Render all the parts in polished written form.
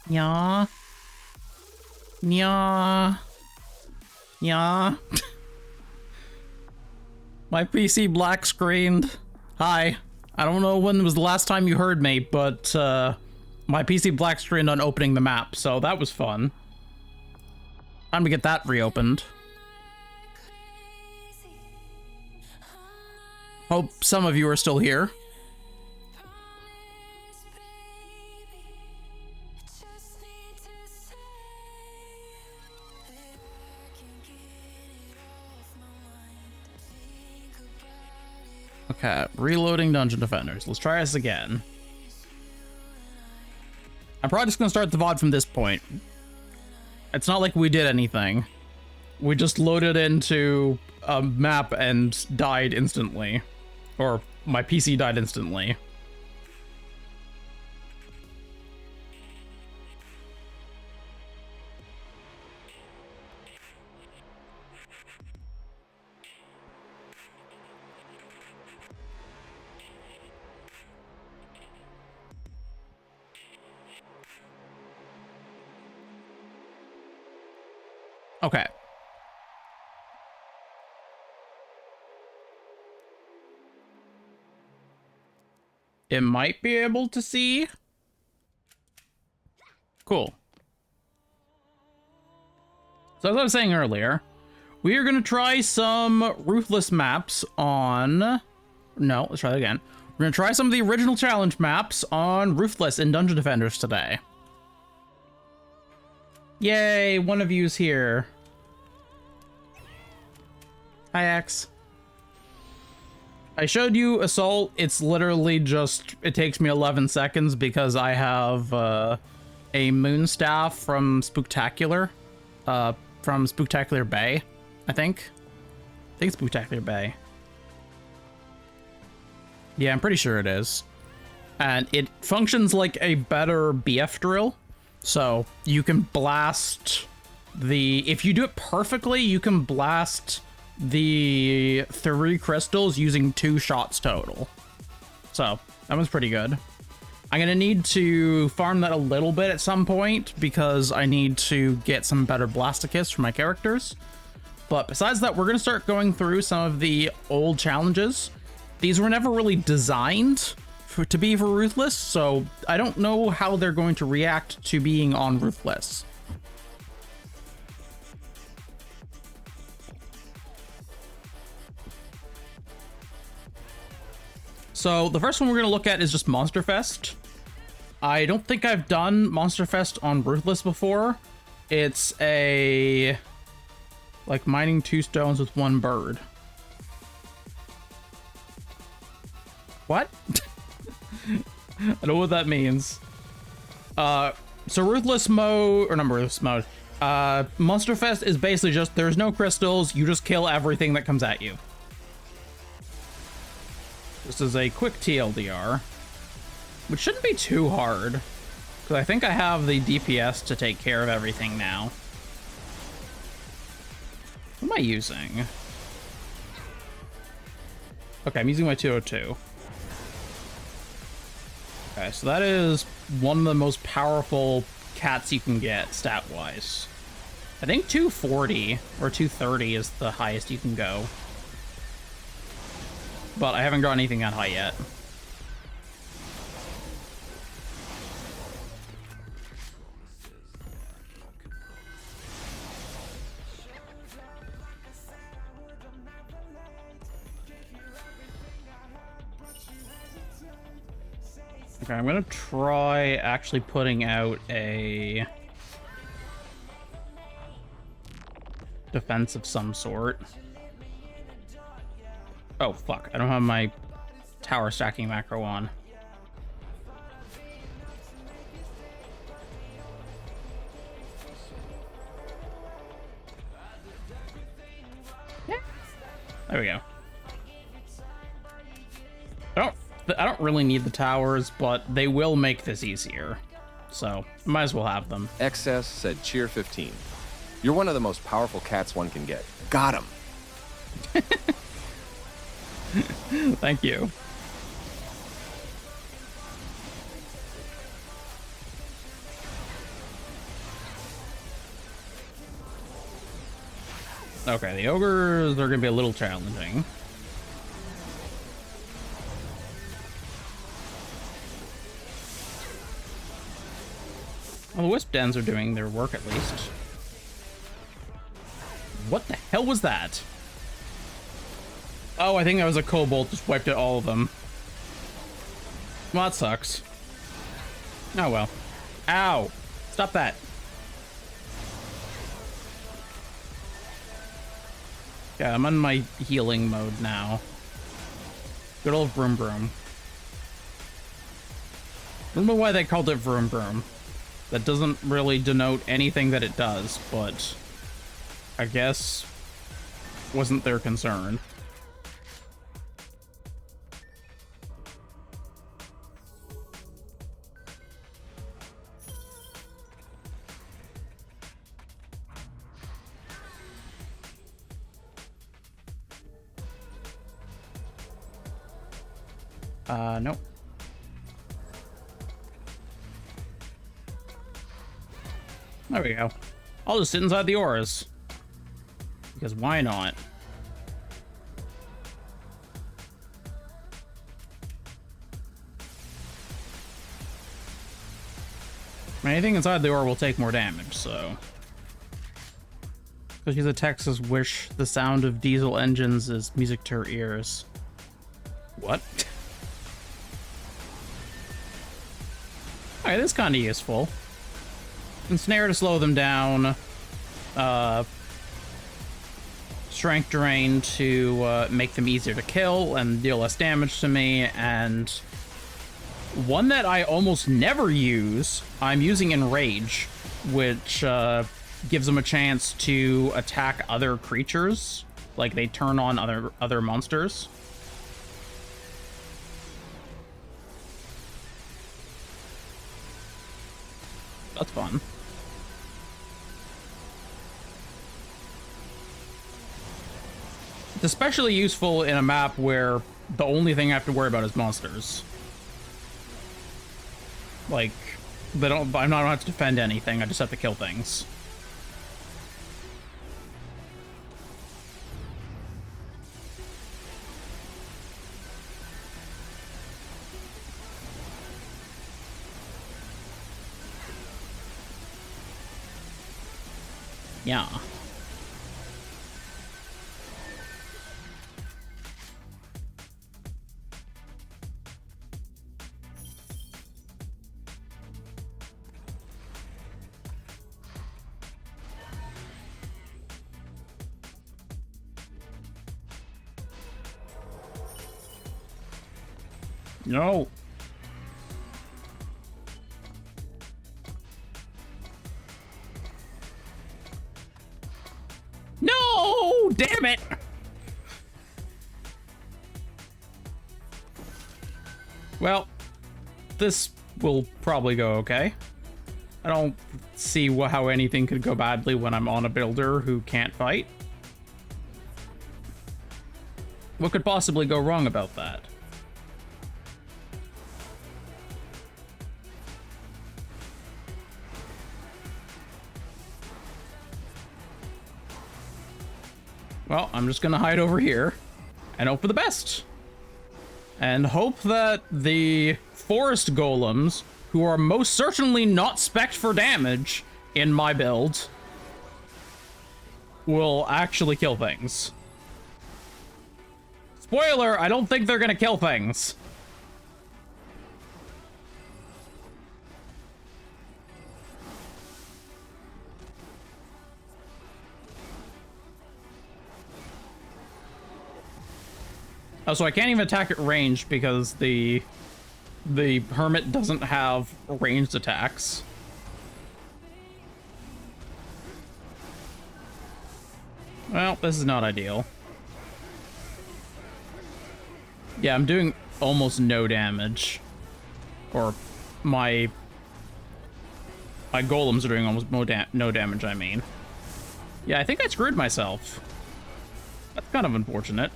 Yeah. Yeah. Yeah. My PC black screened. Hi. I don't know when was the last time you heard me, but my PC black screened on opening the map, so that was fun. Time to get that reopened. Hope some of you are still here. Okay, reloading Dungeon Defenders. Let's try this again. I'm probably just gonna start the VoD from this point. It's not like we did anything. We just loaded into a map and died instantly. Or my PC died instantly. Okay. It might be able to see. Cool. So as I was saying earlier, we are going to try some Ruthless maps on... No, let's try that again. We're going to try some of the original challenge maps on Ruthless in Dungeon Defenders today. Yay, one of you's here. Hi, X. I showed you Assault. It's literally just, it takes me 11 seconds because I have a Moonstaff from Spooktacular. From Spooktacular Bay, I think. I think it's Spooktacular Bay. Yeah, I'm pretty sure it is. And it functions like a better BF drill. So you can blast the, if you do it perfectly, you can blast the 3 crystals using 2 shots total. So that was pretty good. I'm gonna need to farm that a little bit at some point because I need to get some better Blasticus for my characters. But besides that, we're gonna start going through some of the old challenges. These were never really designed to be for Ruthless, so I don't know how they're going to react to being on Ruthless. So the first one we're going to look at is just Monster Fest. I don't think I've done Monster Fest on Ruthless before. It's a... like mining 2 stones with 1 bird. What? I don't know what that means. So Ruthless mode, or not Ruthless mode, Monster Fest is basically just, there's no crystals, you just kill everything that comes at you. This is a quick TLDR, which shouldn't be too hard, because I think I have the DPS to take care of everything now. What am I using? Okay, I'm using my 202. Okay, so that is one of the most powerful Khats you can get, stat-wise. I think 240 or 230 is the highest you can go. But I haven't got anything that high yet. Okay, I'm gonna try actually putting out a defense of some sort. Oh, fuck. I don't have my tower stacking macro on. Yeah. There we go. I don't really need the towers, but they will make this easier. So, might as well have them. XS said cheer 15. You're one of the most powerful Khats one can get. Got him. Thank you. Okay, the ogres, they're gonna be a little challenging. Well, the wisp dens are doing their work at least. What the hell was that? Oh, I think that was a kobold, just wiped out all of them. Well, that sucks. Oh well. Ow! Stop that. Yeah, I'm on my healing mode now. Good old Vroom Vroom. I don't know why they called it Vroom Vroom. That doesn't really denote anything that it does, but I guess wasn't their concern. Nope. There we go. I'll just sit inside the auras. Because why not? Anything inside the aura will take more damage, so... Especially the Texas wish the sound of diesel engines is music to her ears. What? Alright, that's kind of useful. Ensnare to slow them down. Strength Drain to make them easier to kill and deal less damage to me. And one that I almost never use, I'm using Enrage, which gives them a chance to attack other creatures. Like, they turn on other monsters. That's fun. It's especially useful in a map where the only thing I have to worry about is monsters. Like, I don't have to defend anything, I just have to kill things. Yeah. No. No! Damn it! Well, this will probably go okay. I don't see how anything could go badly when I'm on a builder who can't fight. What could possibly go wrong about that? Well, I'm just gonna hide over here and hope for the best. And hope that the forest golems, who are most certainly not spec'd for damage in my build, will actually kill things. Spoiler, I don't think they're gonna kill things. Oh, so I can't even attack at range because the hermit doesn't have ranged attacks. Well, this is not ideal. Yeah, I'm doing almost no damage. Or my golems are doing almost no damage, I mean. Yeah, I think I screwed myself. That's kind of unfortunate.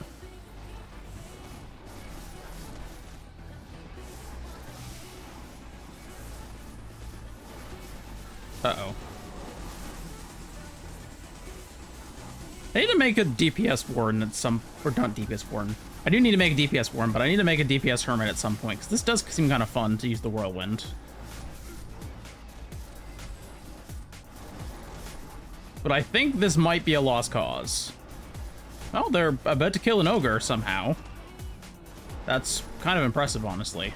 Uh-oh. I need to make a DPS warden at some... Or not DPS warden. I do need to make a DPS warden, but I need to make a DPS hermit at some point, because this does seem kind of fun to use the whirlwind. But I think this might be a lost cause. Oh, they're about to kill an ogre somehow. That's kind of impressive, honestly.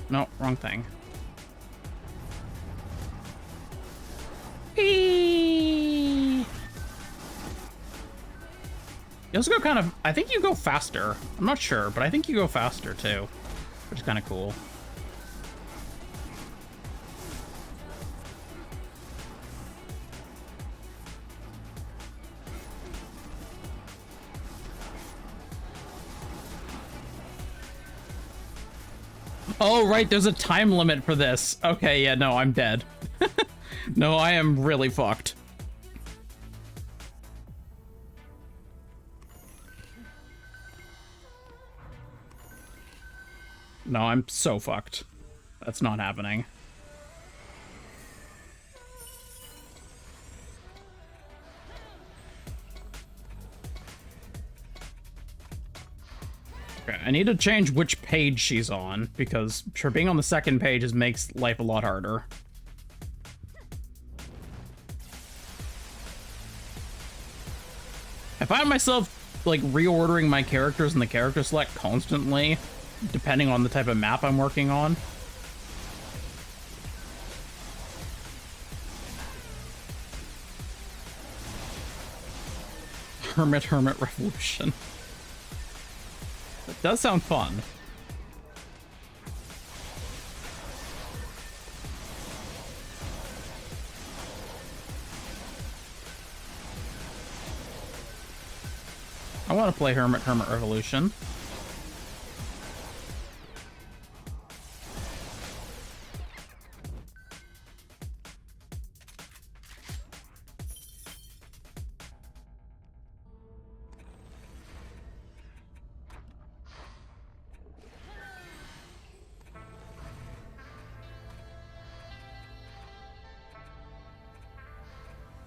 No, wrong thing. Eee! You also go kind of... I think you go faster. I'm not sure, but I think you go faster, too. Which is kind of cool. Oh, right, there's a time limit for this. Okay, yeah, no, I'm dead. No, I am really fucked. No, I'm so fucked. That's not happening. Okay, I need to change which page she's on, because her being on the second page makes life a lot harder. I find myself, like, reordering my characters in the character select constantly, depending on the type of map I'm working on. Hermit Revolution. It does sound fun. I want to play Hermit Revolution.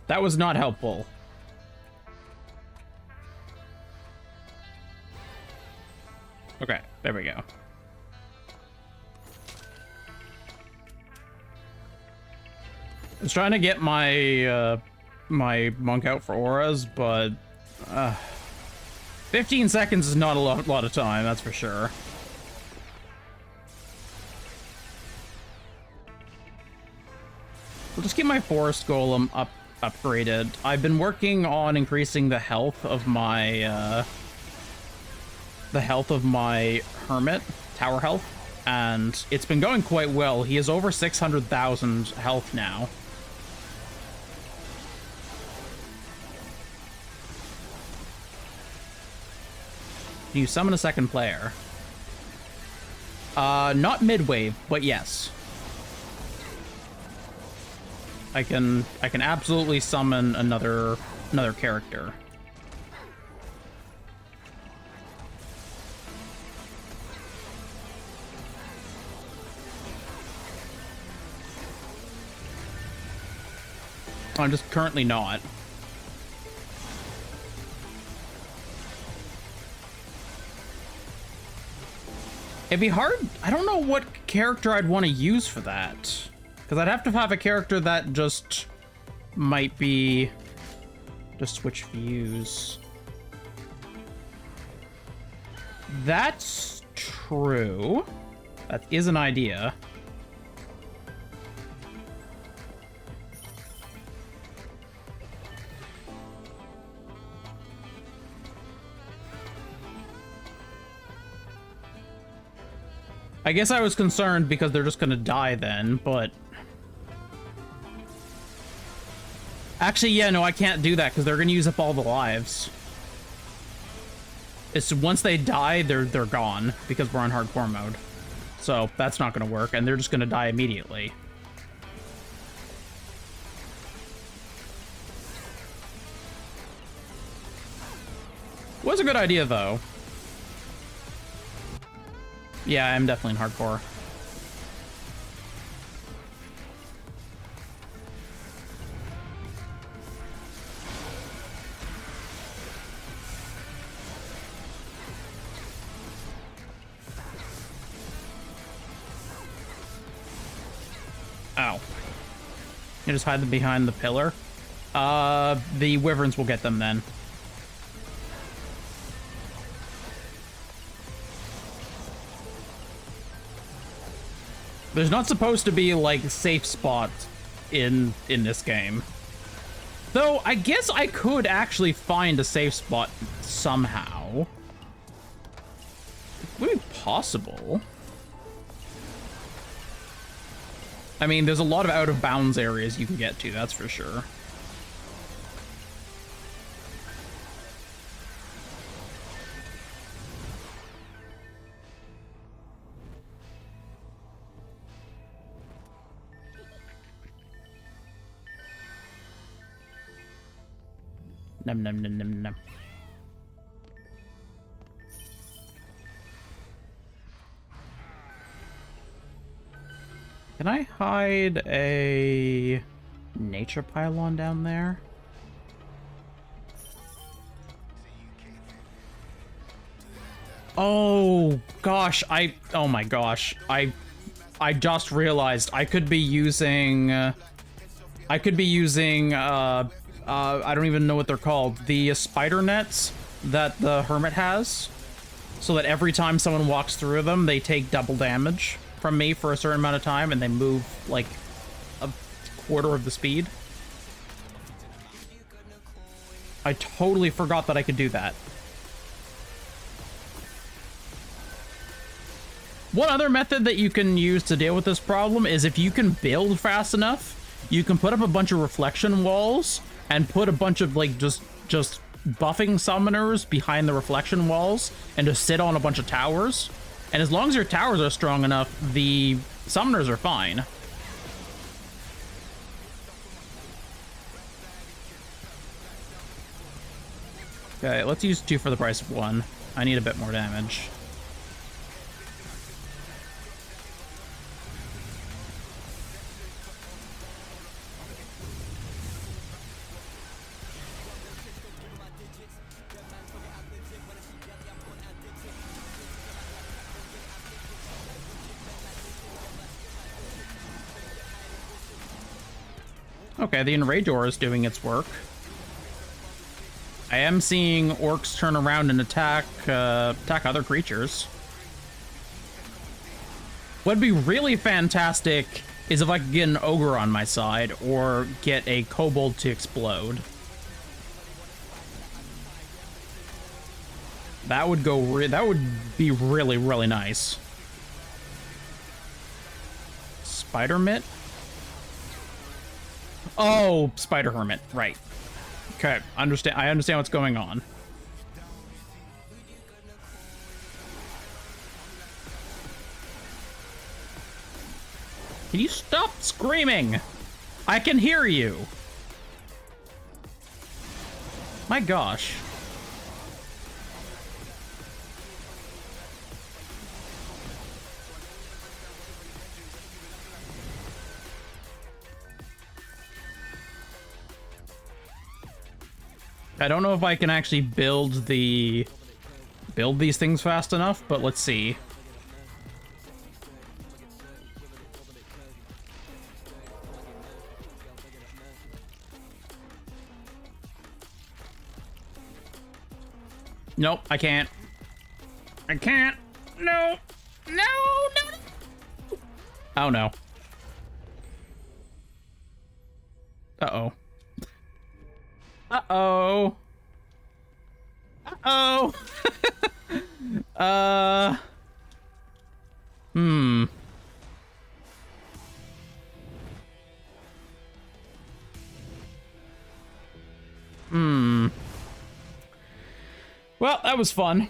That was not helpful. Okay, there we go. I was trying to get my my monk out for auras, but 15 seconds is not a lot of time, that's for sure. I'll just get my forest golem upgraded. I've been working on increasing the health of my hermit, tower health, and it's been going quite well. He has over 600,000 health now. Can you summon a second player? Not mid-wave, but yes. I can absolutely summon another character. I'm just currently not. It'd be hard. I don't know what character I'd want to use for that. Because I'd have to have a character that just might be... Just switch views. That's true. That is an idea. I guess I was concerned because they're just gonna die then, but... Actually, yeah, no, I can't do that because they're gonna use up all the lives. It's once they die, they're gone because we're on hardcore mode. So that's not gonna work, and they're just gonna die immediately. Was a good idea though. Yeah, I'm definitely in hardcore. Oh. You just hide them behind the pillar. The wyverns will get them then. There's not supposed to be, like, safe spots in this game. Though, I guess I could actually find a safe spot somehow. It would be possible. I mean, there's a lot of out-of-bounds areas you can get to, that's for sure. Num num num num num. Can I hide a nature pylon down there? Oh gosh, oh my gosh. I just realized I could be using I don't even know what they're called. The spider nets that the hermit has, so that every time someone walks through them, they take double damage from me for a certain amount of time, and they move like a quarter of the speed. I totally forgot that I could do that. One other method that you can use to deal with this problem is if you can build fast enough, you can put up a bunch of reflection walls and put a bunch of, like, just buffing summoners behind the reflection walls and just sit on a bunch of towers. And as long as your towers are strong enough, the summoners are fine. Okay, let's use 2 for the price of 1. I need a bit more damage. Okay, the Enrage Aura is doing its work. I am seeing orcs turn around and attack other creatures. What'd be really fantastic is if I could get an ogre on my side or get a kobold to explode. That would that would be really, really nice. Spider Mitt? Oh, Spider Hermit, right. Okay, I understand what's going on. Can you stop screaming? I can hear you. My gosh. I don't know if I can actually build these things fast enough, but let's see. Nope, I can't. I can't. No. No, no. Oh no. Uh-oh. Uh-oh. Uh-oh. Hmm. Hmm. Well, that was fun.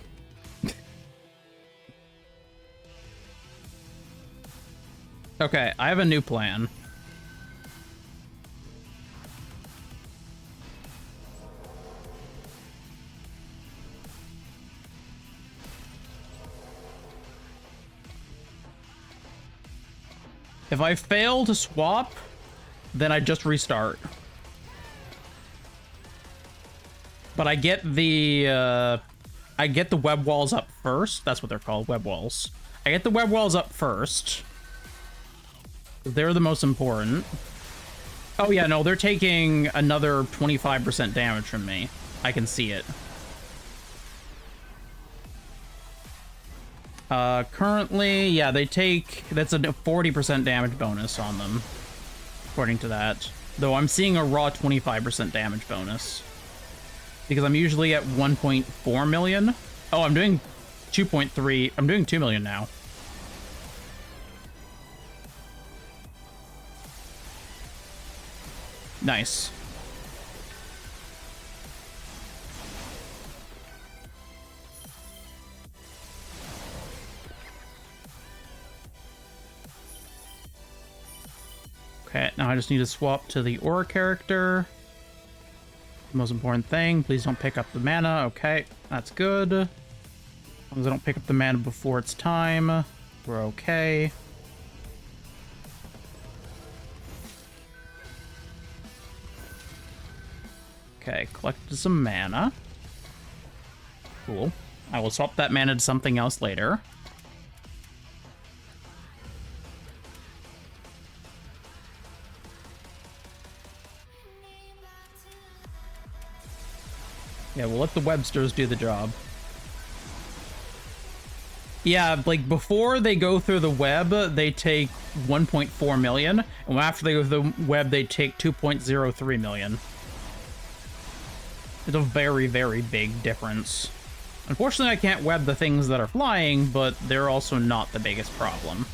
Okay, I have a new plan. If I fail to swap, then I just restart. But I get the web walls up first. That's what they're called, web walls. I get the web walls up first. They're the most important. Oh yeah, no, they're taking another 25% damage from me. I can see it. Currently, yeah, they take... That's a 40% damage bonus on them, according to that. Though I'm seeing a raw 25% damage bonus. Because I'm usually at 1.4 million. Oh, I'm doing 2.3... I'm doing 2 million now. Nice. Okay, now I just need to swap to the Aura character. The most important thing, please don't pick up the mana. Okay, that's good. As long as I don't pick up the mana before it's time, we're okay. Okay, collected some mana. Cool. I will swap that mana to something else later. Yeah, we'll let the Websters do the job. Yeah, like, before they go through the web, they take 1.4 million, and after they go through the web, they take 2.03 million. It's a very, very big difference. Unfortunately, I can't web the things that are flying, but they're also not the biggest problem.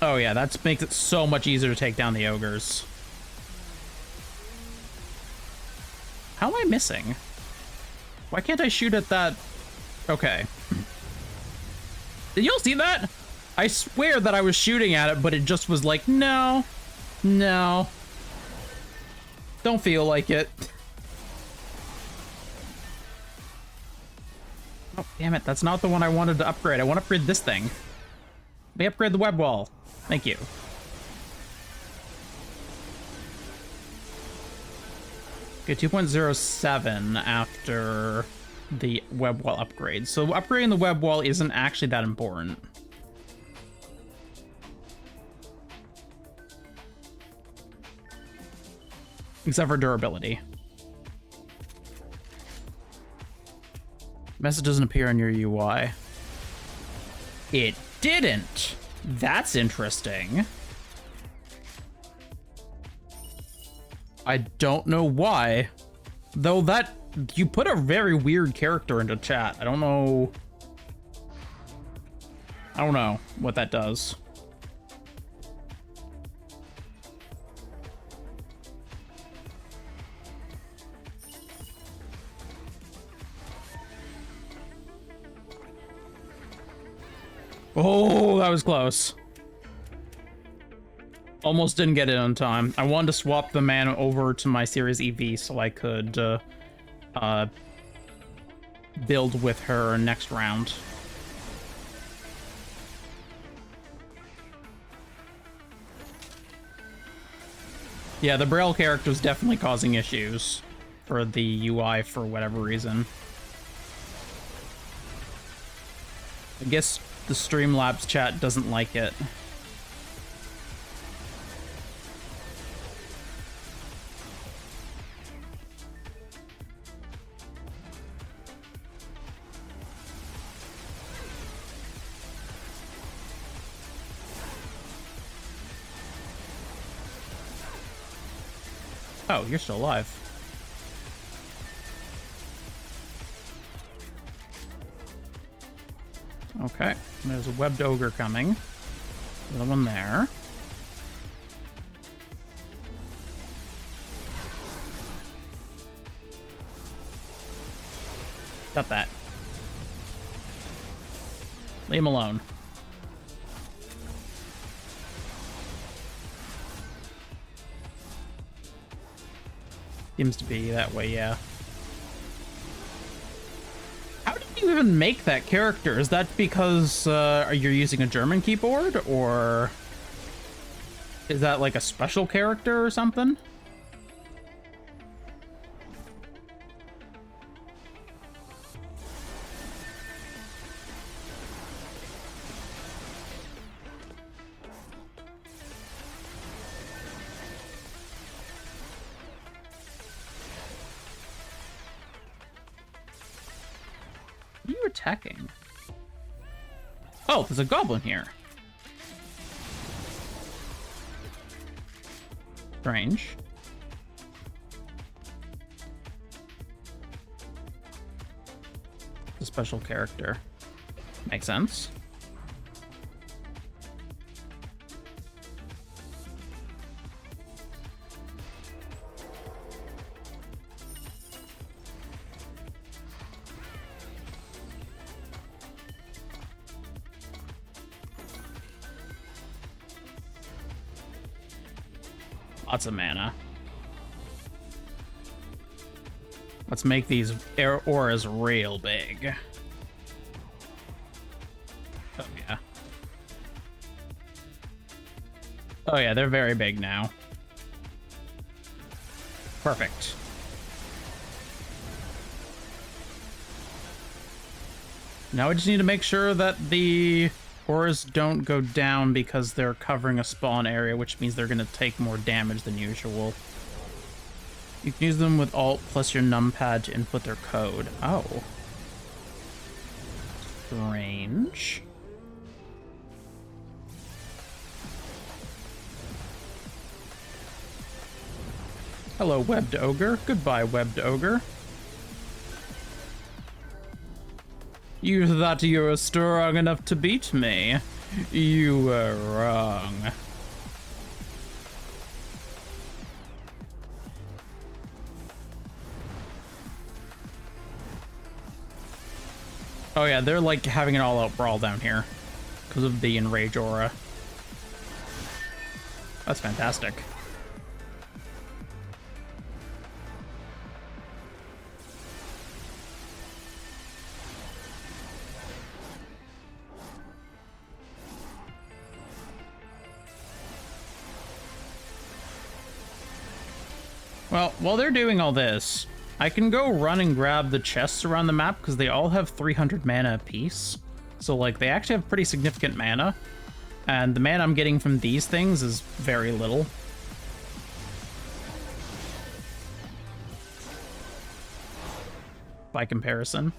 Oh yeah, that makes it so much easier to take down the ogres. How am I missing? Why can't I shoot at that? Okay. Did y'all see that? I swear that I was shooting at it, but it just was like, no. No. Don't feel like it. Oh, damn it. That's not the one I wanted to upgrade. I want to upgrade this thing. Let me upgrade the web wall. Thank you. Okay, 2.07 after the web wall upgrade. So upgrading the web wall isn't actually that important. Except for durability. Message doesn't appear on your UI. It didn't. That's interesting. I don't know why. Though that... You put a very weird character into chat. I don't know what that does. Oh, that was close. Almost didn't get it on time. I wanted to swap the mana over to my Series EV so I could build with her next round. Yeah, the Braille character is definitely causing issues for the UI for whatever reason. I guess the Streamlabs chat doesn't like it. Oh, you're still alive. Okay, there's a webbed ogre coming. Another one there. Got that. Leave him alone. Seems to be that way, yeah. How did you even make that character? Is that because you're using a German keyboard, or Is that like a special character or something? What are you attacking? Oh, there's a goblin here. Strange. A special character. Makes sense. Lots of mana. Let's make these auras real big. Oh, yeah. Oh, yeah, they're very big now. Perfect. Now I just need to make sure that the auras don't go down because they're covering a spawn area, which means they're going to take more damage than usual. You can use them with Alt plus your numpad to input their code. Oh. Strange. Hello, Webbed Ogre. Goodbye, Webbed Ogre. You thought you were strong enough to beat me. You were wrong. Oh yeah, they're like having an all-out brawl down here because of the Enrage aura. That's fantastic. Well, while they're doing all this, I can go run and grab the chests around the map because they all have 300 mana apiece. So, like, they actually have pretty significant mana. And the mana I'm getting from these things is very little. By comparison.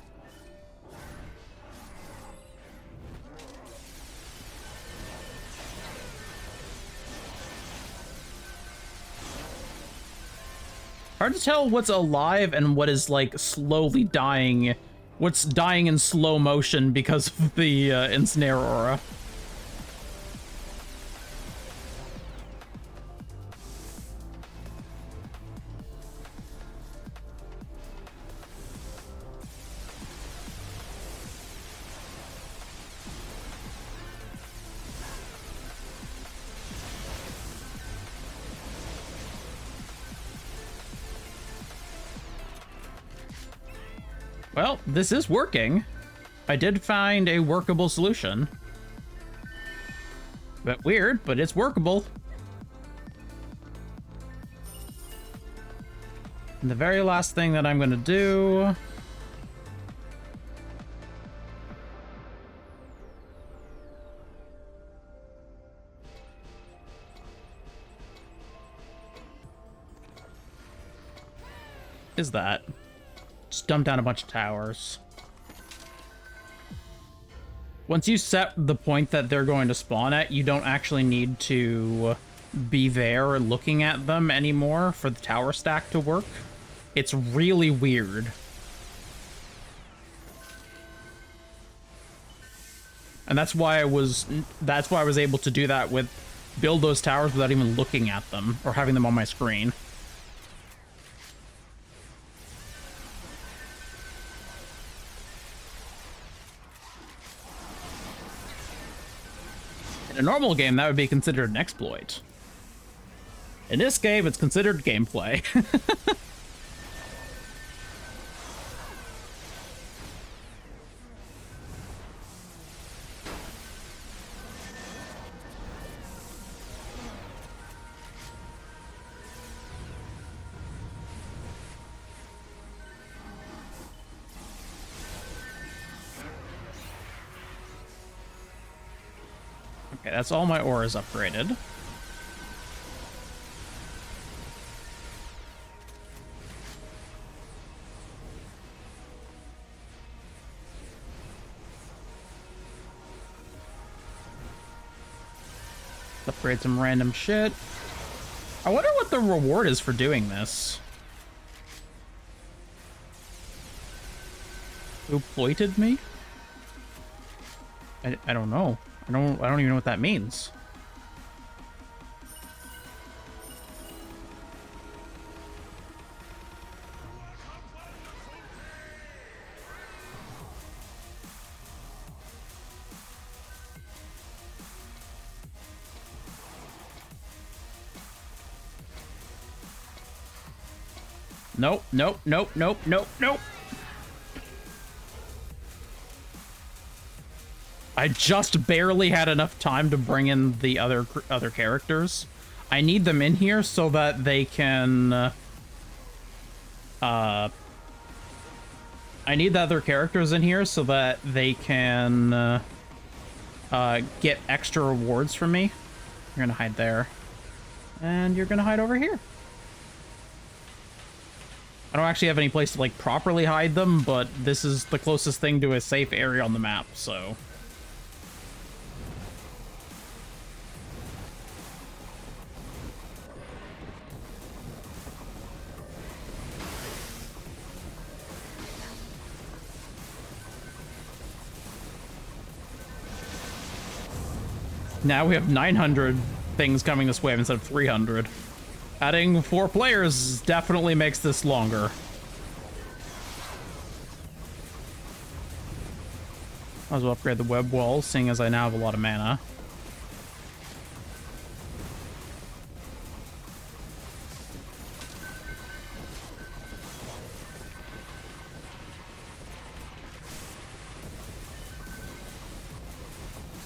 Hard to tell what's alive and what is, like, slowly dying. What's dying in slow motion because of the Ensnare aura. Well, this is working. I did find a workable solution. Bit weird, but it's workable. And the very last thing that I'm gonna do... is that. Just dump down a bunch of towers. Once you set the point that they're going to spawn at, you don't actually need to be there looking at them anymore for the tower stack to work. It's really weird. And that's why I was able to do that with build those towers without even looking at them or having them on my screen. In a normal game, that would be considered an exploit. In this game, it's considered gameplay. Okay, that's all my auras upgraded. Upgrade some random shit. I wonder what the reward is for doing this. Who exploited me? I don't know. I don't even know what that means. Nope, nope, nope, nope, nope, nope. I just barely had enough time to bring in the other characters. I need them in here so that they can... I need the other characters in here so that they can get extra rewards from me. You're gonna hide there. And you're gonna hide over here. I don't actually have any place to, like, properly hide them, but this is the closest thing to a safe area on the map, so... Now we have 900 things coming this way instead of 300. Adding 4 players definitely makes this longer. Might as well upgrade the web walls, seeing as I now have a lot of mana.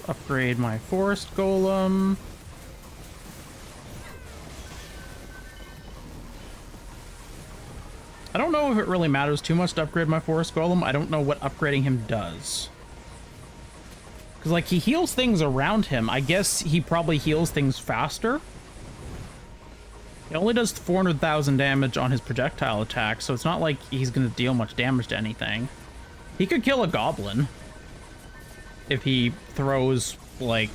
Upgrade my forest golem. I don't know if it really matters too much to upgrade my forest golem. I don't know what upgrading him does. Because, like, he heals things around him. I guess he probably heals things faster. He only does 400,000 damage on his projectile attack, so it's not like he's going to deal much damage to anything. He could kill a goblin. If he throws, like,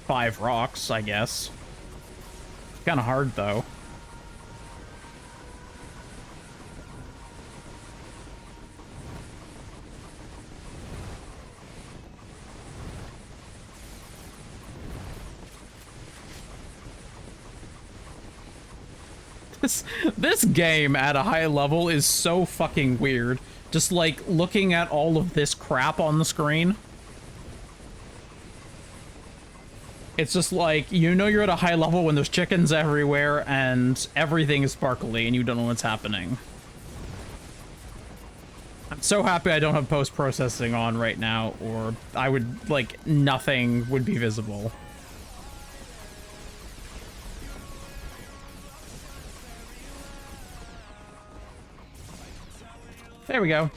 5 rocks, I guess. Kind of hard, though. This game at a high level is so fucking weird. Just, like, looking at all of this crap on the screen. It's just like, you know you're at a high level when there's chickens everywhere and everything is sparkly and you don't know what's happening. I'm so happy I don't have post-processing on right now, or I would, like, nothing would be visible. There we go.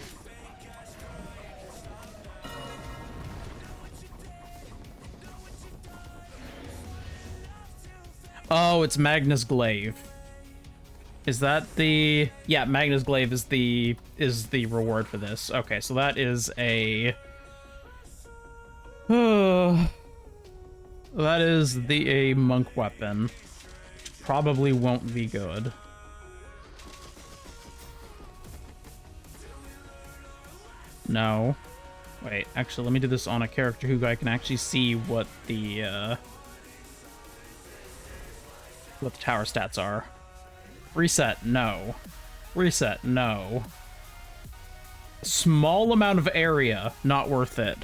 Oh, it's Magnus Glaive. Is that the... Yeah, Magnus Glaive is the reward for this. Okay, so that is a... that is a monk weapon. Probably won't be good. No. Wait, actually, let me do this on a character who I can actually see what the tower stats are. Reset, no. Reset, no. Small amount of area, not worth it.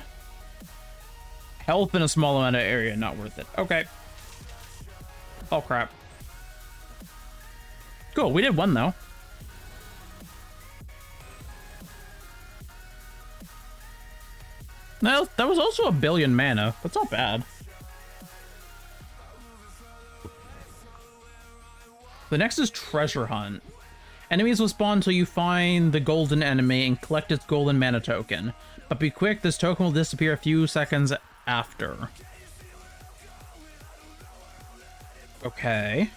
Health in a small amount of area, not worth it. Okay. Oh, crap. Cool, we did one, though. No, that was also a billion mana. That's not bad. The next is Treasure Hunt. Enemies will spawn until you find the golden enemy and collect its golden mana token. But be quick, this token will disappear a few seconds after. Okay.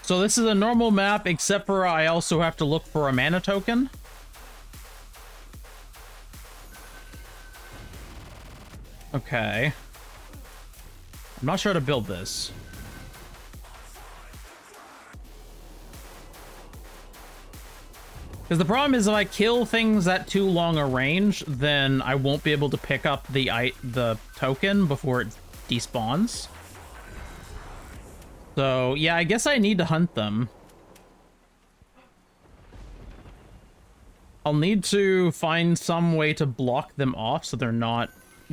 So this is a normal map, except for I also have to look for a mana token. Okay. I'm not sure how to build this. Because the problem is if I kill things at too long a range, then I won't be able to pick up the token before it despawns. So, yeah, I guess I need to hunt them. I'll need to find some way to block them off so they're not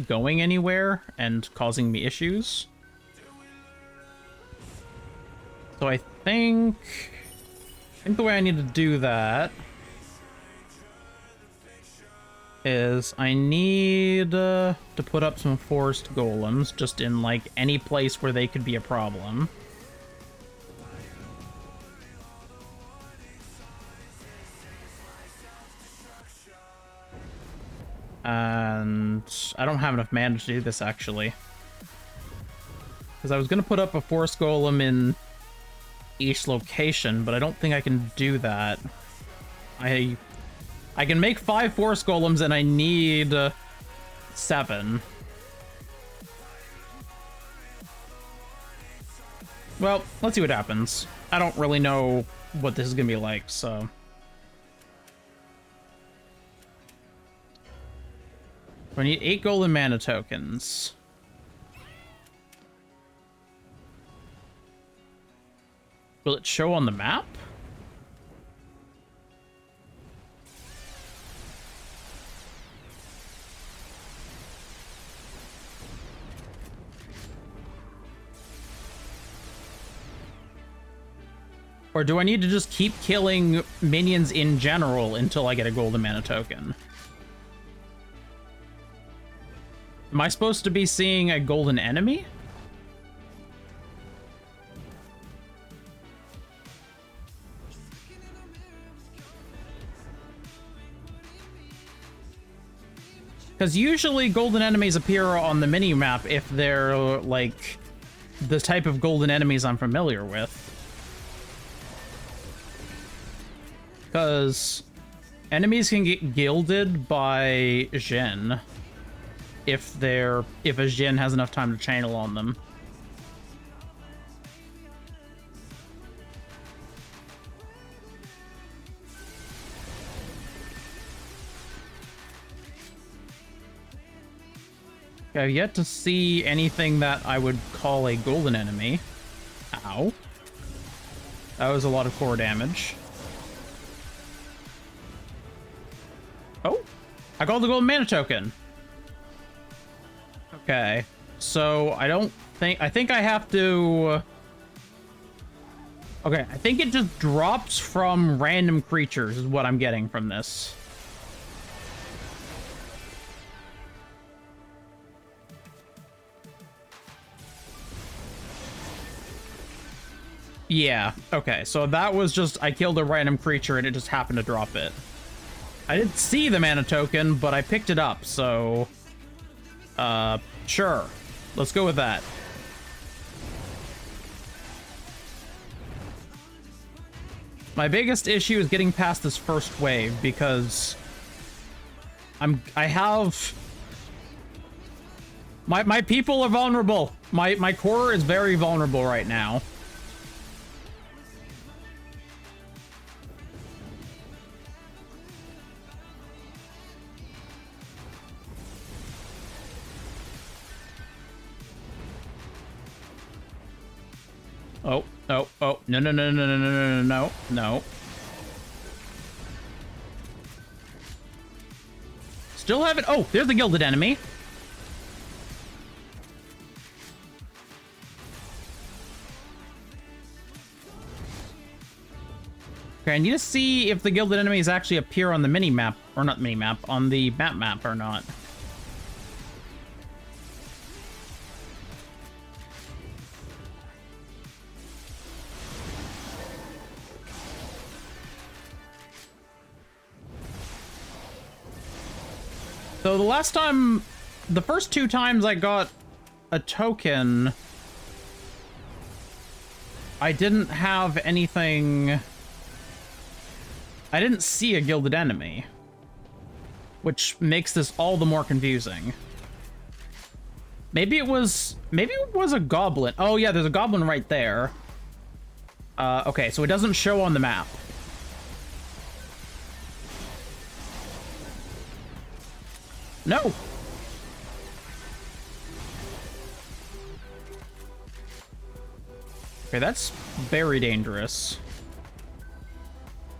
going anywhere and causing me issues. So I think the way I need to do that is I need to put up some forest golems just in like any place where they could be a problem. And I don't have enough mana to do this, actually. Because I was going to put up a forest golem in each location, but I don't think I can do that. I can make 5 forest golems, and I need 7. Well, let's see what happens. I don't really know what this is going to be like, so... I need 8 golden mana tokens. Will it show on the map? Or do I need to just keep killing minions in general until I get a golden mana token? Am I supposed to be seeing a golden enemy? Because usually golden enemies appear on the mini-map if they're, like, the type of golden enemies I'm familiar with. Because enemies can get gilded by Jhin. If a Jhin has enough time to channel on them. I've yet to see anything that I would call a golden enemy. Ow. That was a lot of core damage. Oh! I got the golden mana token! Okay, so I think I have to... Okay, I think it just drops from random creatures is what I'm getting from this. Yeah, okay, so that was just, I killed a random creature and it just happened to drop it. I didn't see the mana token, but I picked it up, so... Sure. Let's go with that. My biggest issue is getting past this first wave, because... I have... My people are vulnerable! My core is very vulnerable right now. Oh, oh, oh, no, no, no, no, no, no, no, no, no. Still haven't... Oh, there's the gilded enemy. Okay, I need to see if the gilded enemies actually appear on the mini-map, or not mini-map, on the map or not. So the last time, the first 2 times I got a token, I didn't have anything. I didn't see a gilded enemy, which makes this all the more confusing. Maybe it was a goblin. Oh yeah, there's a goblin right there. Okay, so it doesn't show on the map. No. Okay, that's very dangerous.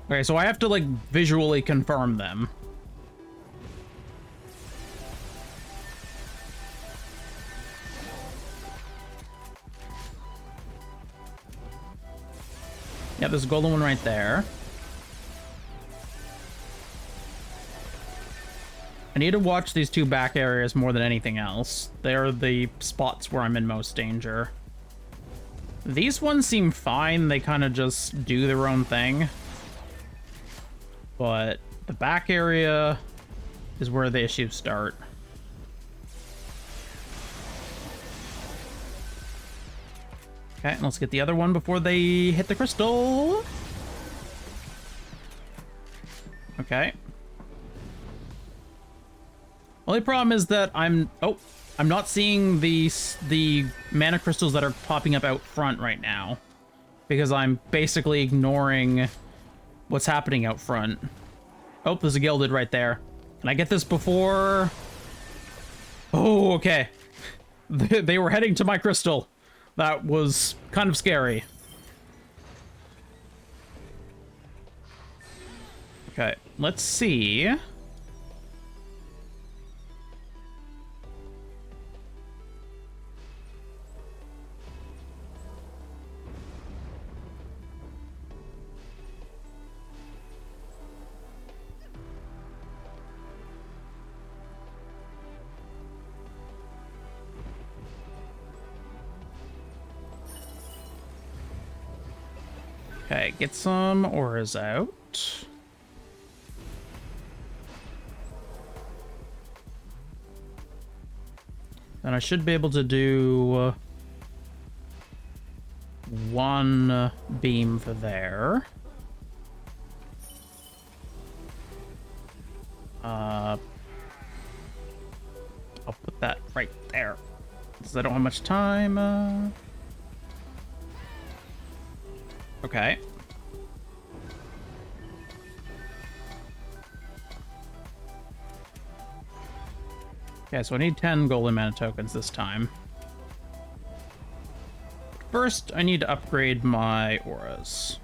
Okay, so I have to, like, visually confirm them. Yeah, there's a golden one right there. I need to watch these 2 back areas more than anything else. They're the spots where I'm in most danger. These ones seem fine. They kind of just do their own thing. But the back area is where the issues start. Okay, let's get the other one before they hit the crystal. Okay. Only problem is that I'm not seeing the mana crystals that are popping up out front right now, because I'm basically ignoring what's happening out front. Oh, there's a gilded right there. Can I get this before? Oh, okay. They were heading to my crystal. That was kind of scary. Okay, let's see. Okay, get some auras out. Then I should be able to do 1 beam for there. I'll put that right there, because I don't have much time. Okay. Okay, so I need 10 golden mana tokens this time. First, I need to upgrade my auras.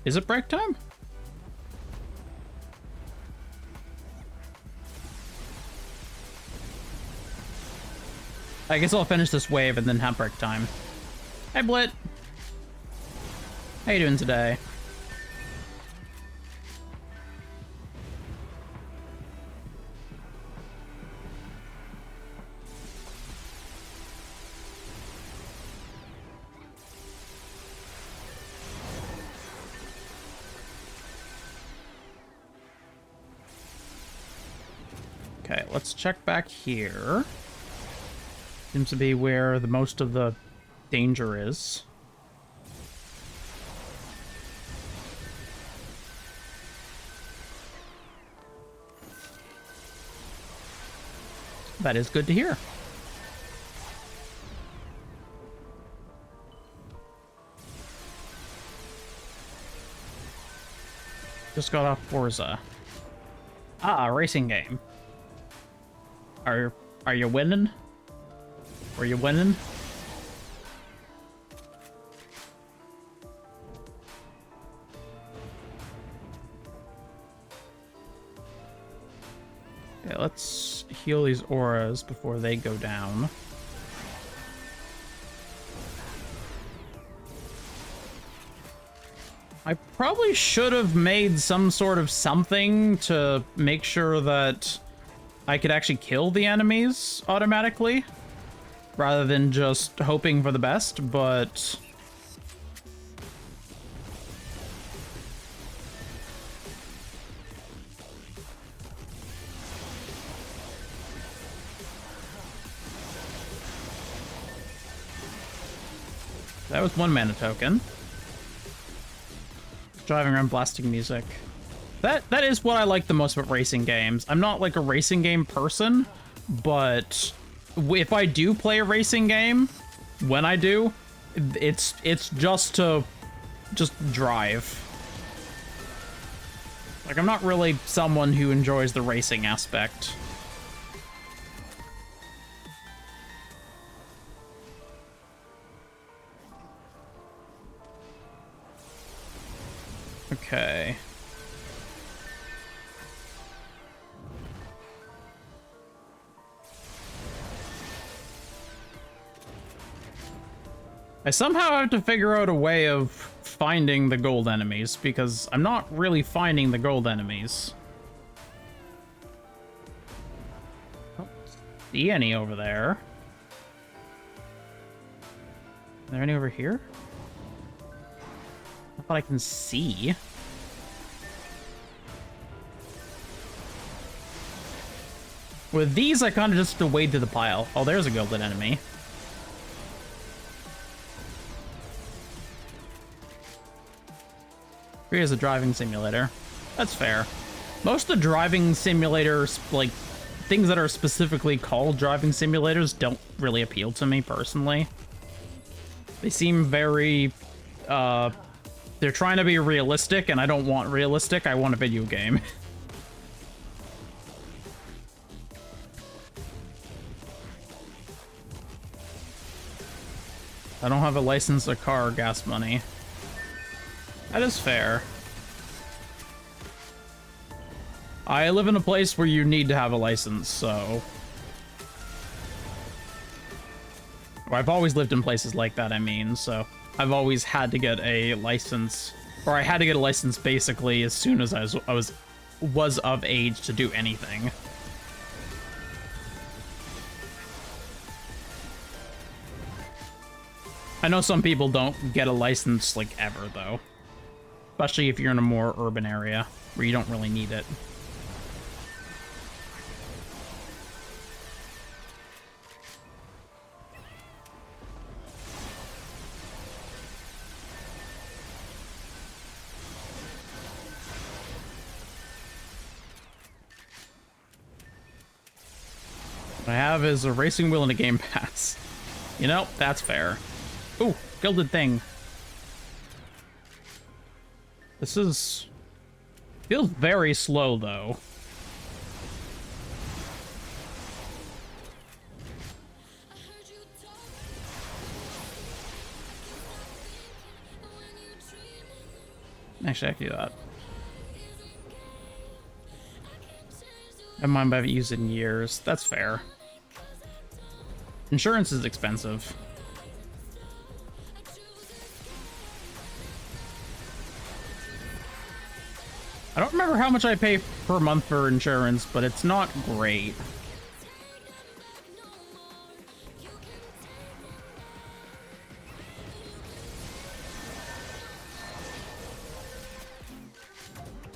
Is it break time? I guess I'll finish this wave and then have break time. Hey, Blit. How you doing today? Okay, let's check back here. Seems to be where the most of the danger is. That is good to hear. Just got off Forza. Ah, racing game. Are you winning? Are you winning? Okay, let's heal these auras before they go down. I probably should have made some sort of something to make sure that I could actually kill the enemies automatically, rather than just hoping for the best, but That was 1 mana token. Driving around blasting music. That is what I like the most about racing games. I'm not like a racing game person, but if I do play a racing game, when I do, it's just to drive. Like, I'm not really someone who enjoys the racing aspect. Okay. I somehow have to figure out a way of finding the gold enemies, because I'm not really finding the gold enemies. I don't see any over there. Are there any over here? Not that I can see. With these, I kind of just have to wade through the pile. Oh, there's a golden enemy. Here's a driving simulator. That's fair. Most of the driving simulators, like, things that are specifically called driving simulators, don't really appeal to me, personally. They seem very, they're trying to be realistic, and I don't want realistic, I want a video game. I don't have a license, a car, or gas money. That is fair. I live in a place where you need to have a license, so... Or I've always lived in places like that, I mean, so... I've always had to get a license, or I had to get a license basically as soon as I was of age to do anything. I know some people don't get a license, like, ever, though. Especially if you're in a more urban area, where you don't really need it. What I have is a racing wheel and a game pass. You know, that's fair. Ooh, gilded thing. This feels very slow, though. Actually, I can do that. Never mind, I haven't used it in years. That's fair. Insurance is expensive. I don't remember how much I pay per month for insurance, but it's not great.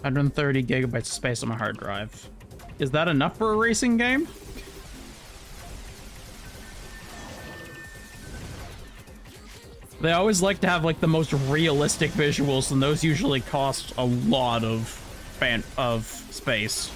$130 GB of space on my hard drive. Is that enough for a racing game? They always like to have like the most realistic visuals, and those usually cost a lot of space.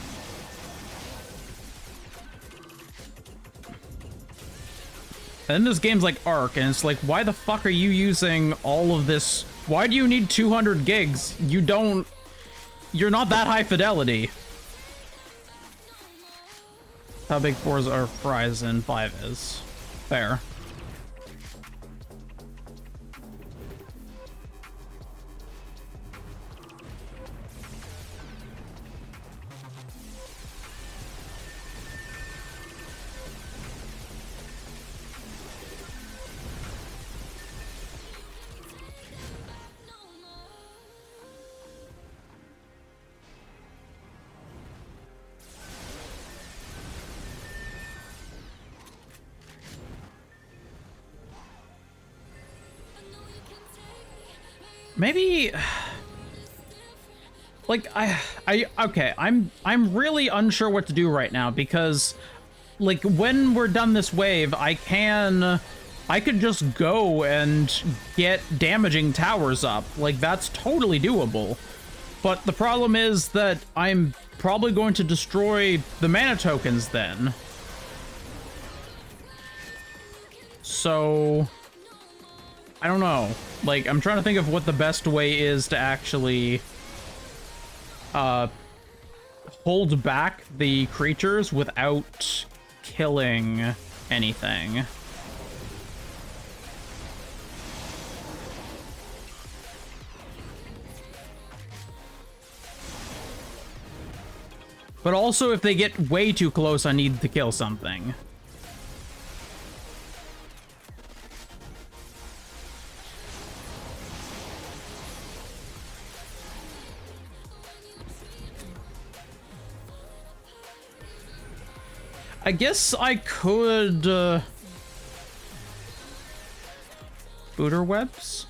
And then there's games like Ark, and it's like, why the fuck are you using all of this? Why do you need 200 gigs? You're not that high fidelity. How big Forza or Horizon 5 is. Fair. Maybe, like, okay, I'm really unsure what to do right now, because, like, when we're done this wave, I can I could just go and get damaging towers up. Like, that's totally doable. But the problem is that I'm probably going to destroy the mana tokens then. So, I don't know. Like, I'm trying to think of what the best way is to actually hold back the creatures without killing anything. But also, if they get way too close, I need to kill something. I guess I could... Spooter webs?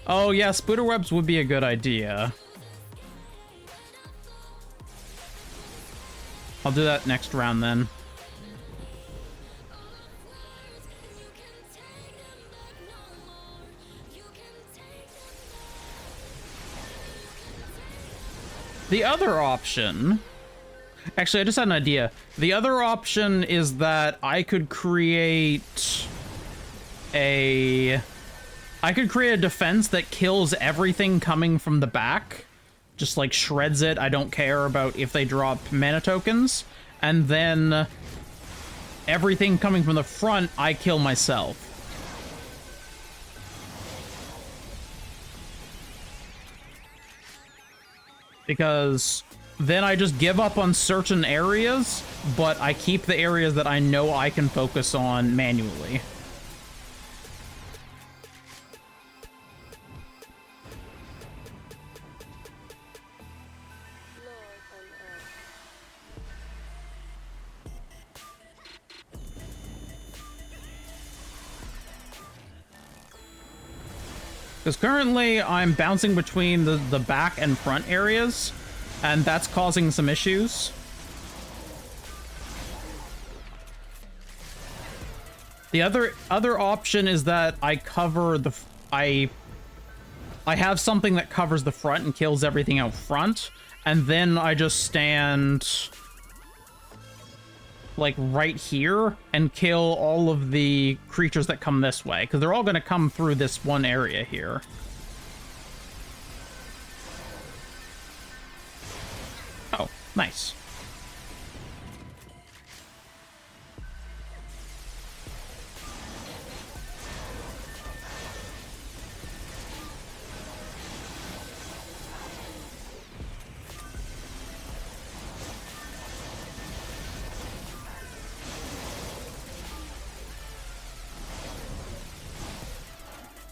Oh yeah, spooter webs would be a good idea. I'll do that next round then. The other option... Actually, I just had an idea. The other option is that I could create a... I could create a defense that kills everything coming from the back. Just, like, shreds it. I don't care about if they drop mana tokens. And then everything coming from the front, I kill myself. Because then I just give up on certain areas, but I keep the areas that I know I can focus on manually. Because currently I'm bouncing between the back and front areas, and that's causing some issues. The other option is that I cover the... I have something that covers the front and kills everything out front, and then I just stand... like right here and kill all of the creatures that come this way, because they're all going to come through this one area here. Oh, nice.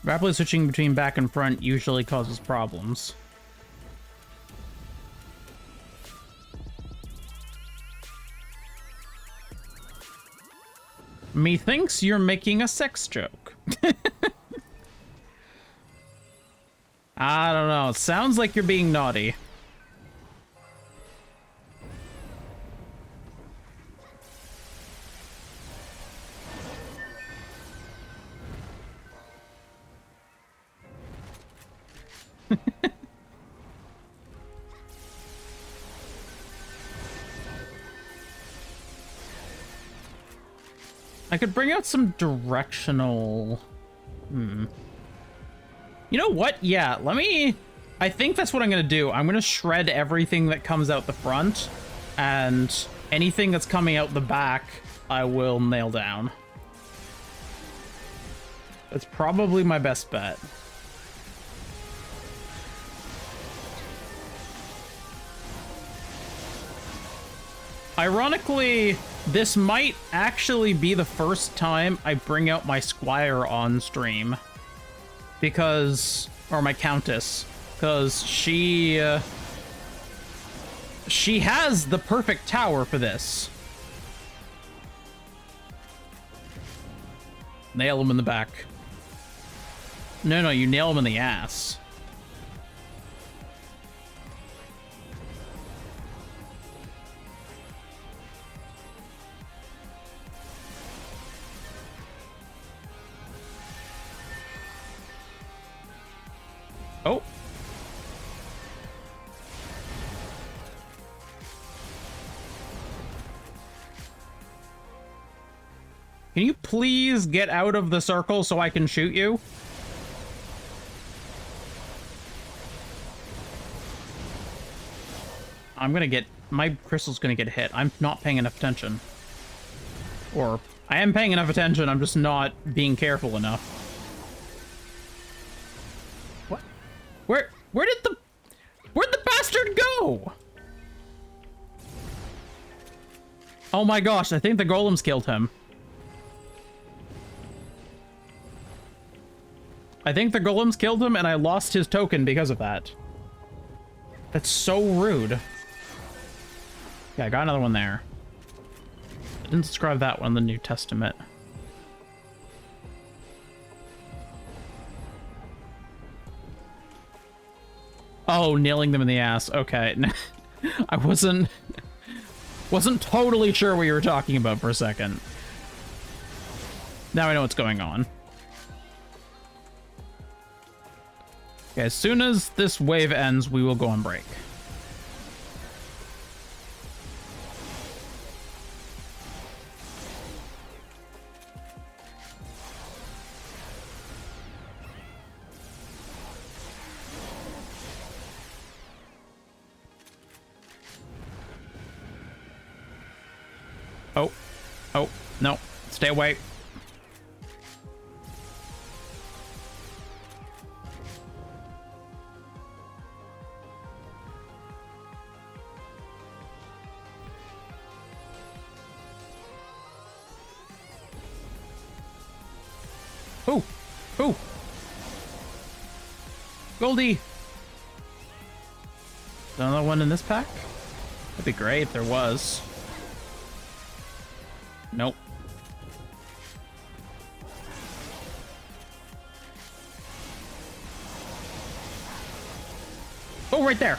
Rapidly switching between back and front usually causes problems. Methinks you're making a sex joke. I don't know. It sounds like you're being naughty. I could bring out some directional... You know what? Yeah, let me... I think that's what I'm going to do. I'm going to shred everything that comes out the front, and anything that's coming out the back, I will nail down. That's probably my best bet. Ironically, this might actually be the first time I bring out my Squire on stream. Because... or my Countess. Because she has the perfect tower for this. Nail him in the back. No, you nail him in the ass. Oh. Can you please get out of the circle so I can shoot you? I'm gonna get... My crystal's gonna get hit. I'm not paying enough attention. Or, I am paying enough attention, I'm just not being careful enough. What? Where'd the bastard go? Oh my gosh, I think the golems killed him. I think the golems killed him and I lost his token because of that. That's so rude. Yeah, I got another one there. I didn't describe that one in the New Testament. Oh, nailing them in the ass. Okay. I wasn't totally sure what you were talking about for a second. Now I know what's going on. Okay, as soon as this wave ends, we will go on break. Oh, no. Stay away. Oh, oh. Goldie. Another one in this pack? That'd be great if there was. Nope. Oh, right there.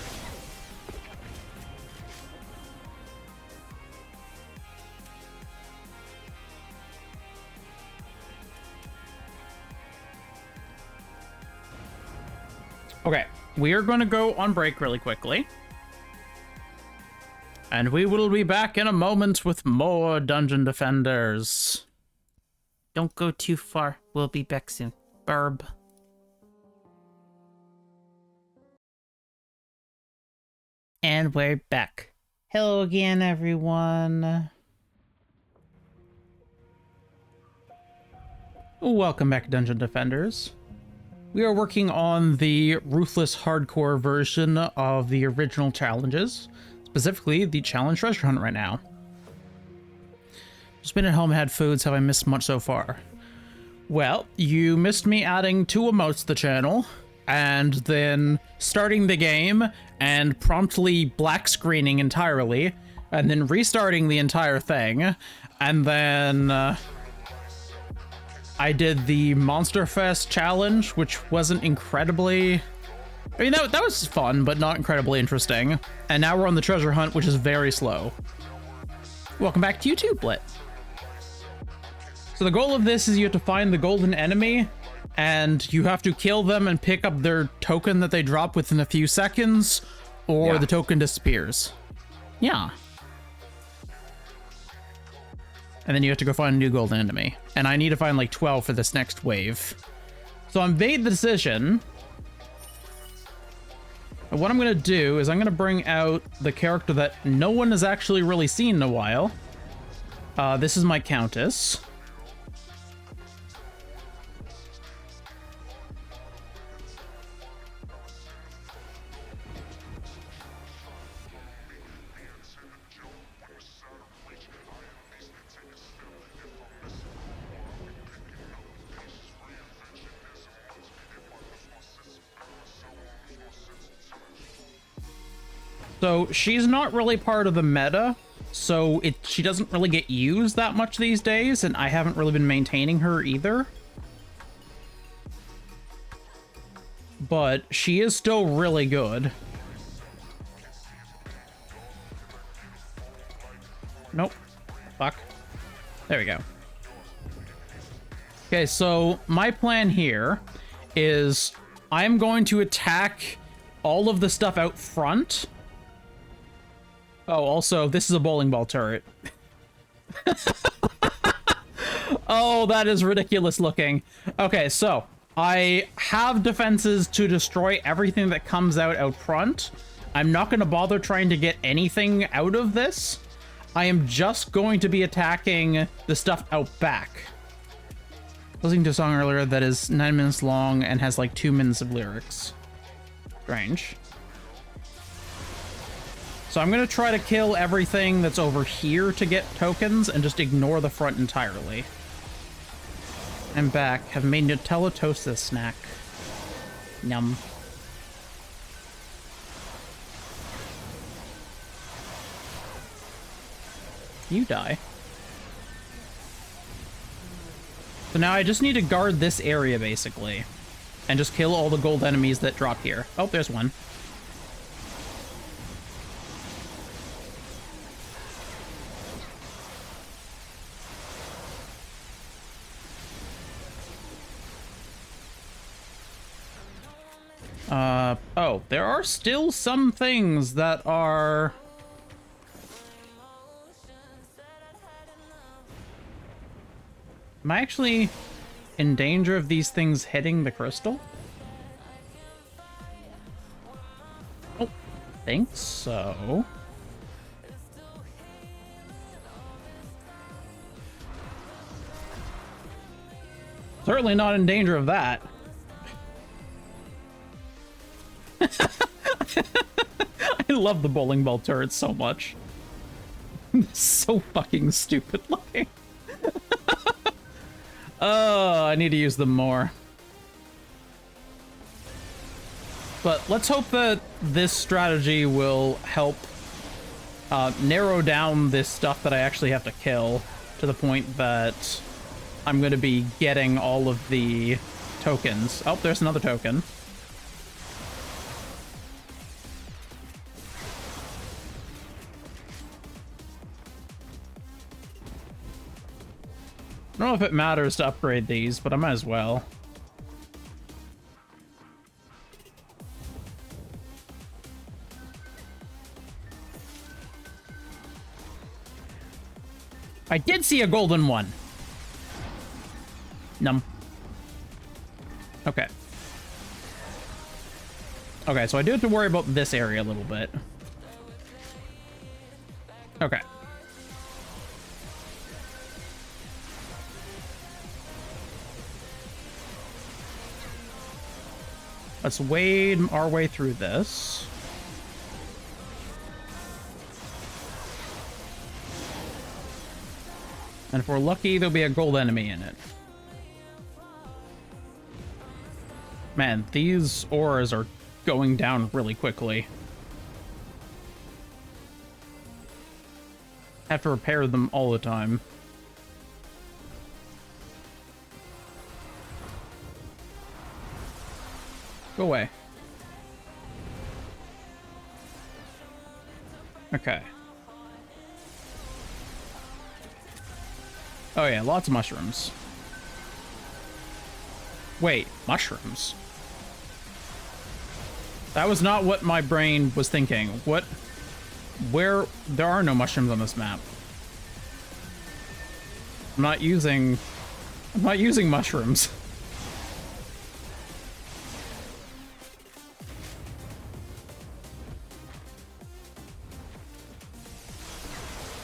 Okay, we are going to go on break really quickly. And we will be back in a moment with more Dungeon Defenders. Don't go too far. We'll be back soon. Burb. And we're back. Hello again, everyone. Welcome back, Dungeon Defenders. We are working on the Ruthless hardcore version of the original challenges. Specifically, the challenge treasure hunt right now. Just been at home, had foods. Have I missed much so far? Well, you missed me adding 2 emotes to the channel, and then starting the game and promptly black screening entirely, and then restarting the entire thing, and then I did the Monster Fest challenge, which wasn't incredibly... I mean, that was fun, but not incredibly interesting. And now we're on the treasure hunt, which is very slow. Welcome back to you too, Blit. So the goal of this is you have to find the golden enemy, and you have to kill them and pick up their token that they drop within a few seconds, or the token disappears. Yeah. And then you have to go find a new golden enemy. And I need to find like 12 for this next wave. So I made the decision... What I'm going to do is I'm going to bring out the character that no one has actually really seen in a while. This is my Countess. So she's not really part of the meta, so she doesn't really get used that much these days, and I haven't really been maintaining her either. But she is still really good. Nope. Fuck. There we go. Okay, so my plan here is I'm going to attack all of the stuff out front. Oh, also, this is a bowling ball turret. Oh, that is ridiculous looking. Okay, so I have defenses to destroy everything that comes out front. I'm not going to bother trying to get anything out of this. I am just going to be attacking the stuff out back. Listening to a song earlier that is 9 minutes long and has like 2 minutes of lyrics. Strange. So I'm going to try to kill everything that's over here to get tokens and just ignore the front entirely. I'm back. Have made Nutella toast this snack. Yum. You die. So now I just need to guard this area, basically. And just kill all the gold enemies that drop here. Oh, there's one. Oh, there are still some things that are... Am I actually in danger of these things hitting the crystal? Oh, think so. Certainly not in danger of that. I love the bowling ball turret so much. So fucking stupid looking. Oh, I need to use them more. But let's hope that this strategy will help narrow down this stuff that I actually have to kill to the point that I'm going to be getting all of the tokens. Oh, there's another token. I don't know if it matters to upgrade these, but I might as well. I did see a golden one. Num. Okay. Okay, so I do have to worry about this area a little bit. Okay. Let's wade our way through this. And if we're lucky, there'll be a gold enemy in it. Man, these auras are going down really quickly. Have to repair them all the time. Go away. Okay. Oh yeah, lots of mushrooms. Wait, mushrooms? That was not what my brain was thinking. What? Where? There are no mushrooms on this map. I'm not using mushrooms.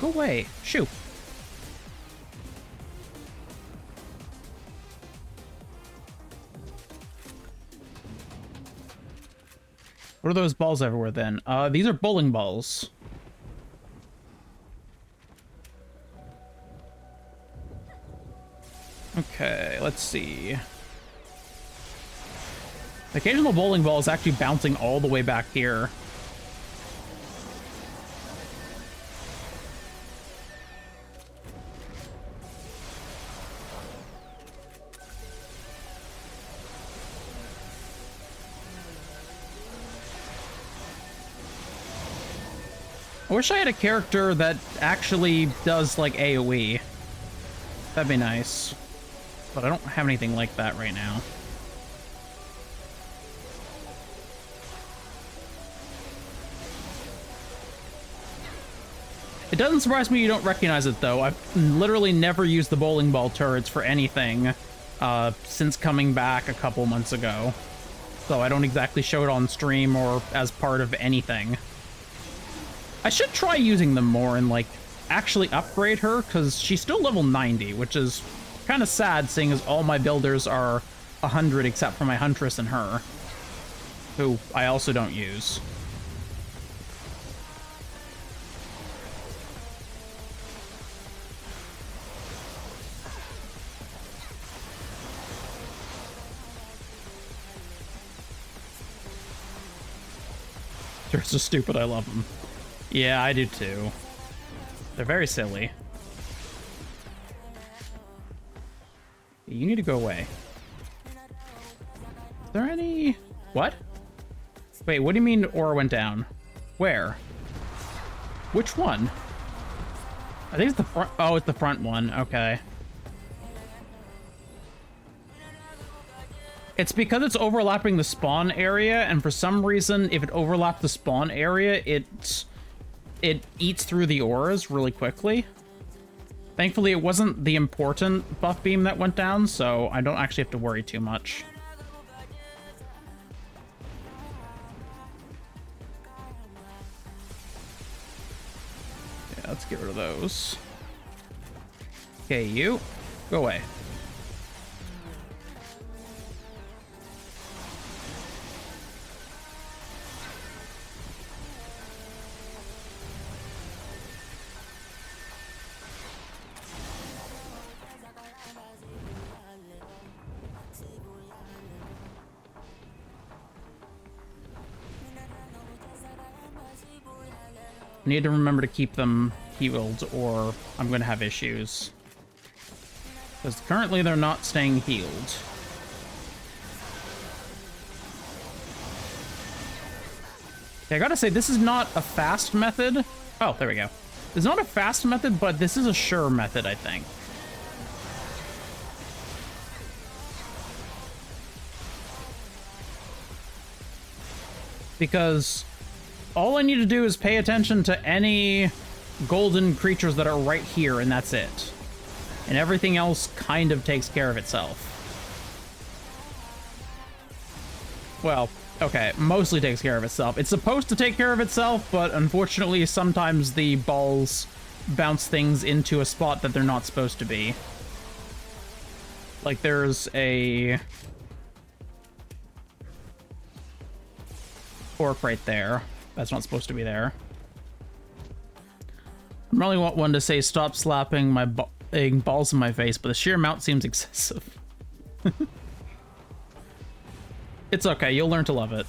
Go away. Shoot. What are those balls everywhere then? These are bowling balls. Okay, let's see. The occasional bowling ball is actually bouncing all the way back here. I wish I had a character that actually does, like, AoE. That'd be nice. But I don't have anything like that right now. It doesn't surprise me you don't recognize it, though. I've literally never used the bowling ball turrets for anything since coming back a couple months ago. So I don't exactly show it on stream or as part of anything. I should try using them more and, like, actually upgrade her, because she's still level 90, which is kind of sad, seeing as all my builders are 100 except for my Huntress and her, who I also don't use. They're so stupid, I love them. Yeah, I do too. They're very silly. You need to go away. Is there any... What? Wait, what do you mean aura went down? Where? Which one? I think it's the front... Oh, it's the front one. Okay. It's because it's overlapping the spawn area, and for some reason, if it overlaps the spawn area, it eats through the auras really quickly. Thankfully, it wasn't the important buff beam that went down, so I don't actually have to worry too much. Yeah, let's get rid of those. Okay, you. Go away. I need to remember to keep them healed, or I'm going to have issues. Because currently they're not staying healed. Okay, I gotta say, this is not a fast method. Oh, there we go. It's not a fast method, but this is a sure method, I think. Because all I need to do is pay attention to any golden creatures that are right here, and that's it. And everything else kind of takes care of itself. Well, okay, mostly takes care of itself. It's supposed to take care of itself, but unfortunately sometimes the balls bounce things into a spot that they're not supposed to be. Like there's a orc right there. That's not supposed to be there. I really want one to say, stop slapping my balls in my face, but the sheer amount seems excessive. It's okay, you'll learn to love it.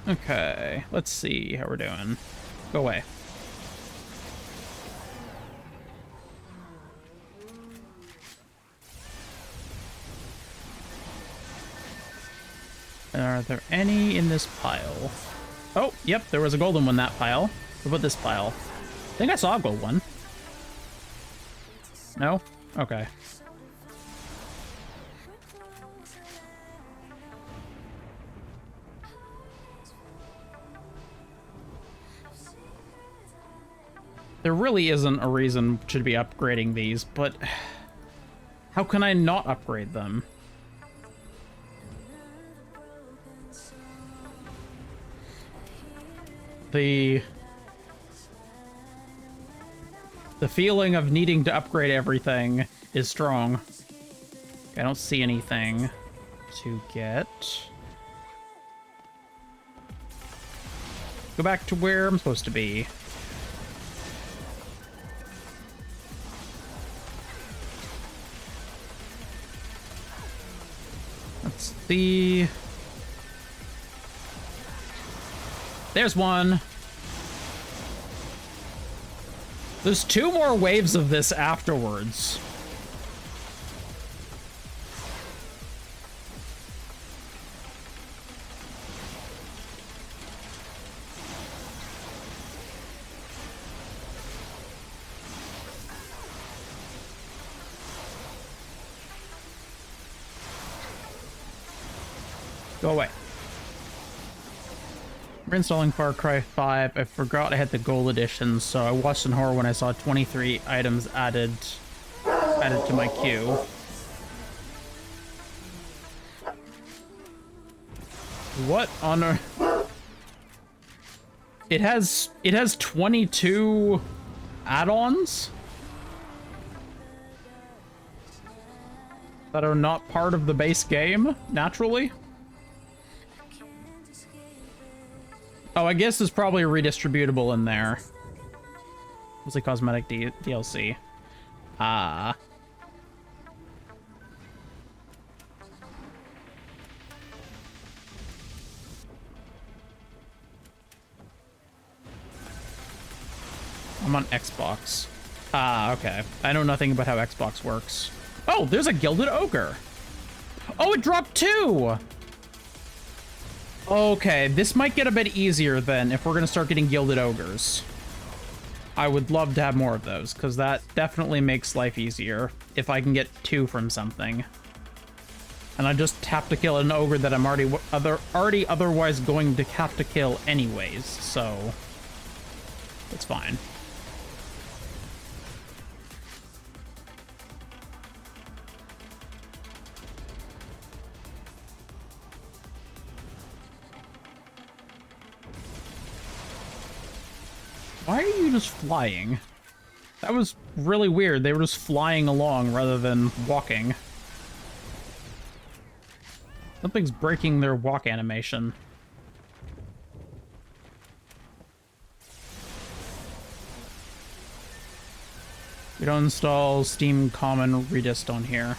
Okay, let's see how we're doing. Go away. Are there any in this pile? Oh, yep, there was a golden one in that pile. What about this pile? I think I saw a gold one. No? Okay. There really isn't a reason to be upgrading these, but how can I not upgrade them? The feeling of needing to upgrade everything is strong. I don't see anything to get. Go back to where I'm supposed to be. Let's see. There's one. There's 2 more waves of this afterwards. Go away. Reinstalling Far Cry 5. I forgot I had the gold edition, so I watched in horror when I saw 23 items added to my queue. What on earth? It has 22 add-ons that are not part of the base game, naturally. Oh, I guess there's probably a redistributable in there. Mostly cosmetic DLC. Ah. I'm on Xbox. Ah, okay. I know nothing about how Xbox works. Oh, there's a Gilded Ogre. Oh, it dropped 2! Okay, this might get a bit easier then if we're gonna start getting Gilded Ogres. I would love to have more of those, because that definitely makes life easier if I can get 2 from something. And I just have to kill an ogre that I'm already otherwise going to have to kill anyways, so it's fine. Why are you just flying? That was really weird. They were just flying along rather than walking. Something's breaking their walk animation. We don't install Steam Common Redist on here.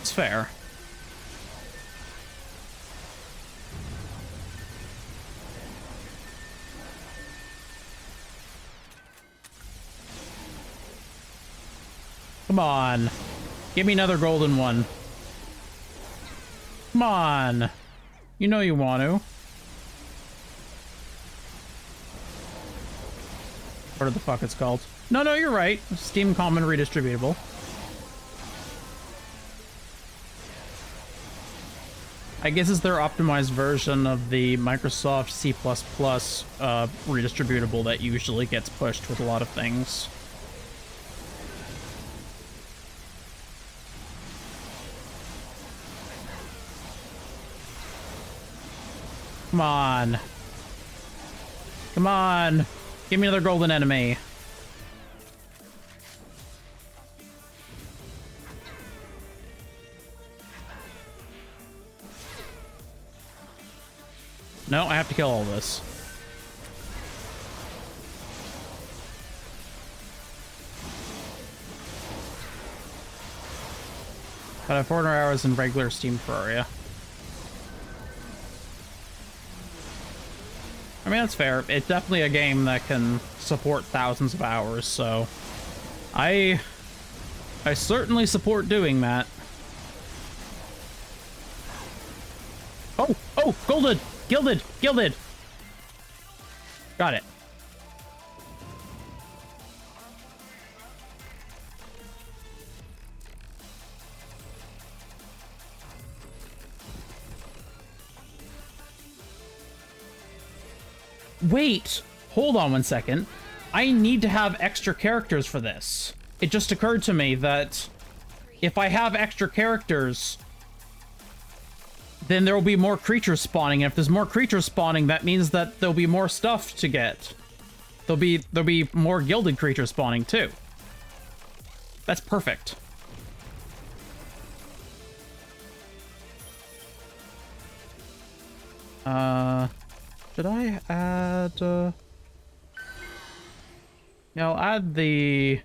It's fair. Come on. Give me another golden one. Come on. You know you want to. What the fuck it's called? No, you're right. Steam Common Redistributable. I guess it's their optimized version of the Microsoft C++ redistributable that usually gets pushed with a lot of things. Come on. Come on. Give me another golden enemy. No, I have to kill all this. But I have 400 hours in regular Steam Terraria. I mean, that's fair. It's definitely a game that can support thousands of hours, so I certainly support doing that. Oh, golded, gilded. Got it. Wait, hold on 1 second. I need to have extra characters for this. It just occurred to me that if I have extra characters, then there will be more creatures spawning. And if there's more creatures spawning, that means that there'll be more stuff to get. There'll be more gilded creatures spawning too. That's perfect. Should I add, yeah, I'll add the...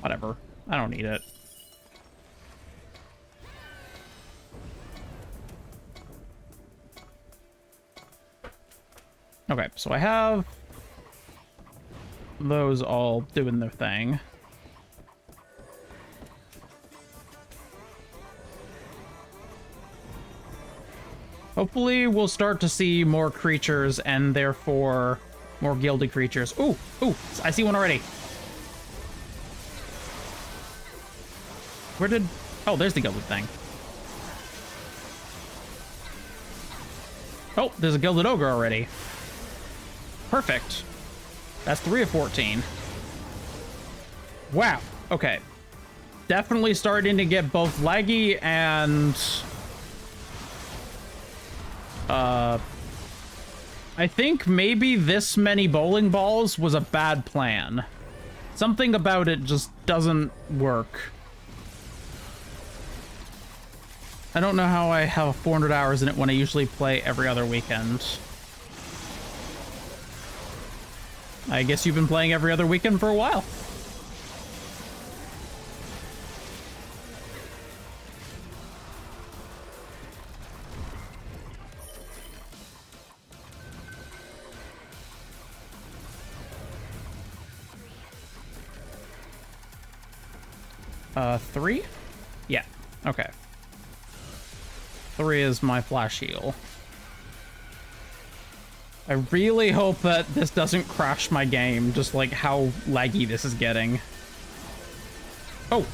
Whatever. I don't need it. Okay, so I have those all doing their thing. Hopefully we'll start to see more creatures and therefore more gilded creatures. Ooh, I see one already. Where did... Oh, there's the gilded thing. Oh, there's a Gilded Ogre already. Perfect. That's 3 of 14. Wow. Okay. Definitely starting to get both laggy and... I think maybe this many bowling balls was a bad plan. Something about it just doesn't work. I don't know how I have 400 hours in it when I usually play every other weekend. I guess you've been playing every other weekend for a while. Three? Yeah, okay. 3 is my flash heal. I really hope that this doesn't crash my game, just like how laggy this is getting. Oh!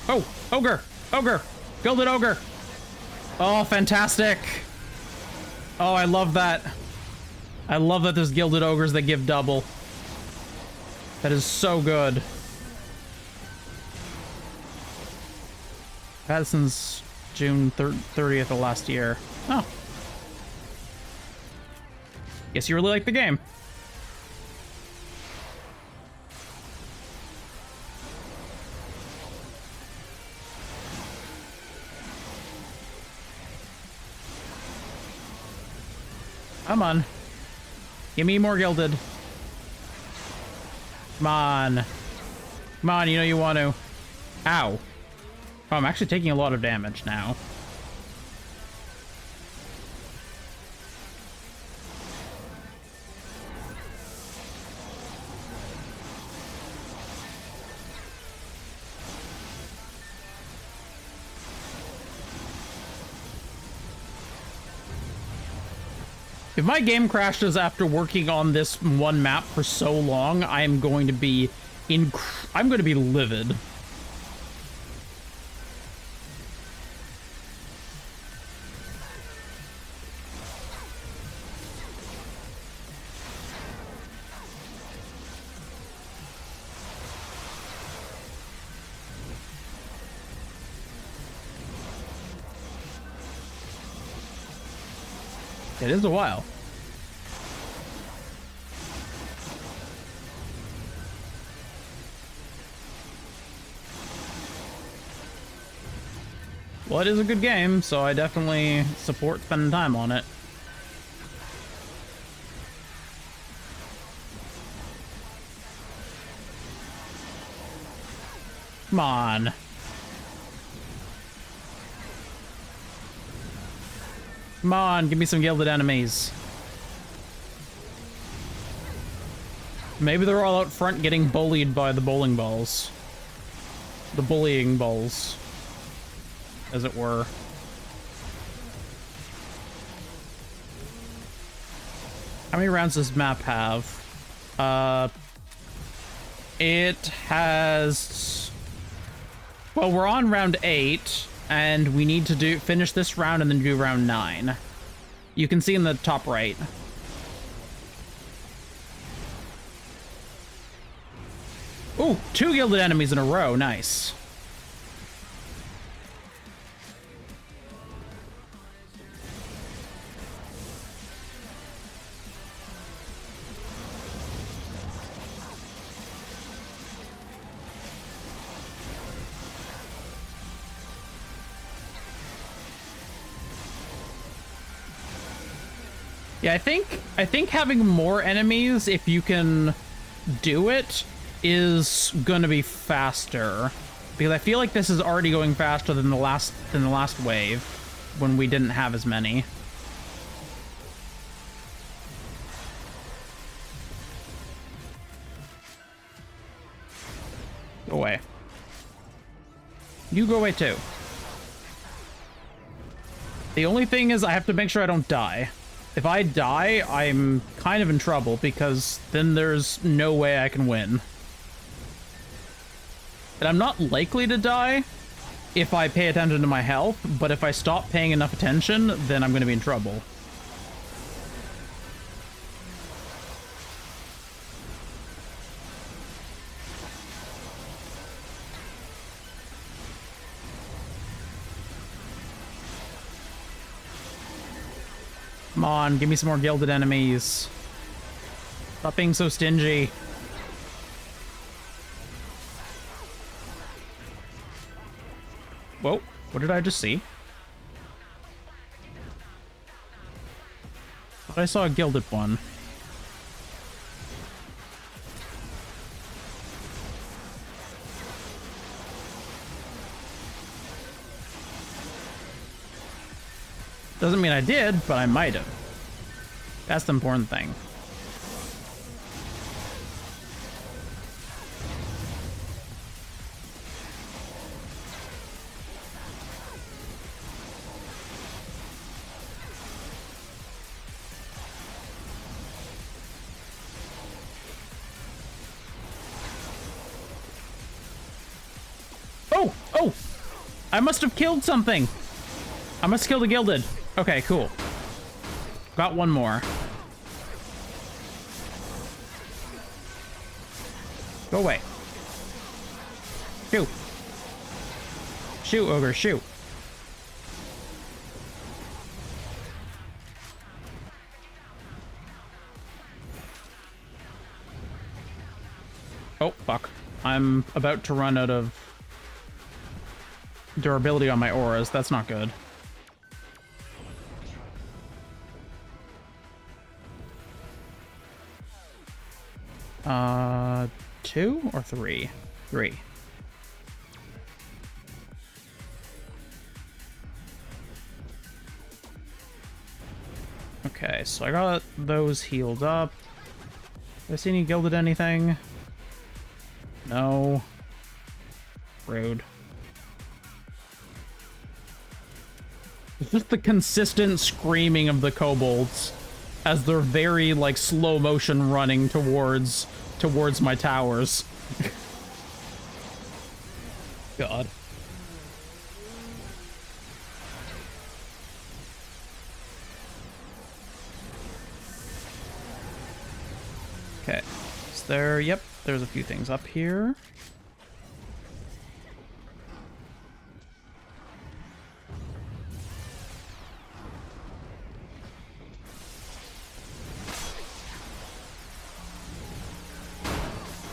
Oh! Ogre! Ogre! Gilded Ogre! Oh, fantastic! Oh, I love that. I love that there's Gilded Ogres that give double. That is so good. I've had it since June 30th of last year. Oh. Guess you really like the game. Come on. Give me more Gilded. Come on. Come on, you know you want to. Ow. Oh, I'm actually taking a lot of damage now. If my game crashes after working on this one map for so long, I am going to be I'm going to be livid. It is a while. Well, it is a good game, so I definitely support spending time on it. Come on. Come on, give me some gilded enemies. Maybe they're all out front getting bullied by the bowling balls. The bullying balls, as it were. How many rounds does this map have? It has... Well, we're on round 8. And we need to finish this round and then do round 9. You can see in the top right. Ooh, 2 gilded enemies in a row. Nice. Yeah, I think having more enemies, if you can do it, is gonna be faster. Because I feel like this is already going faster than the last wave, when we didn't have as many. Go away. You go away too. The only thing is I have to make sure I don't die. If I die, I'm kind of in trouble, because then there's no way I can win. And I'm not likely to die if I pay attention to my health, but if I stop paying enough attention, then I'm going to be in trouble. Come on, give me some more gilded enemies. Stop being so stingy. Whoa, what did I just see? Thought I saw a gilded one. Doesn't mean I did, but I might have. That's the important thing. Oh! I must have killed something! I must have killed a gilded. Okay, cool. Got one more. Go away. Shoot. Shoot, ogre, shoot. Oh, fuck. I'm about to run out of durability on my auras. That's not good. Two or three? Three. Okay, so I got those healed up. Did I see any gilded anything? No. Rude. It's just the consistent screaming of the kobolds as they're very, like, slow motion running towards my towers. God. Okay. Is there... Yep, there's a few things up here.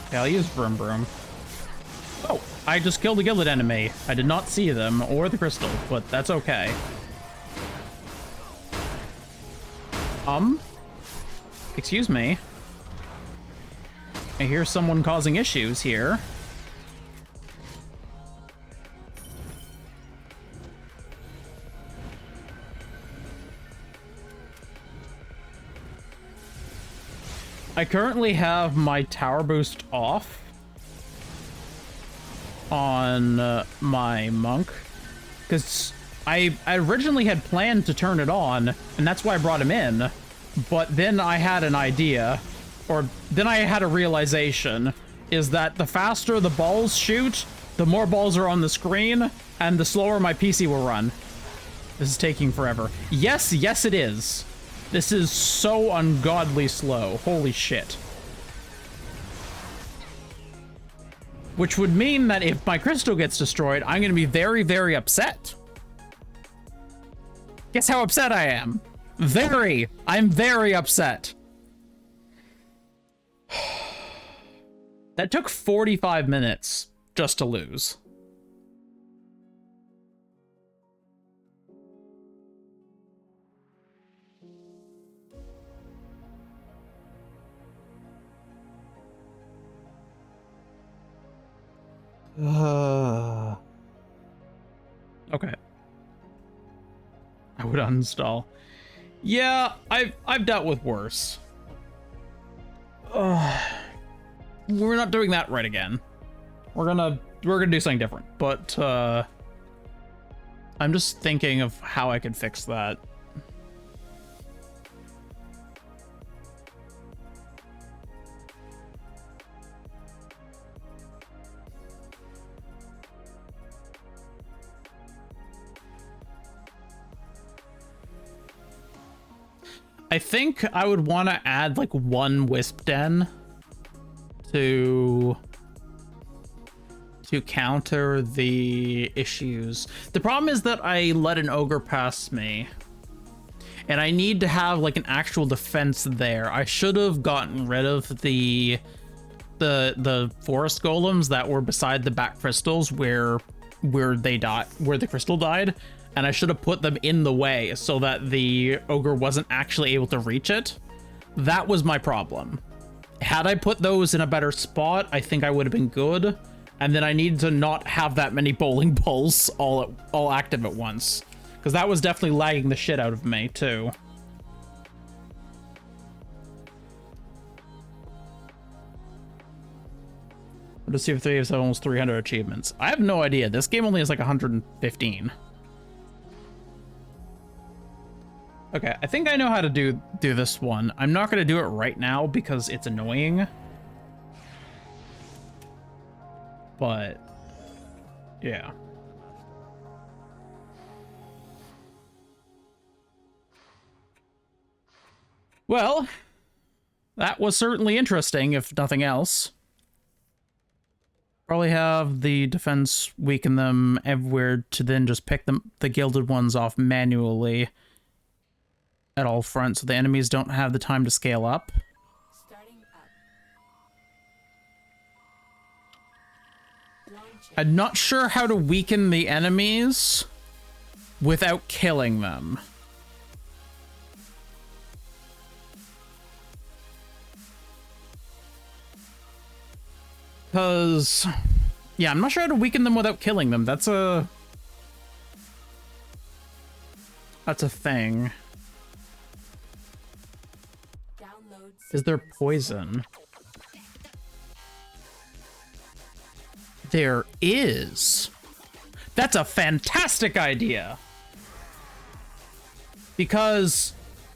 Okay, I'll use Vroom Vroom. Oh, I just killed a gilded enemy. I did not see them or the crystal, but that's okay. Excuse me. I hear someone causing issues here. I currently have my tower boost off on my monk because I originally had planned to turn it on, and that's why I brought him in. But then I had an idea, or then I had a realization, is that the faster the balls shoot, the more balls are on the screen, and the slower my PC will run. This is taking forever. Yes, yes it is. This is so ungodly slow. Holy shit. Which would mean that if my crystal gets destroyed, I'm going to be very, very upset. Guess how upset I am? Very. I'm very upset. That took 45 minutes just to lose. Okay. I would uninstall. Yeah, I've dealt with worse. We're not doing that right again. We're gonna do something different. But I'm just thinking of how I could fix that. I think I would want to add like one wisp den to counter the issues. The problem is that I let an ogre pass me, and I need to have like an actual defense there. I should have gotten rid of the forest golems that were beside the back crystals where the crystal died, and I should have put them in the way so that the ogre wasn't actually able to reach it. That was my problem. Had I put those in a better spot, I think I would have been good. And then I needed to not have that many bowling balls all active at once, because that was definitely lagging the shit out of me too. Let's see if they have almost 300 achievements. I have no idea. This game only has like 115. Okay, I think I know how to do this one. I'm not gonna do it right now because it's annoying. But yeah. Well, that was certainly interesting, if nothing else. Probably have the defense weaken them everywhere to then just pick the gilded ones off manually at all fronts so the enemies don't have the time to scale up. I'm not sure how to weaken the enemies without killing them. Because, yeah, I'm not sure how to weaken them without killing them. That's a thing. Is there poison? There is. That's a fantastic idea. Because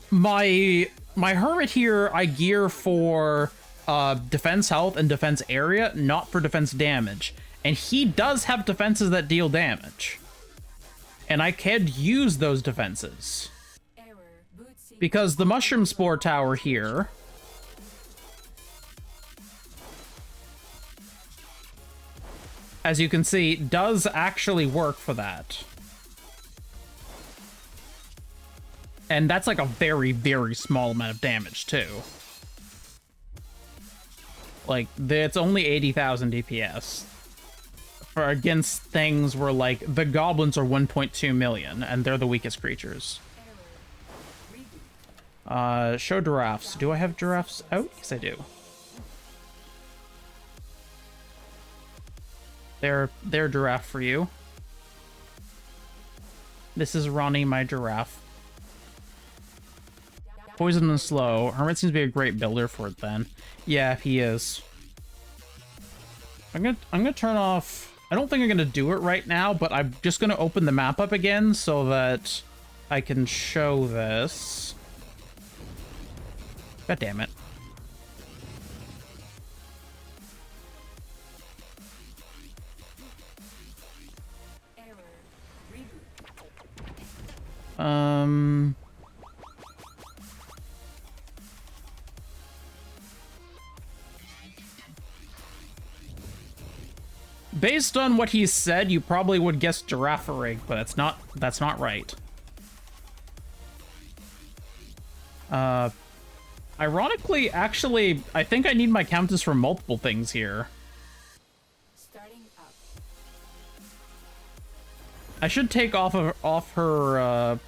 my hermit here, I gear for defense health and defense area, not for defense damage. And he does have defenses that deal damage. And I could use those defenses. Because the mushroom spore tower here, as you can see, does actually work for that. And that's like a very, very small amount of damage, too. Like, it's only 80,000 DPS. For against things where, like, the goblins are 1.2 million, and they're the weakest creatures. Show giraffes. Do I have giraffes out? Yes, I do. They're giraffe for you. This is Ronnie, my giraffe. Poison and slow. Hermit seems to be a great builder for it then. Yeah, he is. I'm gonna turn off. I don't think I'm gonna do it right now, but I'm just gonna open the map up again so that I can show this. God damn it. Based on what he said, you probably would guess giraffe rig, but that's not right. Ironically, actually, I think I need my countess for multiple things here. I should take off of her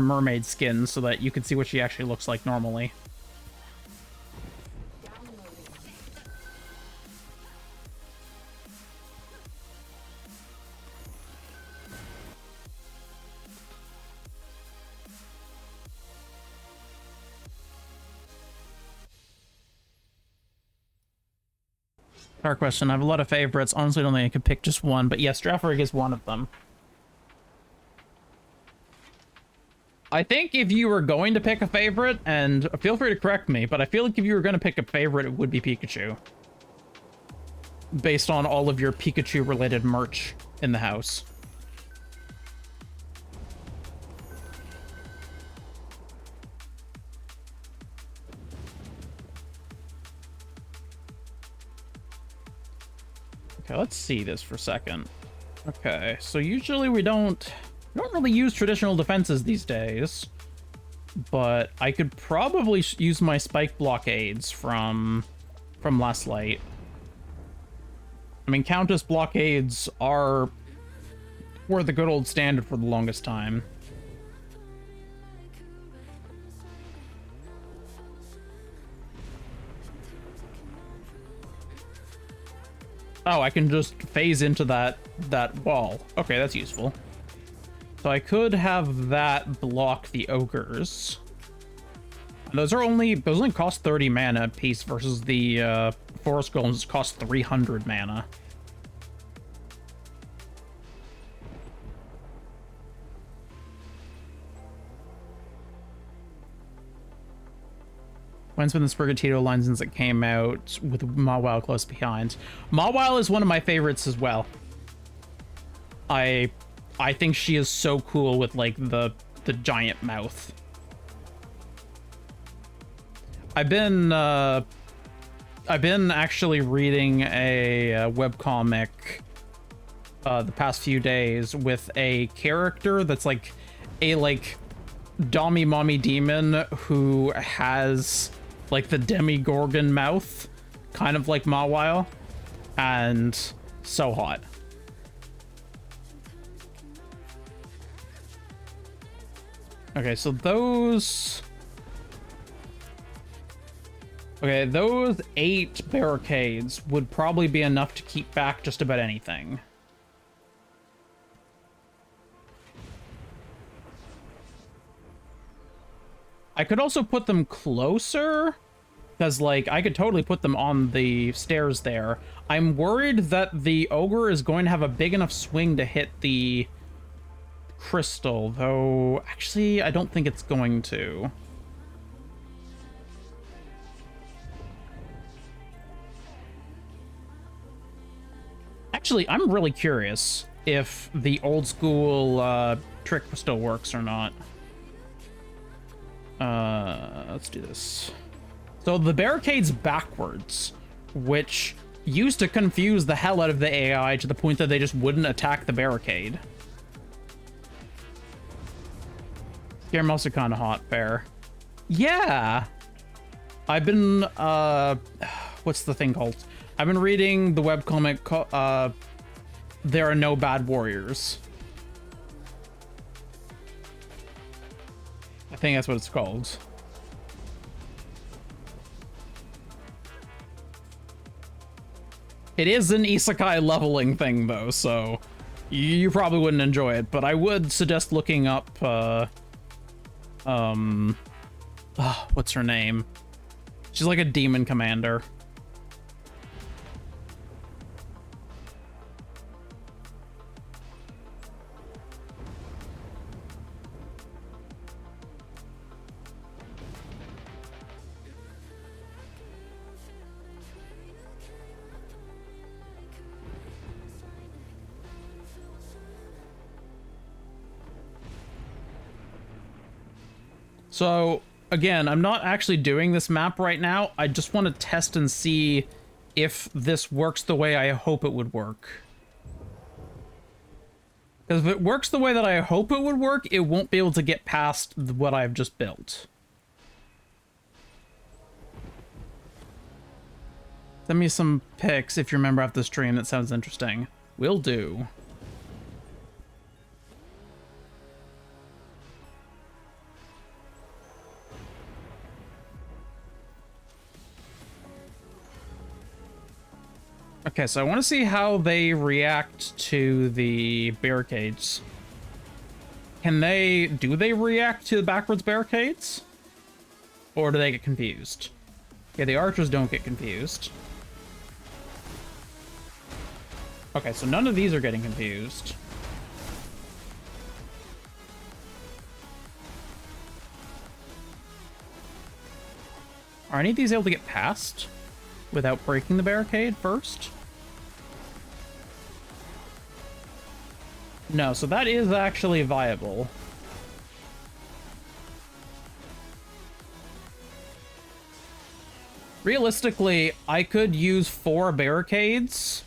mermaid skin so that you can see what she actually looks like normally. Fair question. I have a lot of favorites. Honestly, I don't think I could pick just one, but yes, Giraffe Rig is one of them. I think if you were going to pick a favorite, and feel free to correct me, but I feel like if you were going to pick a favorite, it would be Pikachu. Based on all of your Pikachu-related merch in the house. Okay, let's see this for a second. Okay, so usually we don't I don't really use traditional defenses these days, but I could probably use my spike blockades from Last Light. I mean, Countess blockades were the good old standard for the longest time. Oh, I can just phase into that wall. Okay, that's useful. So I could have that block the ogres. Those only cost 30 mana a piece versus the forest golems cost 300 mana. When's been the Sprigatito line since it came out with Mawile close behind? Mawile is one of my favorites as well. I think she is so cool with like the giant mouth. I've been actually reading a webcomic the past few days with a character that's like a Dommy Mommy Demon who has like the Demigorgon mouth, kind of like Mawile, and so hot. Okay, so those 8 barricades would probably be enough to keep back just about anything. I could also put them closer, because, like, I could totally put them on the stairs there. I'm worried that the ogre is going to have a big enough swing to hit the crystal, though actually I don't think it's going to. Actually, I'm really curious if the old school trick still works or not. Let's do this. So the barricade's backwards, which used to confuse the hell out of the AI to the point that they just wouldn't attack the barricade. Scare also kind of hot, fair. Yeah! I've been, what's the thing called? I've been reading the webcomic, There Are No Bad Warriors. I think that's what it's called. It is an isekai leveling thing, though, so you probably wouldn't enjoy it, but I would suggest looking up, what's her name? She's like a demon commander. So, again, I'm not actually doing this map right now. I just want to test and see if this works the way I hope it would work. Because if it works the way that I hope it would work, it won't be able to get past what I've just built. Send me some pics if you remember after the stream. That sounds interesting. Will do. Okay, so I want to see how they react to the barricades. Do they react to the backwards barricades? Or do they get confused? Yeah, the archers don't get confused. Okay, so none of these are getting confused. Are any of these able to get past without breaking the barricade first? No, so that is actually viable. Realistically, I could use 4 barricades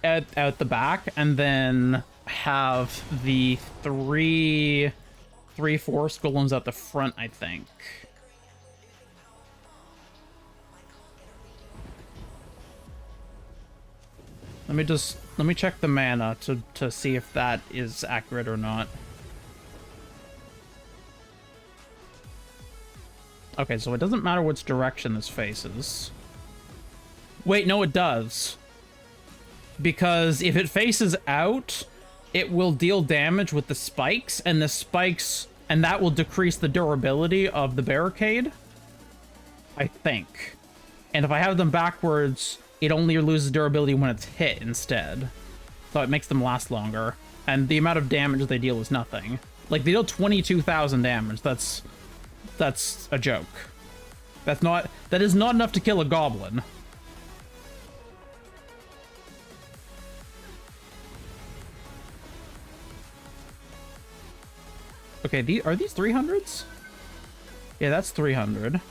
at the back, and then have the three forest golems at the front, I think. Let me check the mana to see if that is accurate or not. Okay, so it doesn't matter which direction this faces. Wait, no, it does. Because if it faces out, it will deal damage with the spikes, and that will decrease the durability of the barricade, I think. And if I have them backwards, it only loses durability when it's hit instead. So it makes them last longer. And the amount of damage they deal is nothing. Like, they deal 22,000 damage. That's a joke. That is not enough to kill a goblin. Okay, are these 300s? Yeah, that's 300.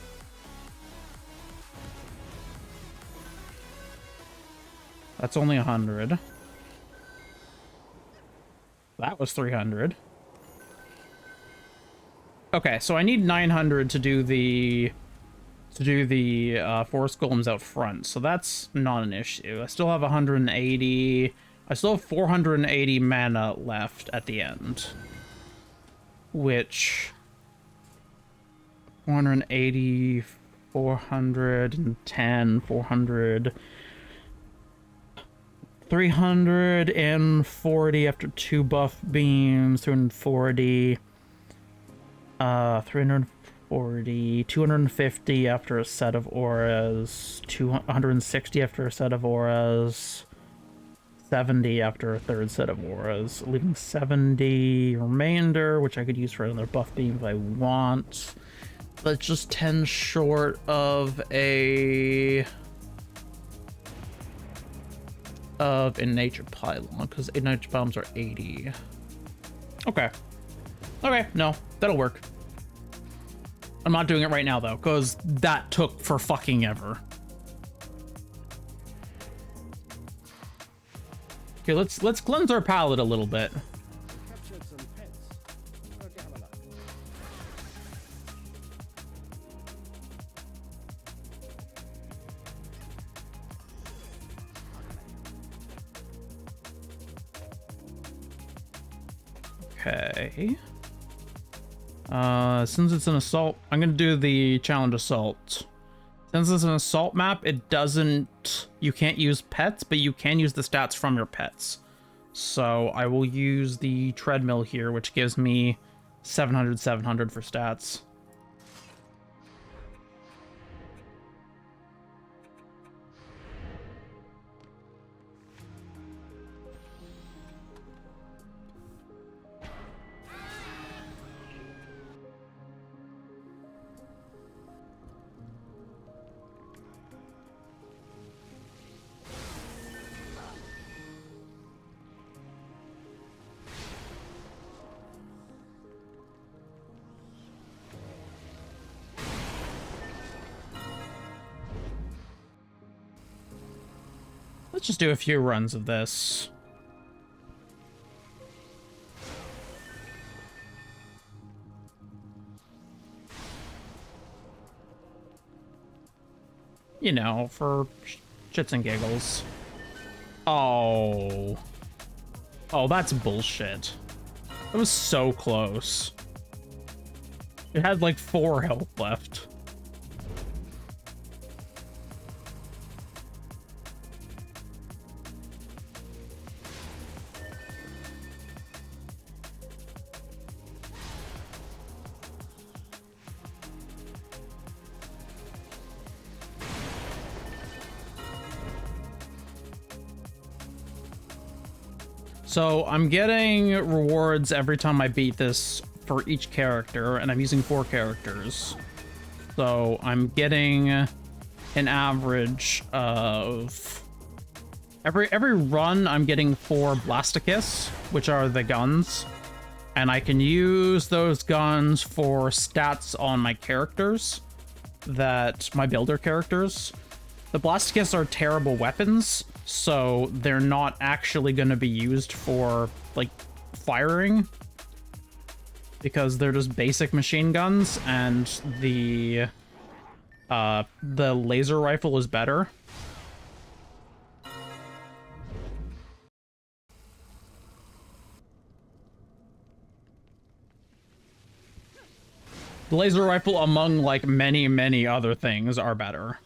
That's only 100. That was 300. Okay, so I need 900 to do the forest golems out front. So that's not an issue. I still have 180. I still have 480 mana left at the end. Which 480, 410, 400, 340 after 2 buff beams, 340, 340, 250 after a set of auras, 160 after a set of auras, 70 after a third set of auras, leaving 70 remainder, which I could use for another buff beam if I want. That's just 10 short of a nature pylon, because nature pylons are 80. Okay, no, that'll work. I'm not doing it right now though, because that took for fucking ever. Okay, let's cleanse our palate a little bit. Okay. Since it's an assault, I'm gonna do the challenge assault. Since it's an assault map, you can't use pets, but you can use the stats from your pets. So I will use the treadmill here, which gives me 700 for stats. Let's just do a few runs of this. You know, for shits and giggles. Oh. Oh, that's bullshit. That was so close. It had like 4 health left. So I'm getting rewards every time I beat this for each character, and I'm using 4 characters. So I'm getting an average of every run I'm getting 4 Blasticus, which are the guns. And I can use those guns for stats on my characters, my builder characters. The Blasticus are terrible weapons, so they're not actually going to be used for, like, firing, because they're just basic machine guns, and the laser rifle is better. The laser rifle, among, like, many, many other things, are better.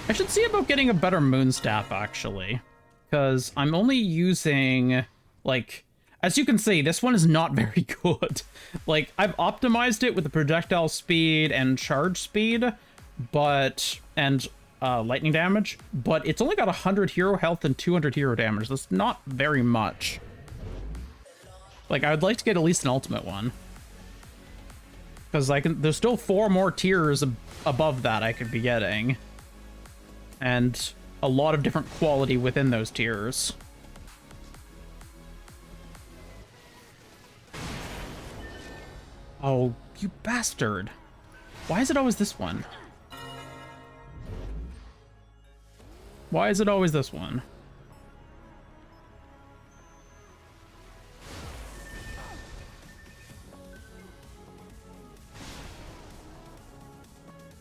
I should see about getting a better moon staff, actually. Because I'm only using, like... As you can see, this one is not very good. Like, I've optimized it with the projectile speed and charge speed, but... and lightning damage, but it's only got 100 hero health and 200 hero damage. That's not very much. Like, I would like to get at least an ultimate one. Because there's still 4 more tiers above that I could be getting. And a lot of different quality within those tiers. Oh, you bastard. Why is it always this one? Why is it always this one?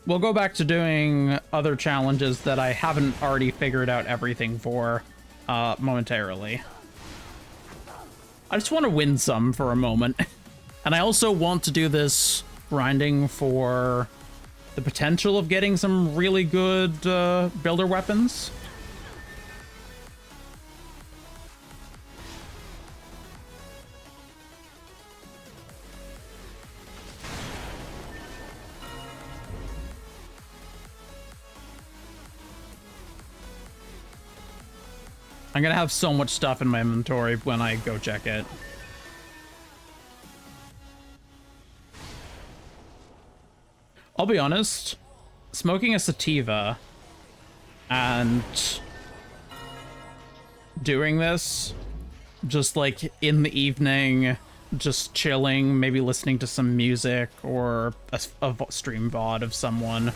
We'll go back to doing other challenges that I haven't already figured out everything for momentarily. I just want to win some for a moment. And I also want to do this grinding for the potential of getting some really good builder weapons. I'm gonna have so much stuff in my inventory when I go check it. I'll be honest, smoking a sativa and doing this just like in the evening, just chilling, maybe listening to some music or a stream VoD of someone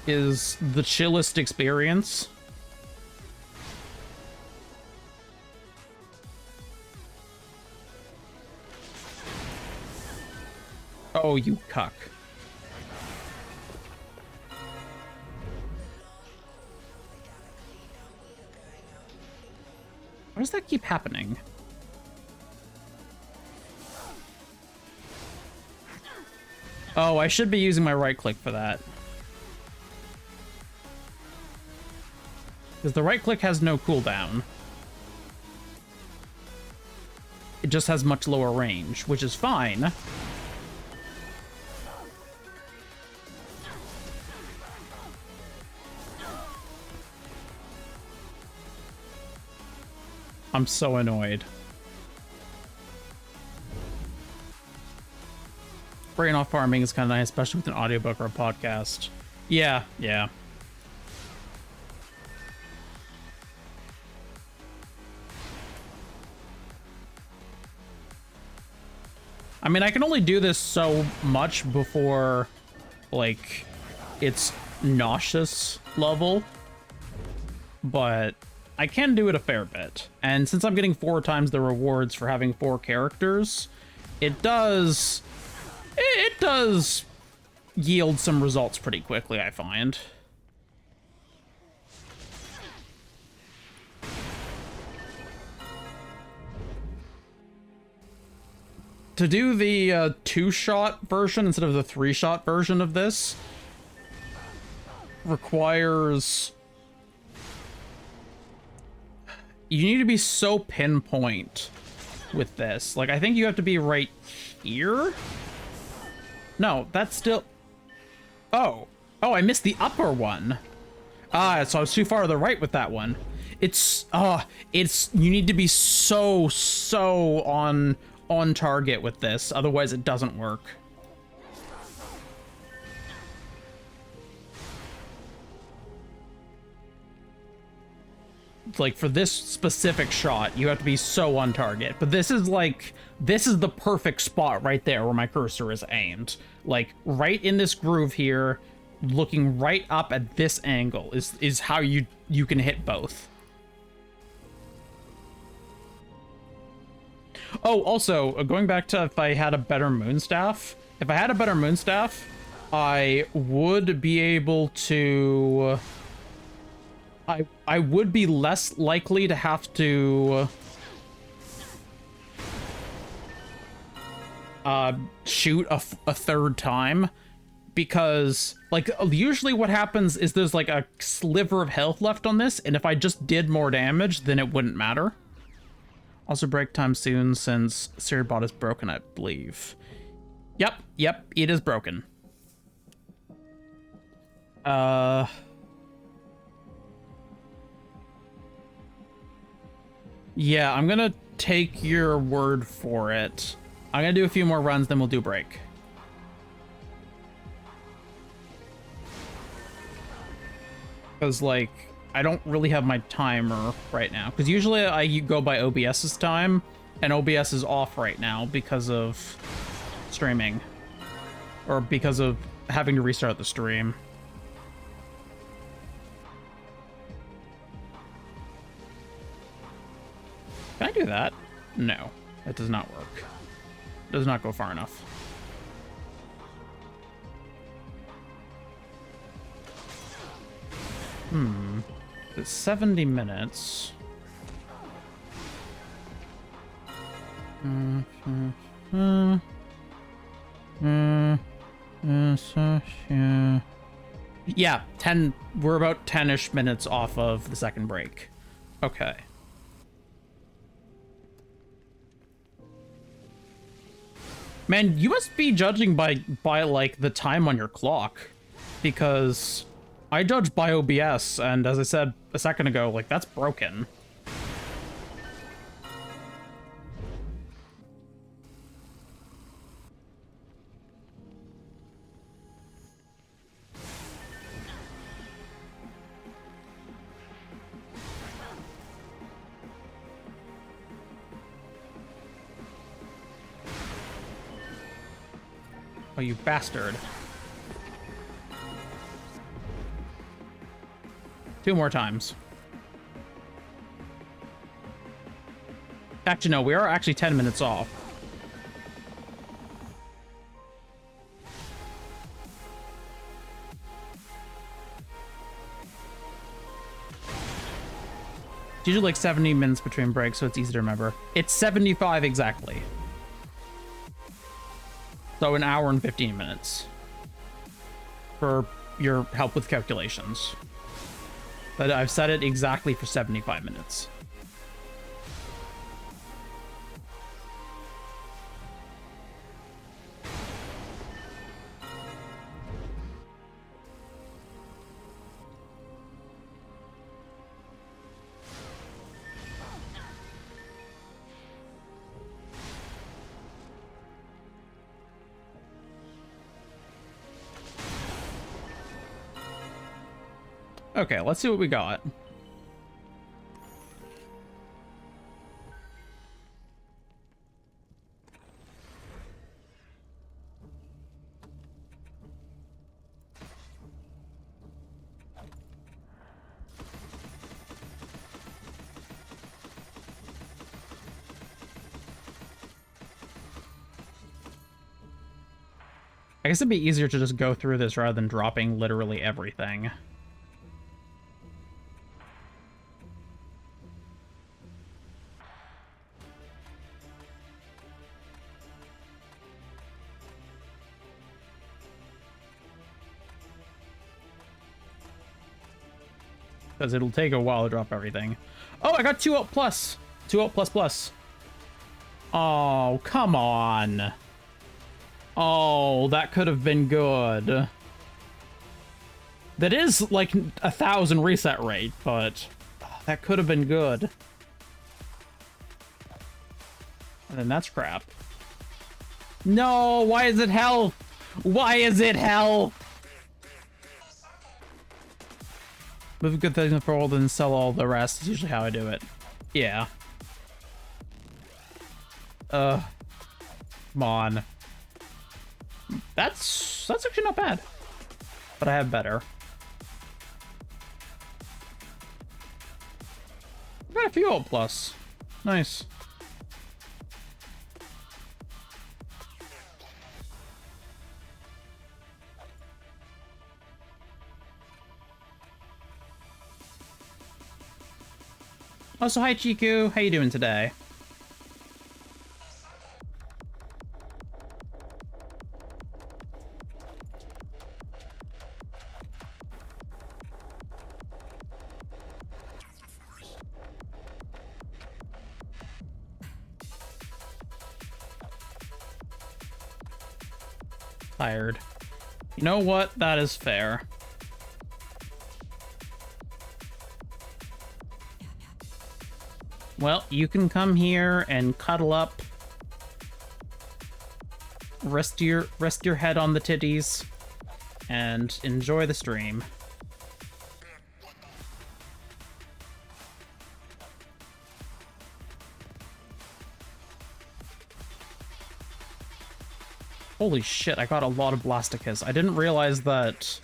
is the chillest experience. Oh, you cuck. Why does that keep happening? Oh, I should be using my right click for that. Because the right click has no cooldown. It just has much lower range, which is fine. I'm so annoyed. Brain off farming is kind of nice, especially with an audiobook or a podcast. Yeah, yeah. I mean, I can only do this so much before, like, it's nauseous level, but I can do it a fair bit. And since I'm getting 4 times the rewards for having 4 characters, it does yield some results pretty quickly, I find. To do the 2-shot version instead of the 3-shot version of this requires... You need to be so pinpoint with this. Like, I think you have to be right here? No, that's still... Oh. Oh, I missed the upper one. Ah, so I was too far to the right with that one. It's... You need to be so on target with this. Otherwise, it doesn't work. like for this specific shot, you have to be so on target. But this is like, this is the perfect spot right there where my cursor is aimed. Like right in this groove here, looking right up at this angle is how you can hit both. Oh, also, going back to if I had a better Moonstaff. If I had a better Moonstaff, I would be able to... I would be less likely to have to... shoot a third time. Because, like, usually what happens is there's, like, a sliver of health left on this, and if I just did more damage, then it wouldn't matter. Also break time soon, since Cerebot is broken, I believe. Yep, it is broken. Yeah, I'm gonna take your word for it. I'm gonna do a few more runs, then we'll do break. Because, like, I don't really have my timer right now. Because usually I go by OBS's time, and OBS is off right now because of streaming. Or because of having to restart the stream. Can I do that? No, that does not work. It does not go far enough. It's 70 minutes. Yeah, 10. We're about 10-ish minutes off of the second break. Okay. Man, you must be judging by like the time on your clock, because I judge by OBS, and as I said a second ago, like, that's broken. Oh, you bastard. 2 more times. Actually, no, we are actually 10 minutes off. It's usually like 70 minutes between breaks, so it's easy to remember. It's 75 exactly. So an hour and 15 minutes for your help with calculations. But I've set it exactly for 75 minutes. Okay, let's see what we got. I guess it'd be easier to just go through this rather than dropping literally everything. Because it'll take a while to drop everything. Oh, I got 2 out plus. 2 out plus plus. Oh, come on. Oh, that could have been good. That is like 1,000 reset rate, but that could have been good. And then that's crap. No, why is it health? Why is it health? Move a good thing forward and sell all the rest is usually how I do it. Yeah. Come on. That's actually not bad. But I have better. I got a few ult plus. Nice. Oh, so hi Chiku, how you doing today? Tired. You know what? That is fair. Well, you can come here and cuddle up. Rest your head on the titties and enjoy the stream. Holy shit, I got a lot of Blasticus. I didn't realize that.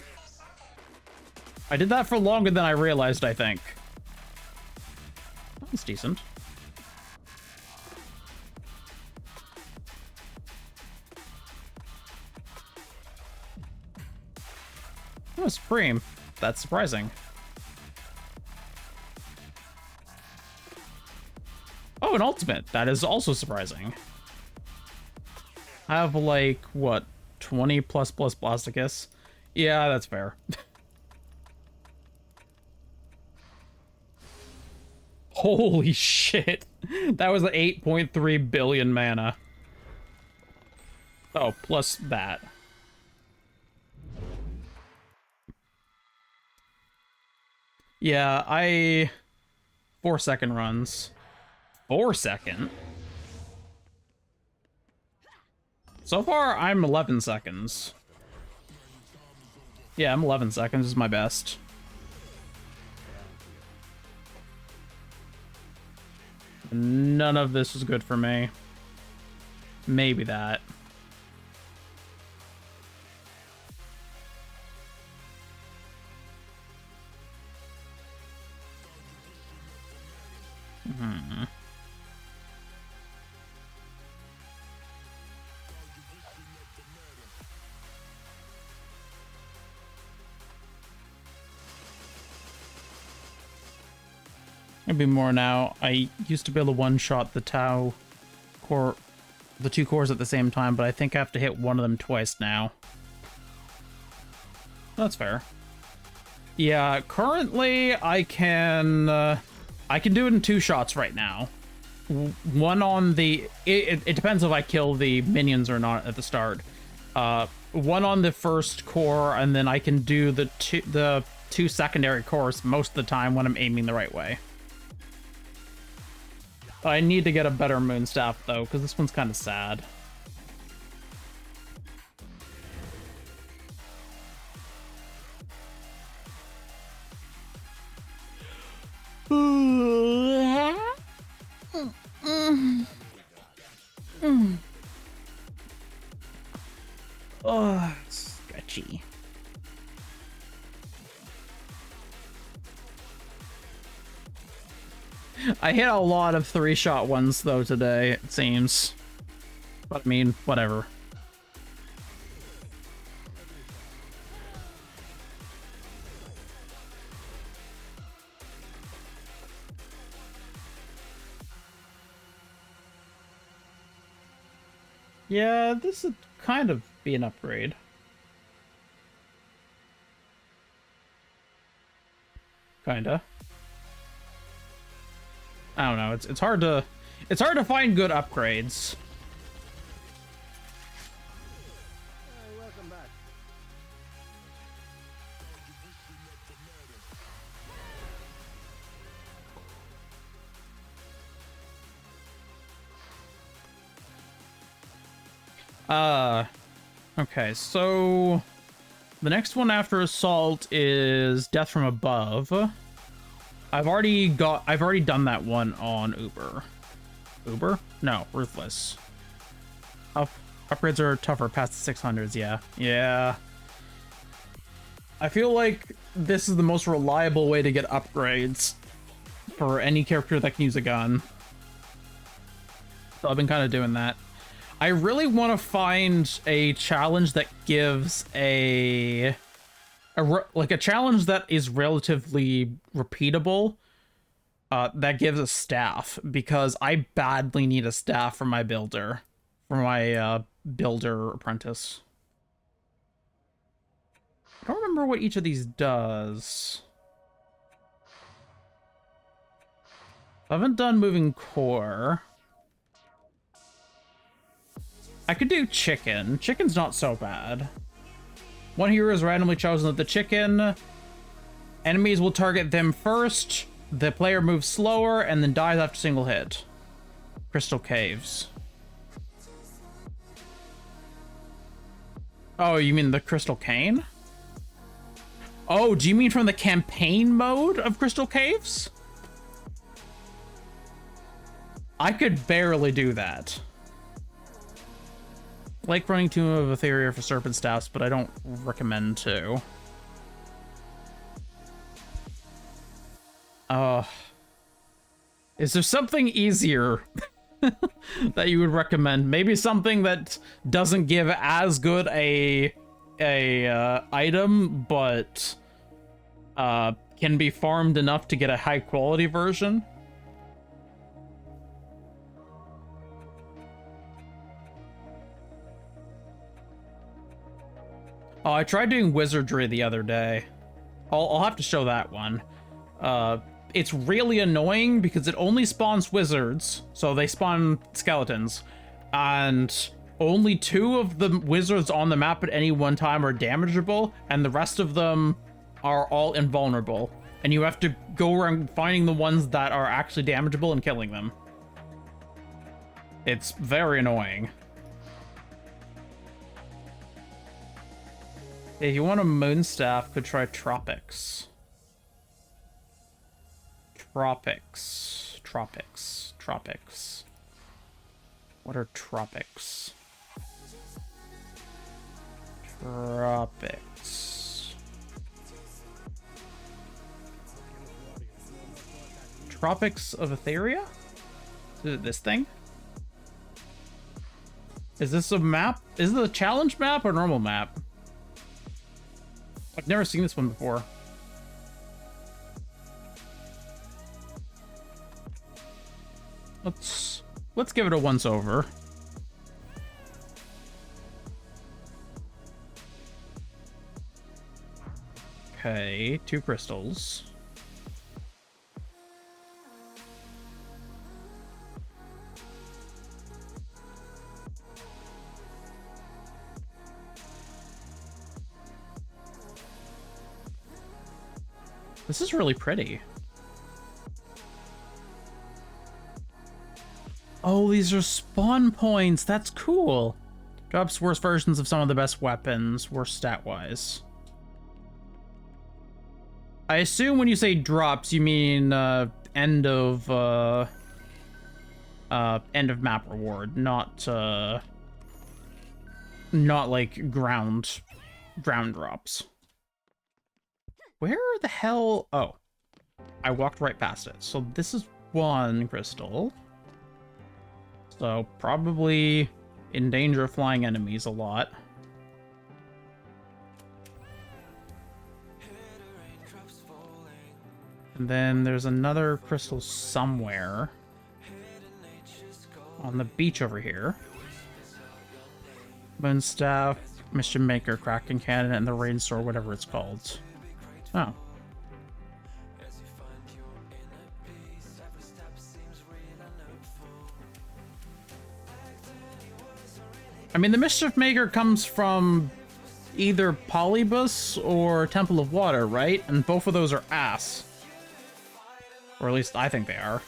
I did that for longer than I realized, I think. That's decent. Oh, Supreme. That's surprising. Oh, an ultimate. That is also surprising. I have like, what, 20 plus Blasticus? Yeah, that's fair. Holy shit. That was 8.3 billion mana. Oh, plus that. Yeah, 4-second runs. 4-second? So far, I'm 11 seconds. Yeah, I'm 11 seconds is my best. None of this is good for me. Maybe that. Maybe more now. I used to be able to one-shot the Tau core, the two cores at the same time, but I think I have to hit one of them twice now. That's fair. Yeah, currently I can do it in 2 shots right now. One on the... It depends if I kill the minions or not at the start. One on the first core, and then I can do the two secondary cores most of the time when I'm aiming the right way. I need to get a better Moonstaff, though, because this one's kind of sad. Oh, stretchy. I hit a lot of 3-shot ones, though, today, it seems. But, I mean, whatever. Yeah, this would kind of be an upgrade. Kinda. I don't know. It's hard to find good upgrades. Welcome back. Okay, so The next one after Assault is Death from Above. I've already done that one on Uber. Uber? No, Ruthless. Upgrades are tougher past the 600s, yeah. Yeah. I feel like this is the most reliable way to get upgrades for any character that can use a gun. So I've been kind of doing that. I really want to find a challenge that gives a challenge that is relatively repeatable, that gives a staff, because I badly need a staff for my builder, builder apprentice. I don't remember what each of these does. I haven't done moving core. I could do chicken. Chicken's not so bad. One hero is randomly chosen at the chicken. Enemies will target them first. The player moves slower and then dies after single hit. Crystal Caves. Oh, you mean the Crystal Cane? Oh, do you mean from the campaign mode of Crystal Caves? I could barely do that. Like running Tomb of Etheria for Serpent Staffs, but I don't recommend to. Is there something easier that you would recommend? Maybe something that doesn't give as good a item, but can be farmed enough to get a high quality version? Oh, I tried doing wizardry the other day. I'll have to show that one. It's really annoying because it only spawns wizards, so they spawn skeletons, and only 2 of the wizards on the map at any one time are damageable, and the rest of them are all invulnerable. And you have to go around finding the ones that are actually damageable and killing them. It's very annoying. If you want a Moonstaff, could try Tropics. Tropics. What are tropics? Tropics of Etheria? Is it this thing? Is this a map? Is it a challenge map or normal map? I've never seen this one before. Let's give it a once over. Okay, 2 crystals. This is really pretty. Oh, these are spawn points. That's cool. Drops worse versions of some of the best weapons, worse stat-wise. I assume when you say drops, you mean end of map reward, not like ground drops. Where the hell? Oh, I walked right past it. So this is 1 crystal. So probably in danger of flying enemies a lot. And then there's another crystal somewhere on the beach over here. Moonstaff, Mission Maker, Kraken Cannon, and the Rain Sword, whatever it's called. Oh. I mean, the Mischief Maker comes from either Polybus or Temple of Water, right? And both of those are ass. Or at least I think they are.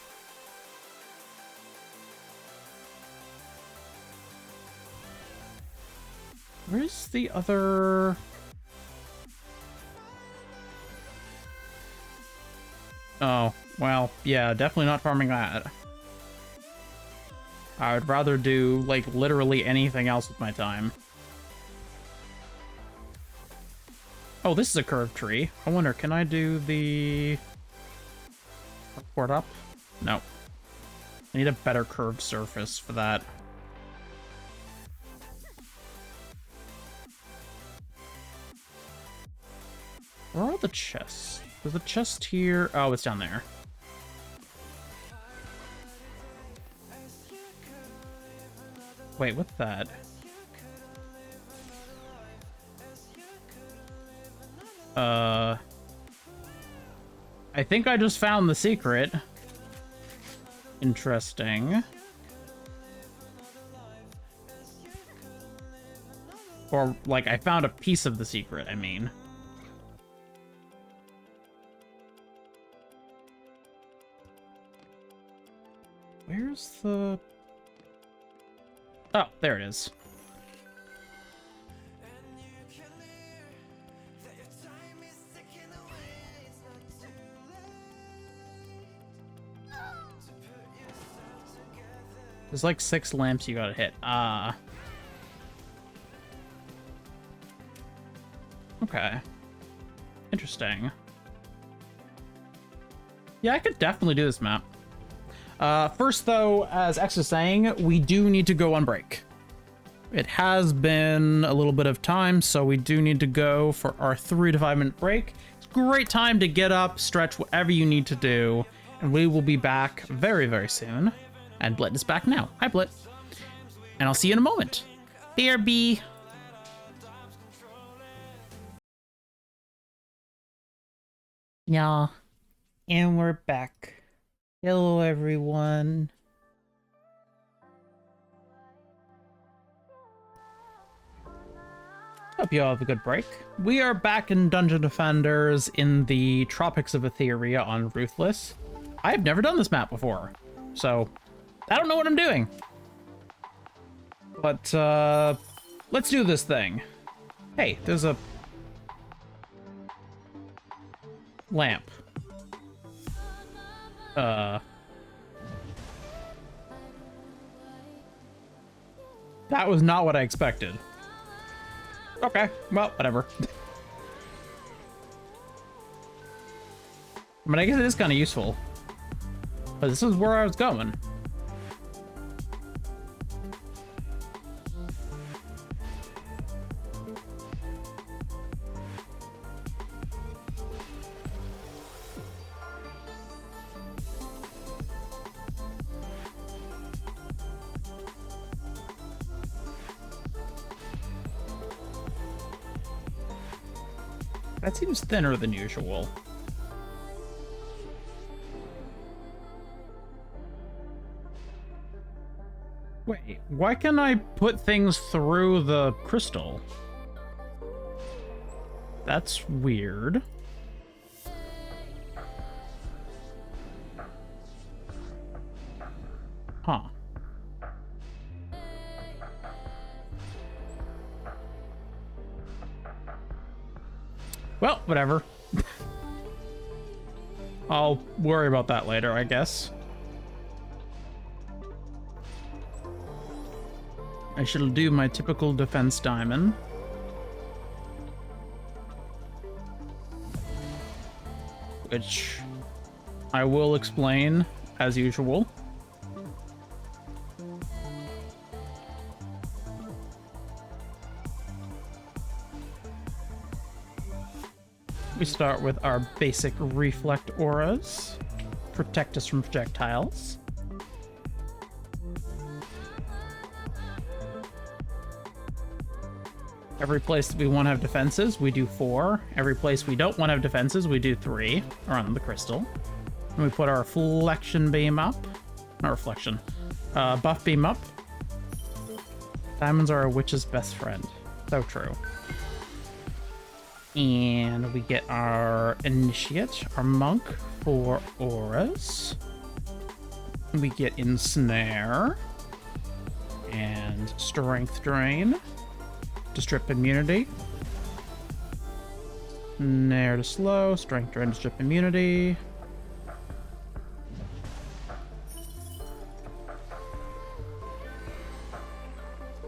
Where's the other... Oh, well, yeah, definitely not farming that. I would rather do, like, literally anything else with my time. Oh, this is a curved tree. I wonder, can I do the... Port up? No. I need a better curved surface for that. Where are the chests? There's a chest here. Oh, it's down there. Wait, what's that? I think I just found the secret. Interesting. Or, like, I found a piece of the secret, I mean. Where's the... Oh, there it is. There's like 6 lamps you gotta hit. Okay. Interesting. Yeah, I could definitely do this map. First, though, as X is saying, we do need to go on break. It has been a little bit of time, so we do need to go for our 3 to 5 minute break. It's a great time to get up, stretch, whatever you need to do, and we will be back very, very soon. And Blit is back now. Hi, Blit. And I'll see you in a moment. BRB. Yeah. And we're back. Hello, everyone. Hope you all have a good break. We are back in Dungeon Defenders in the Tropics of Etheria on Ruthless. I've never done this map before, so I don't know what I'm doing. But, let's do this thing. Hey, there's a lamp. That was not what I expected. Okay, well, whatever. I mean, I guess it is kind of useful. But this is where I was going. That seems thinner than usual. Wait, why can I put things through the crystal? That's weird. Huh. Well, whatever. I'll worry about that later, I guess. I shall do my typical defense diamond. Which I will explain as usual. We start with our basic reflect auras. Protect us from projectiles. Every place that we want to have defenses, we do 4. Every place we don't want to have defenses, we do 3 around the crystal. And we put our reflection beam up. Not reflection. Buff beam up. Diamonds are a witch's best friend. So true. And we get our initiate, our monk for auras. We get ensnare. And strength drain to strip immunity. Nair to slow, strength drain to strip immunity.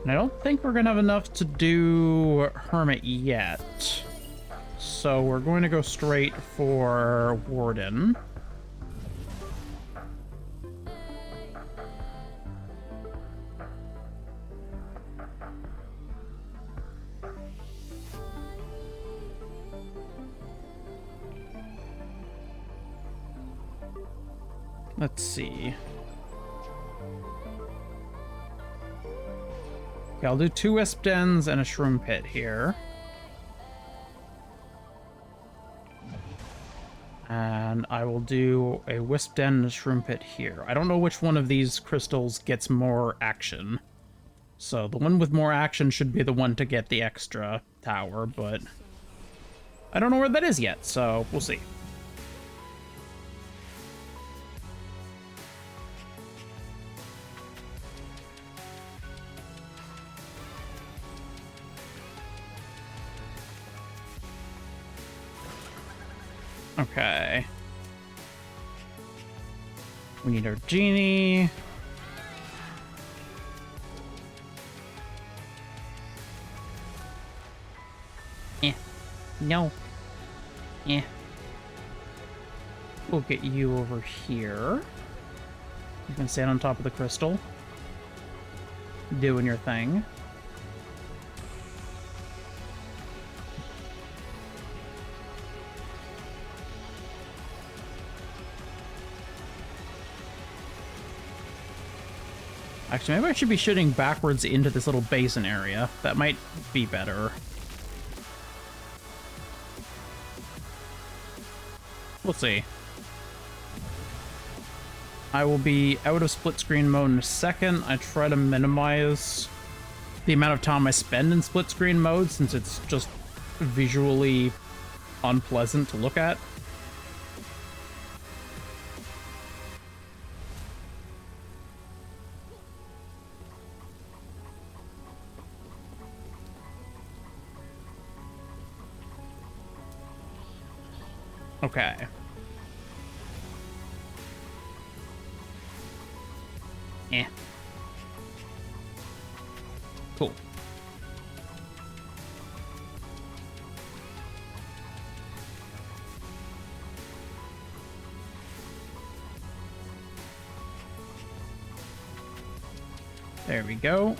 And I don't think we're gonna have enough to do Hermit yet. So we're going to go straight for Warden. Let's see. Okay, I'll do 2 Wisp Dens and a Shroom Pit here. And I will do a Wisp Den and a Shroom Pit here. I don't know which one of these crystals gets more action. So the one with more action should be the one to get the extra tower, but I don't know where that is yet, so we'll see. Okay. We need our genie. No. We'll get you over here. You can stand on top of the crystal. Doing your thing. Actually, maybe I should be shooting backwards into this little basin area. That might be better. We'll see. I will be out of split screen mode in a second. I try to minimize the amount of time I spend in split screen mode since it's just visually unpleasant to look at. Okay. Cool. There we go.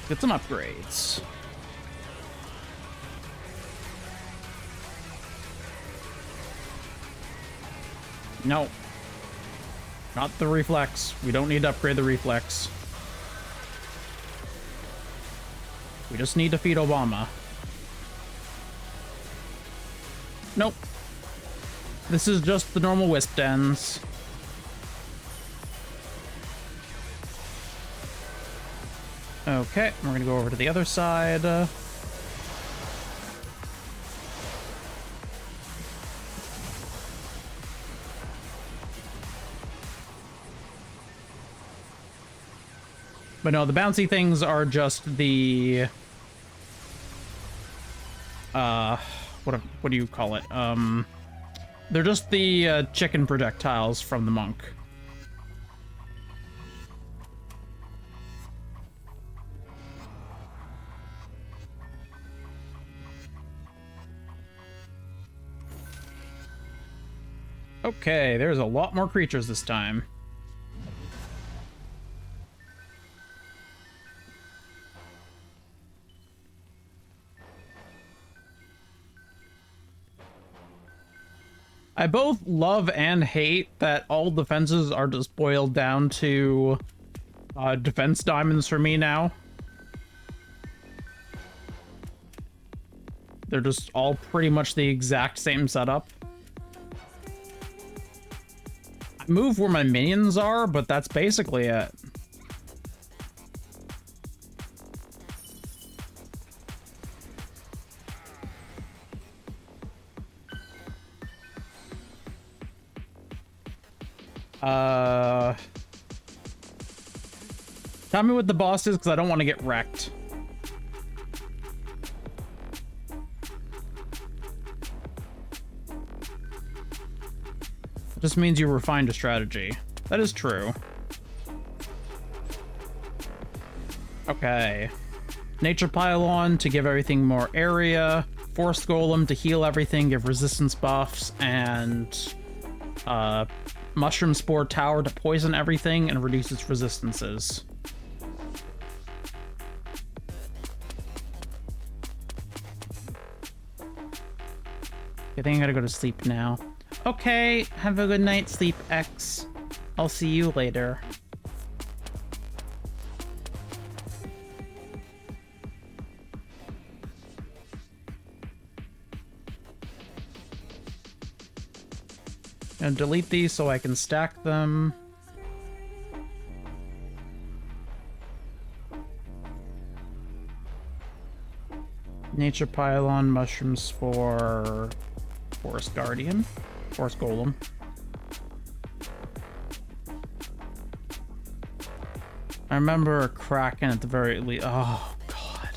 Get some upgrades. No. Not the reflex. We don't need to upgrade the reflex. We just need to feed Obama. Nope. This is just the normal Wisp Dens. Okay, we're gonna go over to the other side. But no, the bouncy things are just the what do you call it? They're just the chicken projectiles from the monk. Okay, there's a lot more creatures this time. I both love and hate that all defenses are just boiled down to defense diamonds for me now. They're just all pretty much the exact same setup. I move where my minions are, but that's basically it. Tell me what the boss is, because I don't want to get wrecked. Just means you refined a strategy. That is true. Okay. Nature Pylon to give everything more area. Force Golem to heal everything, give resistance buffs, and Mushroom Spore Tower to poison everything and reduce its resistances. I think I gotta go to sleep now. Okay, have a good night, Sleep X. I'll see you later. And delete these so I can stack them. Nature Pylon, Mushrooms for Forest Guardian, Forest Golem. I remember a Kraken at the very least. Oh, God.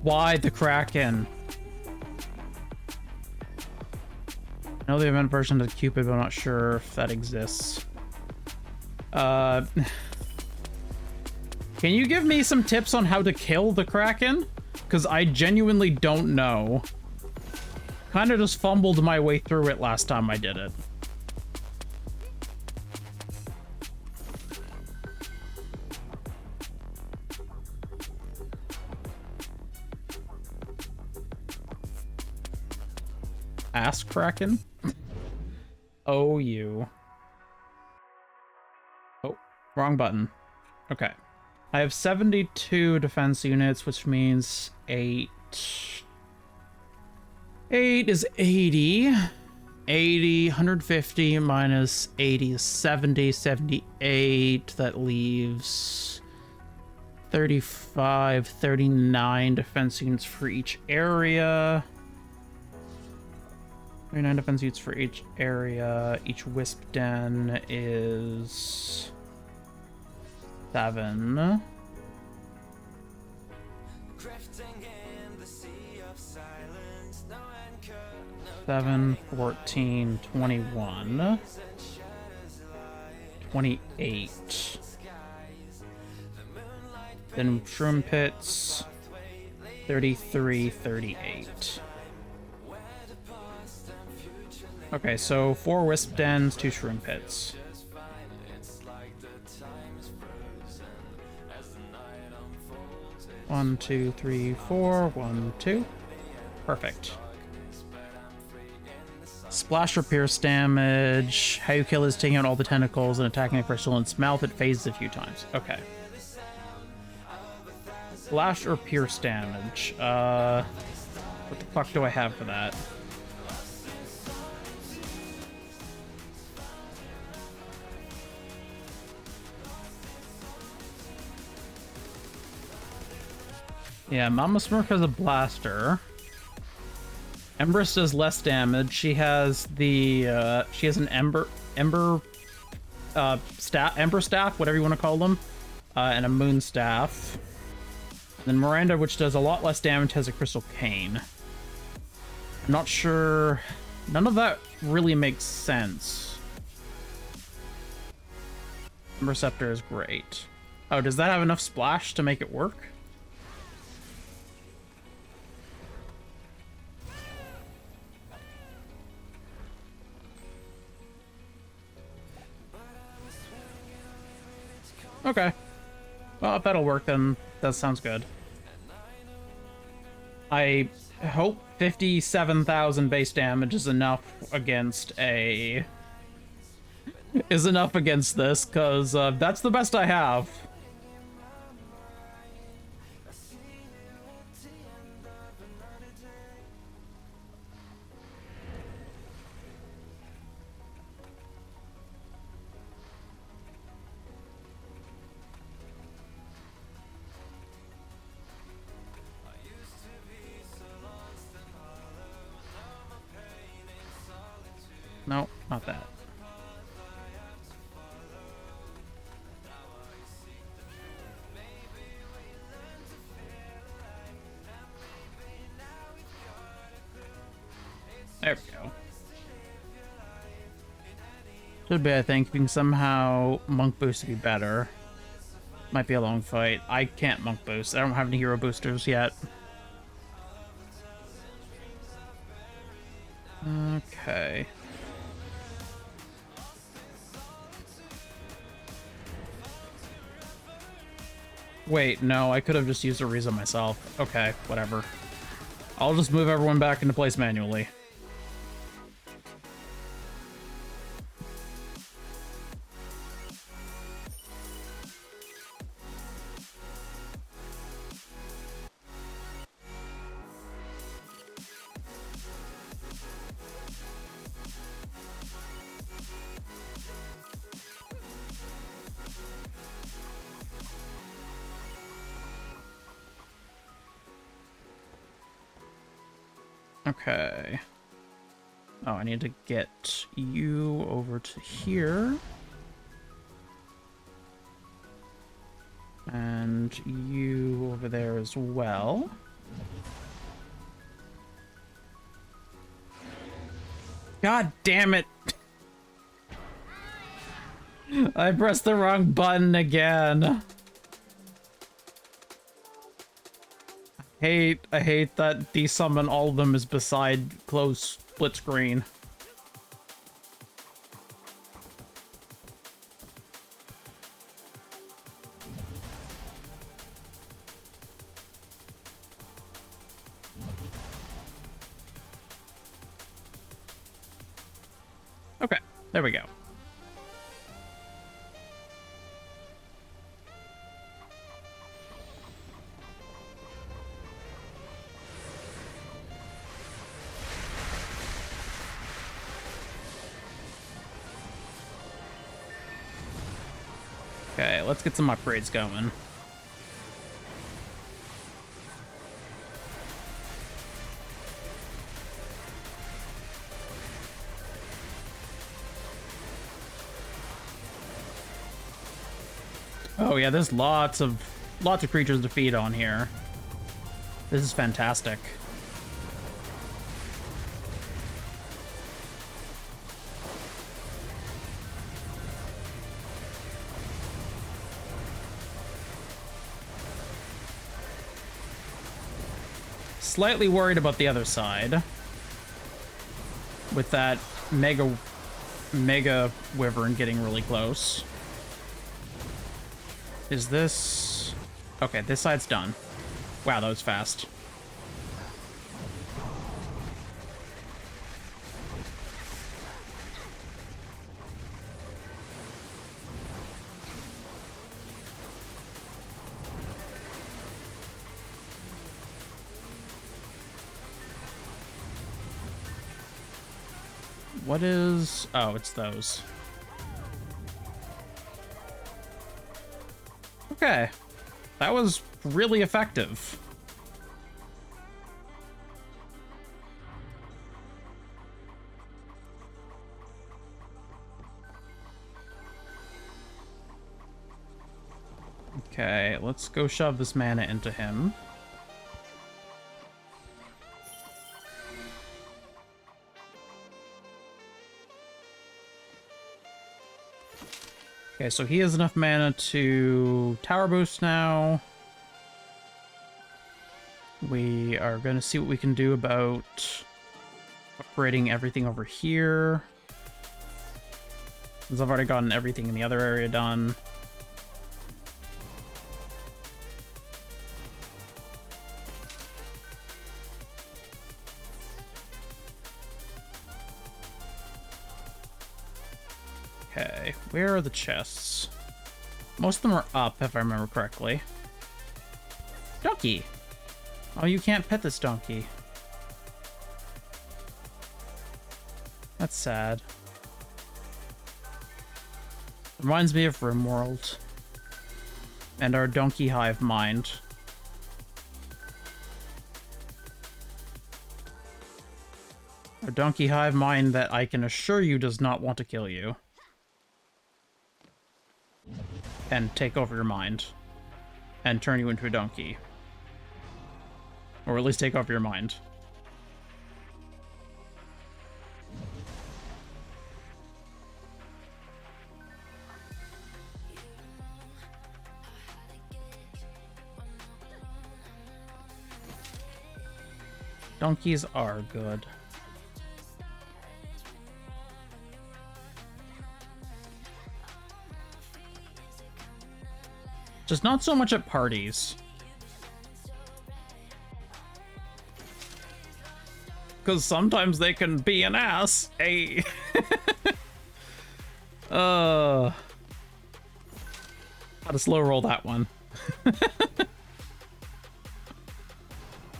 Why the Kraken? I know the event version of Cupid, but I'm not sure if that exists. Can you give me some tips on how to kill the Kraken? Because I genuinely don't know. Kind of just fumbled my way through it last time I did it. Ask Kraken? Oh, you. Oh, wrong button. Okay. I have 72 defense units, which means 8. 8 is 80. 80, 150 minus 80 is 70, 78. That leaves 35, 39 defense units for each area. 39 defense units for each area. Each wisp den is 7. 7, 14, 21. 28. Then shroom pits. 33, 38. Okay, so 4 wisp dens, 2 shroom pits. One, 2, 3, 4. 1, 2. Perfect. Splash or pierce damage. How you kill is taking out all the tentacles and attacking the crystal in its mouth. It phases a few times. Okay. Splash or pierce damage. What the fuck do I have for that? Yeah, Mama Smurf has a blaster. Empress does less damage. She has the she has an ember staff, whatever you want to call them, and a moon staff. Then Miranda, which does a lot less damage, has a crystal cane. I'm not sure. None of that really makes sense. Ember Scepter is great. Oh, does that have enough splash to make it work? Okay. Well, if that'll work, then that sounds good. I hope 57,000 base damage is enough against a... is enough against this, because that's the best I have. No, not that. There we go. Should be, I think. We can somehow monk boost to be better. Might be a long fight. I can't monk boost. I don't have any hero boosters yet. Okay. Wait, no, I could have just used a Riza myself. Okay, whatever. I'll just move everyone back into place manually. Okay. Oh, I need to get you over to here. And you over there as well. God damn it! I pressed the wrong button again. I hate that desummon all of them is beside closed split screen. Okay, there we go. Okay, let's get some upgrades going. Oh yeah, there's lots of creatures to feed on here. This is fantastic. Slightly worried about the other side. With that mega wyvern getting really close. Is this... Okay, this side's done. Wow, that was fast. What is... Oh, it's those. Okay. That was really effective. Okay, let's go shove this mana into him. Okay, so he has enough mana to tower boost now. We are going to see what we can do about upgrading everything over here. Since I've already gotten everything in the other area done. Okay, where are the chests? Most of them are up, if I remember correctly. Donkey! Oh, you can't pet this donkey. That's sad. Reminds me of RimWorld. And our donkey hive mind. A donkey hive mind that I can assure you does not want to kill you. And take over your mind. And turn you into a donkey. Or at least take over your mind. Donkeys are good. Just not so much at parties. Because sometimes they can be an ass. Hey. How to slow roll that one.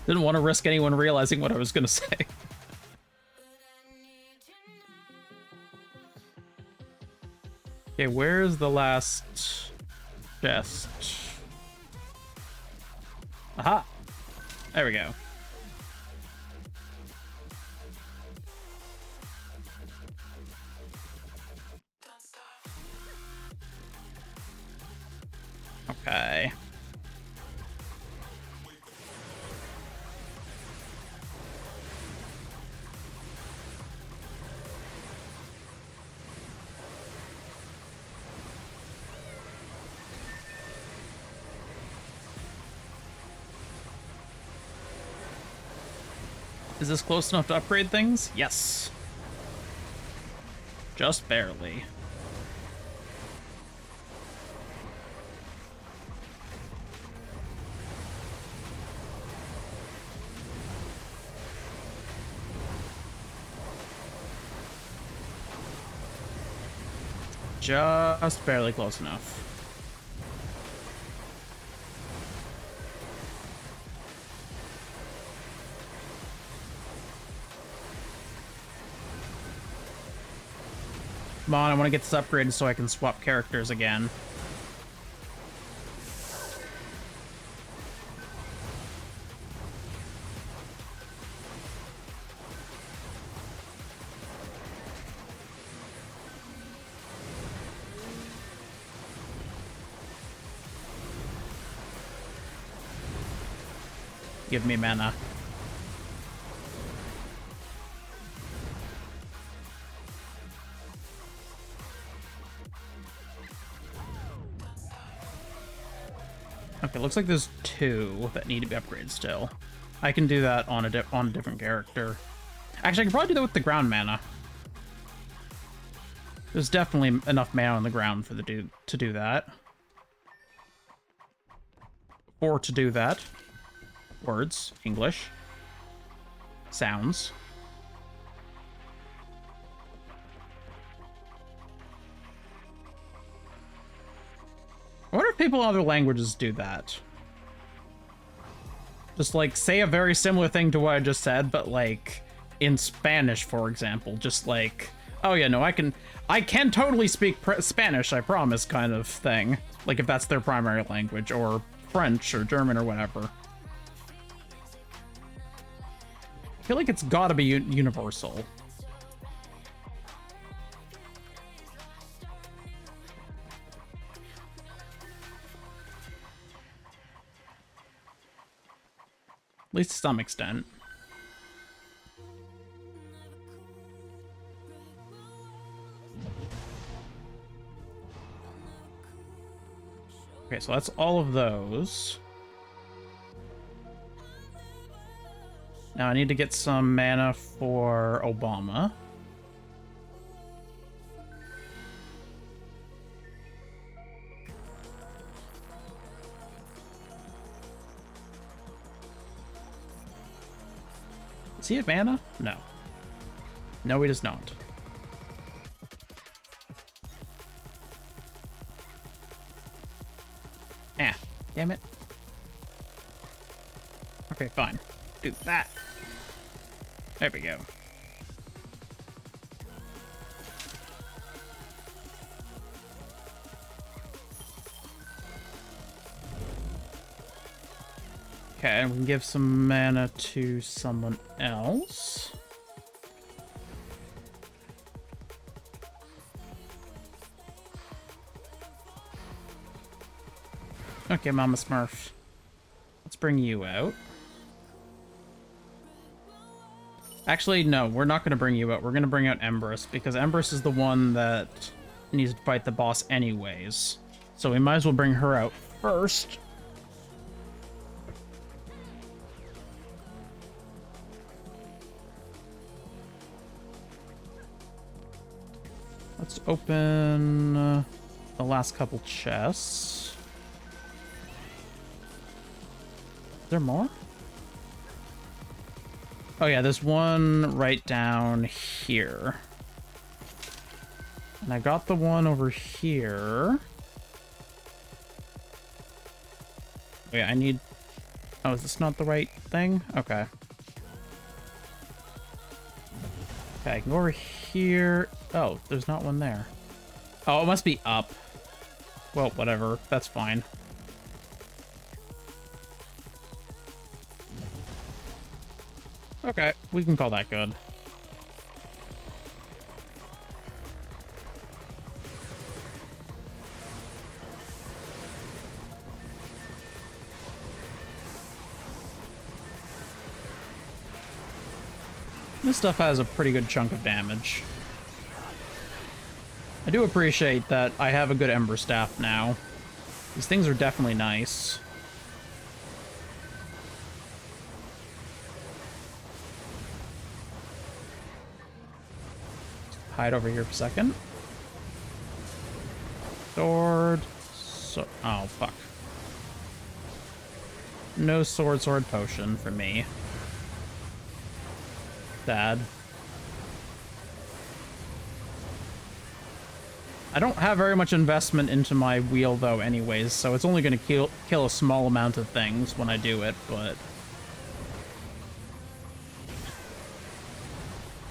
Didn't want to risk anyone realizing what I was gonna say. Okay, where's the last chest? Aha! There we go. Okay. Is this close enough to upgrade things? Yes. Just barely. Just barely close enough. Come on, I want to get this upgraded so I can swap characters again. Give me mana. Okay, looks like there's 2 that need to be upgraded still. I can do that on a different character. Actually, I can probably do that with the ground mana. There's definitely enough mana on the ground for to do that. Or to do that. Words, English. Sounds. I wonder if people in other languages do that. Just, like, say a very similar thing to what I just said, but, like, in Spanish, for example. Just, like, oh, yeah, no, I can totally speak Spanish, I promise, kind of thing. Like, if that's their primary language, or French, or German, or whatever. I feel like it's gotta be universal. At least to some extent. Okay, so that's all of those. Now I need to get some mana for Obama. Does he have mana? No. No, he does not. Ah, damn it. Okay, fine. Do that. There we go. Okay, and we can give some mana to someone else. Okay, Mama Smurf. Let's bring you out. Actually, no, we're not going to bring you out. We're going to bring out Empress, because Empress is the one that needs to fight the boss anyways. So we might as well bring her out first. Let's open the last couple chests. Is there more? Oh yeah, there's one right down here. And I got the one over here. Oh yeah, I need... Oh, is this not the right thing? Okay. Okay, I can go over here. Oh, there's not one there. Oh, it must be up. Well, whatever. That's fine. Okay, we can call that good. This stuff has a pretty good chunk of damage. I do appreciate that I have a good Ember Staff now. These things are definitely nice. Hide over here for a second. Sword. So oh, fuck. No sword potion for me. Sad. I don't have very much investment into my wheel, though, anyways, so it's only going to kill a small amount of things when I do it, but...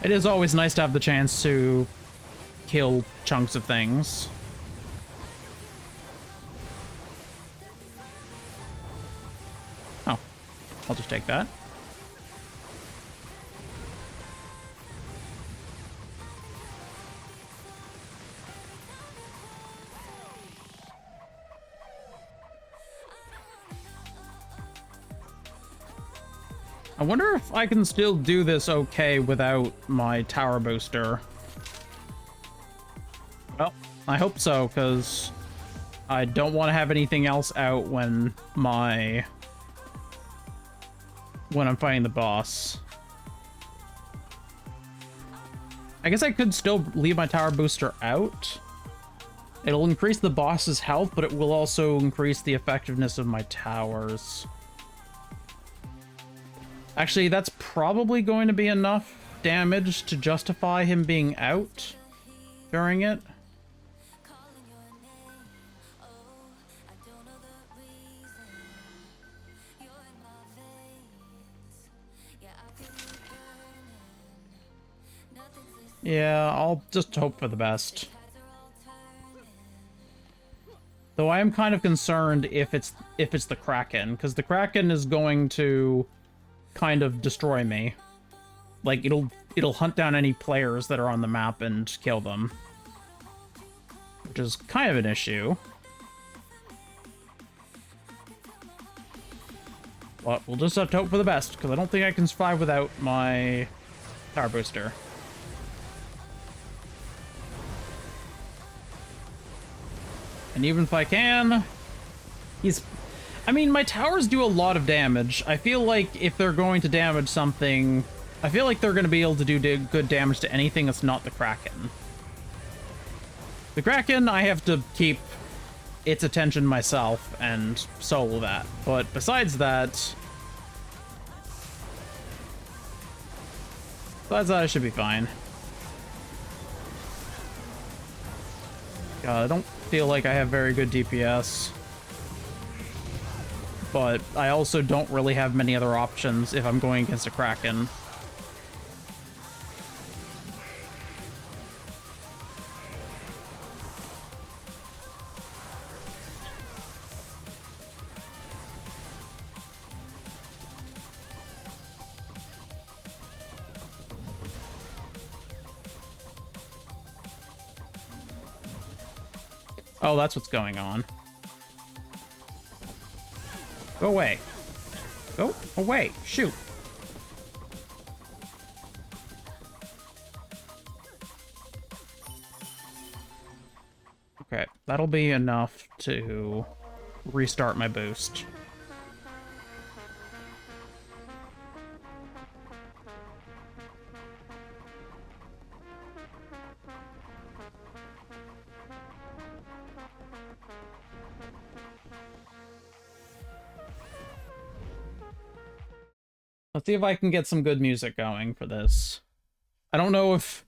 It is always nice to have the chance to kill chunks of things. Oh. I'll just take that. I wonder if I can still do this okay without my tower booster. Well, I hope so, because I don't want to have anything else out when I'm fighting the boss. I guess I could still leave my tower booster out. It'll increase the boss's health, but it will also increase the effectiveness of my towers. Actually, that's probably going to be enough damage to justify him being out during it. Yeah, I'll just hope for the best. Though I am kind of concerned if it's the Kraken, because the Kraken is going to kind of destroy me. Like, it'll hunt down any players that are on the map and kill them. Which is kind of an issue. But we'll just have to hope for the best, because I don't think I can survive without my tower booster. And even if I can, I mean, my towers do a lot of damage. I feel like if they're going to damage something, I feel like they're going to be able to do good damage to anything that's not the Kraken. The Kraken, I have to keep its attention myself and solo that. But besides that, I should be fine. God, I don't feel like I have very good DPS. But I also don't really have many other options if I'm going against a Kraken. Oh, that's what's going on. Go away. Go away. Shoot. Okay, that'll be enough to restart my boost. Let's see if I can get some good music going for this. I don't know if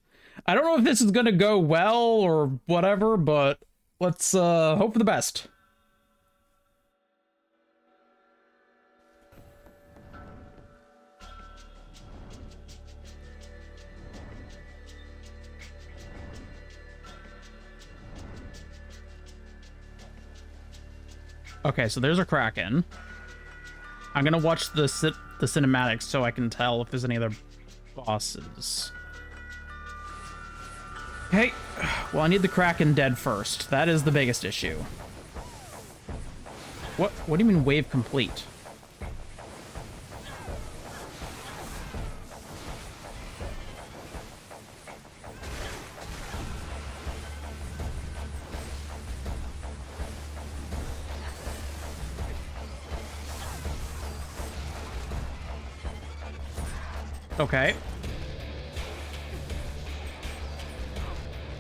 this is gonna go well or whatever, but let's hope for the best. Okay, so there's a Kraken. I'm gonna watch the cinematics so I can tell if there's any other bosses. Okay, well, I need the Kraken dead first. That is the biggest issue. What do you mean wave complete? Okay.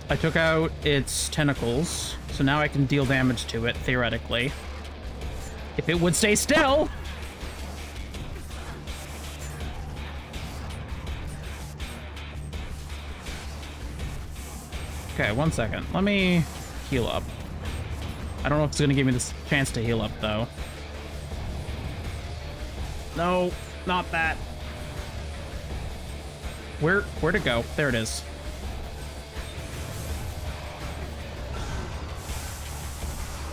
I took out its tentacles, so now I can deal damage to it, theoretically. If it would stay still! Okay, 1 second. Let me heal up. I don't know if it's gonna give me this chance to heal up, though. No, not that. Where'd it go? There it is.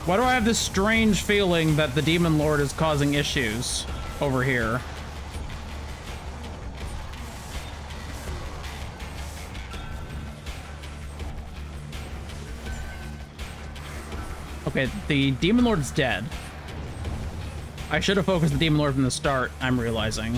Why do I have this strange feeling that the Demon Lord is causing issues over here? Okay, the Demon Lord's dead. I should have focused the Demon Lord from the start, I'm realizing.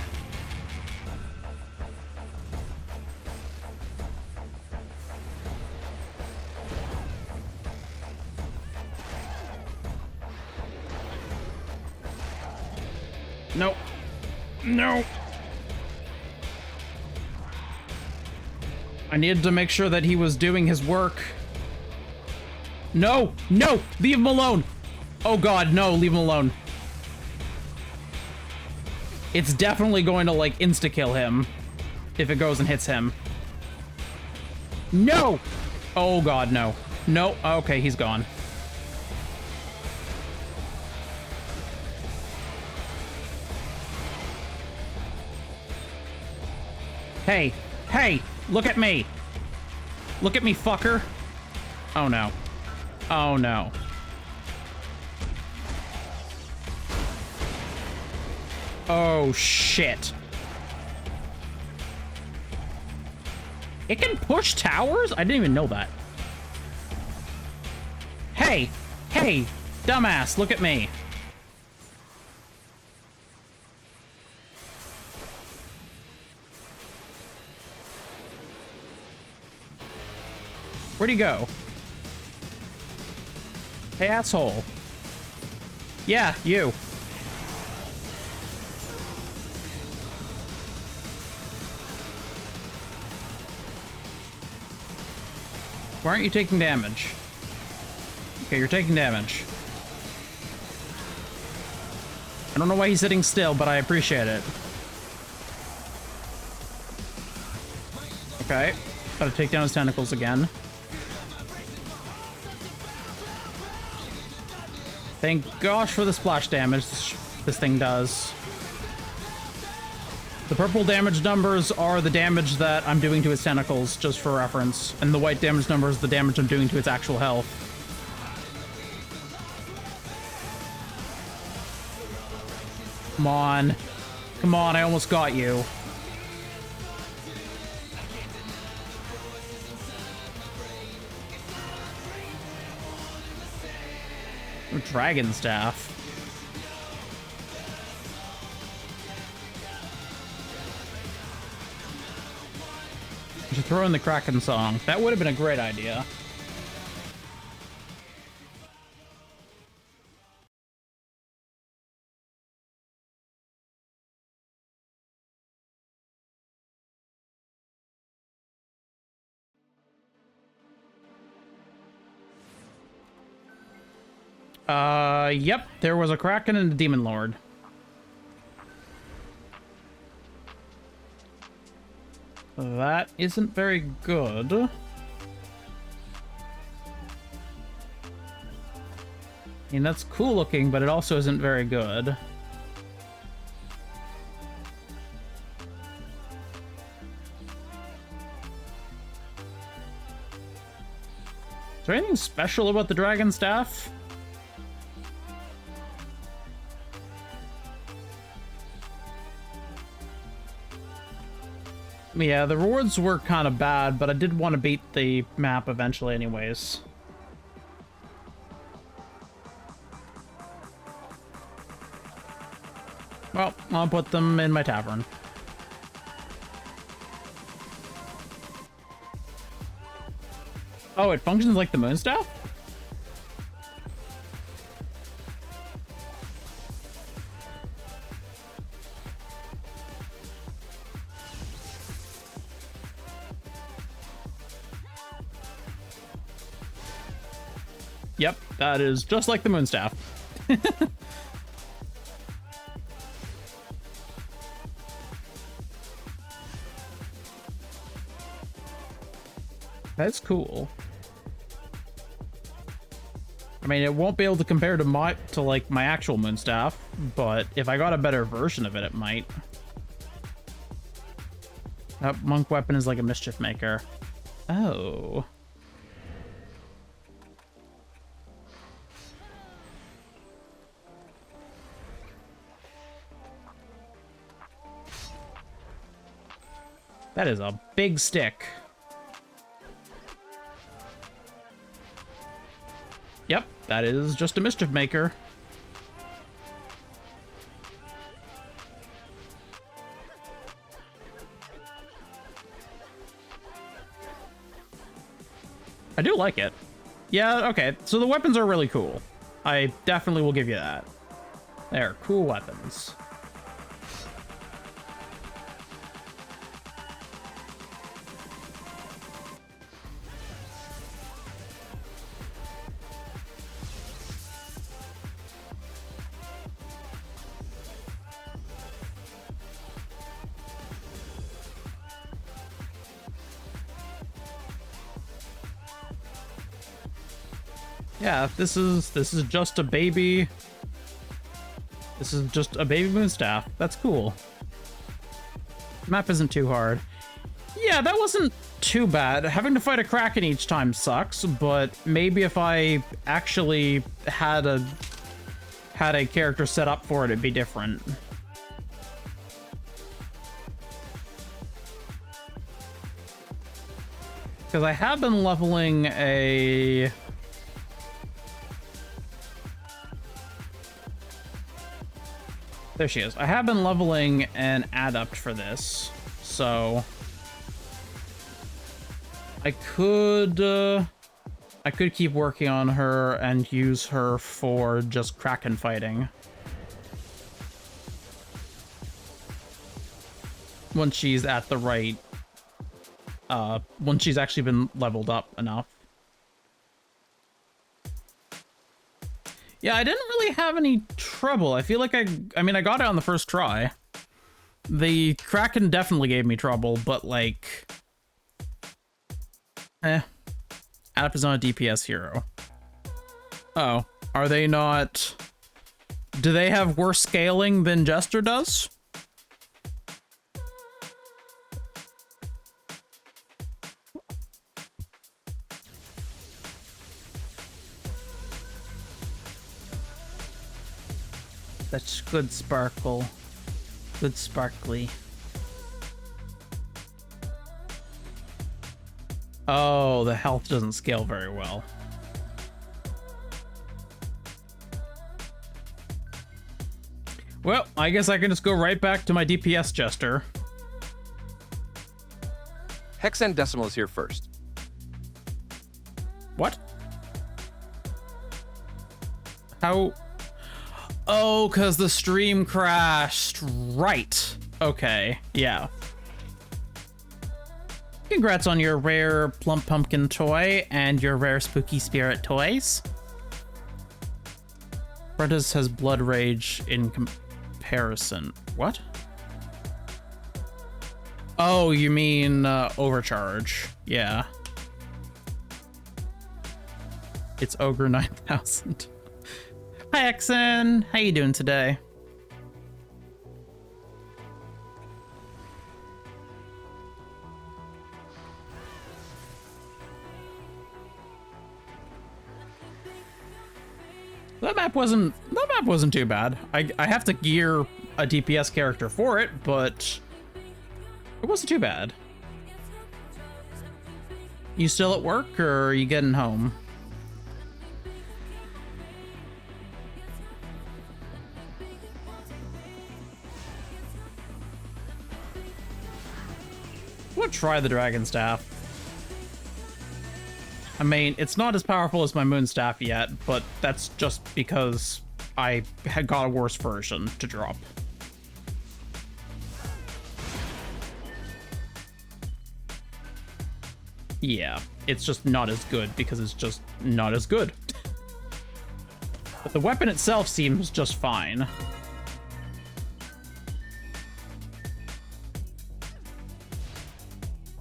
Nope. No. I needed to make sure that he was doing his work. No! No! Leave him alone! Oh god, no, leave him alone. It's definitely going to, like, insta-kill him if it goes and hits him. No! Oh god, no. No, okay, he's gone. Hey, hey, look at me. Look at me, fucker. Oh no. Oh no. Oh shit. It can push towers? I didn't even know that. Hey, hey, dumbass, look at me. Where'd he go? Hey, asshole. Yeah, you. Why aren't you taking damage? Okay, you're taking damage. I don't know why he's sitting still, but I appreciate it. Okay. Gotta take down his tentacles again. Thank gosh for the splash damage this thing does. The purple damage numbers are the damage that I'm doing to its tentacles, just for reference. And the white damage number is the damage I'm doing to its actual health. Come on. Come on, I almost got you. Dragon staff. I should throw in the Kraken song. That would have been a great idea. Yep, there was a Kraken and a Demon Lord. That isn't very good. I mean, that's cool looking, but it also isn't very good. Is there anything special about the dragon staff? Yeah, the rewards were kind of bad, but I did want to beat the map eventually anyways. Well, I'll put them in my tavern. Oh, it functions like the Moonstaff? Yep, that is just like the Moonstaff. That's cool. I mean, it won't be able to compare to my actual Moonstaff, but if I got a better version of it, it might. That monk weapon is like a mischief maker. Oh. That is a big stick. Yep, that is just a mischief maker. I do like it. Yeah, okay, so the weapons are really cool. I definitely will give you that. They're cool weapons. Yeah, this is just a baby. This is just a baby Moonstaff. That's cool. The map isn't too hard. Yeah, that wasn't too bad. Having to fight a Kraken each time sucks, but maybe if I actually had a character set up for it, it'd be different. Because I have been leveling a... There she is. I have been leveling an adept for this, so I could keep working on her and use her for just Kraken fighting. Once she's at the right, once she's actually been leveled up enough. Yeah, I didn't really have any trouble. I feel like I mean, I got it on the first try. The Kraken definitely gave me trouble, but like... Adept is not a DPS hero. Oh, are they not... Do they have worse scaling than Jester does? That's good sparkle. Good sparkly. Oh, the health doesn't scale very well. Well, I guess I can just go right back to my DPS Jester. Hexadecimal is here first. What? How? Oh, because the stream crashed. Right. Okay. Yeah. Congrats on your rare plump pumpkin toy and your rare spooky spirit toys. Brenda's has blood rage in comparison. What? Oh, you mean overcharge? Yeah. It's Ogre 9000. Hi, Exen. How you doing today? That map wasn't too bad. I have to gear a DPS character for it, but it wasn't too bad. You still at work, or are you getting home? I'm gonna try the Dragon Staff. I mean, it's not as powerful as my Moon Staff yet, but that's just because I had got a worse version to drop. Yeah, it's just not as good because it's just not as good. But the weapon itself seems just fine.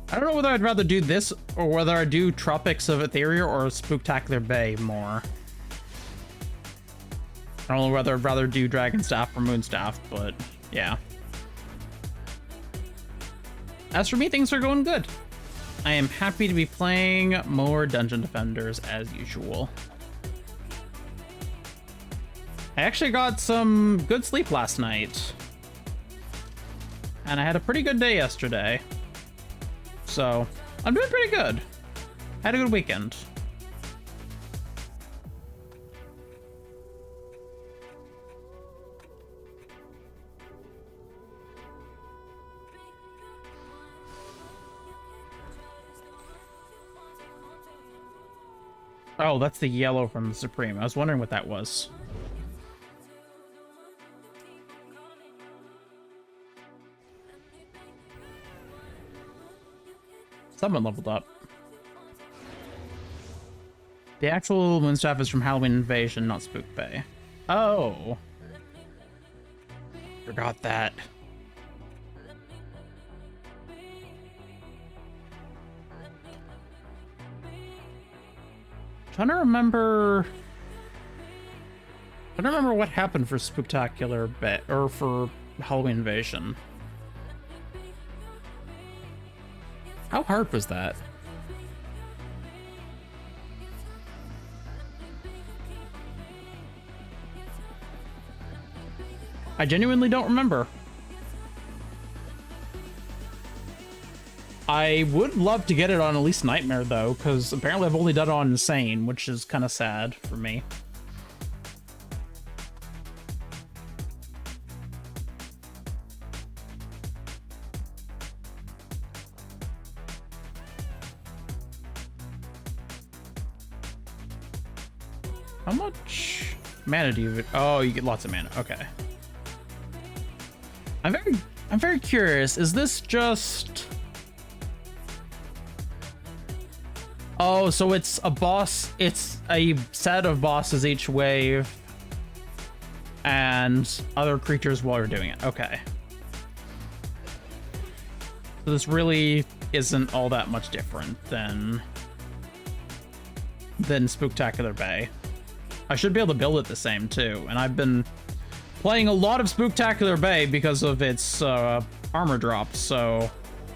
I don't know whether I'd rather do this or whether I do Tropics of Etheria or Spooktacular Bay more. I don't know whether I'd rather do Dragon Staff or Moon Staff, but yeah. As for me, things are going good. I am happy to be playing more Dungeon Defenders as usual. I actually got some good sleep last night. And I had a pretty good day yesterday. So, I'm doing pretty good. Had a good weekend. Oh, that's the yellow from the Supreme. I was wondering what that was. Someone leveled up. The actual Moonstaff is from Halloween Invasion, not Spook Bay. Oh. Forgot that. Trying to remember what happened for Spooktacular Bay, or for Halloween Invasion. How hard was that? I genuinely don't remember. I would love to get it on at least Nightmare, though, because apparently I've only done it on Insane, which is kind of sad for me. How much mana do you... Oh, you get lots of mana. Okay. I'm very curious. Is this just... Oh, so it's a boss. It's a set of bosses each wave and other creatures while you're doing it. Okay. So this really isn't all that much different than Spooktacular Bay. I should be able to build it the same too, and I've been playing a lot of Spooktacular Bay because of its armor drops, so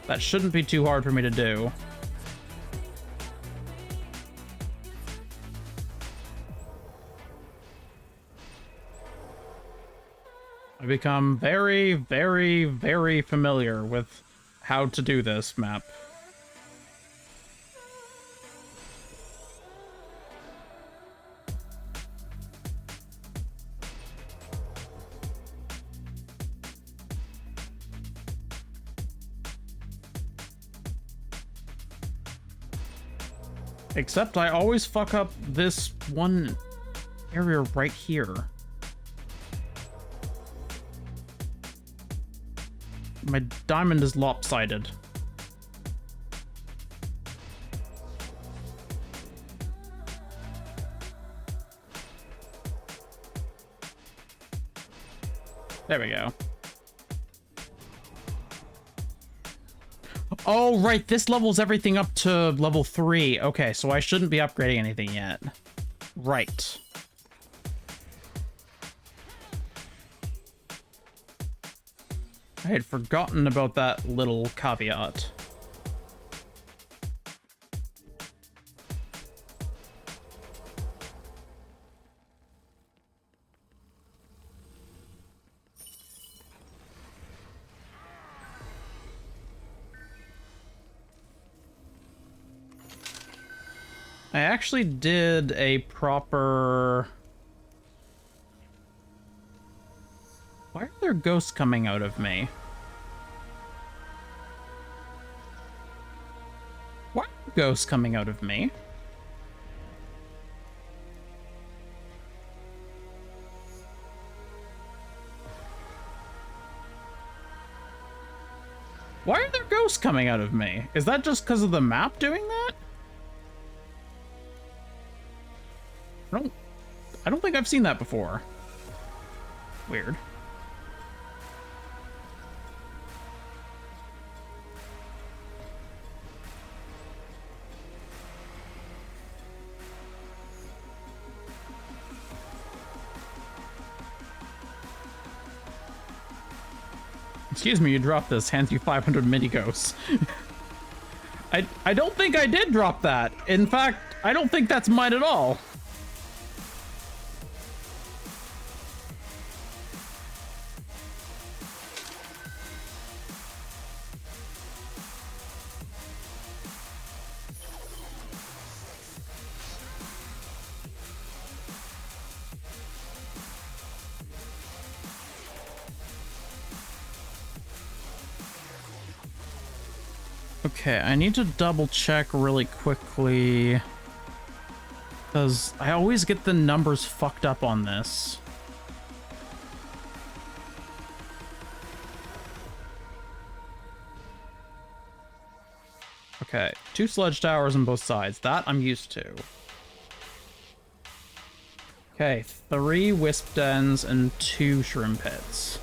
that shouldn't be too hard for me to do. I've become very, very, very familiar with how to do this map. Except I always fuck up this one area right here. My diamond is lopsided. There we go. Oh, right, this levels everything up to level 3. Okay, so I shouldn't be upgrading anything yet. Right. I had forgotten about that little caveat. I actually did a proper... Why are there ghosts coming out of me? Why are ghosts coming out of me? Why are there ghosts coming out of me? Is that just because of the map doing that? I don't think I've seen that before. Weird. Excuse me, you dropped this. Hands you 500 mini ghosts. I don't think I did drop that. In fact, I don't think that's mine at all. Okay, I need to double check really quickly, because I always get the numbers fucked up on this. Okay, 2 sledge towers on both sides. That I'm used to. Okay, 3 wisp dens and 2 shroom pits.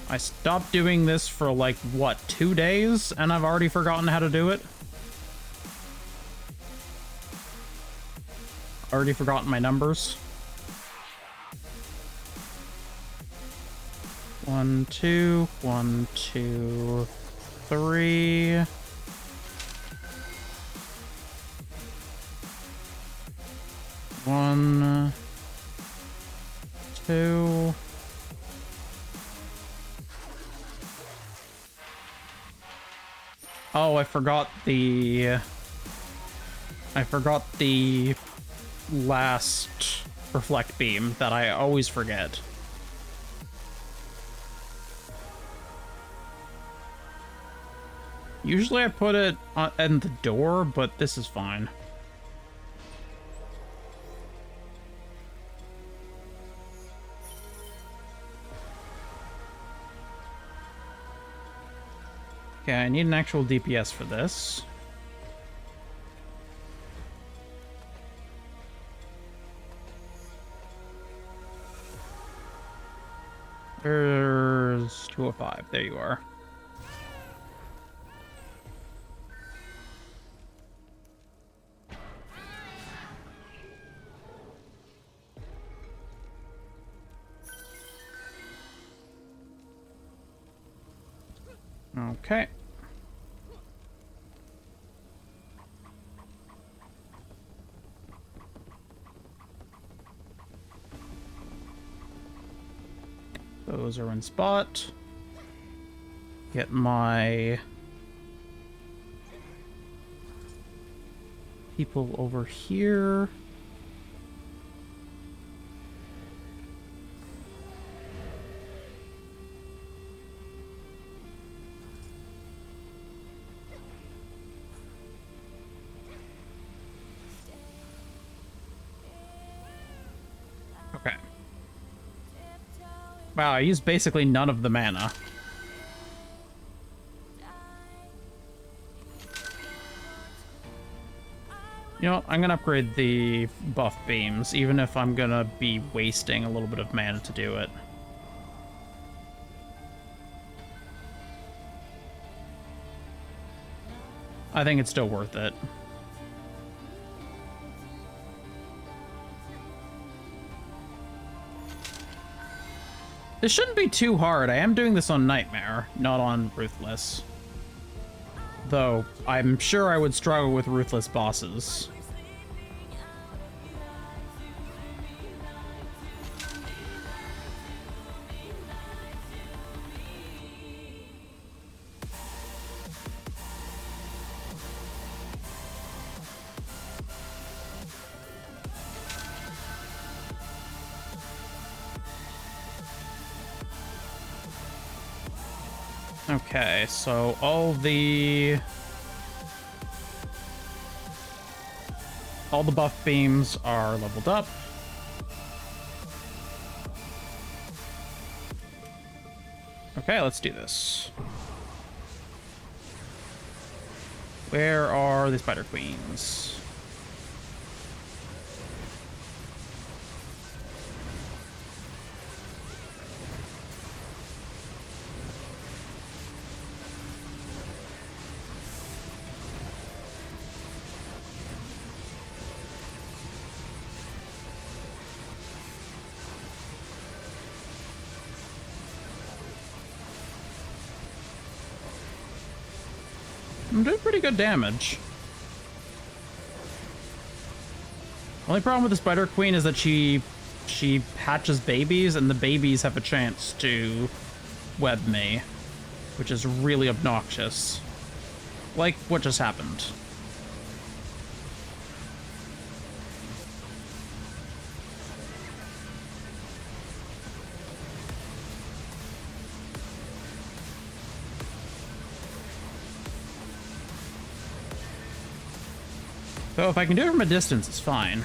I stopped doing this for like, what, 2 days? And I've already forgotten how to do it? Already forgotten my numbers? 1, 2, 1, 2, 3. One, 2. Oh, I forgot the last reflect beam that I always forget. Usually I put it in the door, but this is fine. Okay, I need an actual DPS for this. There's 205. There you are. Okay. Those are in spot. Get my people over here. Okay. Wow, I used basically none of the mana. You know what? I'm gonna upgrade the buff beams, even if I'm gonna be wasting a little bit of mana to do it. I think it's still worth it. This shouldn't be too hard. I am doing this on Nightmare, not on Ruthless. Though, I'm sure I would struggle with Ruthless bosses. Okay, so all the buff beams are leveled up. Okay, let's do this. Where are the spider queens? I'm doing pretty good damage. Only problem with the Spider Queen is that she hatches babies, and the babies have a chance to web me, which is really obnoxious. Like what just happened. So if I can do it from a distance, it's fine.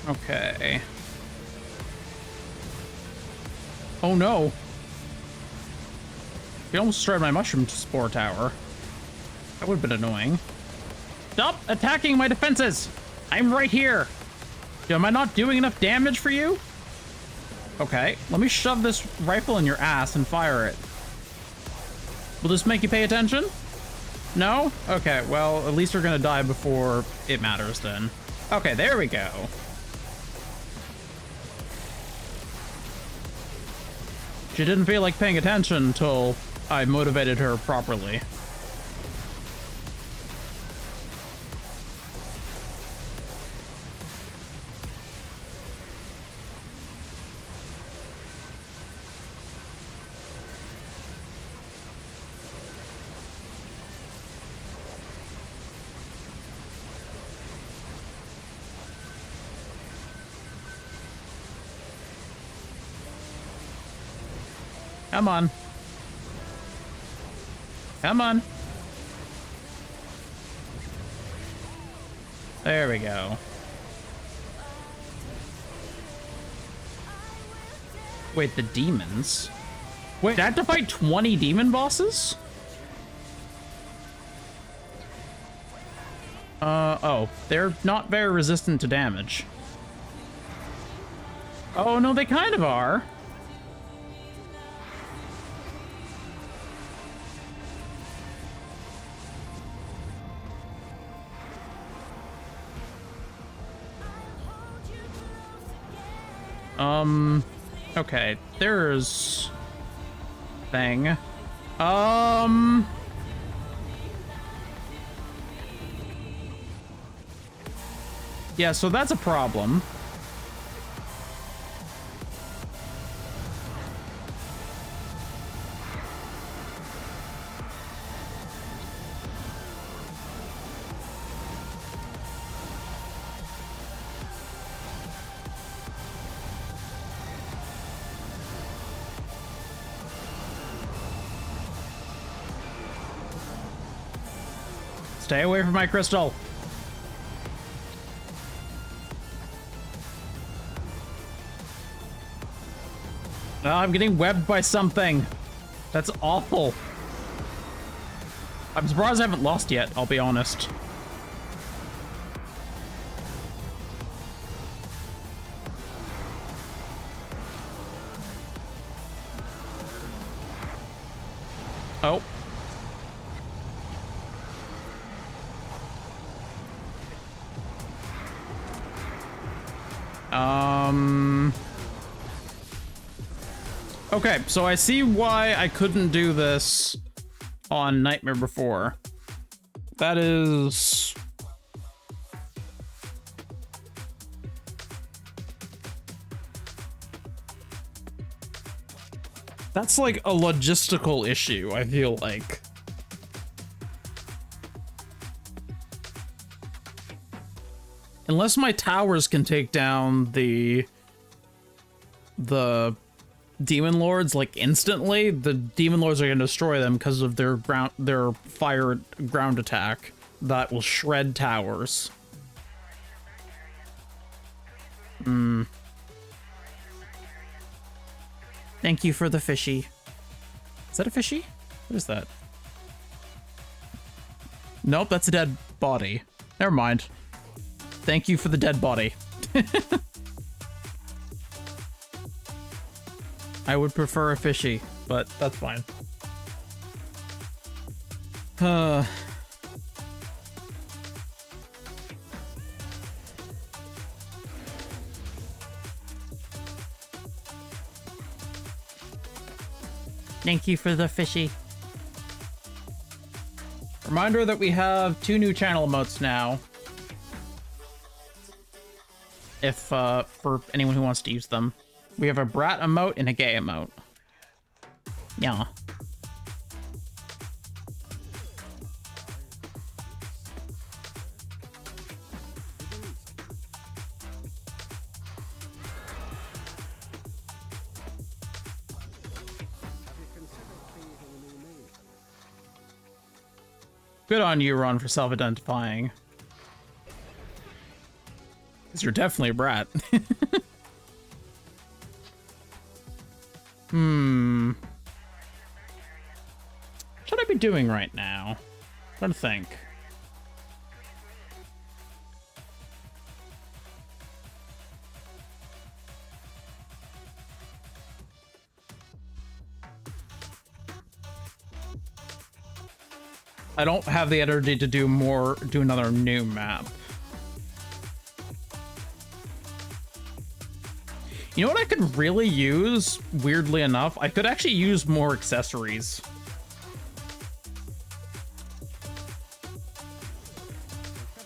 Okay. Oh no. He almost destroyed my mushroom spore tower. That would have been annoying. Stop attacking my defenses! I'm right here! Am I not doing enough damage for you? Okay, let me shove this rifle in your ass and fire it. Will this make you pay attention? No? Okay, well, at least you're gonna die before it matters then. Okay, there we go. She didn't feel like paying attention until I motivated her properly. Come on. Come on. There we go. Wait, the demons? Wait, I have to fight 20 demon bosses? Oh, they're not very resistant to damage. Oh, no, they kind of are. Okay, there's thing. Yeah, so that's a problem. Stay away from my crystal. Oh, I'm getting webbed by something. That's awful. I'm surprised I haven't lost yet, I'll be honest. Oh. Okay, so I see why I couldn't do this on Nightmare before. That is... That's like a logistical issue, I feel like. Unless my towers can take down the demon lords like instantly, the demon lords are going to destroy them because of their fire ground attack that will shred towers. Thank you for the fishy. Is that a fishy? What is that? Nope, that's a dead body. Never mind. Thank you for the dead body. I would prefer a fishy, but that's fine. Thank you for the fishy. Reminder that we have 2 new channel emotes now. If, for anyone who wants to use them. We have a brat emote and a gay emote. Yeah. Good on you, Ron, for self-identifying. Because you're definitely a brat. What should I be doing right now? I'm trying to think. I don't have the energy to do another new map. You know what I could really use, weirdly enough? I could actually use more accessories.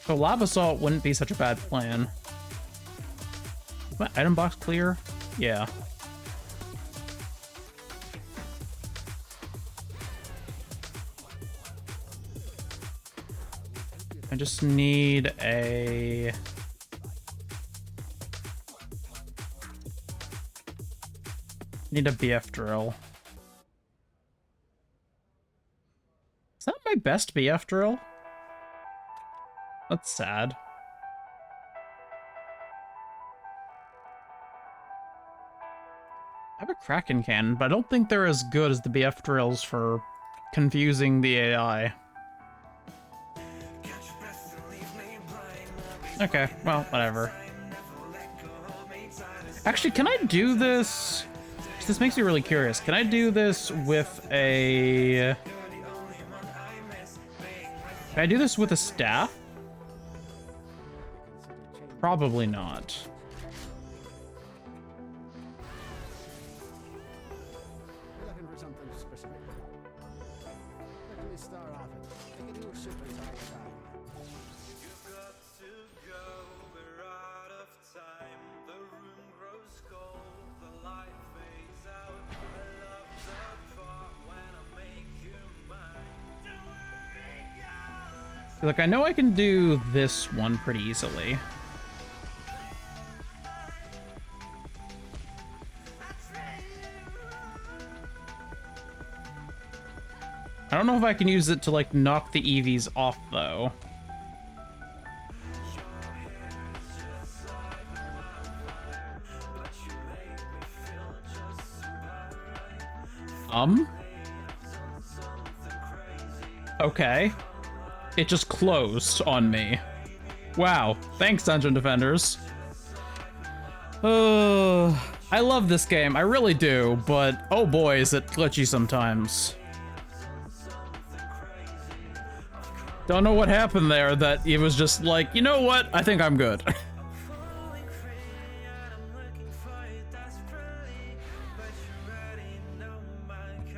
So Lava Salt wouldn't be such a bad plan. What, item box clear? Yeah. I just need a... Need a BF drill. Is that my best BF drill? That's sad. I have a Kraken cannon, but I don't think they're as good as the BF drills for confusing the AI. Okay, well, whatever. Actually, can I do this? This makes me really curious. Can I do this with a... Can I do this with a staff? Probably not. Looking for something specific. Let me start off and take a new ship and tie it down. You've got to go, we're out of time. The room grows cold, the light fades out. I love that part when I make you mine. Don't worry, God. Look, I know I can do this one pretty easily. I don't know if I can use it to, like, knock the EVs off, though. Okay. It just closed on me. Wow. Thanks, Dungeon Defenders. I love this game. I really do, but oh boy, is it glitchy sometimes. Don't know what happened there, that it was just like, you know what? I think I'm good. Falling free and I'm looking for you desperately, but you already know my kind.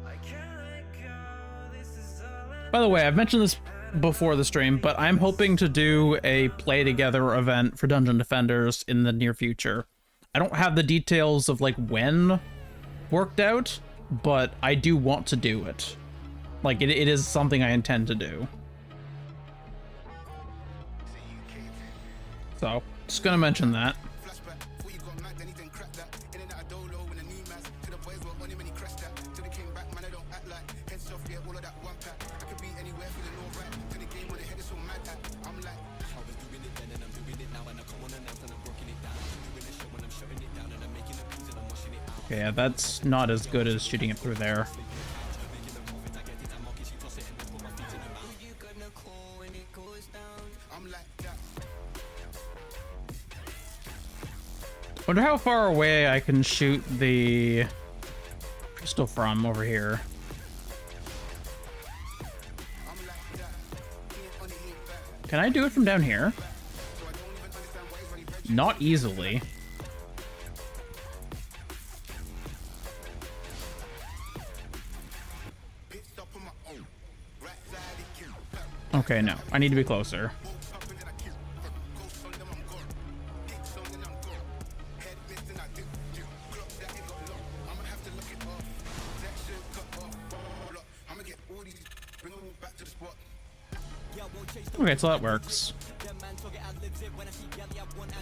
I can't let go. This is all I By the way, I've mentioned this before the stream, but I'm hoping to do a play together event for Dungeon Defenders in the near future. I don't have the details of like when worked out, but I do want to do it. Like it is something I intend to do. So, just gonna mention that. Okay, yeah, that's not as good as shooting it through there. Wonder how far away I can shoot the crystal from over here. Can I do it from down here? Not easily. Okay, no. I need to be closer. Okay, so that works.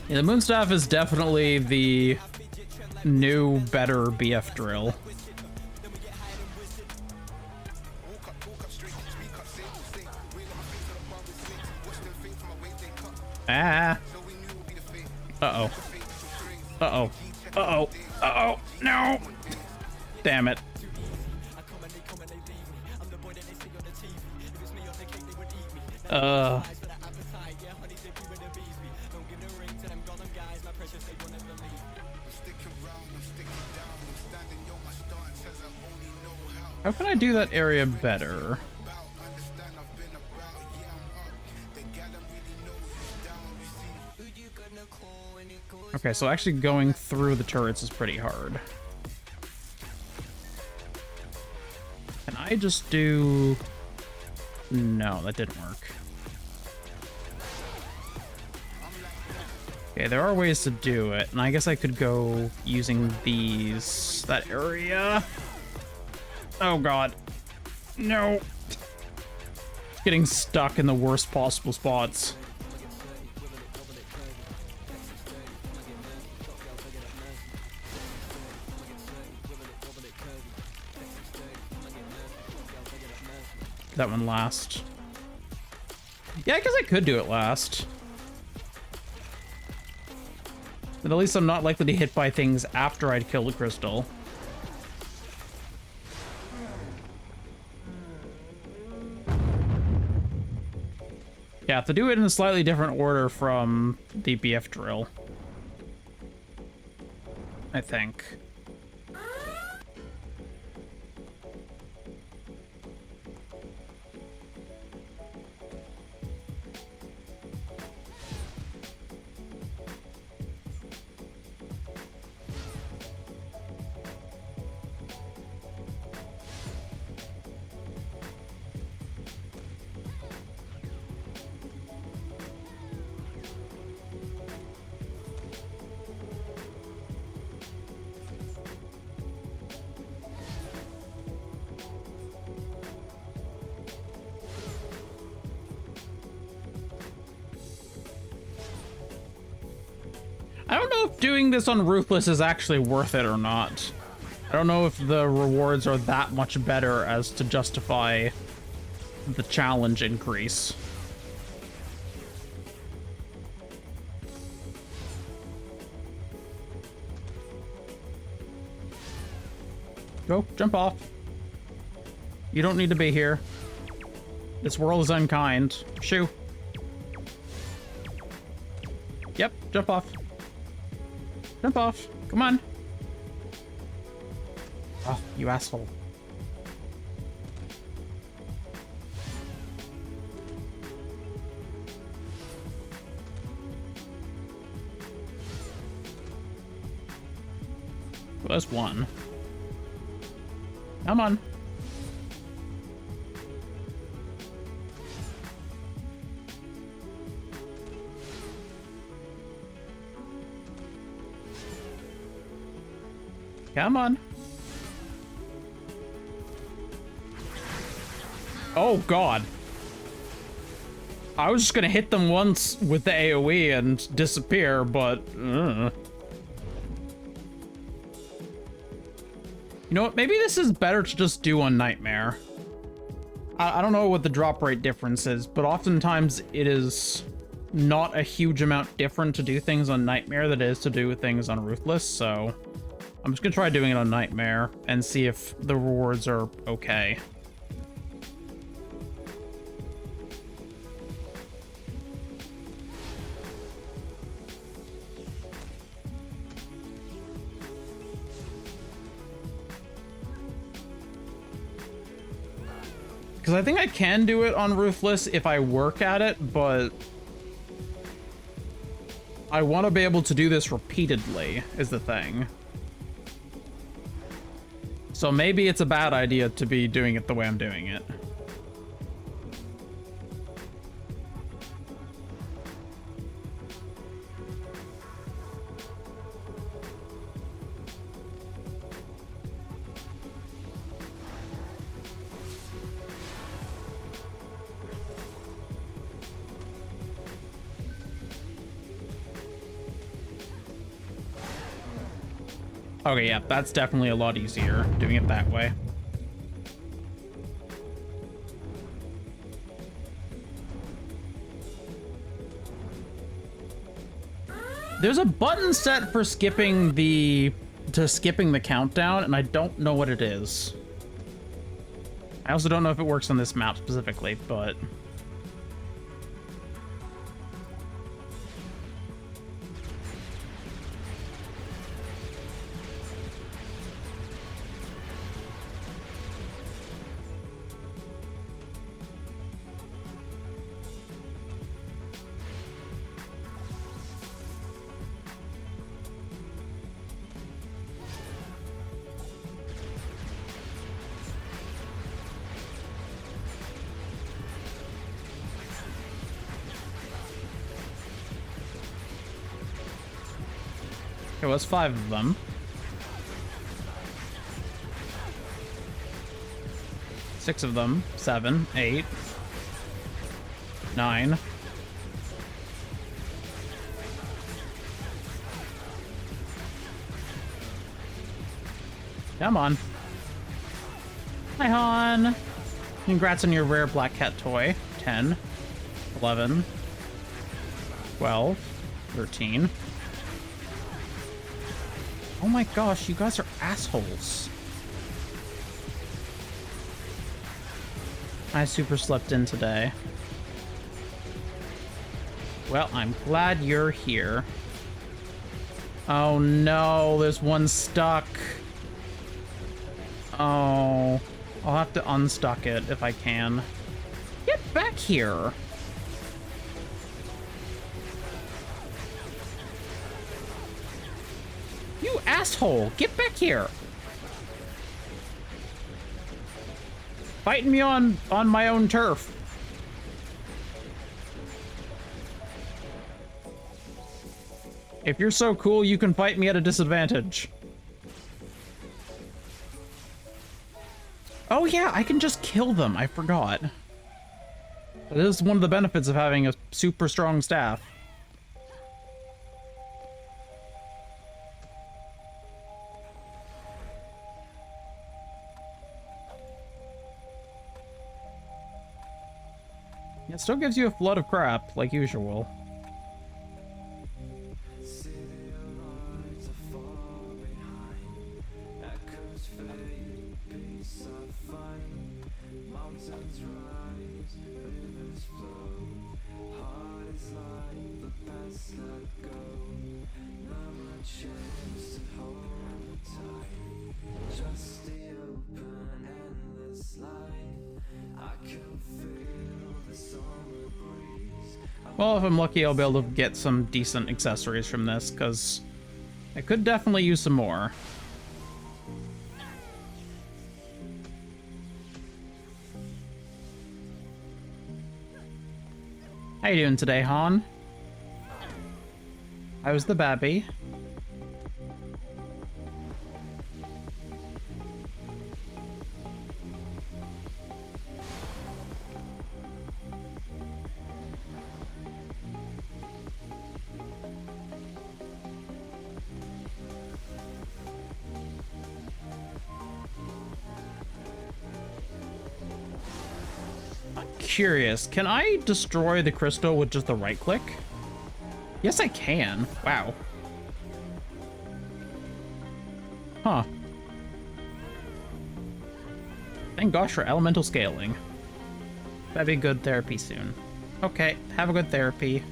Yeah, the Moonstaff is definitely the new, better BF drill. Ah. Uh-oh. Uh-oh. Uh-oh. Uh-oh. No! Damn it. How can I do that area better? Okay, so actually going through the turrets is pretty hard. Can I just do... No, that didn't work. Okay, there are ways to do it, and I guess I could go using these... that area. Oh god. No. Getting stuck in the worst possible spots. That one last. Yeah, I guess I could do it last. But at least I'm not likely to hit by things after I'd killed the crystal. Yeah, I have to do it in a slightly different order from the BF drill, I think. I don't know if doing this on Ruthless is actually worth it or not. I don't know if the rewards are that much better as to justify the challenge increase. Go, jump off. You don't need to be here. This world is unkind. Shoo. Yep, jump off. Jump off. Come on. Oh, you asshole. That's one. Come on. Come on. Oh, God. I was just gonna hit them once with the AoE and disappear, but... You know what? Maybe this is better to just do on Nightmare. I don't know what the drop rate difference is, but oftentimes it is not a huge amount different to do things on Nightmare than it is to do things on Ruthless, so... I'm just gonna try doing it on Nightmare and see if the rewards are okay. Because I think I can do it on Ruthless if I work at it, but I want to be able to do this repeatedly, is the thing. So maybe it's a bad idea to be doing it the way I'm doing it. Okay, yeah, that's definitely a lot easier, doing it that way. There's a button set for skipping the countdown, and I don't know what it is. I also don't know if it works on this map specifically, but... Okay, well, that's 5 of them. Six of them. 7, 8, 9. Come on. Hi, Han. Congrats on your rare black cat toy. 10, 11, 12, 13. Oh my gosh, you guys are assholes. I super slept in today. Well, I'm glad you're here. Oh no, there's one stuck. Oh, I'll have to unstuck it if I can. Get back here. You asshole! Get back here! Fighting me on my own turf. If you're so cool, you can fight me at a disadvantage. Oh yeah, I can just kill them. I forgot. That is one of the benefits of having a super strong staff. It still gives you a flood of crap, like usual. Well, if I'm lucky, I'll be able to get some decent accessories from this, because I could definitely use some more. How you doing today, Han? How's the babby? Curious, can I destroy the crystal with just the right click? Yes, I can. Wow. Huh. Thank gosh for elemental scaling. That'd be good therapy soon. Okay, have a good therapy.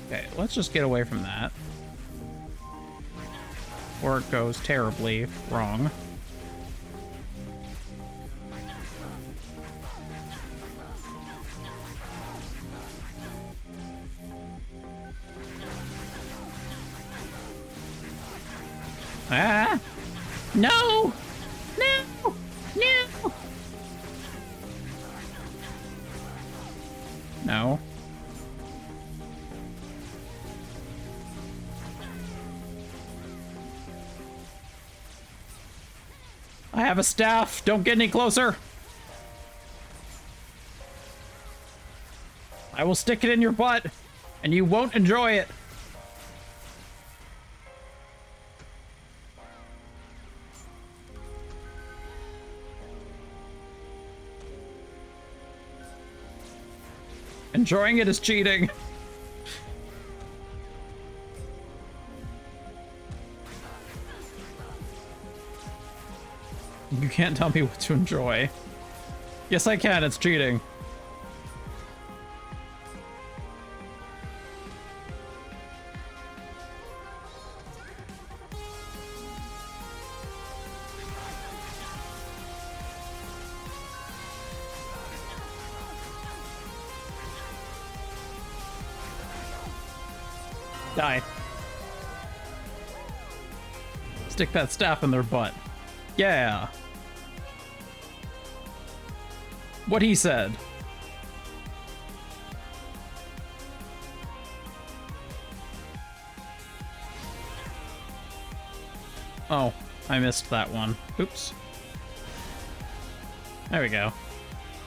Okay, let's just get away from that. Or it goes terribly wrong. Ah! No! No! No! No. I have a staff. Don't get any closer. I will stick it in your butt, and you won't enjoy it. Enjoying it is cheating. You can't tell me what to enjoy. Yes, I can. It's cheating. Die. Stick that staff in their butt. Yeah. What he said. Oh, I missed that one. Oops. There we go.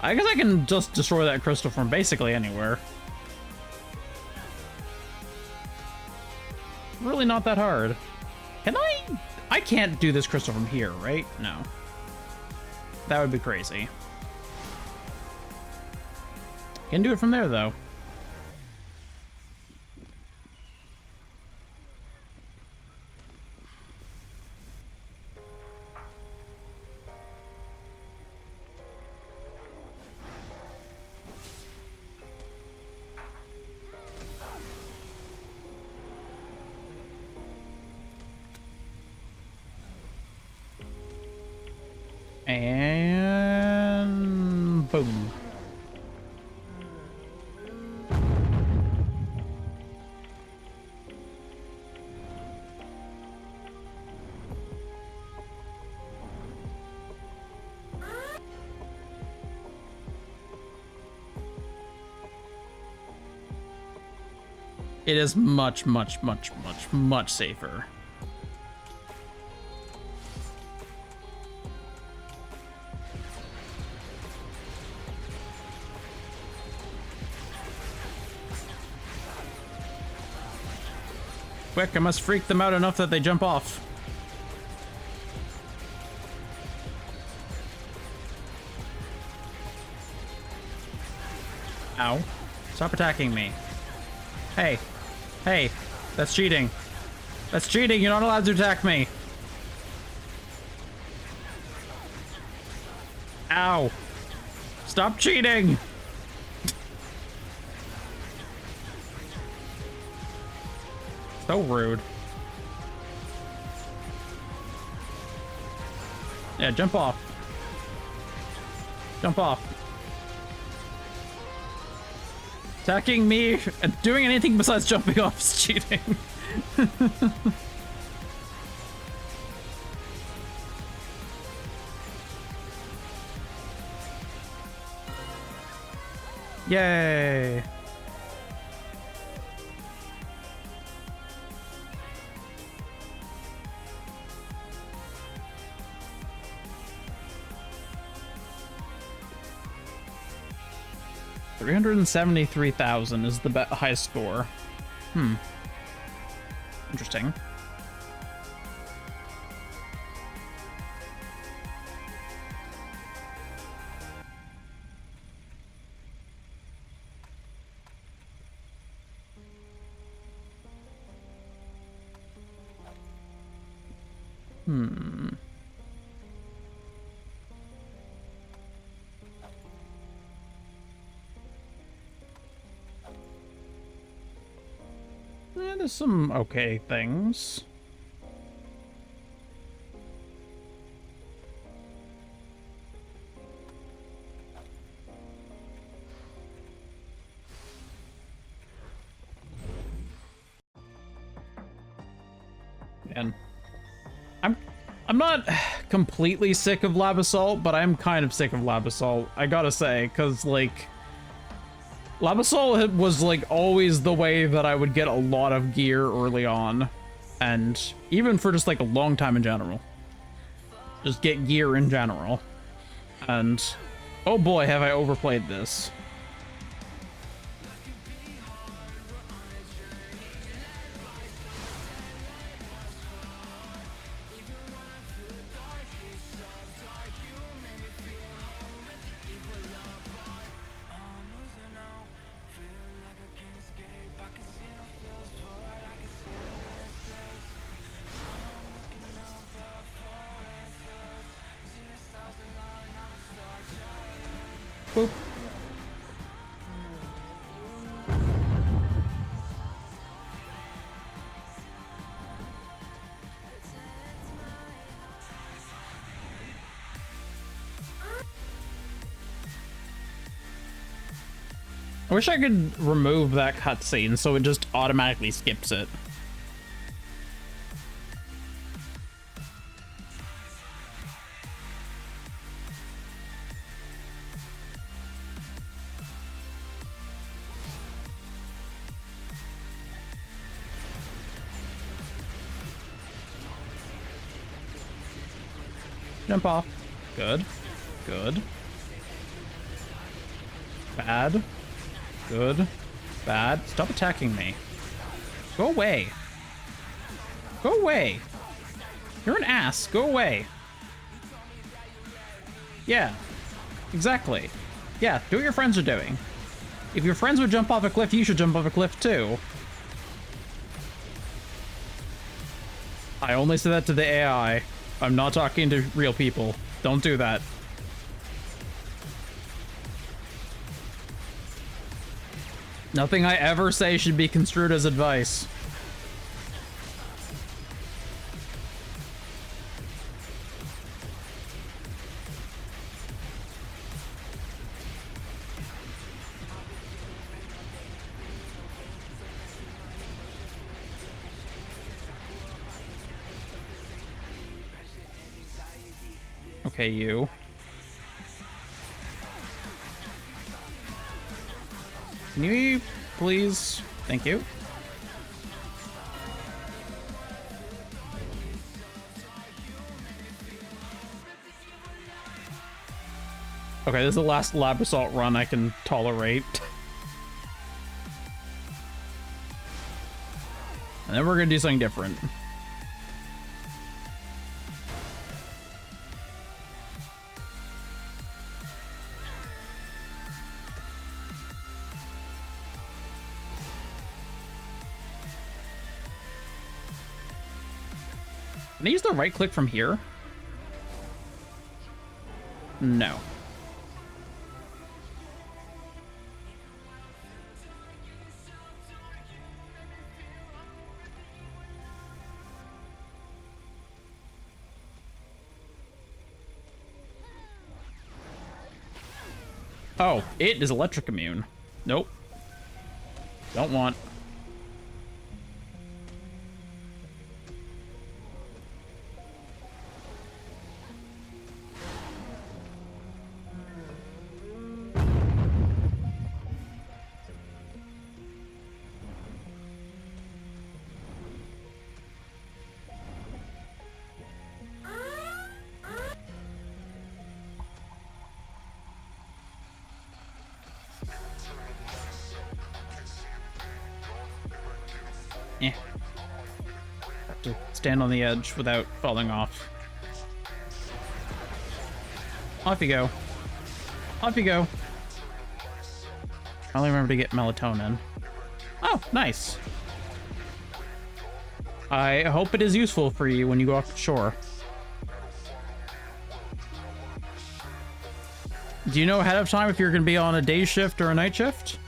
I guess I can just destroy that crystal from basically anywhere. Really not that hard. Can I? I can't do this crystal from here, right? No. That would be crazy. Can do it from there, though. And boom. It is much, much, much, much, much safer. Quick, I must freak them out enough that they jump off. Ow. Stop attacking me. Hey. Hey. That's cheating. That's cheating. You're not allowed to attack me. Ow. Stop cheating. So rude. Yeah, jump off. Jump off. Attacking me and doing anything besides jumping off is cheating. Yay! $373,000 is the highest score. Interesting. There's some okay things. And I'm not completely sick of Lab Assault, but I'm kind of sick of Lab Assault, I gotta say, because, like, Lab Assault was, like, always the way that I would get a lot of gear early on, and even for just, like, a long time in general. Just get gear in general. And, oh boy, have I overplayed this. Boop. I wish I could remove that cutscene so it just automatically skips it. Jump off. Good. Good. Bad. Good. Bad. Stop attacking me. Go away. Go away. You're an ass. Go away. Yeah. Exactly. Yeah, do what your friends are doing. If your friends would jump off a cliff, you should jump off a cliff too. I only say that to the AI. I'm not talking to real people. Don't do that. Nothing I ever say should be construed as advice. Okay, you. Can you please? Thank you. Okay, this is the last Lab Assault run I can tolerate. And then we're gonna do something different. Can I use the right click from here? No. Oh, it is electric immune. Nope. Don't want. Eh. Have to stand on the edge without falling off. Off you go. Off you go. I only remember to get melatonin. Oh, nice. I hope it is useful for you when you go off the shore. Do you know ahead of time if you're going to be on a day shift or a night shift?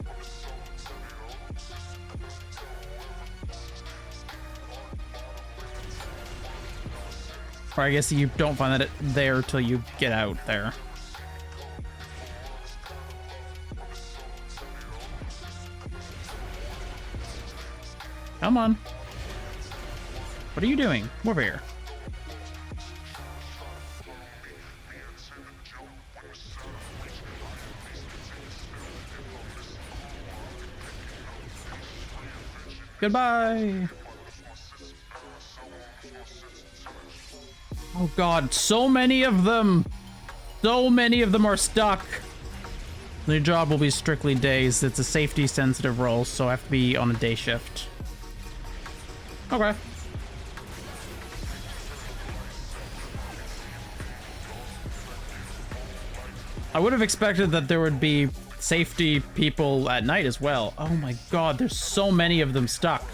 Or I guess you don't find that there till you get out there. Come on. What are you doing? Come over here. Goodbye. Oh god, so many of them! So many of them are stuck! The job will be strictly days. It's a safety sensitive role, so I have to be on a day shift. Okay. I would have expected that there would be safety people at night as well. Oh my god, there's so many of them stuck.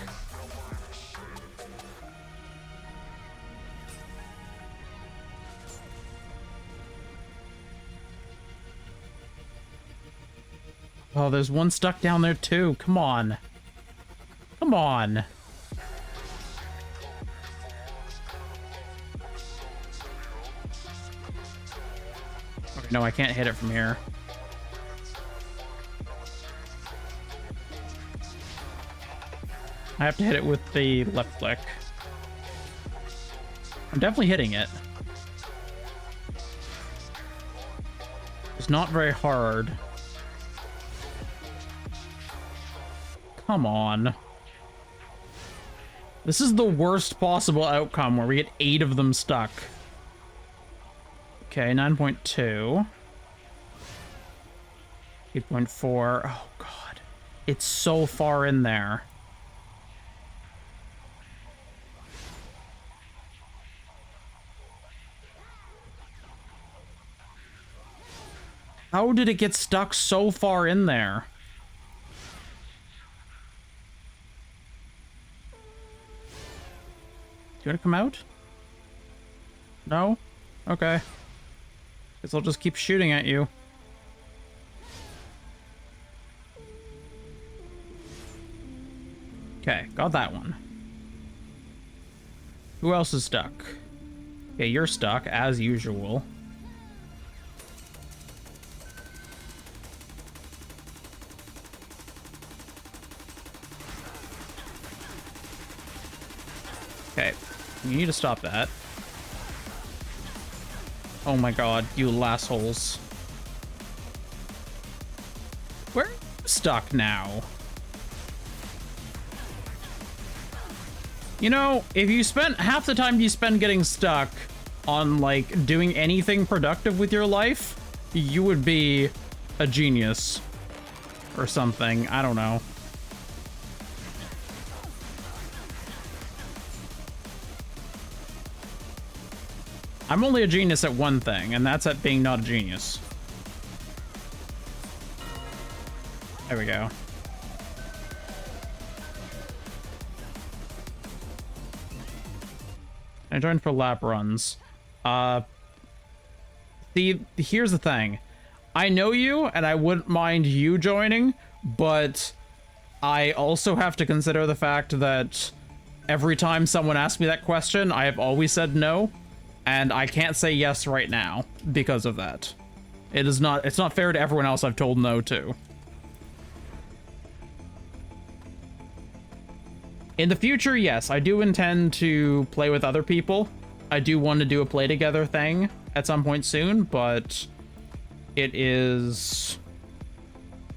Oh, there's one stuck down there too. Come on. Come on. Okay, no, I can't hit it from here. I have to hit it with the left click. I'm definitely hitting it. It's not very hard. Come on. This is the worst possible outcome where we get 8 of them stuck. Okay, 9.2. 8.4. Oh, God. It's so far in there. How did it get stuck so far in there? You wanna come out? No? Okay. Guess I'll just keep shooting at you. Okay, got that one. Who else is stuck? Okay, you're stuck, as usual. Okay, you need to stop that. Oh my god, you assholes. Where are you stuck now? You know, if you spent half the time you spend getting stuck on, like, doing anything productive with your life, you would be a genius. Or something, I don't know. I'm only a genius at one thing, and that's at being not a genius. There we go. I joined for lap runs. See, here's the thing. I know you, and I wouldn't mind you joining, but I also have to consider the fact that every time someone asks me that question, I have always said no. And I can't say yes right now because of that. It's not fair to everyone else I've told no to. In the future, yes, I do intend to play with other people. I do want to do a play together thing at some point soon, but it is...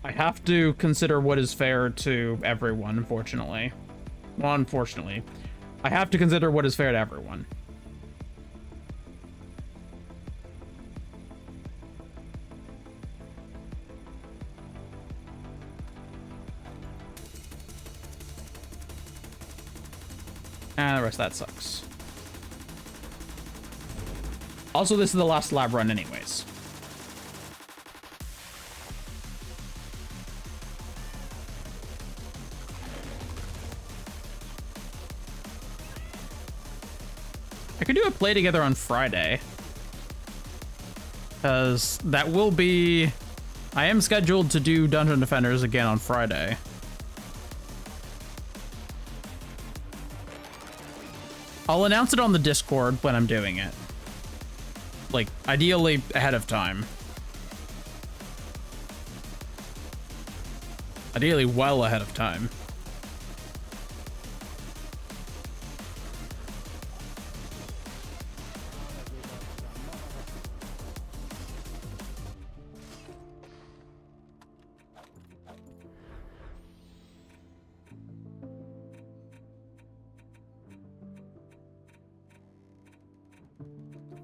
I have to consider what is fair to everyone, unfortunately. Well, unfortunately. I have to consider what is fair to everyone. And the rest of that sucks. Also, this is the last lab run anyways. I could do a play together on Friday. Because that will be... I am scheduled to do Dungeon Defenders again on Friday. I'll announce it on the Discord when I'm doing it. Like, ideally ahead of time. Ideally well ahead of time.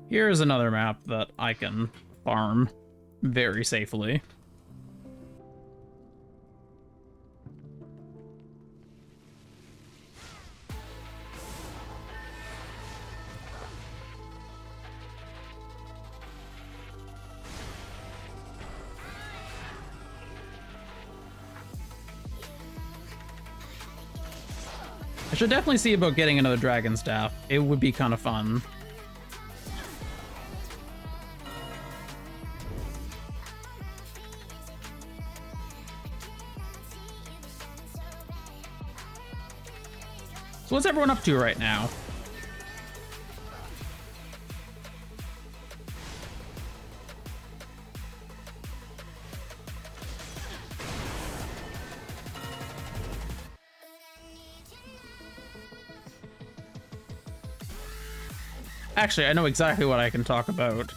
Here's another map that I can farm very safely. I should definitely see about getting another dragon staff. It would be kind of fun. So what's everyone up to right now? Actually, I know exactly what I can talk about.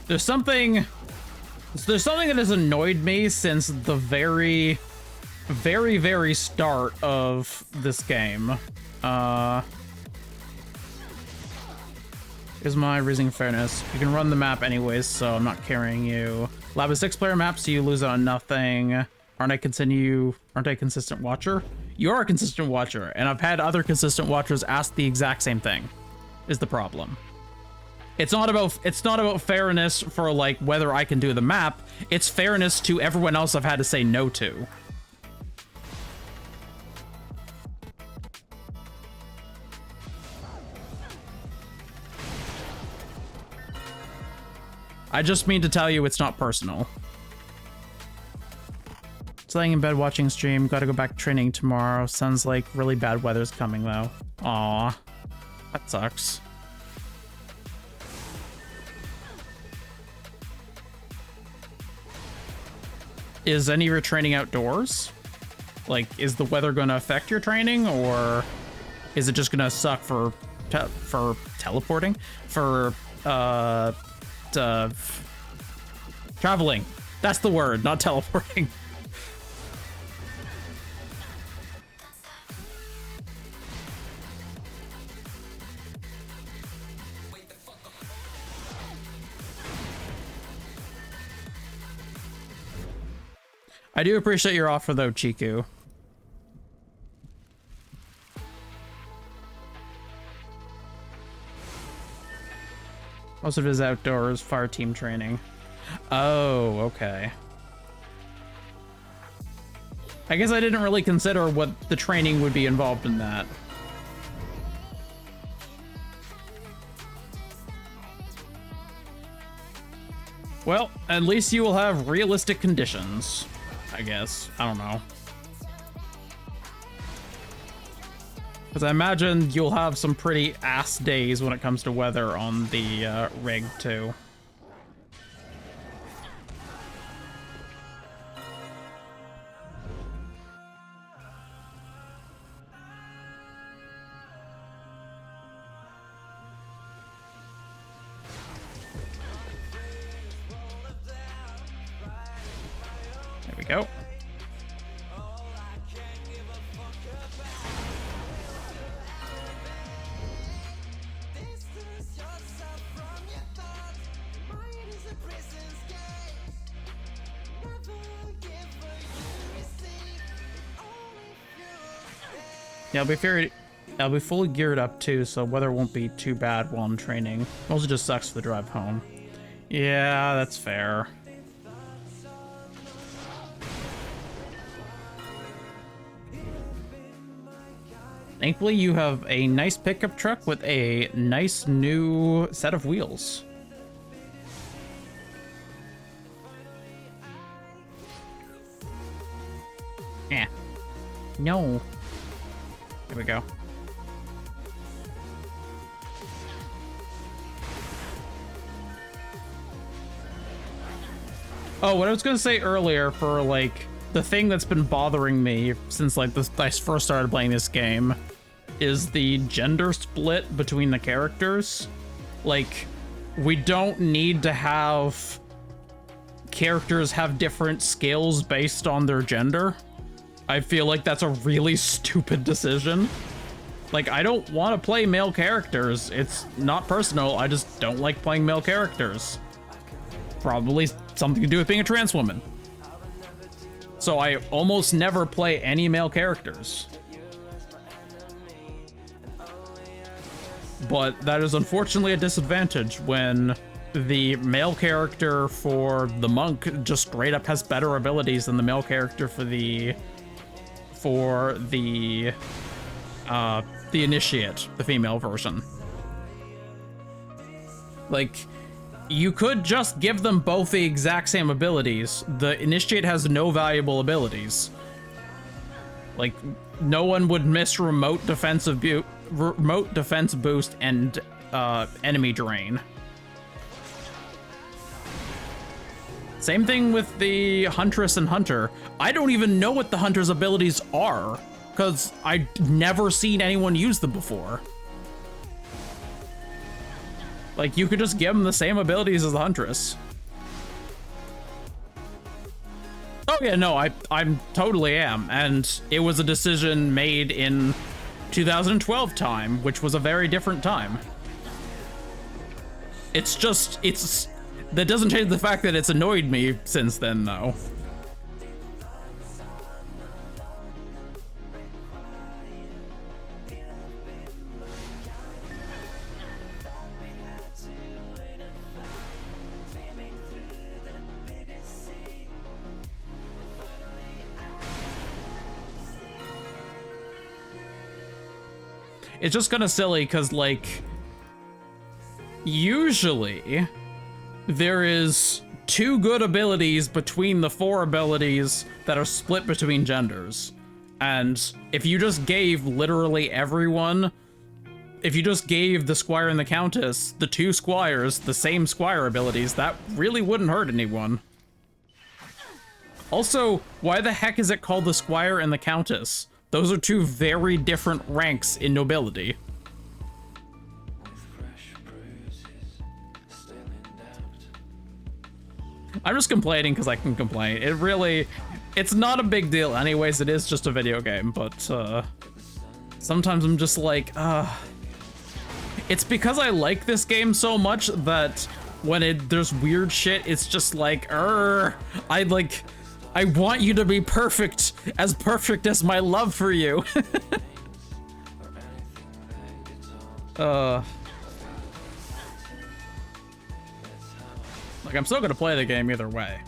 There's something that has annoyed me since the very start of this game. Here's my reasoning fairness. You can run the map anyways, so I'm not carrying you. Lab is 6-player map, so you lose on nothing. Aren't I a consistent watcher? You're a consistent watcher, and I've had other consistent watchers ask the exact same thing, is the problem. It's not about fairness for like whether I can do the map, it's fairness to everyone else I've had to say no to. I just mean to tell you it's not personal. Just laying in bed watching stream. Gotta go back to training tomorrow. Sounds like really bad weather's coming though. Aw. That sucks. Is any of your training outdoors? Like, is the weather gonna affect your training, or is it just gonna suck for teleporting? For, traveling. That's the word, not teleporting. I do appreciate your offer though, Chiku. Most of it is outdoors, fire team training. Oh, okay. I guess I didn't really consider what the training would be involved in that. Well, at least you will have realistic conditions, I guess. I don't know. Because I imagine you'll have some pretty ass days when it comes to weather on the rig, too. go. Yeah, I'll be fully geared up too, so weather won't be too bad while I'm training. Mostly just sucks for the drive home. Yeah, that's fair. Thankfully, you have a nice pickup truck with a nice new set of wheels. Yeah. No. Here we go. Oh, what I was gonna say earlier for, like, the thing that's been bothering me since, like, I first started playing this game is the gender split between the characters. Like, we don't need to have characters have different skills based on their gender. I feel like that's a really stupid decision. Like, I don't want to play male characters. It's not personal, I just don't like playing male characters. Probably something to do with being a trans woman. So I almost never play any male characters. But that is unfortunately a disadvantage when the male character for the monk just straight up has better abilities than the male character for the initiate, the female version. Like, you could just give them both the exact same abilities. The initiate has no valuable abilities. Like, no one would miss remote defense boost and enemy drain. Same thing with the Huntress and Hunter. I don't even know what the Hunter's abilities are, because I've never seen anyone use them before. Like, you could just give them the same abilities as the Huntress. Oh yeah, no, I'm totally am, and it was a decision made in 2012 time, which was a very different time. That doesn't change the fact that it's annoyed me since then, though. It's just kind of silly because, like, usually there is 2 good abilities between the 4 abilities that are split between genders. And if you just gave literally everyone, if you just gave the Squire and the Countess, the 2 Squires, the same Squire abilities, that really wouldn't hurt anyone. Also, why the heck is it called the Squire and the Countess? Those are 2 very different ranks in nobility. I'm just complaining because I can complain. It's not a big deal anyways, it is just a video game, but sometimes I'm just like, it's because I like this game so much that when there's weird shit, it's just like, I want you to be perfect as my love for you. Like, I'm still gonna play the game either way.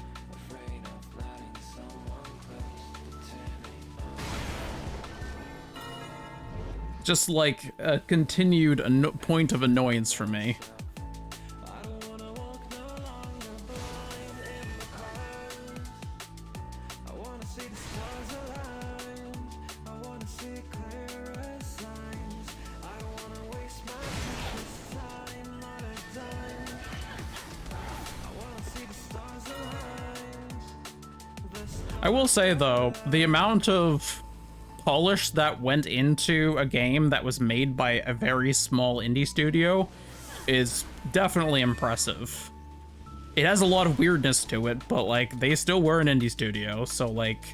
Just like a continued point of annoyance for me. I will say, though, the amount of polish that went into a game that was made by a very small indie studio is definitely impressive. it has a lot of weirdness to it, but like they still were an indie studio, so like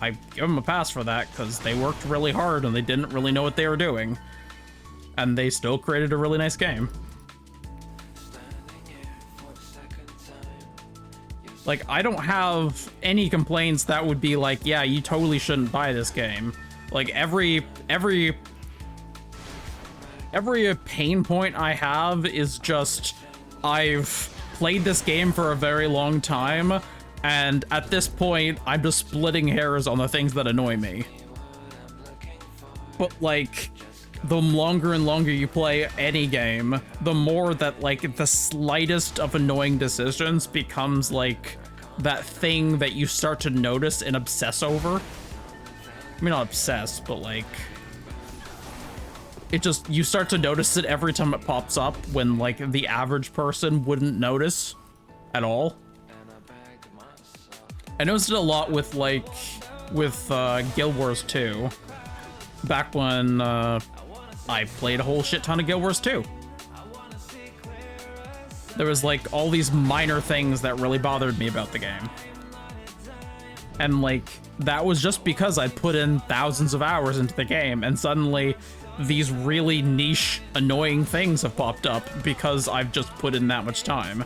I give them a pass for that because they worked really hard and they didn't really know what they were doing, and they still created a really nice game. Like, I don't have any complaints that would be like, yeah, you totally shouldn't buy this game. Like, every pain point I have is just, I've played this game for a very long time, and at this point, I'm just splitting hairs on the things that annoy me. But, like, the longer and longer you play any game, the more that, like, the slightest of annoying decisions becomes, like, that thing that you start to notice and obsess over. I mean, not obsess, but, like, it just, you start to notice it every time it pops up when, like, the average person wouldn't notice at all. I noticed it a lot with, like, with Guild Wars 2. Back when, I played a whole shit ton of Guild Wars 2. There was like all these minor things that really bothered me about the game. And like, that was just because I put in thousands of hours into the game, and suddenly these really niche, annoying things have popped up because I've just put in that much time.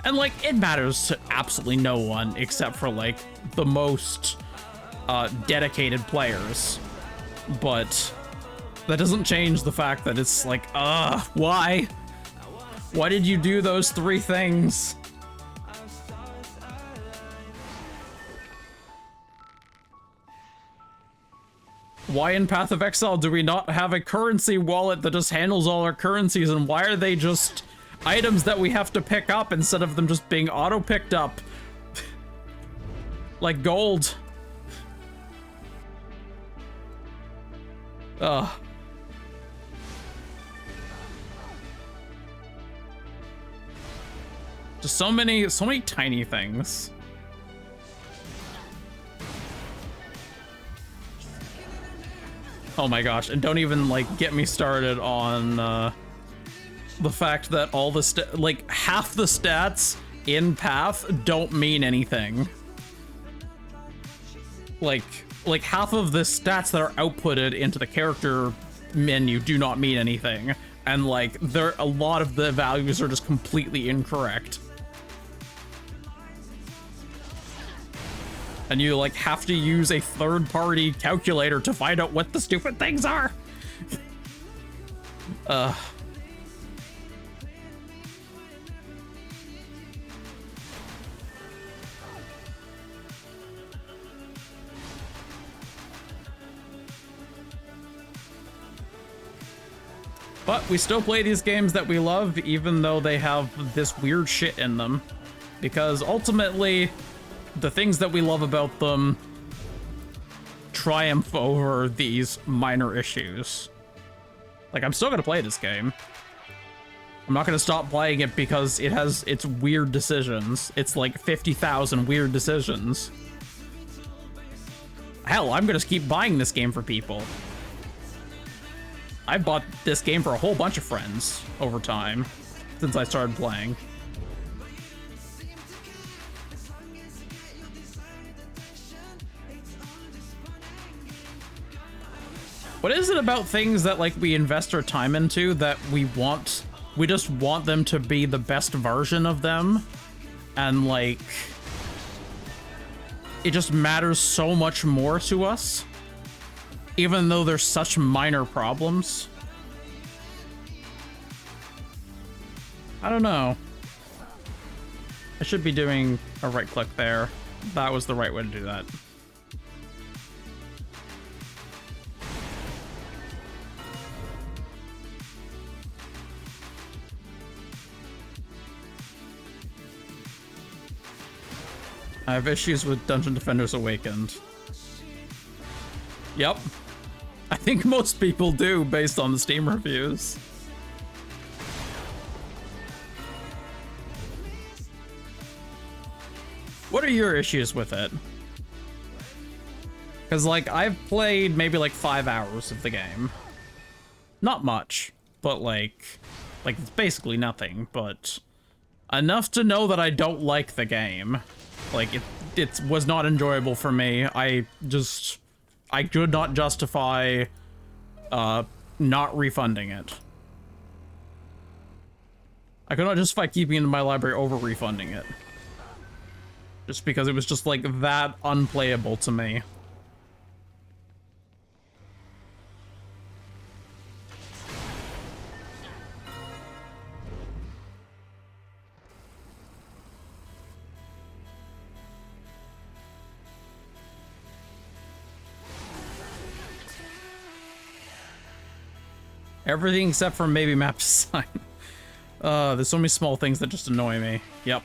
And like, it matters to absolutely no one except for like the most dedicated players. But that doesn't change the fact that it's like, why? Why did you do those 3 things? Why in Path of Exile do we not have a currency wallet that just handles all our currencies, and why are they just items that we have to pick up instead of them just being auto-picked up? Like gold. Ugh. Just so many tiny things. Oh my gosh, and don't even like get me started on the fact that all the like half the stats in Path don't mean anything. Like half of the stats that are outputted into the character menu do not mean anything, and like a lot of the values are just completely incorrect. And you like have to use a third-party calculator to find out what the stupid things are. But we still play these games that we love, even though they have this weird shit in them. Because ultimately, the things that we love about them triumph over these minor issues. Like, I'm still gonna play this game. I'm not gonna stop playing it because it has its weird decisions. It's like 50,000 weird decisions. Hell, I'm gonna keep buying this game for people. I bought this game for a whole bunch of friends over time since I started playing. What is it about things that like we invest our time into that we just want them to be the best version of them, and like it just matters so much more to us, even though there's such minor problems? I don't know. I should be doing a right click there. That was the right way to do that. I have issues with Dungeon Defenders Awakened. Yep. I think most people do, based on the Steam reviews. What are your issues with it? Because, like, I've played maybe, like, 5 hours of the game. Not much, but, like, it's basically nothing, but enough to know that I don't like the game. Like, it was not enjoyable for me. I could not justify not refunding it. I could not justify keeping it in my library over refunding it. Just because it was just like that unplayable to me. Everything except for maybe map design. There's so many small things that just annoy me. Yep.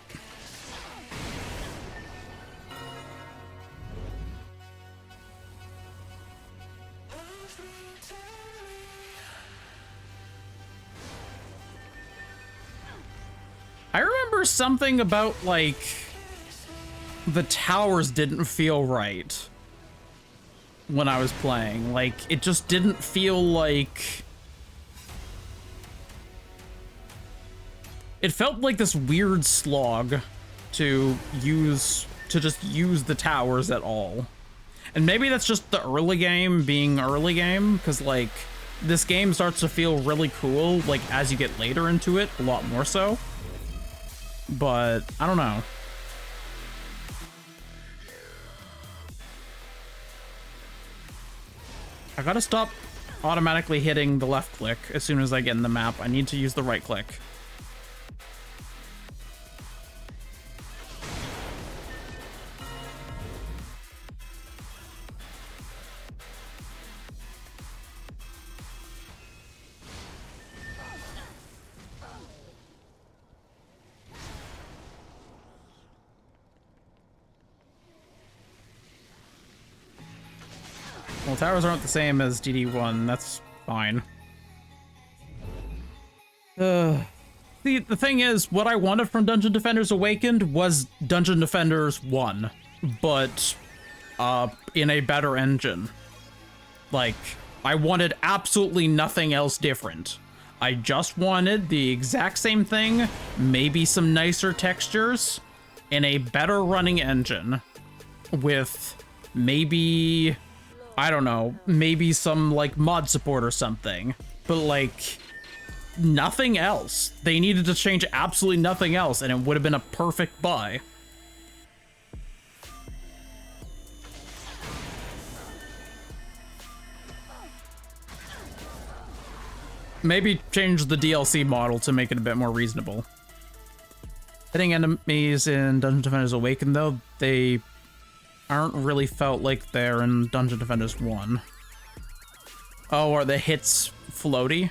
I remember something about, like, the towers didn't feel right when I was playing. Like, it just didn't feel like... It felt like this weird slog to just use the towers at all. And maybe that's just the early game being early game, because, like, this game starts to feel really cool, like, as you get later into it, a lot more so. But, I don't know. I gotta stop automatically hitting the left click as soon as I get in the map. I need to use the right click. Well, towers aren't the same as DD1. That's fine. The thing is, what I wanted from Dungeon Defenders Awakened was Dungeon Defenders 1, but in a better engine. Like, I wanted absolutely nothing else different. I just wanted the exact same thing, maybe some nicer textures, in a better running engine, with maybe... I don't know, maybe some, like, mod support or something. But, like, nothing else. They needed to change absolutely nothing else, and it would have been a perfect buy. Maybe change the DLC model to make it a bit more reasonable. Hitting enemies in Dungeon Defenders Awakened, though, they... aren't really felt like they're in Dungeon Defenders 1. Oh, are the hits floaty?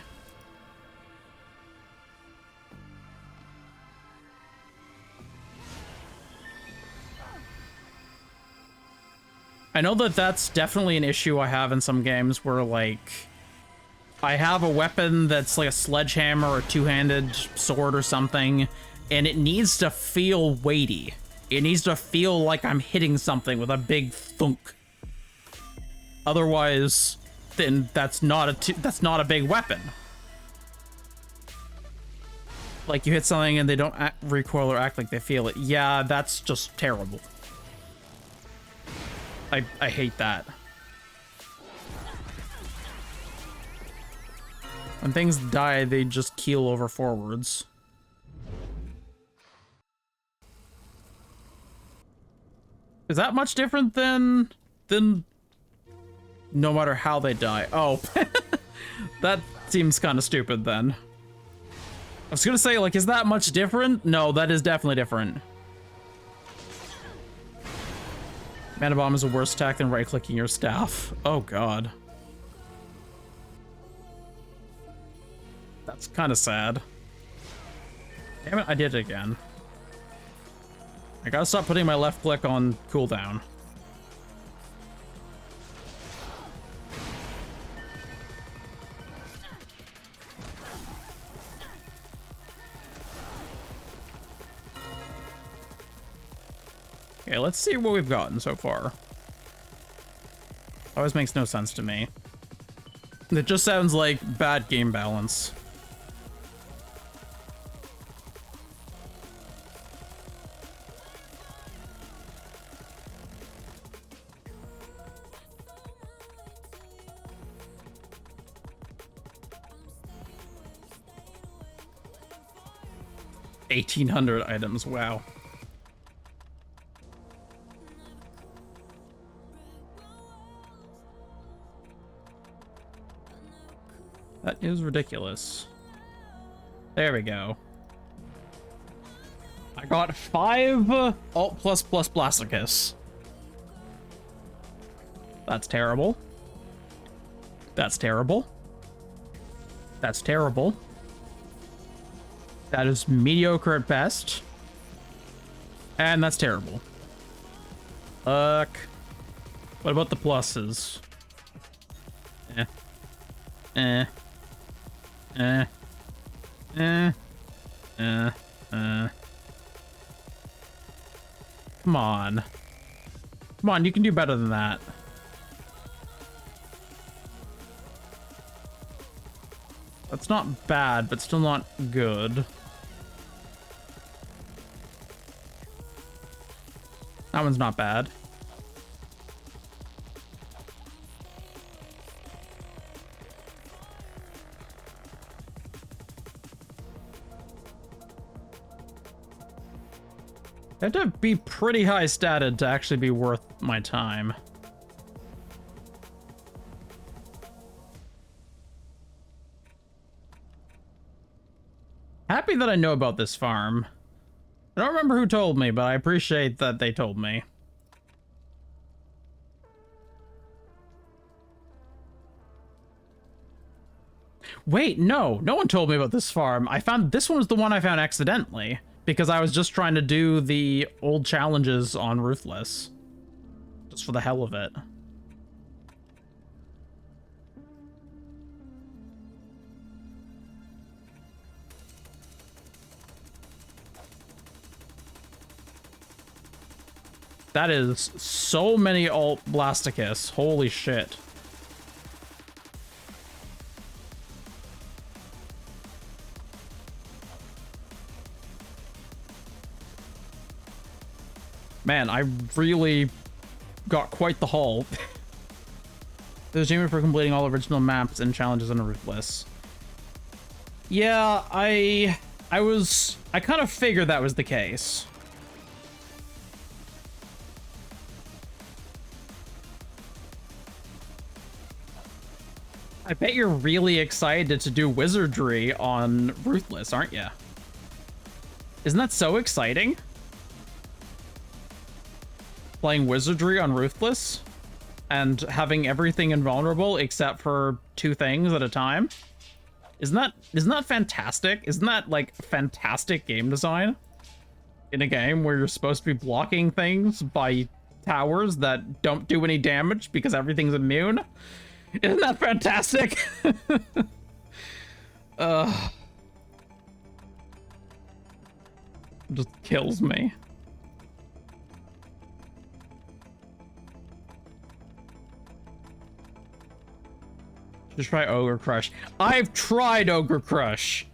I know that that's definitely an issue I have in some games where, like, I have a weapon that's like a sledgehammer or a two-handed sword or something, and it needs to feel weighty. It needs to feel like I'm hitting something with a big thunk. Otherwise, then that's not a big weapon. Like, you hit something and they don't recoil or act like they feel it. Yeah, that's just terrible. I hate that. When things die, they just keel over forwards. Is that much different than no matter how they die? Oh, that seems kind of stupid then. I was gonna say, like, is that much different? No, that is definitely different. Mana Bomb is a worse attack than right-clicking your staff. Oh, God. That's kind of sad. Damn it, I did it again. I gotta stop putting my left click on cooldown. Okay, let's see what we've gotten so far. Always makes no sense to me. It just sounds like bad game balance. 1,800 items, wow. That is ridiculous. There we go. I got 5 Alt++ Blasticus. That's terrible. That's terrible. That's terrible. That is mediocre at best. And that's terrible. Fuck. What about the pluses? Eh. Eh. Eh. Eh. Come on. Come on, you can do better than that. That's not bad, but still not good. That one's not bad. They have to be pretty high statted to actually be worth my time. Happy that I know about this farm. I don't remember who told me, but I appreciate that they told me. Wait, no one told me about this farm. This one was the one I found accidentally because I was just trying to do the old challenges on Ruthless. Just for the hell of it. That is so many Alt Blasticus. Holy shit. Man, I really got quite the haul. There's achievement for completing all original maps and challenges on Ruthless. Yeah, I kind of figured that was the case. I bet you're really excited to do wizardry on Ruthless, aren't you? Isn't that so exciting? Playing wizardry on Ruthless and having everything invulnerable except for 2 things at a time. Isn't that fantastic? Isn't that like fantastic game design? In a game where you're supposed to be blocking things by towers that don't do any damage because everything's immune? Isn't that fantastic? Just kills me. Just try Ogre Crush. I've tried Ogre Crush.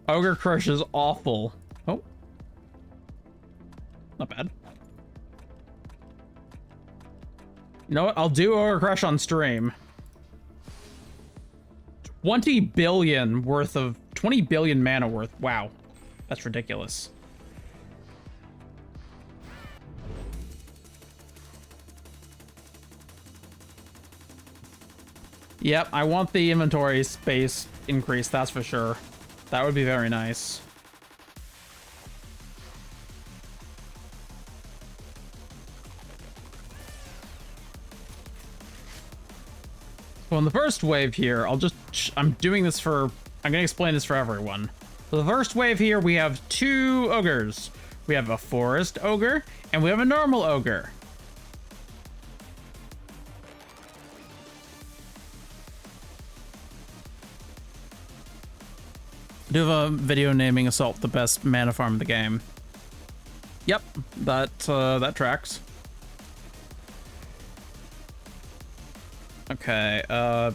Ogre Crush is awful. Oh. Not bad. You know what? I'll do Ogre Crush on stream. 20 billion worth of... 20 billion mana worth. Wow. That's ridiculous. Yep, I want the inventory space increase, that's for sure. That would be very nice. So in the first wave here, I'm doing this for... I'm gonna explain this for everyone. So the first wave here, we have 2 ogres. We have a forest ogre, and we have a normal ogre. I do have a video naming Assault the best mana farm in the game. Yep, that tracks. Okay, let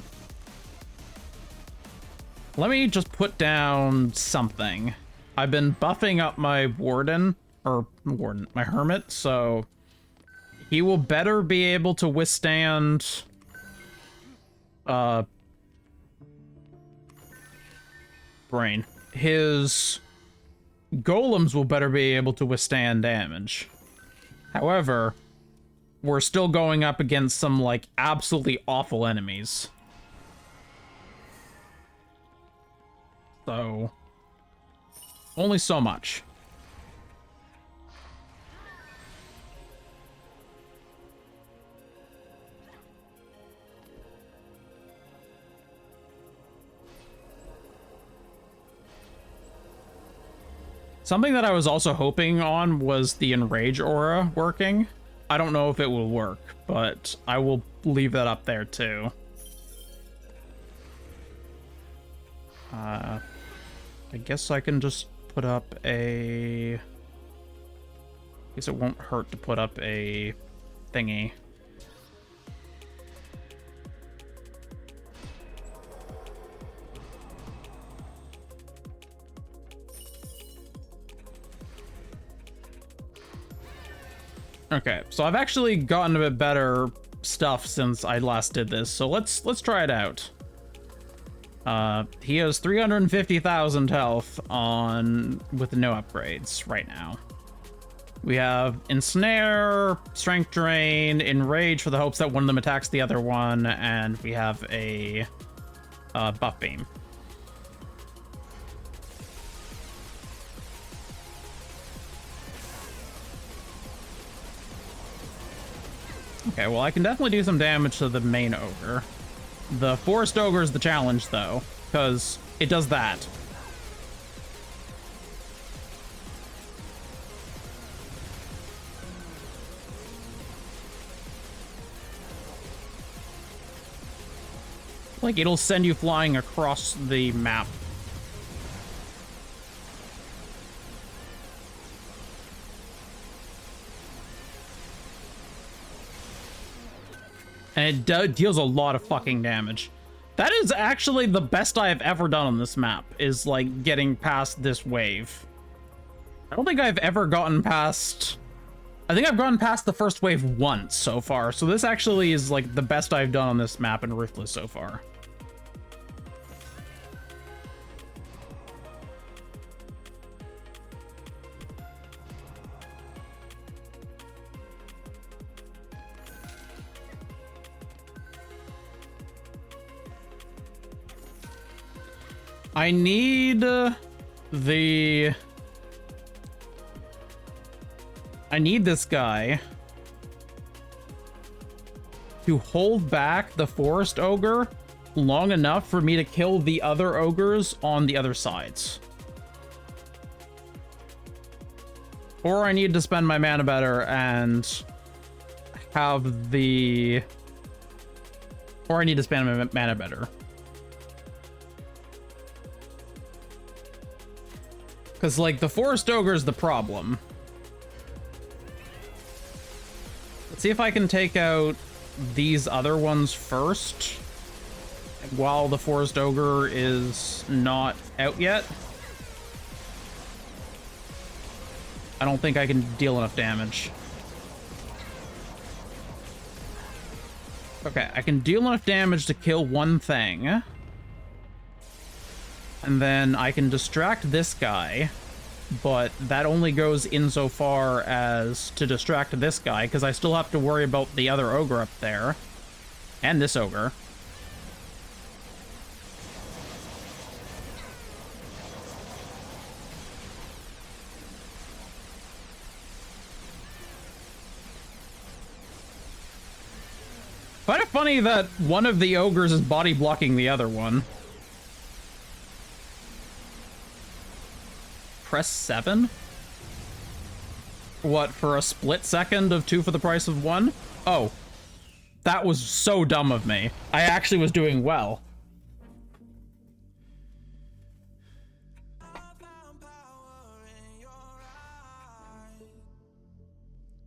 me just put down something. I've been buffing up my my hermit, so he will better be able to withstand brain. His golems will better be able to withstand damage. However, we're still going up against some, like, absolutely awful enemies. So, only so much. Something that I was also hoping on was the Enrage aura working. I don't know if it will work, but I will leave that up there too. I guess I can just put up a... I guess it won't hurt to put up a thingy. Okay, so I've actually gotten a bit better stuff since I last did this, so let's try it out. He has 350,000 health on with no upgrades right now. We have Ensnare, Strength Drain, Enrage for the hopes that one of them attacks the other one, and we have a Buff Beam. Okay, well, I can definitely do some damage to the main ogre. The Forest Ogre is the challenge, though, because it does that. Like, it'll send you flying across the map. And it deals a lot of fucking damage. That is actually the best I have ever done on this map, is, like, getting past this wave. I don't think I've ever gotten past... I think I've gotten past the first wave once so far, so this actually is, like, the best I've done on this map in Ruthless so far. I need I need this guy to hold back the Forest Ogre long enough for me to kill the other ogres on the other sides. Or I need to spend my mana better and have the... Or I need to spend my mana better. Because, like, the Forest Ogre is the problem. Let's see if I can take out these other ones first, while the Forest Ogre is not out yet. I don't think I can deal enough damage. Okay, I can deal enough damage to kill one thing. And then I can distract this guy, but that only goes insofar as to distract this guy, because I still have to worry about the other ogre up there. And this ogre. Kind of funny that one of the ogres is body blocking the other one. Press 7? What, for a split second of 2 for the price of 1? Oh. That was so dumb of me. I actually was doing well.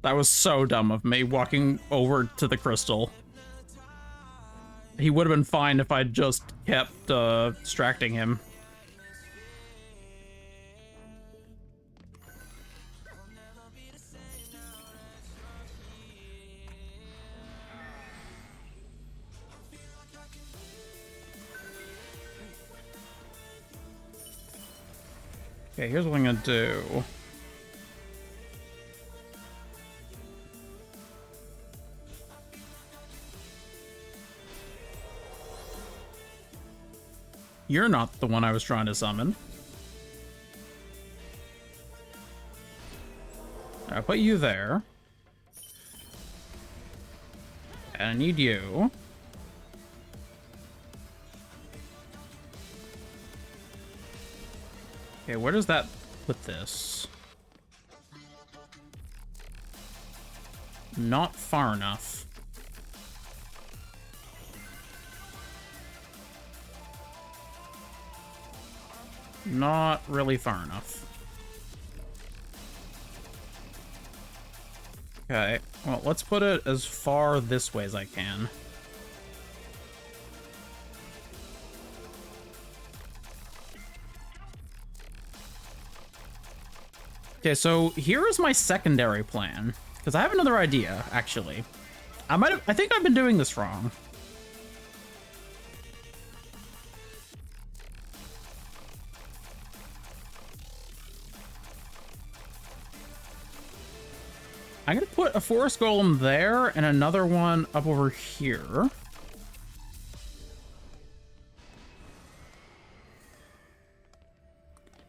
That was so dumb of me, walking over to the crystal. He would have been fine if I'd just kept distracting him. Okay, here's what I'm gonna do. You're not the one I was trying to summon. I'll put you there. And I need you. Okay, where does that put this? Not far enough. Not really far enough. Okay, well, let's put it as far this way as I can. Okay, so here is my secondary plan. Because I have another idea, actually. I think I've been doing this wrong. I'm gonna put a forest golem there and another one up over here.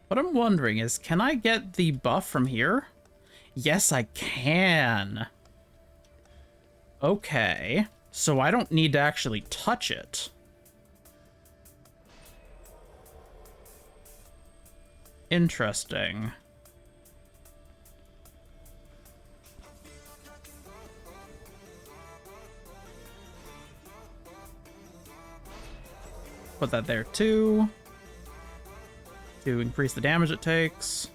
What I'm wondering is, can I get the buff from here? Yes, I can. Okay, so I don't need to actually touch it. Interesting. Put that there too, to increase the damage it takes.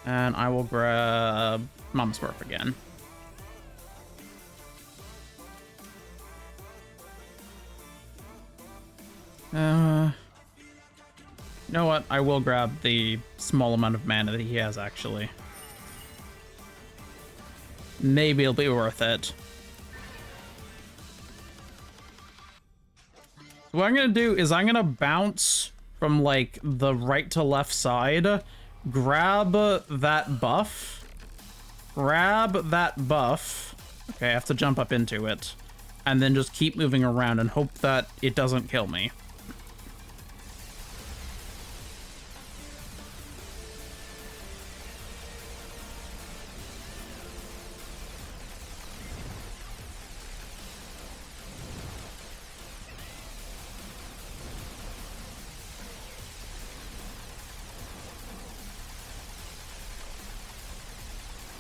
And I will grab Mama Smurf again. You know what? I will grab the small amount of mana that he has, actually. Maybe it'll be worth it. What I'm gonna do is I'm gonna bounce from like the right to left side, grab that buff, okay, I have to jump up into it, and then just keep moving around and hope that it doesn't kill me.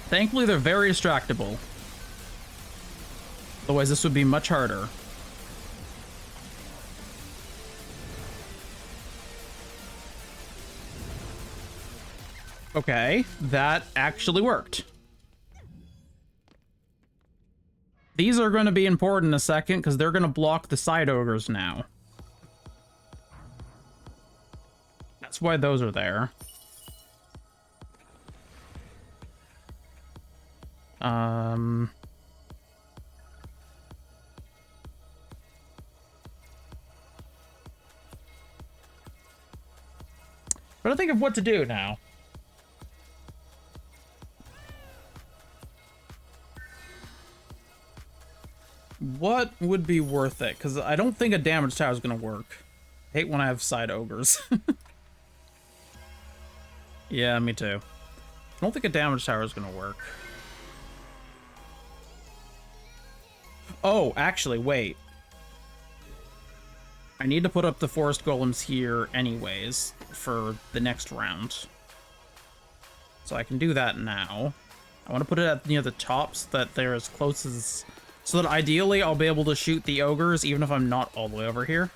Thankfully, they're very distractible. Otherwise, this would be much harder. Okay, that actually worked. These are going to be important in a second, because they're going to block the side ogres now. That's why those are there. But I think of what to do now. What would be worth it? Because I don't think a damage tower is going to work. I hate when I have side ogres. Yeah, me too. I don't think a damage tower is going to work. Oh, actually, wait. I need to put up the forest golems here anyways for the next round. So I can do that now. I want to put it at near the top so that they're as close as... So that ideally I'll be able to shoot the ogres even if I'm not all the way over here.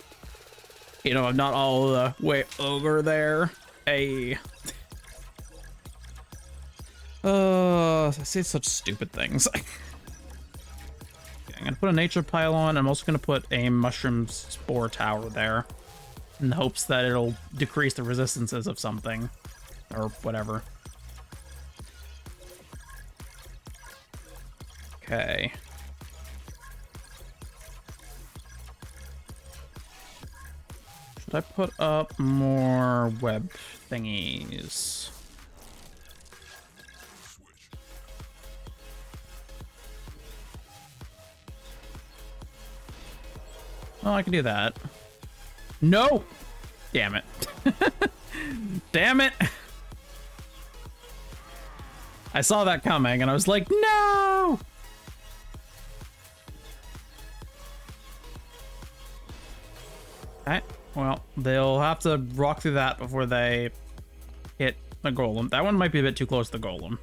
You know, I'm not all the way over there. Hey. I say such stupid things. I'm gonna put a nature pylon. I'm also gonna put a mushroom spore tower there in the hopes that it'll decrease the resistances of something or whatever. Okay. Did I put up more web thingies? Oh, I can do that. No! Damn it. Damn it! I saw that coming and I was like, no! Okay, well, they'll have to walk through that before they hit the golem. That one might be a bit too close to the golem.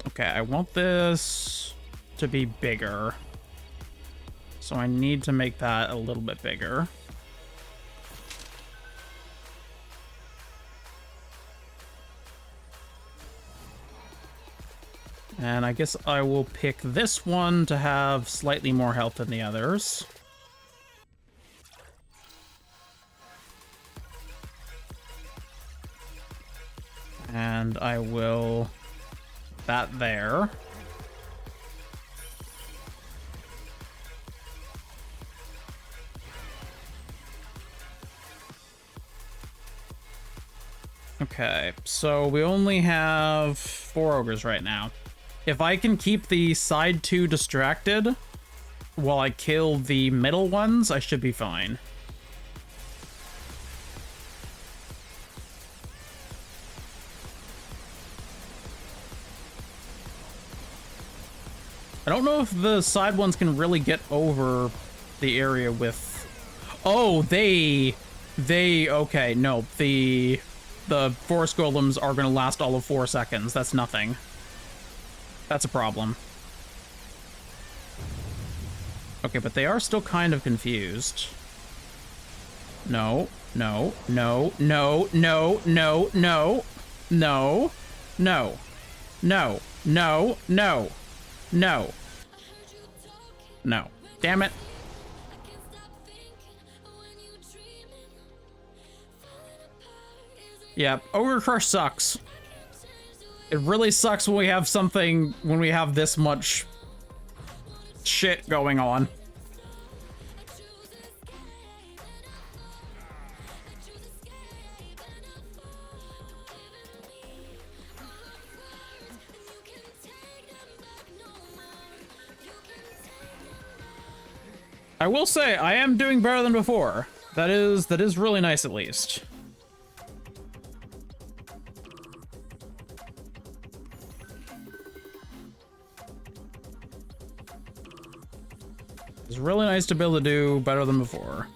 Okay, I want this to be bigger. So I need to make that a little bit bigger. And I guess I will pick this one to have slightly more health than the others. And I will... that there. Okay, so we only have 4 ogres right now. If I can keep the side 2 distracted while I kill the middle ones, I should be fine. I don't know if the side ones can really get over the area with... Oh, okay, no, the forest golems are going to last all of 4 seconds. That's nothing. That's a problem. Okay, but they are still kind of confused. No, no, no, no, no, no, no, no, no, no, no, no. No. No. Damn it. Yeah, Ogre Crush sucks. It really sucks when we have something, when we have this much shit going on. I will say, I am doing better than before. That is really nice, at least. It's really nice to be able to do better than before.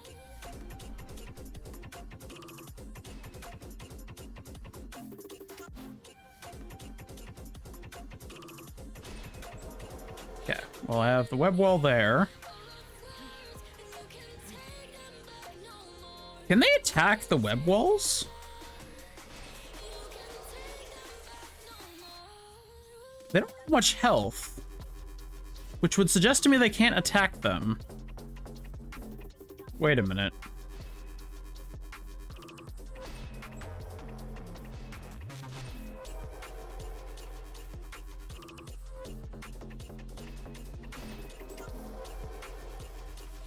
Okay, well, I have the web wall there. Can they attack the web walls? They don't have much health, which would suggest to me they can't attack them. Wait a minute.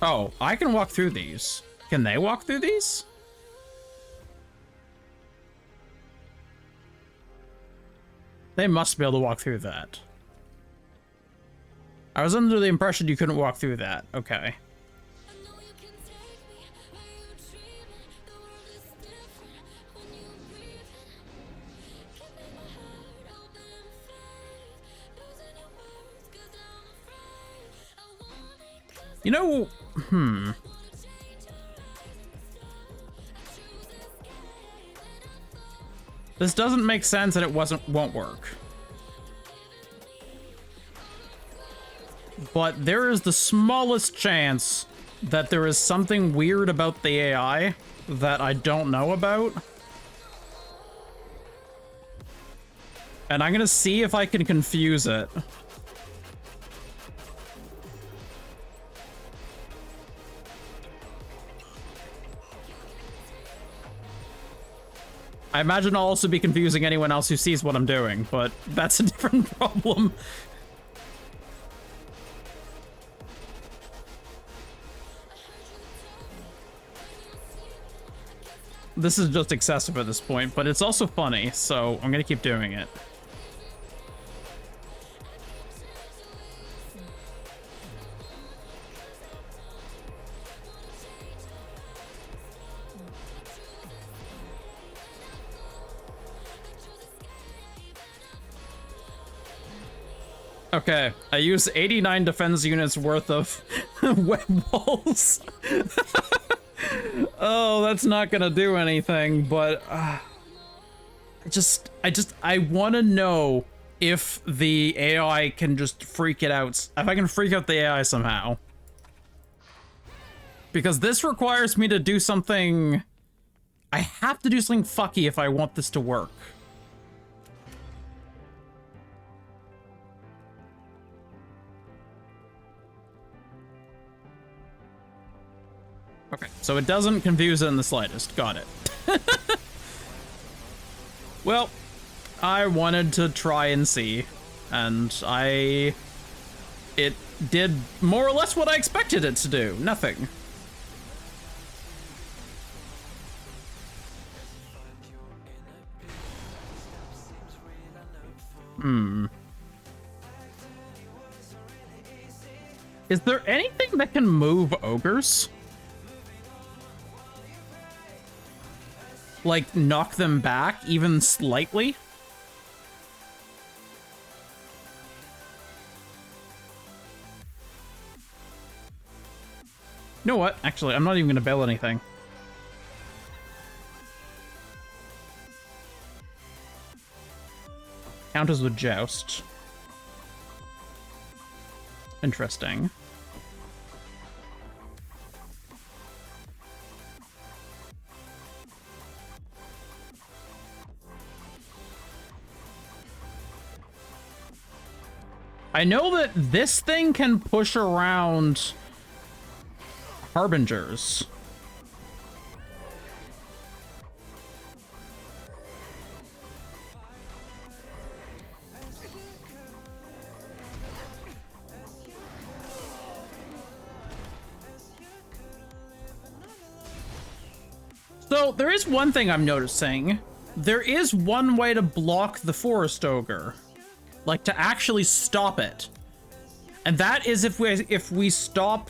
Oh, I can walk through these. Can they walk through these? They must be able to walk through that. I was under the impression you couldn't walk through that. Okay. You know, this doesn't make sense and it won't work. But there is the smallest chance that there is something weird about the AI that I don't know about. And I'm gonna see if I can confuse it. I imagine I'll also be confusing anyone else who sees what I'm doing, but that's a different problem. This is just excessive at this point, but it's also funny, so I'm gonna keep doing it. Okay, I use 89 defense units worth of web walls. Oh, that's not gonna do anything, but I want to know if the AI can just freak it out. If I can freak out the AI somehow. Because this requires me to do something... I have to do something fucky if I want this to work. Okay, so it doesn't confuse it in the slightest. Got it. Well, I wanted to try and see, and it did more or less what I expected it to do. Nothing. Is there anything that can move ogres? Like, knock them back, even slightly? You know what? Actually, I'm not even gonna build anything. Counters with Joust. Interesting. I know that this thing can push around Harbingers. So there is one thing I'm noticing. There is one way to block the Forest Ogre. Like, to actually stop it. And that is if we stop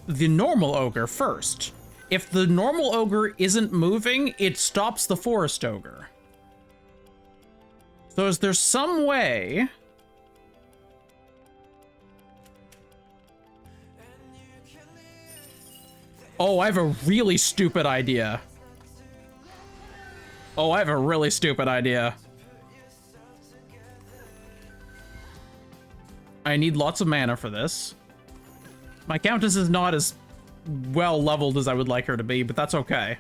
the normal ogre first. If the normal ogre isn't moving, it stops the Forest Ogre. So is there some way... Oh, I have a really stupid idea. Oh, I have a really stupid idea. I need lots of mana for this. My Countess is not as well leveled as I would like her to be, but that's okay.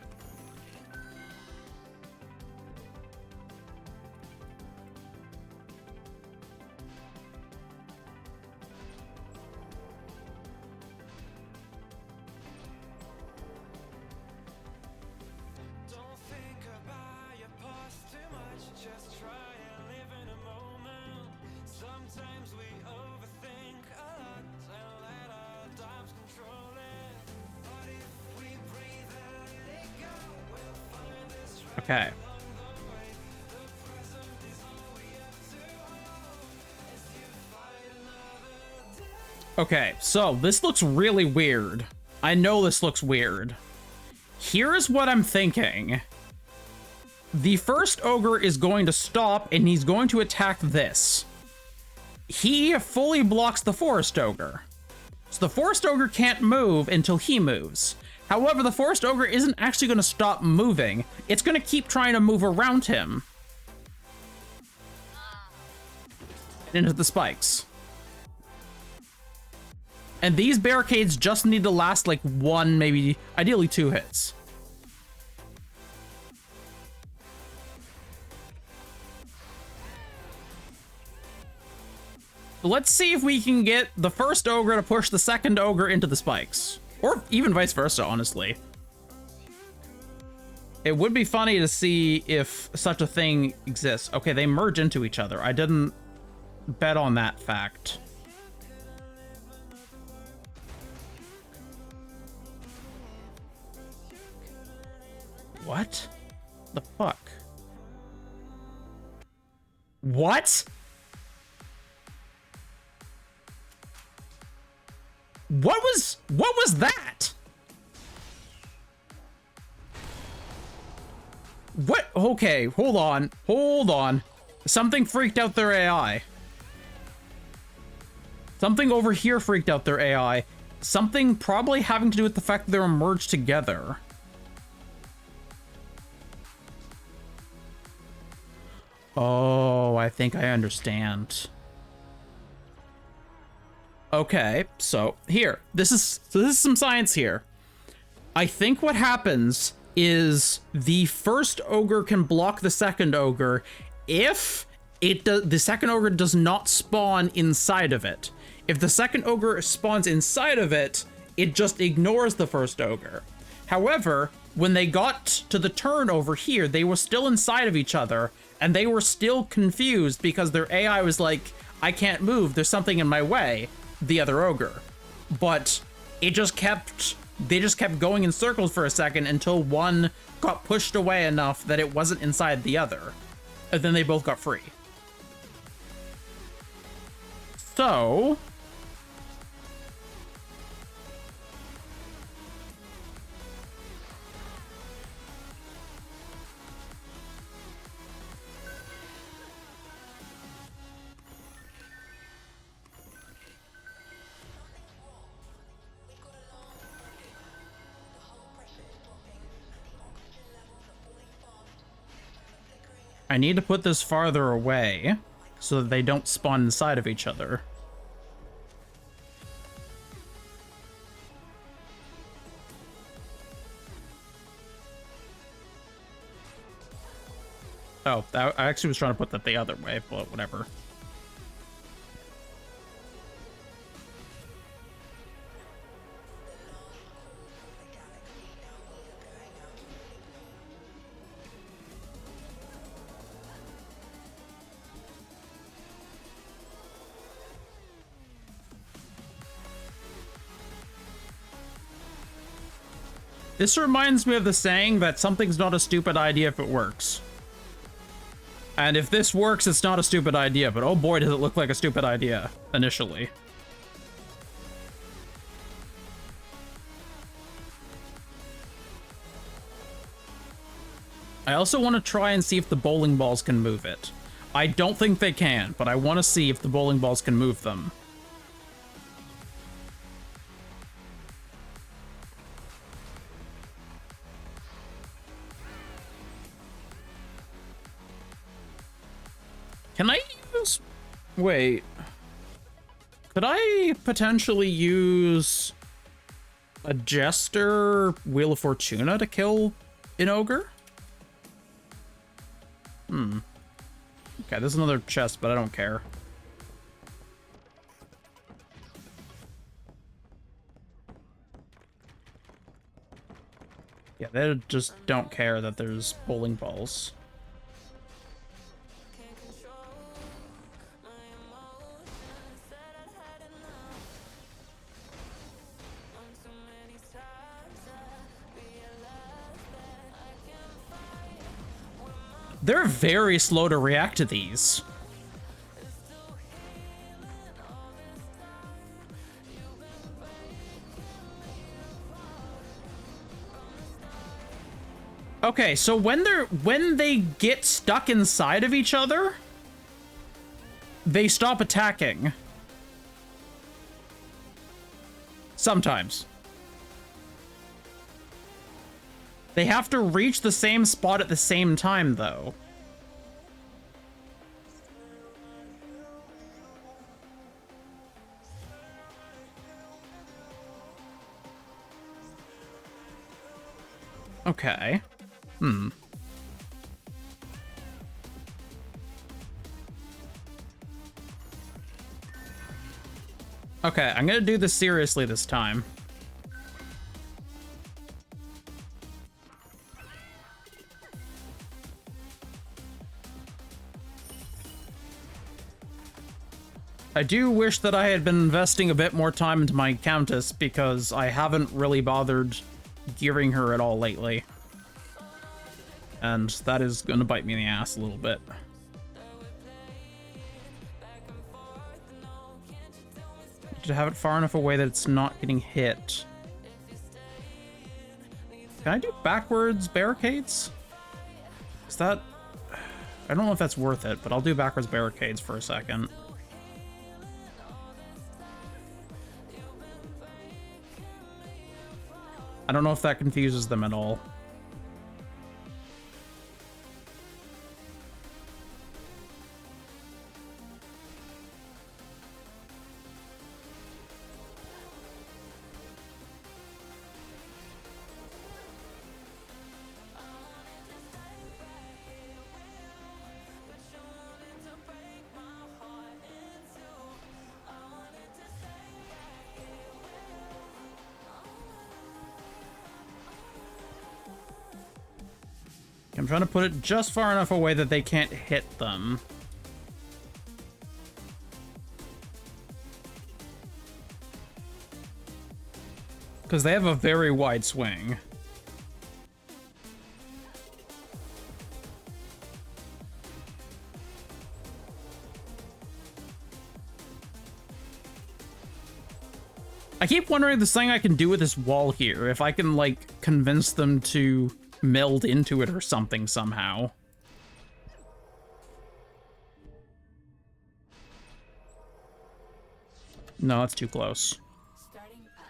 Okay. Okay, so this looks really weird. I know this looks weird. Here's what I'm thinking. The first ogre is going to stop and he's going to attack this. He fully blocks the Forest Ogre. So the Forest Ogre can't move until he moves. However, the Forest Ogre isn't actually going to stop moving. It's going to keep trying to move around him. Into the spikes. And these barricades just need to last like one, maybe, ideally 2 hits. Let's see if we can get the first ogre to push the second ogre into the spikes. Or even vice versa, honestly. It would be funny to see if such a thing exists. Okay, they merge into each other. I didn't bet on that fact. What the fuck? What? What was that? What? Okay, hold on. Hold on. Something freaked out their AI. Something over here freaked out their AI. Something probably having to do with the fact that they're merged together. Oh, I think I understand. Okay, so here. This is some science here. I think what happens is the first ogre can block the second ogre if the second ogre does not spawn inside of it. If the second ogre spawns inside of it, it just ignores the first ogre. However, when they got to the turn over here, they were still inside of each other, and they were still confused because their AI was like, I can't move, there's something in my way, the other ogre. But they just kept going in circles for a second until one got pushed away enough that it wasn't inside the other. And then they both got free. So... I need to put this farther away so that they don't spawn inside of each other. Oh, I actually was trying to put that the other way, but whatever. This reminds me of the saying that something's not a stupid idea if it works. And if this works, it's not a stupid idea, but oh boy, does it look like a stupid idea initially. I also want to try and see if the bowling balls can move it. I don't think they can, but I want to see if the bowling balls can move them. Can I use... Wait. Could I potentially use a Jester Wheel of Fortuna to kill an ogre? Okay, there's another chest, but I don't care. Yeah, they just don't care that there's bowling balls. They're very slow to react to these. Okay, so when they get stuck inside of each other, they stop attacking. Sometimes. They have to reach the same spot at the same time, though. Okay. Okay, I'm gonna do this seriously this time. I do wish that I had been investing a bit more time into my Countess, because I haven't really bothered gearing her at all lately. And that is going to bite me in the ass a little bit. To have it far enough away that it's not getting hit. Can I do backwards barricades? Is that... I don't know if that's worth it, but I'll do backwards barricades for a second. I don't know if that confuses them at all. I'm trying to put it just far enough away that they can't hit them. Because they have a very wide swing. I keep wondering this thing I can do with this wall here, if I can, like, convince them to meld into it or something somehow. No, that's too close. Starting up.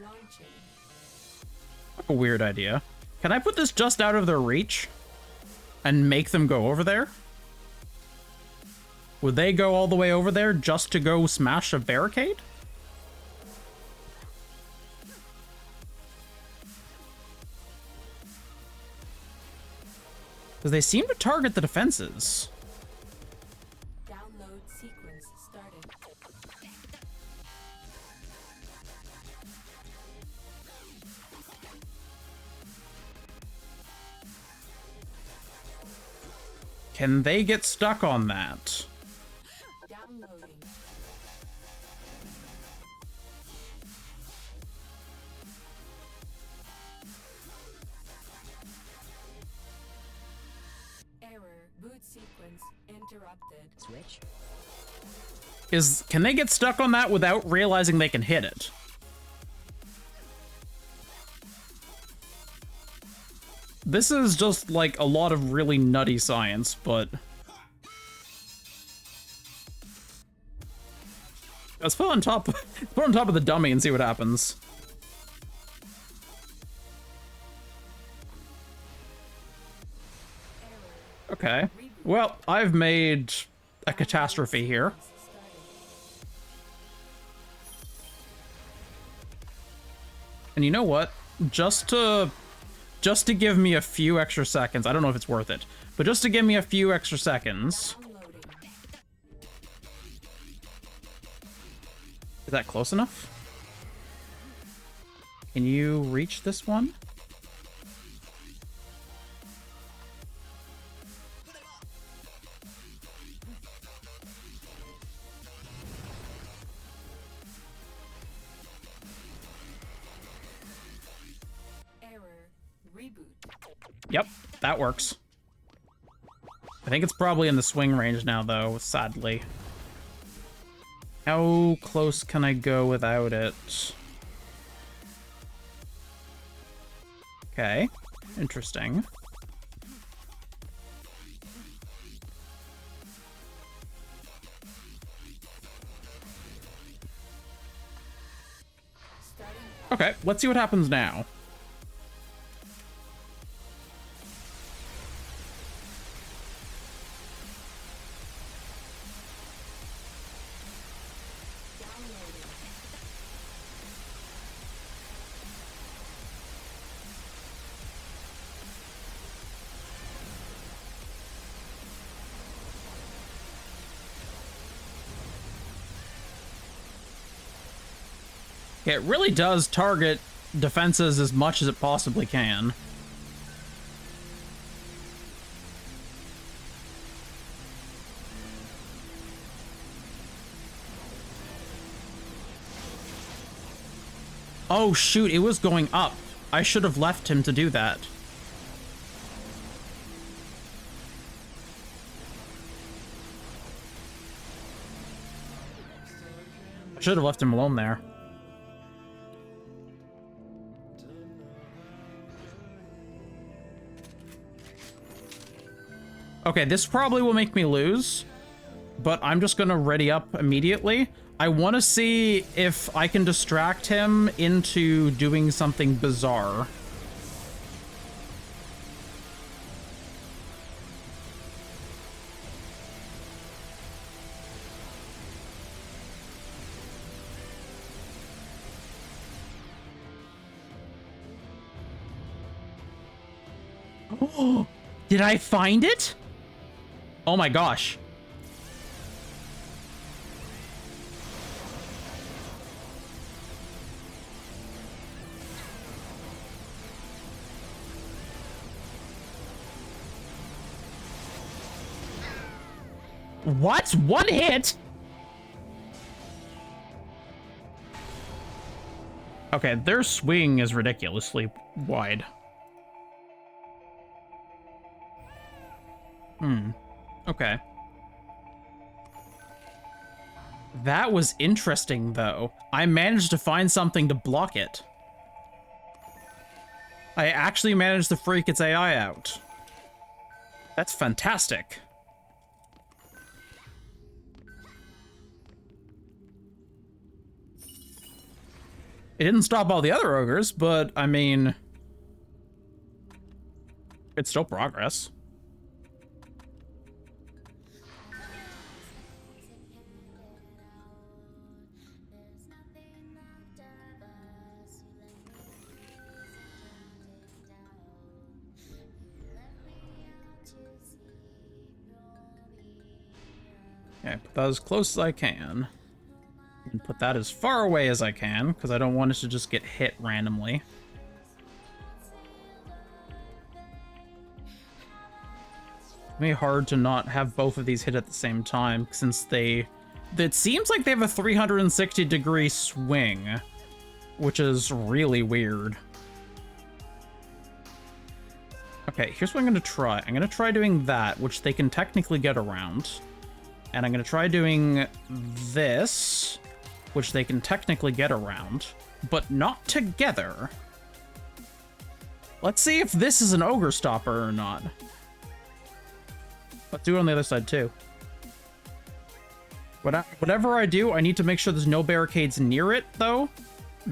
Launching. A weird idea. Can I put this just out of their reach and make them go over there? Would they go all the way over there just to go smash a barricade? Because they seem to target the defenses. Download sequence started. Can they get stuck on that? Downloading. Error. Boot sequence interrupted. Switch. Can they get stuck on that without realizing they can hit it? This is just like a lot of really nutty science, but let's put it on top of the dummy and see what happens. Okay. Well, I've made a catastrophe here. And you know what? Just to give me a few extra seconds, I don't know if it's worth it, but just to give me a few extra seconds. Downloading. Is that close enough? Can you reach this one? Yep, that works. I think it's probably in the swing range now, though, sadly. How close can I go without it? Okay, interesting. Okay, let's see what happens now. It really does target defenses as much as it possibly can. Oh shoot, it was going up. I should have left him to do that. I should have left him alone there. Okay, this probably will make me lose, but I'm just gonna ready up immediately. I want to see if I can distract him into doing something bizarre. Oh, did I find it? Oh my gosh. What? One hit? Okay, their swing is ridiculously wide. Okay. That was interesting, though. I managed to find something to block it. I actually managed to freak its AI out. That's fantastic. It didn't stop all the other ogres, but, I mean... it's still progress. Okay, put that as close as I can. And put that as far away as I can, because I don't want it to just get hit randomly. It's really hard to not have both of these hit at the same time, since it seems like they have a 360-degree swing, which is really weird. Okay, here's what I'm going to try. I'm going to try doing that, which they can technically get around. And I'm going to try doing this, which they can technically get around, but not together. Let's see if this is an ogre stopper or not. Let's do it on the other side, too. Whatever I do, I need to make sure there's no barricades near it, though,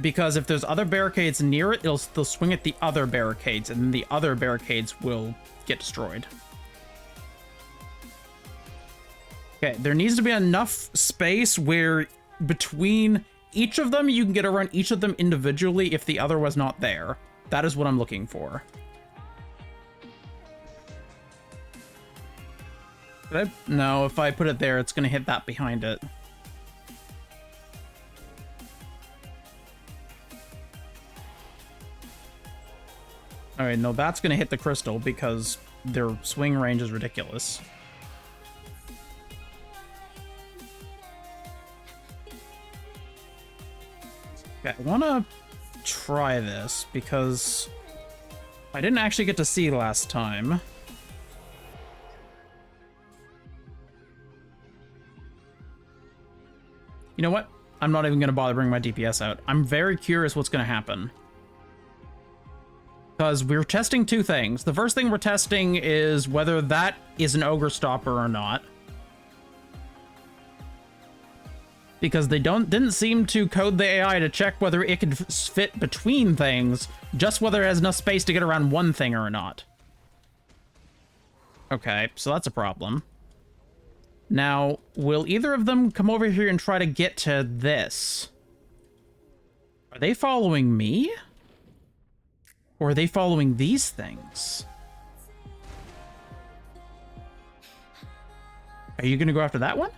because if there's other barricades near it, they'll swing at the other barricades, and then the other barricades will get destroyed. Okay, there needs to be enough space where between each of them, you can get around each of them individually if the other was not there. That is what I'm looking for. No, if I put it there, it's going to hit that behind it. Alright, no, that's going to hit the crystal because their swing range is ridiculous. Okay, I want to try this because I didn't actually get to see last time. You know what? I'm not even going to bother bringing my DPS out. I'm very curious what's going to happen. Because we're testing two things. The first thing we're testing is whether that is an ogre stopper or not. Because they didn't seem to code the AI to check whether it could fit between things, just whether it has enough space to get around one thing or not. Okay, so that's a problem. Now, will either of them come over here and try to get to this? Are they following me? Or are they following these things? Are you gonna go after that one?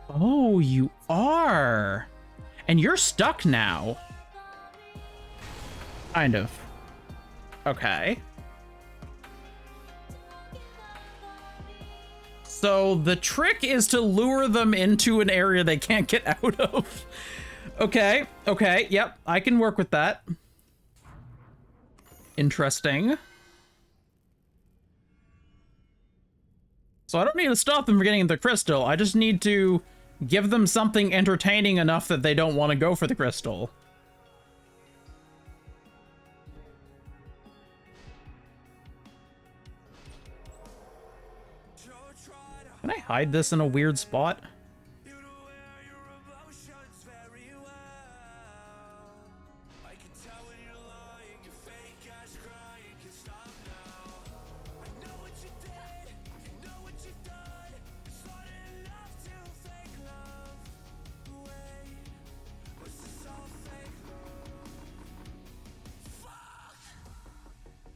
Oh, you are. And you're stuck now. Kind of. Okay. So the trick is to lure them into an area they can't get out of. Okay, okay, yep, I can work with that. Interesting. So I don't need to stop them from getting the crystal. I just need to give them something entertaining enough that they don't want to go for the crystal. Can I hide this in a weird spot?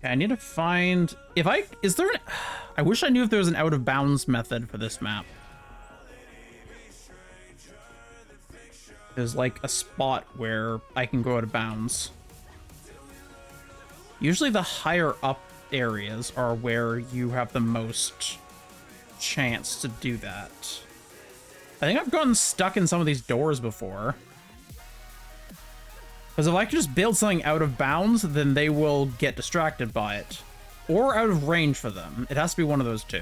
Okay, I need to find... Is there an... I wish I knew if there was an out-of-bounds method for this map. There's like a spot where I can go out of bounds. Usually the higher up areas are where you have the most chance to do that. I think I've gotten stuck in some of these doors before. Because if I can just build something out of bounds, then they will get distracted by it. Or out of range for them. It has to be one of those two.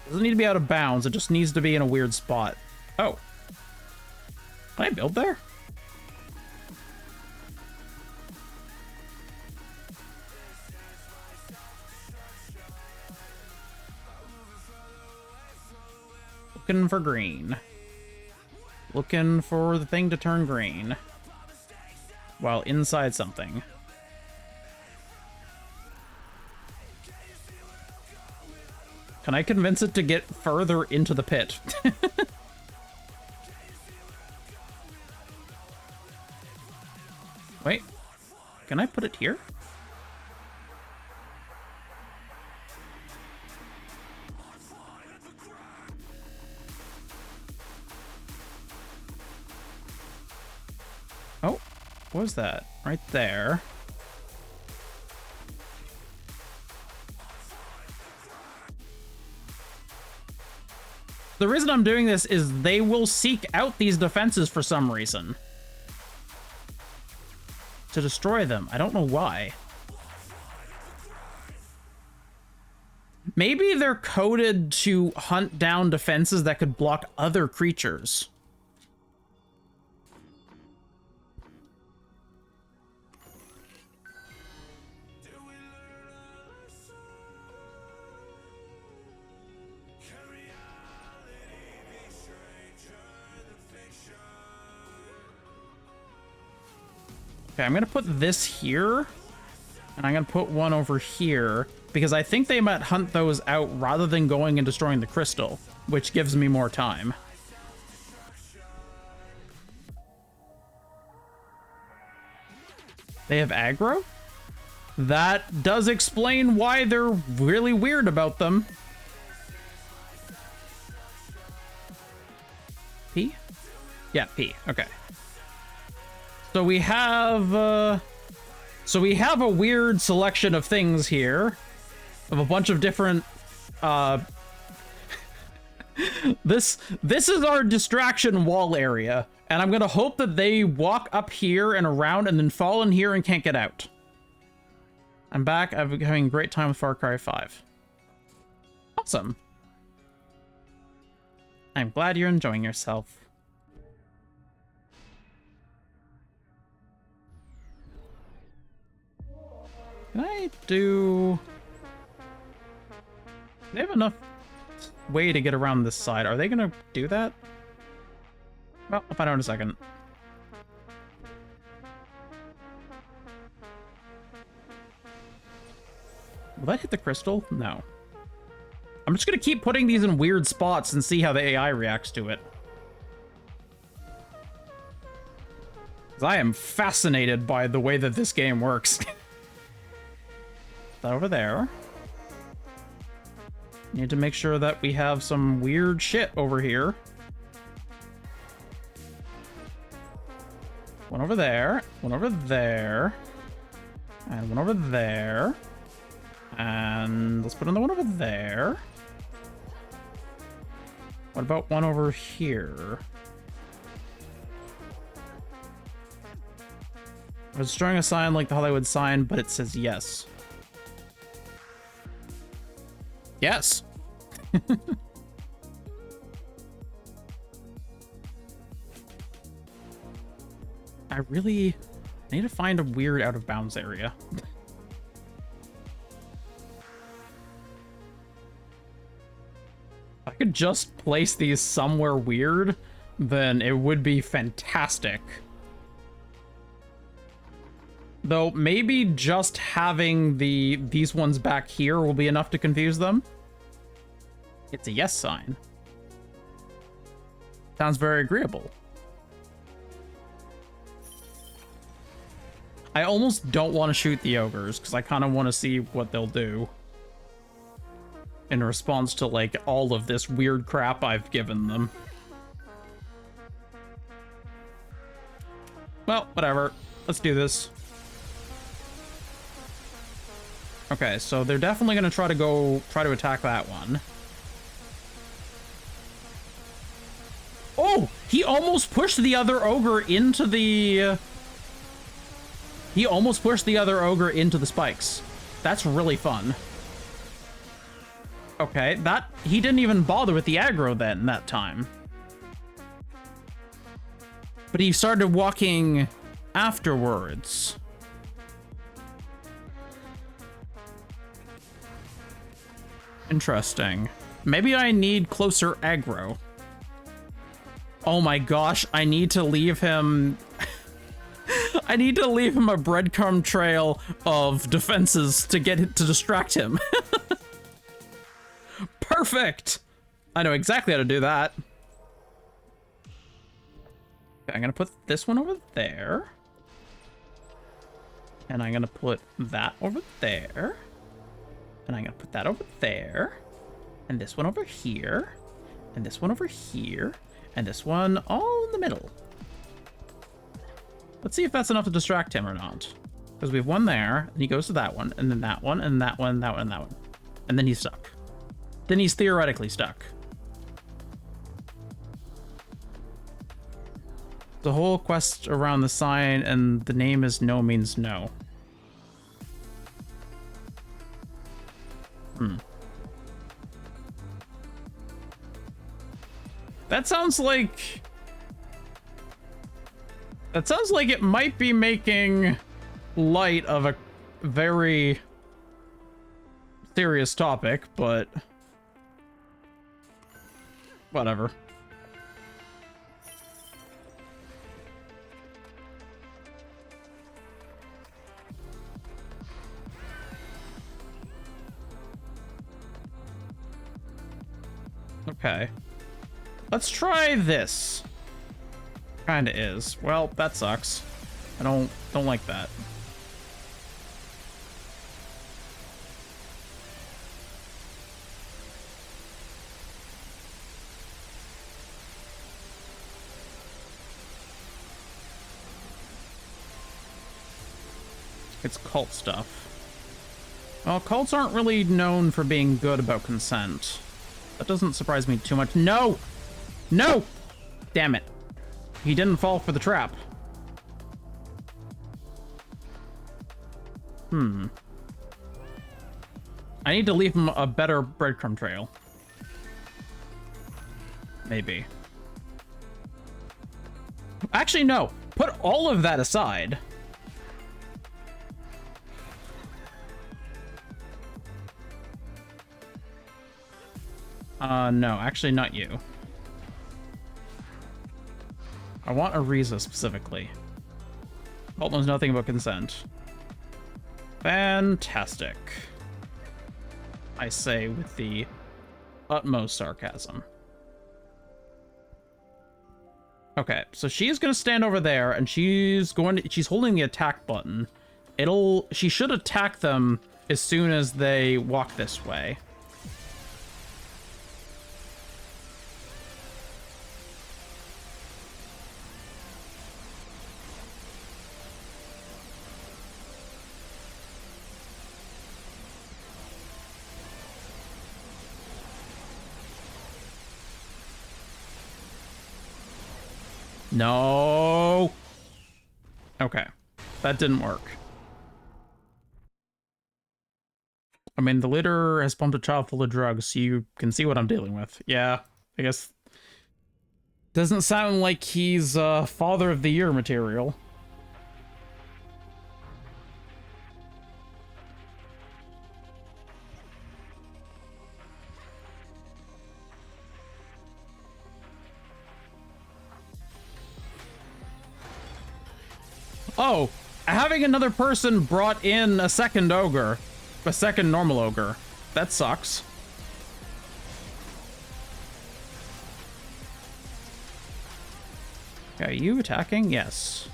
Doesn't need to be out of bounds, it just needs to be in a weird spot. Oh. Can I build there? Looking for green. Looking for the thing to turn green. While inside something. Can I convince it to get further into the pit? Wait. Can I put it here? Oh, what was that? Right there. The reason I'm doing this is they will seek out these defenses for some reason. To destroy them. I don't know why. Maybe they're coded to hunt down defenses that could block other creatures. Okay, I'm gonna put this here, and I'm gonna put one over here, because I think they might hunt those out rather than going and destroying the crystal, which gives me more time. They have aggro? That does explain why they're really weird about them. P? Yeah, P. Okay. So we have a weird selection of things here, of a bunch of different. This is our distraction wall area, and I'm gonna hope that they walk up here and around, and then fall in here and can't get out. I'm back. I've been having a great time with Far Cry 5. Awesome. I'm glad you're enjoying yourself. Can I do... They have enough way to get around this side. Are they gonna do that? Well, I'll find out in a second. Will that hit the crystal? No. I'm just gonna keep putting these in weird spots and see how the AI reacts to it. 'Cause I am fascinated by the way that this game works. That over there. Need to make sure that we have some weird shit over here. One over there. One over there. And one over there. And let's put another one over there. What about one over here? I was destroying a sign like the Hollywood sign, but it says yes. Yes. I need to find a weird out of bounds area. If I could just place these somewhere weird, then it would be fantastic. Though maybe just having these ones back here will be enough to confuse them. It's a yes sign. Sounds very agreeable. I almost don't want to shoot the ogres, because I kind of want to see what they'll do in response to, like, all of this weird crap I've given them. Well, whatever. Let's do this. Okay, so they're definitely going to try to attack that one. Oh! He almost pushed the other ogre into the... He almost pushed the other ogre into the spikes. That's really fun. Okay, he didn't even bother with the aggro then that time. But he started walking afterwards. Interesting. Maybe I need closer aggro. Oh my gosh, I need to leave him... I need to leave him a breadcrumb trail of defenses to distract him. Perfect! I know exactly how to do that. Okay, I'm gonna put this one over there. And I'm gonna put that over there. And I'm gonna put that over there. And this one over here. And this one over here. And this one all in the middle. Let's see if that's enough to distract him or not. Because we have one there, and he goes to that one, and then that one, and that one, that one, and that one. And then he's stuck. Then he's theoretically stuck. The whole quest around the sign, and the name is no means no. That sounds like it might be making light of a very serious topic, but whatever. Okay. Let's try this. Kinda is. Well, that sucks. I don't like that. It's cult stuff. Well, cults aren't really known for being good about consent. That doesn't surprise me too much. No! No! Damn it. He didn't fall for the trap. I need to leave him a better breadcrumb trail. Maybe. Actually, no. Put all of that aside. No, actually not you. I want Ariza specifically. Cult knows nothing about consent. Fantastic. I say with the utmost sarcasm. Okay, so she's gonna stand over there and she's holding the attack button. She should attack them as soon as they walk this way. No. Okay. That didn't work. I mean, the leader has pumped a child full of drugs, so you can see what I'm dealing with. Yeah, I guess. Doesn't sound like he's Father of the Year material. Oh, having another person brought in a second ogre. A second normal ogre. That sucks. Okay, are you attacking? Yes.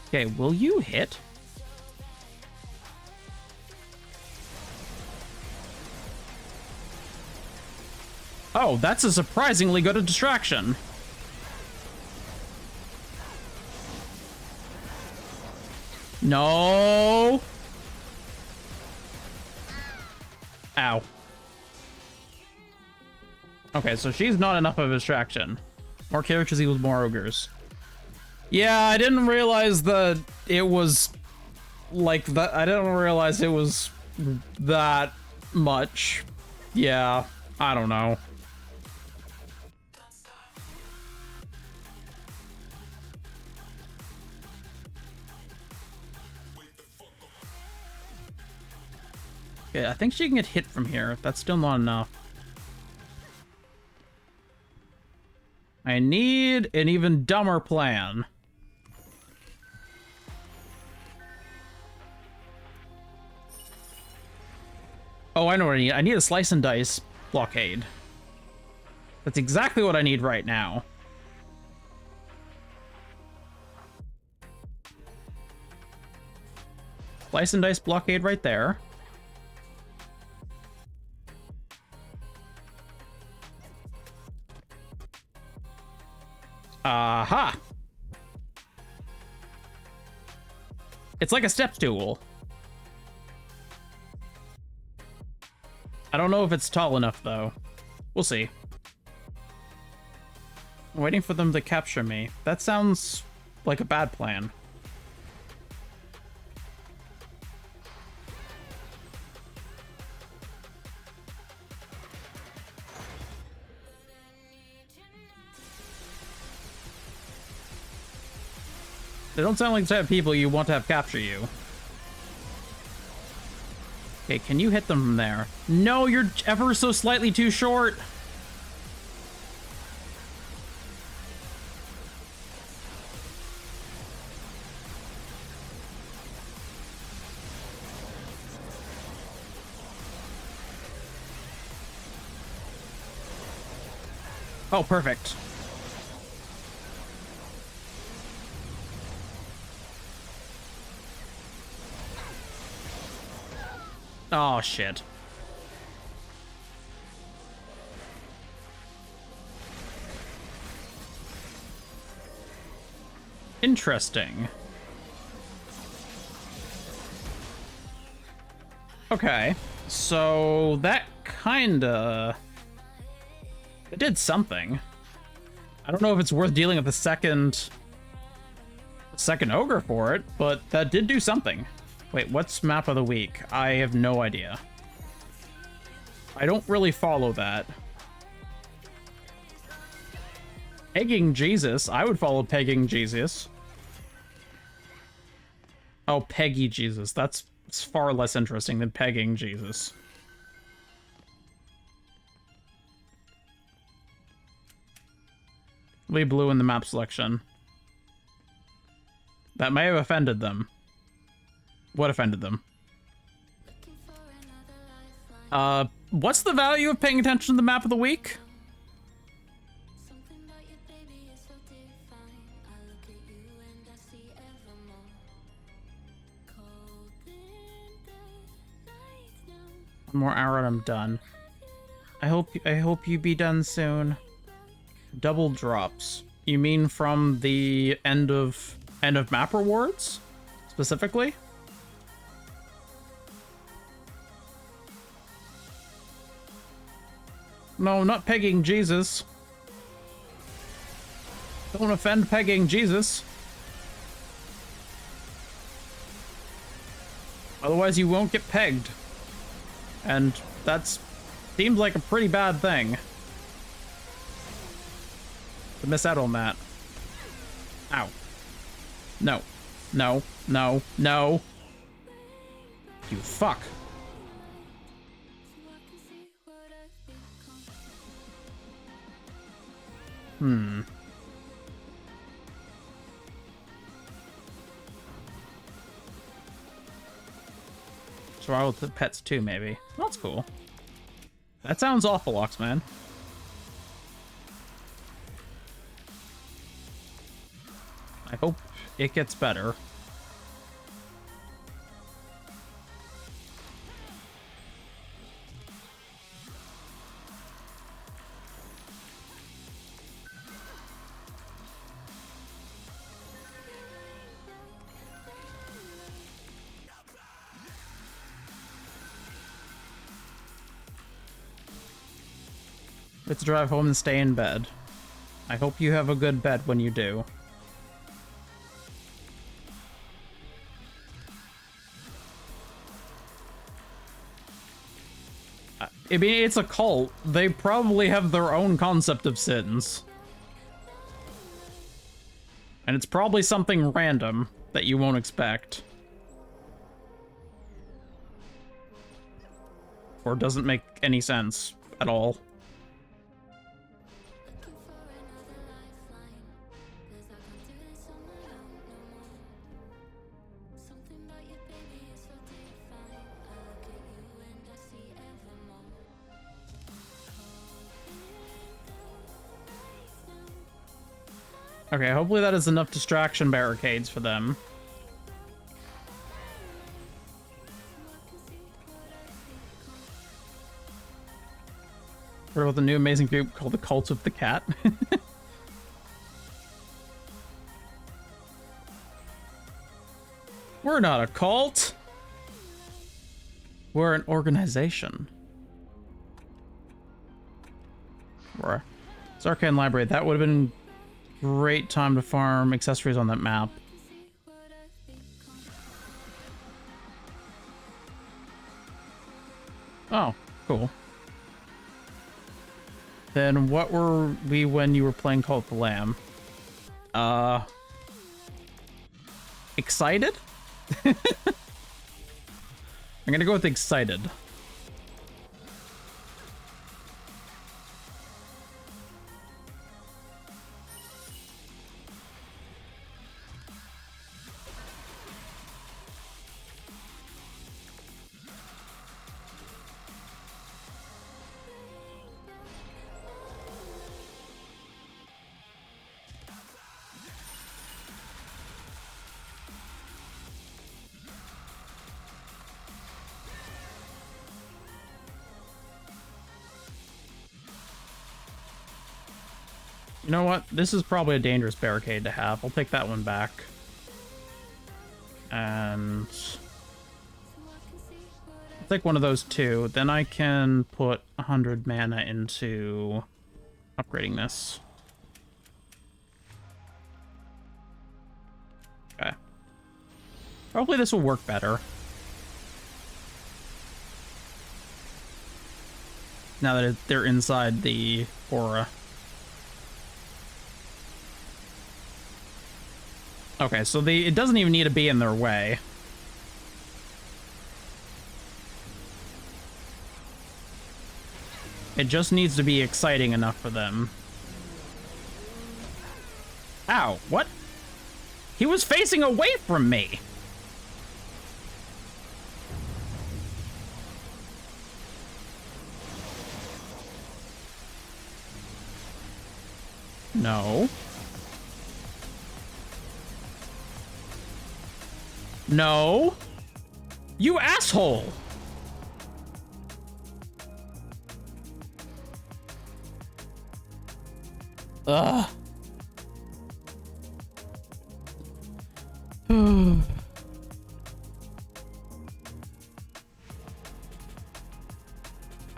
Okay, will you hit? Oh, that's a surprisingly good distraction. No. Ow. Okay, so she's not enough of a distraction. More characters equals more ogres. Yeah, I didn't realize that it was like that. I didn't realize it was that much. Yeah, I don't know. Okay, I think she can get hit from here. That's still not enough. I need an even dumber plan. Oh, I know what I need. I need a slice and dice blockade. That's exactly what I need right now. Slice and dice blockade right there. Aha! It's like a step stool. I don't know if it's tall enough, though. We'll see. I'm waiting for them to capture me. That sounds like a bad plan. They don't sound like the type of people you want to have capture you. Okay, can you hit them from there? No, you're ever so slightly too short. Oh, perfect. Oh, shit. Interesting. Okay, so that kinda... It did something. I don't know if it's worth dealing with the second ogre for it, but that did do something. Wait, what's map of the week? I have no idea. I don't really follow that. Pegging Jesus. I would follow Pegging Jesus. Oh, Peggy Jesus. That's far less interesting than Pegging Jesus. Leave blue in the map selection. That may have offended them. What offended them? What's the value of paying attention to the map of the week? One more hour and I'm done. I hope you be done soon. Double drops. You mean from the end of map rewards? Specifically? No, not Pegging Jesus. Don't offend Pegging Jesus. Otherwise, you won't get pegged. And that's seems like a pretty bad thing to miss out on that. Ow. No. No. No. No. You fuck. Hmm. Survival with the pets too, maybe. That's cool. That sounds awful, Oxman. I hope it gets better. Let's drive home and stay in bed. I hope you have a good bed when you do. I mean, it's a cult. They probably have their own concept of sins. And it's probably something random that you won't expect. Or doesn't make any sense at all. Okay, hopefully that is enough distraction barricades for them. Heard about the new amazing group called the Cult of the Cat? We're not a cult. We're an organization. We're Zarkan Library. That would have been great time to farm accessories on that map. Oh, cool. Then what were we when you were playing Cult of the Lamb? Excited? I'm gonna go with excited. You know what? This is probably a dangerous barricade to have. I'll take that one back. And I'll take one of those too. Then I can put 100 mana into upgrading this. Okay. Hopefully this will work better. Now that they're inside the aura. Okay, so it doesn't even need to be in their way. It just needs to be exciting enough for them. Ow, what? He was facing away from me! No. No. You asshole. Ugh.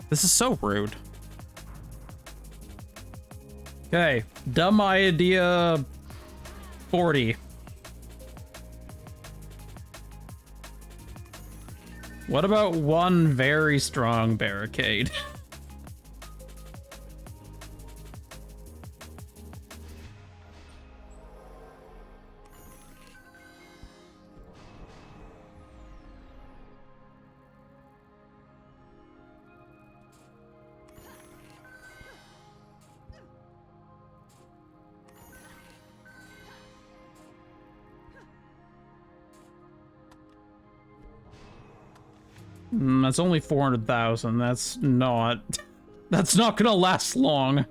This is so rude. Okay, dumb idea 40. What about one very strong barricade? That's only 400,000. That's not gonna last long.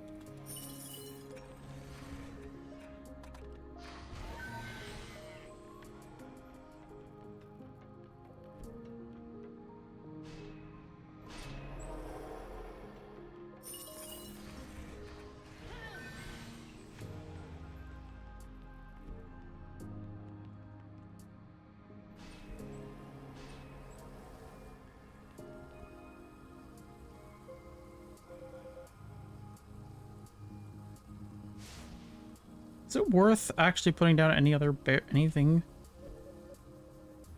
Is it worth actually putting down any other anything?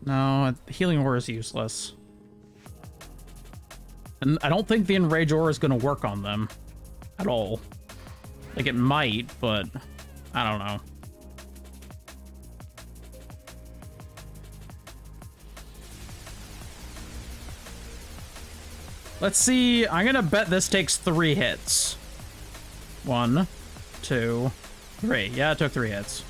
No, healing aura is useless. And I don't think the enrage aura is going to work on them at all. Like, it might, but I don't know. Let's see. I'm going to bet this takes 3 hits. 1, 2, 3. Yeah, it took 3 hits.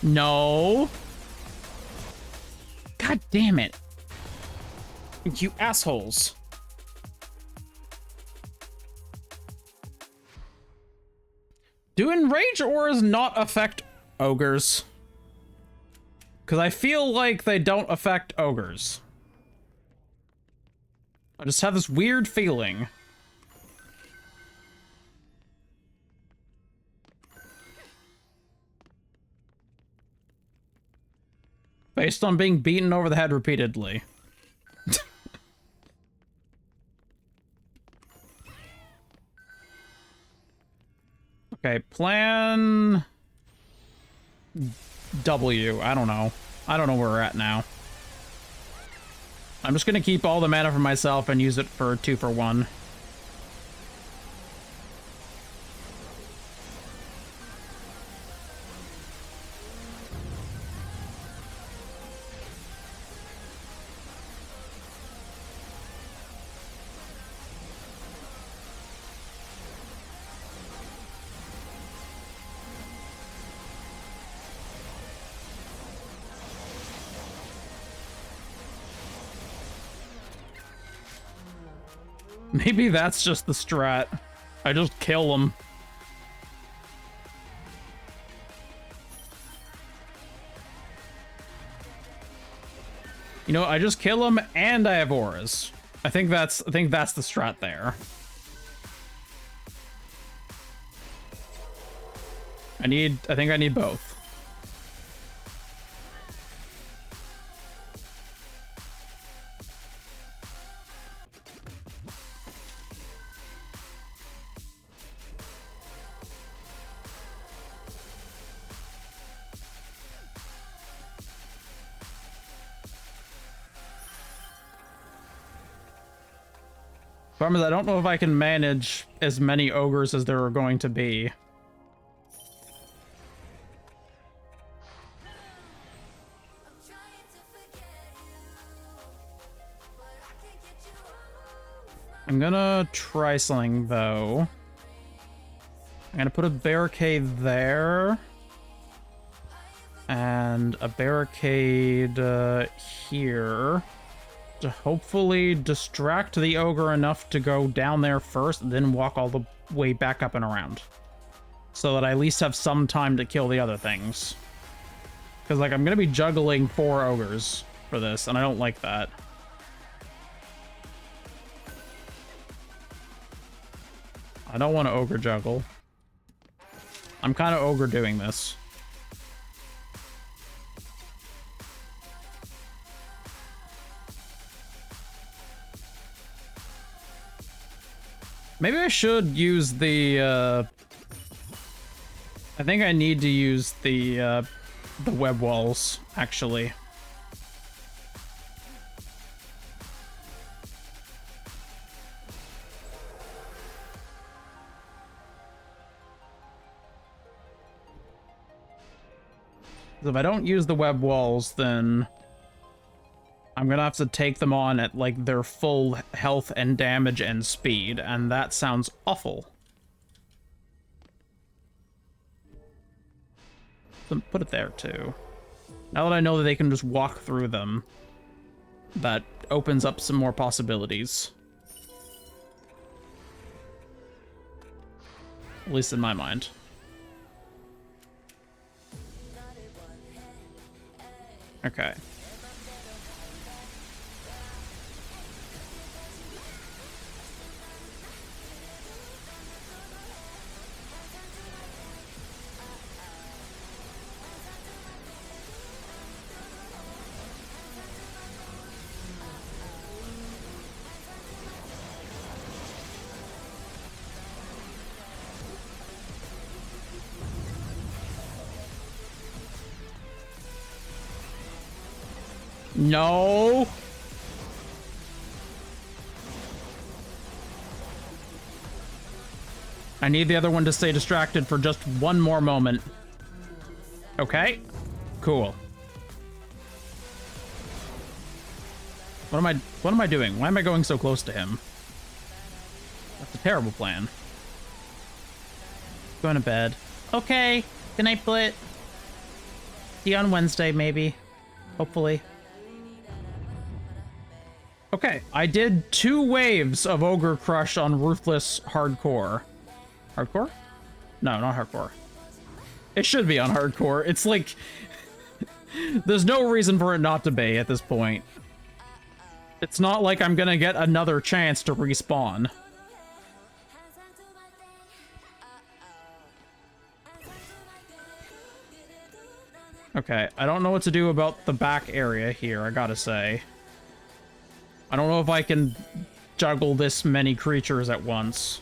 No. God damn it. You assholes. Do enrage auras not affect ogres? Because I feel like they don't affect ogres. I just have this weird feeling. Based on being beaten over the head repeatedly. Okay, plan W. I don't know. I don't know where we're at now. I'm just gonna keep all the mana for myself and use it for 2 for 1. Maybe that's just the strat. I just kill them. You know, I just kill them and I have auras. I think that's the strat there. I think I need both. Problem is, I don't know if I can manage as many ogres as there are going to be. I'm gonna try something, though. I'm gonna put a barricade there. And a barricade here. To hopefully distract the ogre enough to go down there first, and then walk all the way back up and around. So that I at least have some time to kill the other things. Because, like, I'm gonna be juggling 4 ogres. for this, and I don't like that. I don't want to ogre juggle. I'm kind of ogre doing this. Maybe I should use the, I think I need to use the web walls, actually. If I don't use the web walls, then I'm gonna have to take them on at, like, their full health and damage and speed, and that sounds awful. So put it there, too. Now that I know that they can just walk through them, that opens up some more possibilities. At least in my mind. Okay. No. I need the other one to stay distracted for just one more moment. Okay. Cool. What am I doing? Why am I going so close to him? That's a terrible plan. Going to bed. Okay. Good night, Blit. See you on Wednesday, maybe. Hopefully. Okay, I did 2 waves of Ogre Crush on Ruthless Hardcore. Hardcore? No, not Hardcore. It should be on Hardcore. It's like... there's no reason for it not to be at this point. It's not like I'm gonna get another chance to respawn. Okay, I don't know what to do about the back area here, I gotta say. I don't know if I can juggle this many creatures at once.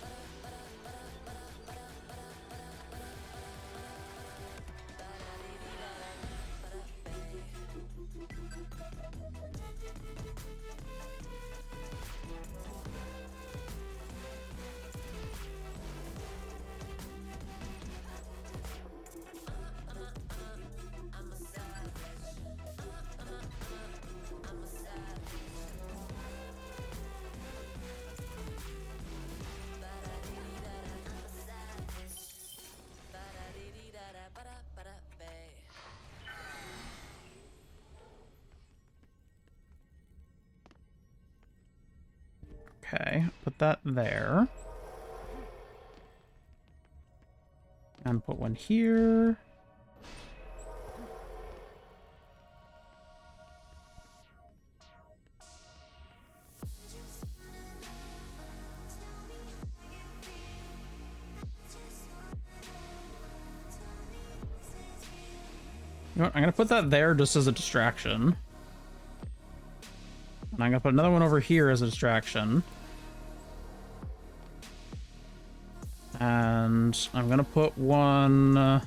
Okay, put that there. And put one here. You know what? I'm gonna put that there just as a distraction. And I'm gonna put another one over here as a distraction. And I'm gonna put one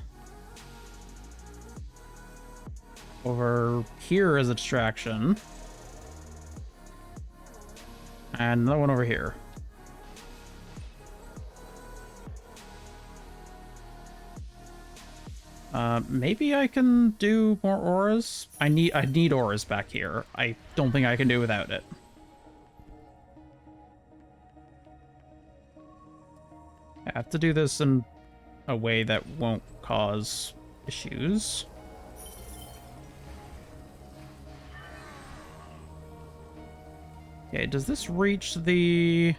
over here as a distraction. And another one over here. Maybe I can do more auras? I need auras back here. I don't think I can do without it. I have to do this in a way that won't cause issues. Okay, does this reach the...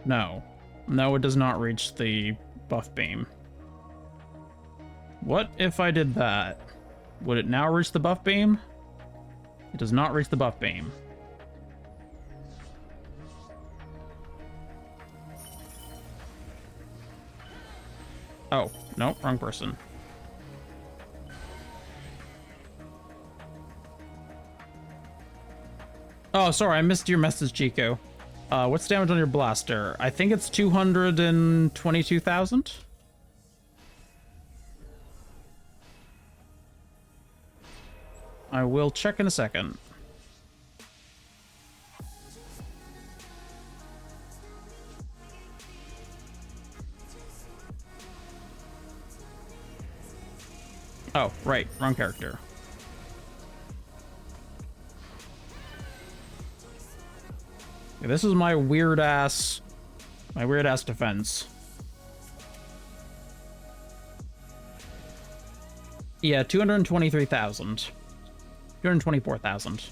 No. No, it does not reach the buff beam. What if I did that? Would it now reach the buff beam? It does not reach the buff beam. Oh, no, wrong person. Oh, sorry, I missed your message, Chico. What's damage on your blaster? I think it's 222,000? I will check in a second. Oh, right, wrong character. This is my weird ass defense. Yeah, 223,000. 224,000.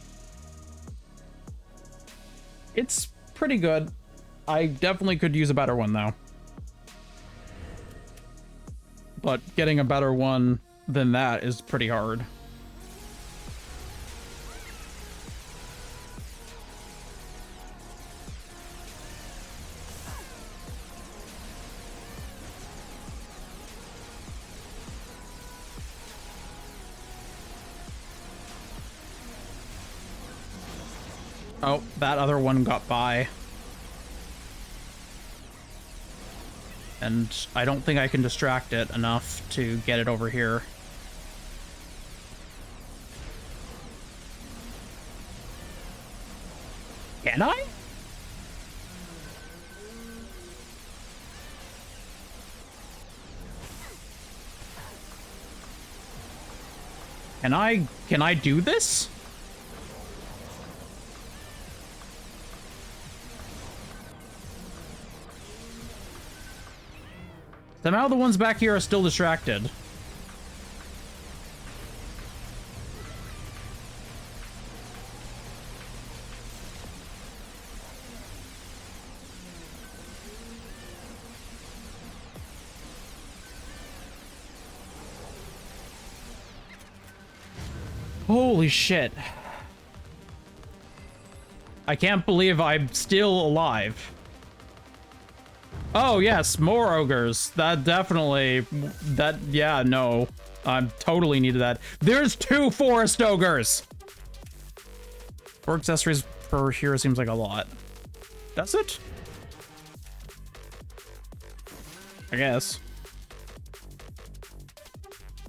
It's pretty good. I definitely could use a better one though. But getting a better one than that is pretty hard. Oh, that other one got by. And I don't think I can distract it enough to get it over here. Can I? Can I do this? Somehow the ones back here are still distracted. Holy shit. I can't believe I'm still alive. Oh, yes, more ogres. That definitely... yeah, no. I totally needed that. There's 2 forest ogres! 4 accessories per hero seems like a lot. Does it? I guess.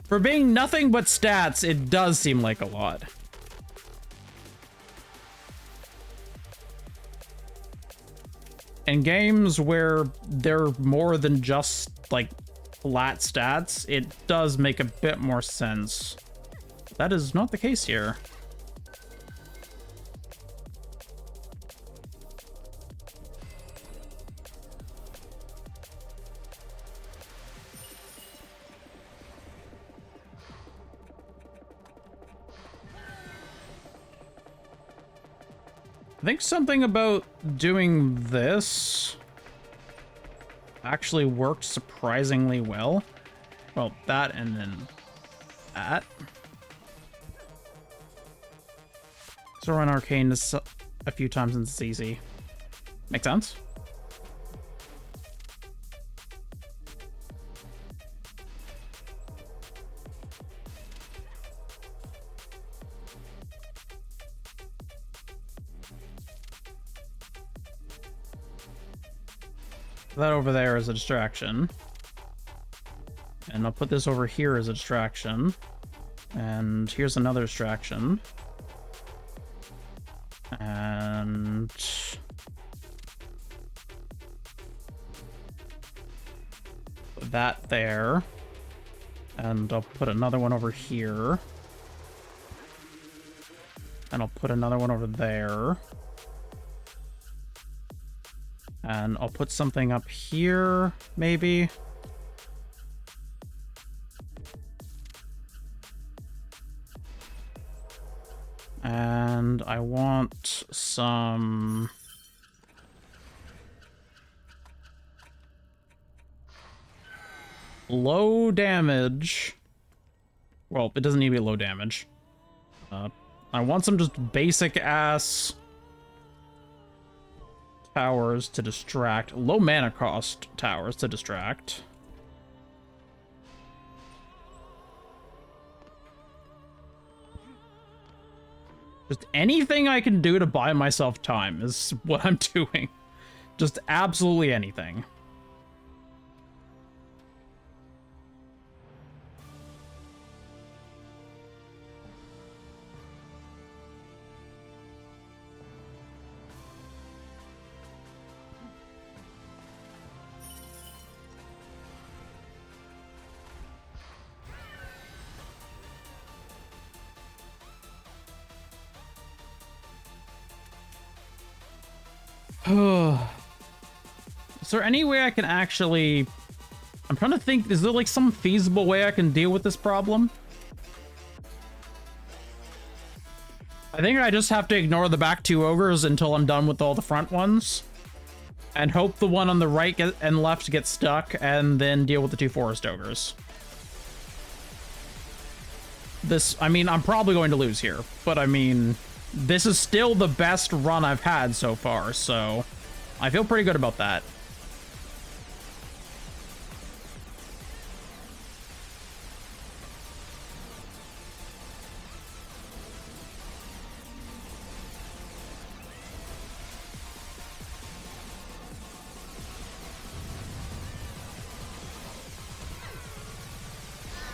For being nothing but stats, it does seem like a lot. In games where they're more than just, like, flat stats, it does make a bit more sense. That is not the case here. I think something about doing this actually worked surprisingly well. Well, that and then that. So run Arcane this a few times and it's easy. Make sense? That over there is a distraction. And I'll put this over here as a distraction. And here's another distraction. And... put that there. And I'll put another one over here. And I'll put another one over there. And I'll put something up here, maybe. And I want some... low damage. Well, it doesn't need to be low damage. I want some just basic ass towers to distract. Low mana cost towers to distract. Just anything I can do to buy myself time is what I'm doing. Just absolutely anything. Is there any way I can actually... I'm trying to think, is there like some feasible way I can deal with this problem? I think I just have to ignore the back two ogres until I'm done with all the front ones. And hope the one on the right and left gets stuck, and then deal with the two forest ogres. This, I mean, I'm probably going to lose here, but I mean... This is still the best run I've had so far, so I feel pretty good about that.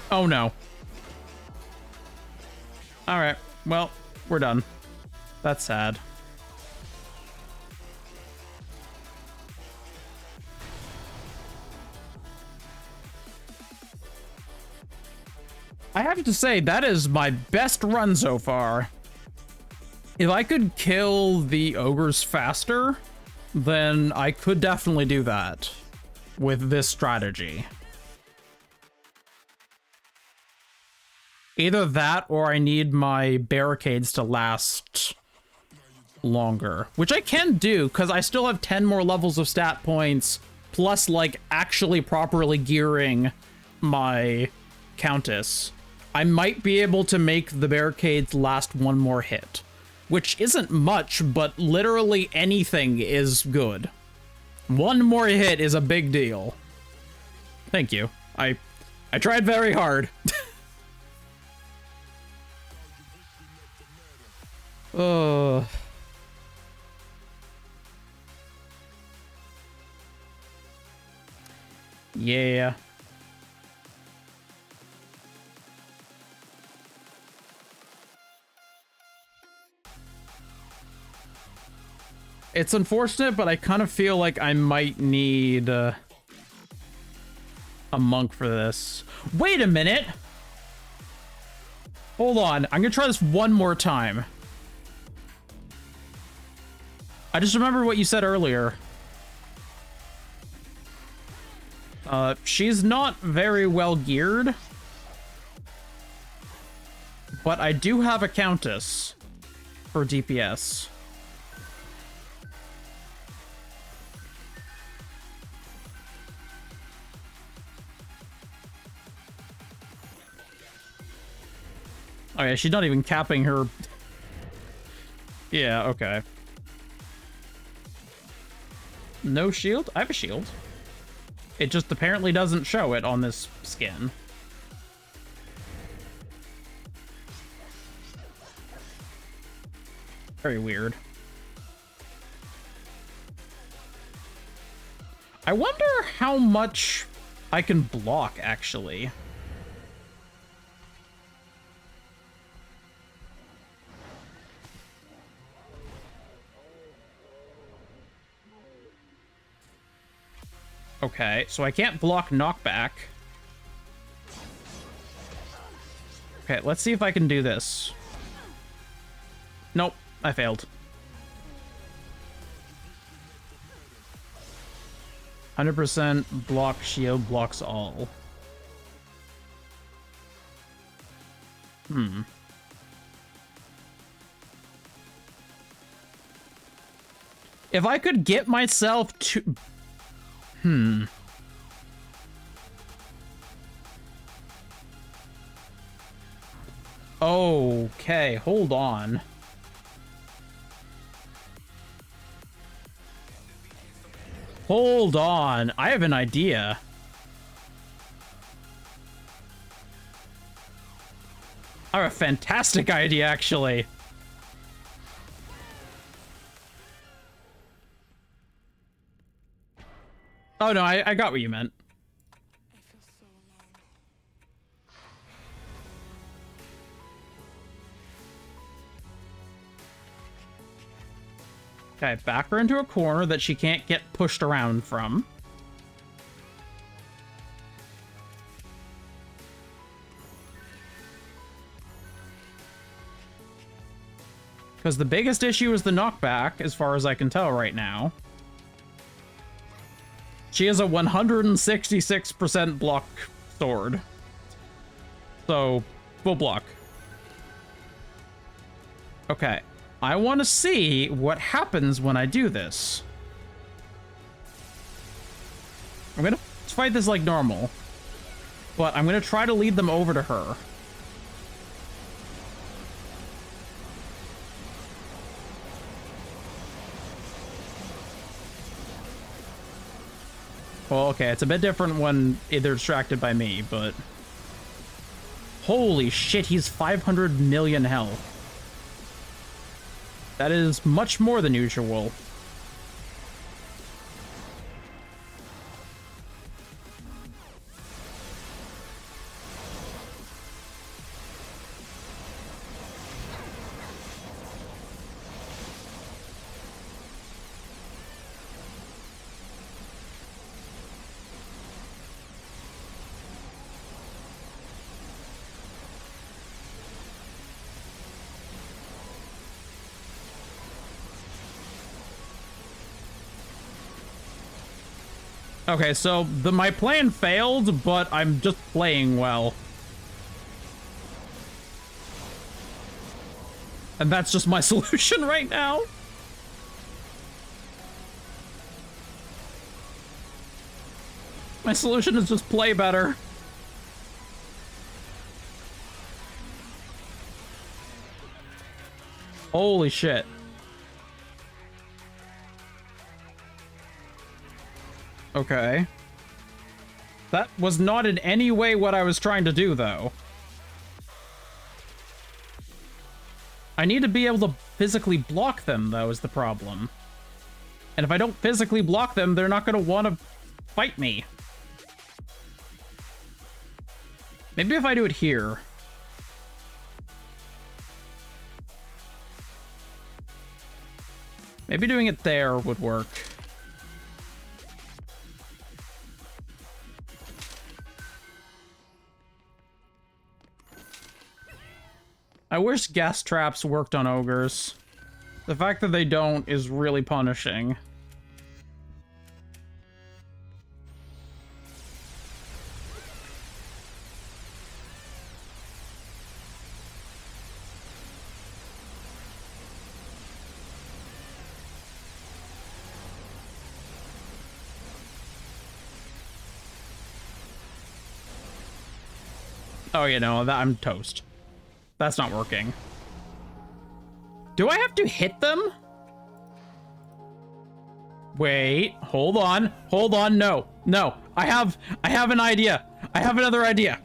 Oh no. All right, well, we're done. That's sad. I have to say, that is my best run so far. If I could kill the ogres faster, then I could definitely do that with this strategy. Either that, or I need my barricades to last longer, which I can do because I still have 10 more levels of stat points, plus like actually properly gearing my Countess. I might be able to make the barricades last one more hit, which isn't much, but literally anything is good. One more hit is a big deal. Thank you. I tried very hard. Yeah. It's unfortunate, but I kind of feel like I might need a monk for this. Wait a minute! Hold on, I'm gonna try this one more time. I just remembered what you said earlier. She's not very well geared. But I do have a Countess for DPS. Oh yeah, she's not even capping her. Yeah, okay. No shield? I have a shield. It just apparently doesn't show it on this skin. Very weird. I wonder how much I can block, actually. Okay, so I can't block knockback. Okay, let's see if I can do this. Nope, I failed. 100% block shield blocks all. If I could get myself to... Okay, hold on. Hold on. I have an idea. I have a fantastic idea, actually. Oh, no, I got what you meant. I feel so alone. Okay, back her into a corner that she can't get pushed around from. Because the biggest issue is the knockback, as far as I can tell right now. She has a 166% block sword. So, full block. Okay. I want to see what happens when I do this. I'm gonna fight this like normal. But I'm gonna try to lead them over to her. Well, okay, it's a bit different when they're distracted by me, but... Holy shit, he's 500 million health. That is much more than usual. Okay, so my plan failed, but I'm just playing well. And that's just my solution right now. My solution is just play better. Holy shit. Okay. That was not in any way what I was trying to do, though. I need to be able to physically block them, though, is the problem. And if I don't physically block them, they're not going to want to fight me. Maybe if I do it here. Maybe doing it there would work. I wish gas traps worked on ogres. The fact that they don't is really punishing. Oh, you know, I'm toast. That's not working. Do I have to hit them? Wait, hold on. Hold on. No. No. I have an idea. I have another idea.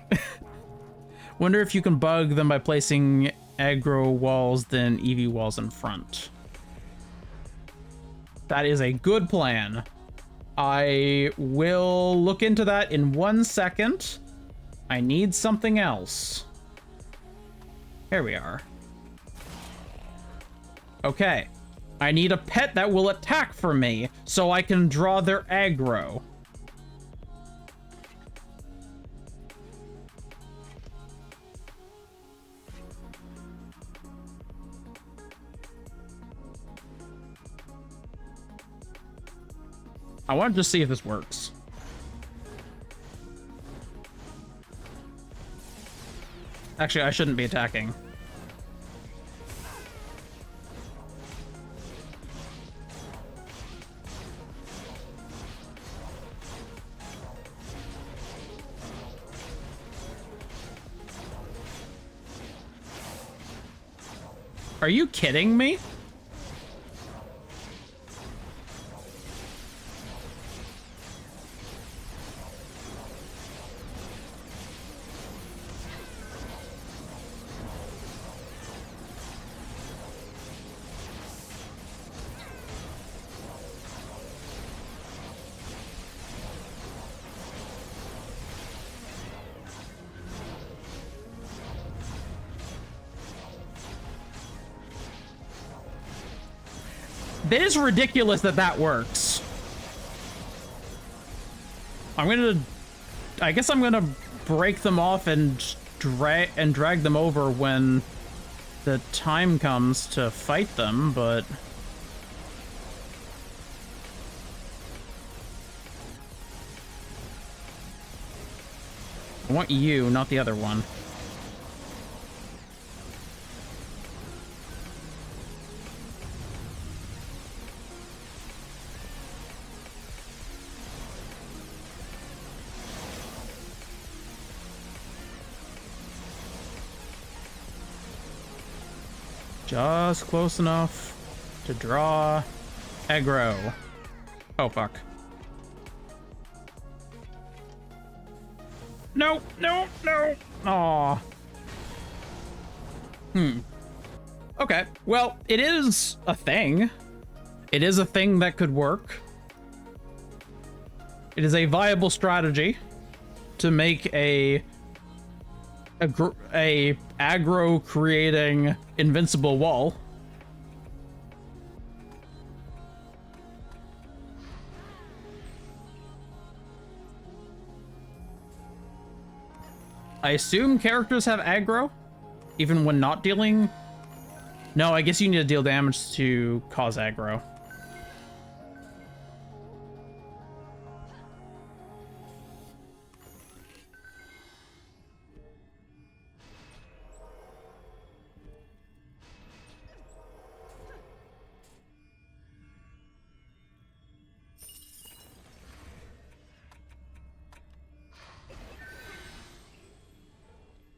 Wonder if you can bug them by placing aggro walls, then EV walls in front. That is a good plan. I will look into that in 1 second. I need something else. Here we are. Okay. I need a pet that will attack for me, so I can draw their aggro. I want to just see if this works. Actually, I shouldn't be attacking. Are you kidding me? It is ridiculous that that works. I guess I'm gonna break them off and drag them over when the time comes to fight them, but I want you, not the other one. Just close enough to draw aggro. Oh, fuck. No, no, no. Aw. Okay, well, it is a thing. It is a thing that could work. It is a viable strategy to make a aggro creating invincible wall. I assume characters have aggro even when not dealing. No, I guess you need to deal damage to cause aggro.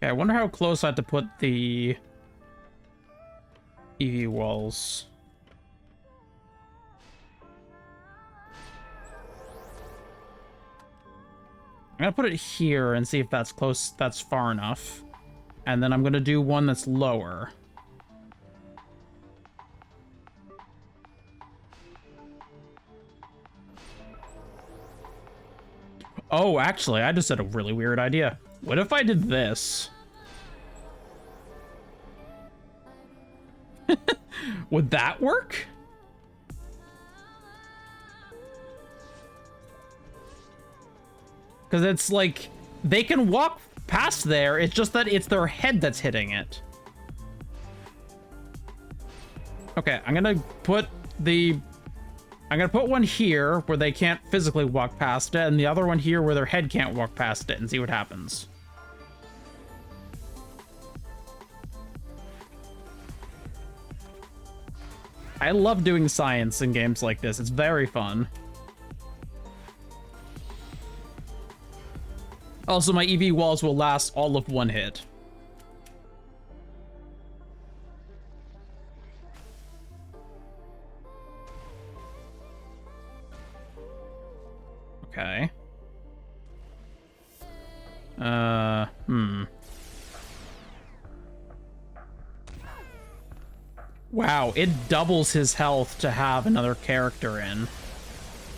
Okay, I wonder how close I have to put the EV walls. I'm gonna put it here and see if that's close, that's far enough. And then I'm gonna do one that's lower. Oh, actually, I just had a really weird idea. What if I did this? Would that work? Because it's like, they can walk past there, it's just that it's their head that's hitting it. Okay, I'm gonna put one here where they can't physically walk past it, and the other one here where their head can't walk past it, and see what happens. I love doing science in games like this. It's very fun. Also, my EV walls will last all of one hit. Okay. Wow, it doubles his health to have another character in.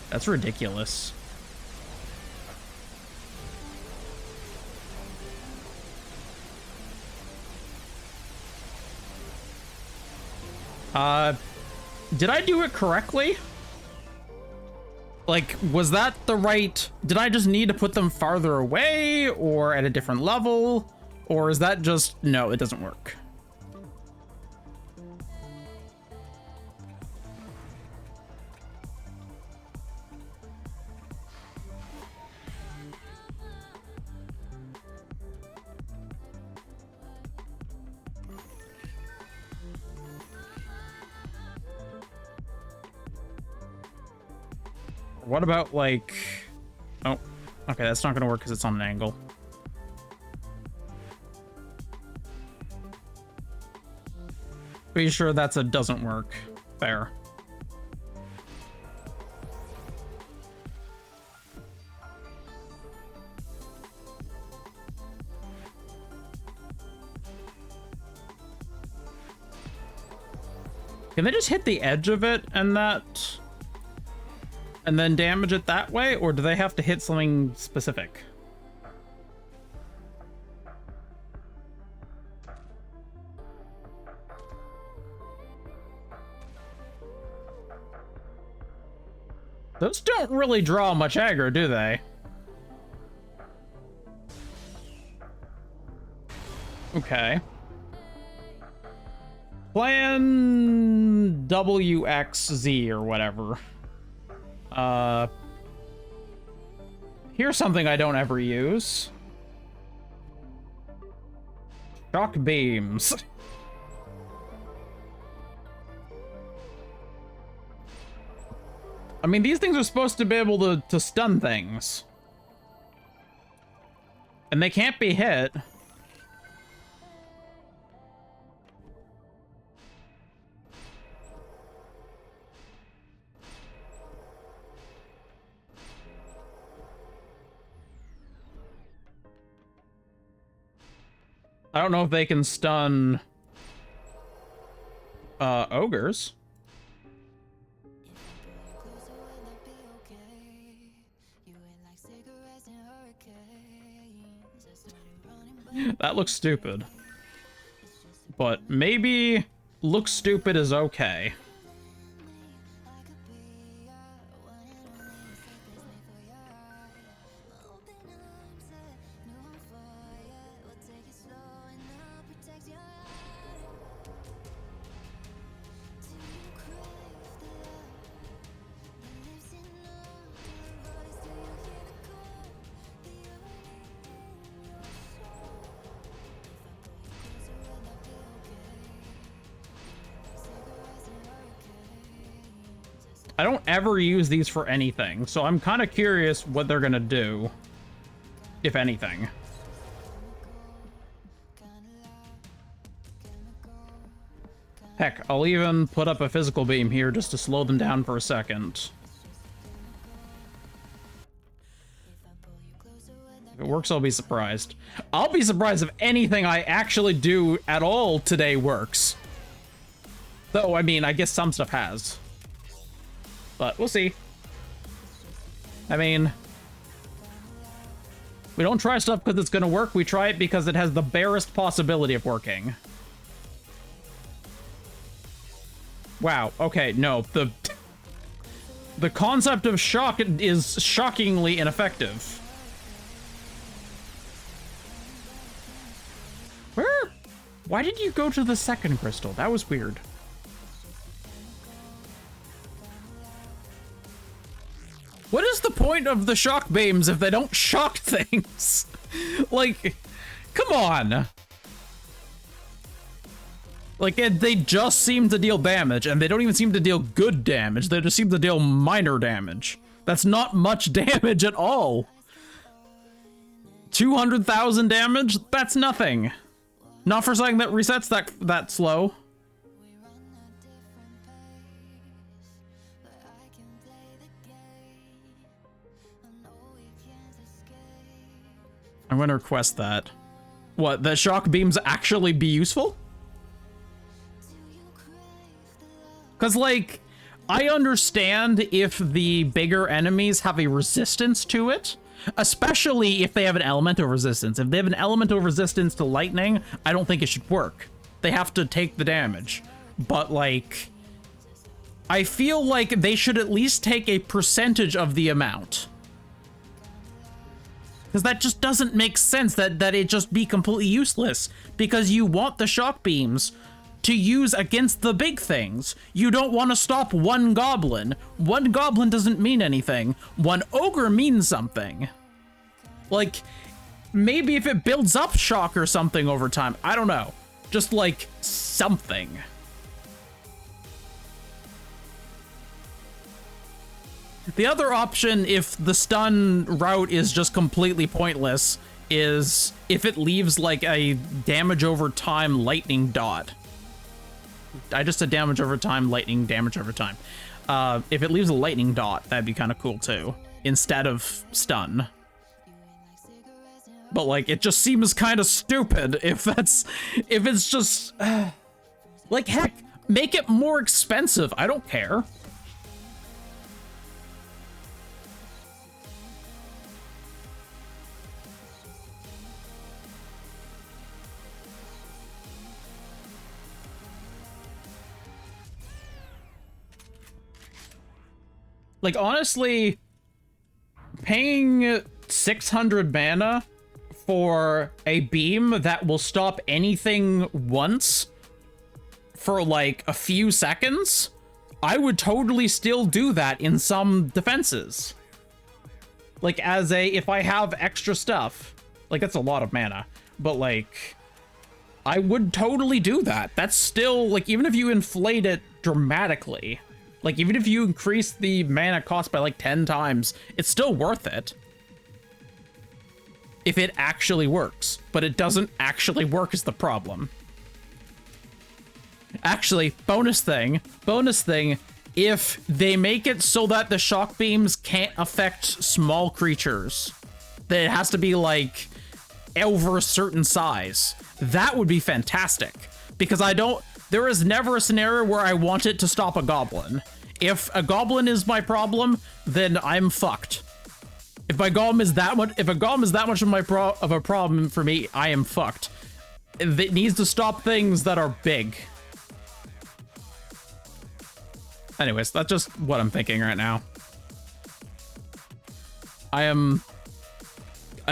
That's ridiculous. Did I do it correctly? Like, was that the right... Did I just need to put them farther away or at a different level? Or is that just... No, it doesn't work. What about, like... Oh, okay, that's not gonna work because it's on an angle. Pretty sure that's a doesn't work. Fair. Can they just hit the edge of it and that... and then damage it that way? Or do they have to hit something specific? Those don't really draw much aggro, do they? Okay. Plan WXZ or whatever. Here's something I don't ever use. Shock beams. I mean, these things are supposed to be able to stun things. And they can't be hit. I don't know if they can stun ogres. That looks stupid. But maybe look stupid is okay. I don't ever use these for anything, so I'm kind of curious what they're gonna do, if anything. Heck, I'll even put up a physical beam here just to slow them down for a second. If it works, I'll be surprised. I'll be surprised if anything I actually do at all today works. Though, I mean, I guess some stuff has. But we'll see. I mean, we don't try stuff because it's gonna work. We try it because it has the barest possibility of working. Wow. Okay. No. The concept of shock is shockingly ineffective. Where? Why did you go to the second crystal? That was weird. What is the point of the shock beams if they don't shock things? Like, come on. Like, they just seem to deal damage, and they don't even seem to deal good damage. They just seem to deal minor damage. That's not much damage at all. 200,000 damage? That's nothing. Not for something that resets that slow. I'm gonna request that. What, the shock beams actually be useful? Because, like, I understand if the bigger enemies have a resistance to it, especially if they have an elemental resistance. If they have an elemental resistance to lightning, I don't think it should work. They have to take the damage. But, like, I feel like they should at least take a percentage of the amount. Because that just doesn't make sense that it just be completely useless. Because you want the shock beams to use against the big things. You don't want to stop one goblin. One goblin doesn't mean anything. One ogre means something. Like, maybe if it builds up shock or something over time. I don't know. Just like something. The other option, if the stun route is just completely pointless, is if it leaves like a damage over time lightning dot. I just said damage over time, lightning damage over time. If it leaves a lightning dot, that'd be kind of cool too, instead of stun. But like, it just seems kind of stupid if it's just, like, heck, make it more expensive. I don't care. Like, honestly, paying 600 mana for a beam that will stop anything once for like a few seconds, I would totally still do that in some defenses. Like, as a, if I have extra stuff, like, that's a lot of mana, but like, I would totally do that. That's still, like, even if you inflate it dramatically, like, even if you increase the mana cost by like 10 times, it's still worth it. If it actually works, but it doesn't actually work is the problem. Actually, bonus thing, if they make it so that the shock beams can't affect small creatures, that it has to be like over a certain size, that would be fantastic. Because there is never a scenario where I want it to stop a goblin. If a goblin is my problem, then I'm fucked. If a golem is that much of a problem for me, I am fucked. It needs to stop things that are big. Anyways, that's just what I'm thinking right now. I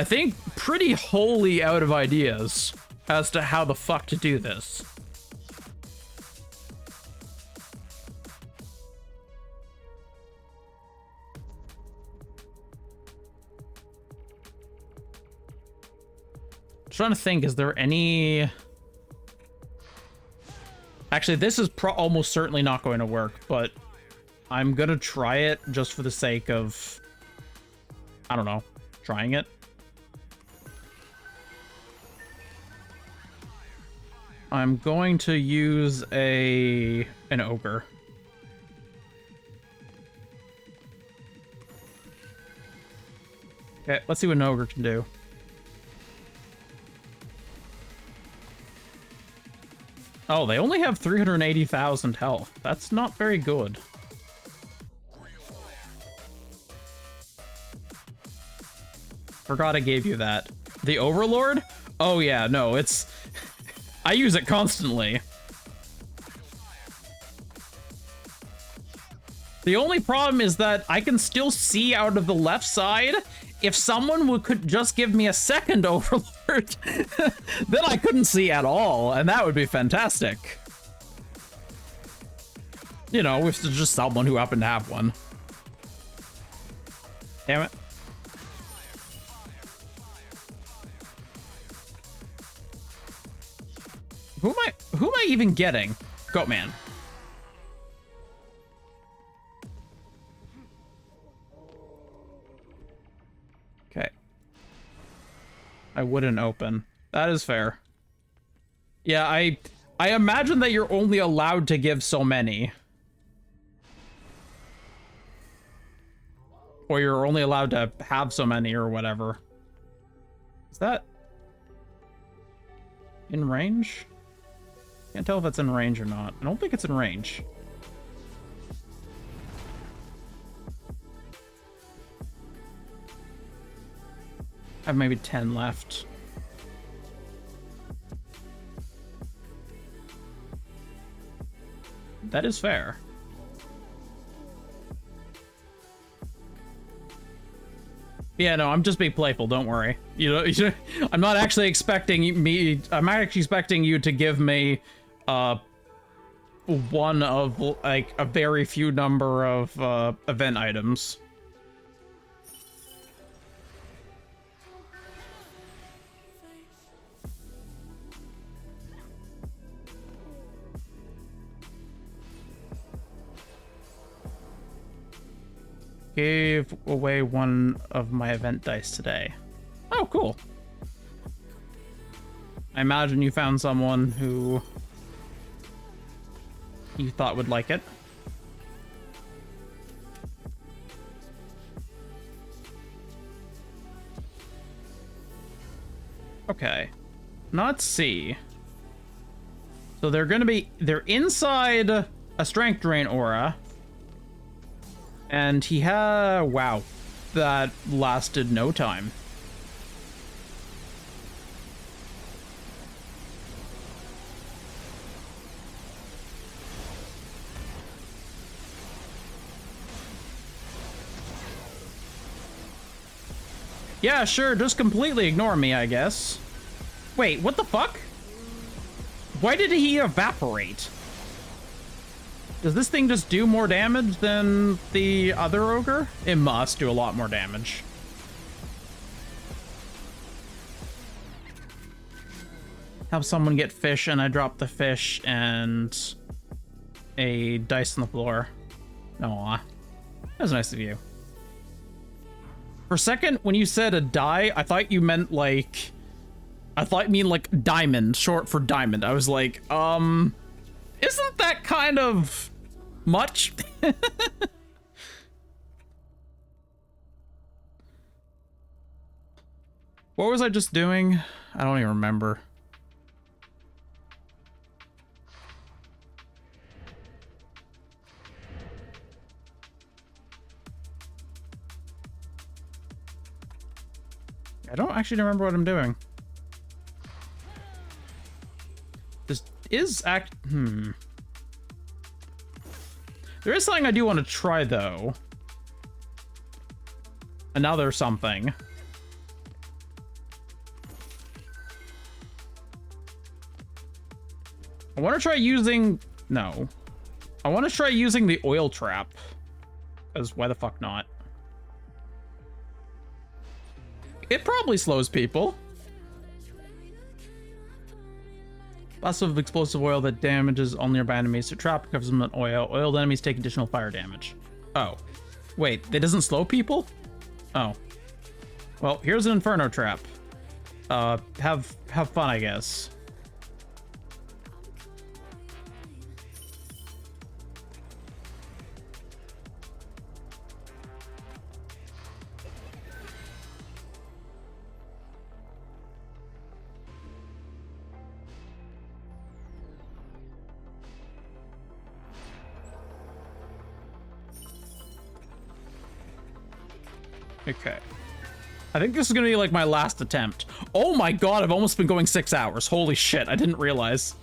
think, pretty wholly out of ideas as to how the fuck to do this. Trying to think, is there any... Actually, this is almost certainly not going to work, but I'm gonna try it just for the sake of, I don't know, trying it. I'm going to use an ogre. Okay, let's see what an ogre can do. Oh, they only have 380,000 health. That's not very good. Forgot I gave you that. The Overlord? Oh yeah, no, it's... I use it constantly. The only problem is that I can still see out of the left side. If someone could just give me a second Overlord, then I couldn't see at all, and that would be fantastic. You know, if there's just someone who happened to have one. Damn it. Who am I even getting? Goatman. Okay. I wouldn't open. That is fair. Yeah, I imagine that you're only allowed to give so many. Or you're only allowed to have so many or whatever. Is that in range? Can't tell if it's in range or not. I don't think it's in range. I have maybe 10 left. That is fair. Yeah, no, I'm just being playful, don't worry. You know, I'm not actually expecting I'm actually expecting you to give me one of like a very few number of event items. Gave away one of my event dice today. Oh, cool. I imagine you found someone who you thought would like it. Okay. Not C. So they're inside a strength drain aura. And he had, wow, that lasted no time. Yeah, sure, just completely ignore me, I guess. Wait, what the fuck? Why did he evaporate? Does this thing just do more damage than the other ogre? It must do a lot more damage. Help someone get fish, and I drop the fish and a dice on the floor. Aw. That was nice of you. For a second, when you said a die, I thought you meant like... I thought you mean like diamond, short for diamond. I was like, isn't that kind of much? What was I just doing? I don't even remember. I don't actually remember what I'm doing. This is There is something I do want to try, though. Another something. I want to try using... No. I want to try using the oil trap. Because why the fuck not? It probably slows people. Lots of explosive oil that damages all nearby enemies. So trap covers them in oil. Oiled enemies take additional fire damage. Oh. Wait, it doesn't slow people? Oh. Well, here's an inferno trap. Have fun, I guess. Okay. I think this is gonna be like my last attempt. Oh my god, I've almost been going 6 hours. Holy shit, I didn't realize.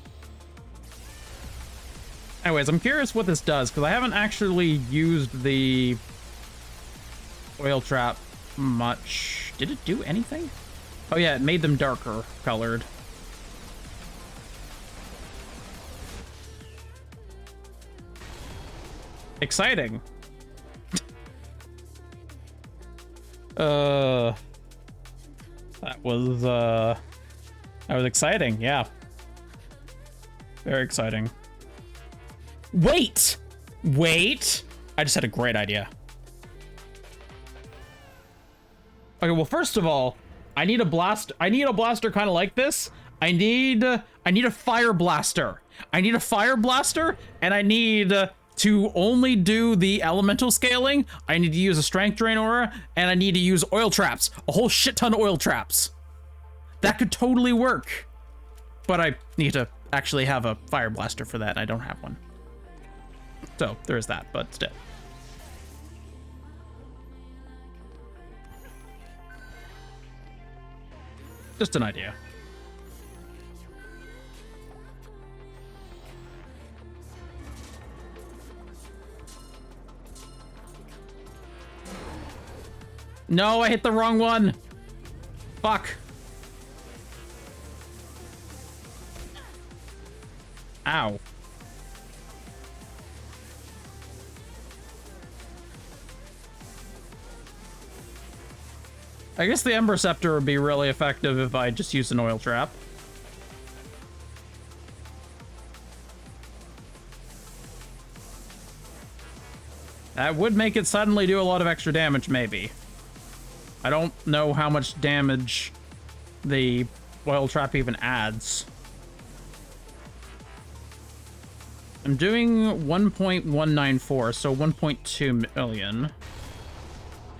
Anyways, I'm curious what this does, because I haven't actually used the oil trap much. Did it do anything? Oh yeah, it made them darker colored. Exciting. That was exciting, yeah. Very exciting. Wait! Wait! I just had a great idea. Okay, well, first of all, I need a blaster kind of like this. I need a fire blaster. I need a fire blaster, and I need to only do the elemental scaling. I need to use a strength drain aura, and I need to use oil traps. A whole shit ton of oil traps. That could totally work. But I need to actually have a fire blaster for that, and I don't have one. So, there is that, but still. Just an idea. No, I hit the wrong one. Fuck. Ow. I guess the Ember Scepter would be really effective if I just used an oil trap. That would make it suddenly do a lot of extra damage, maybe. I don't know how much damage the oil trap even adds. I'm doing 1.194, so 1.2 million.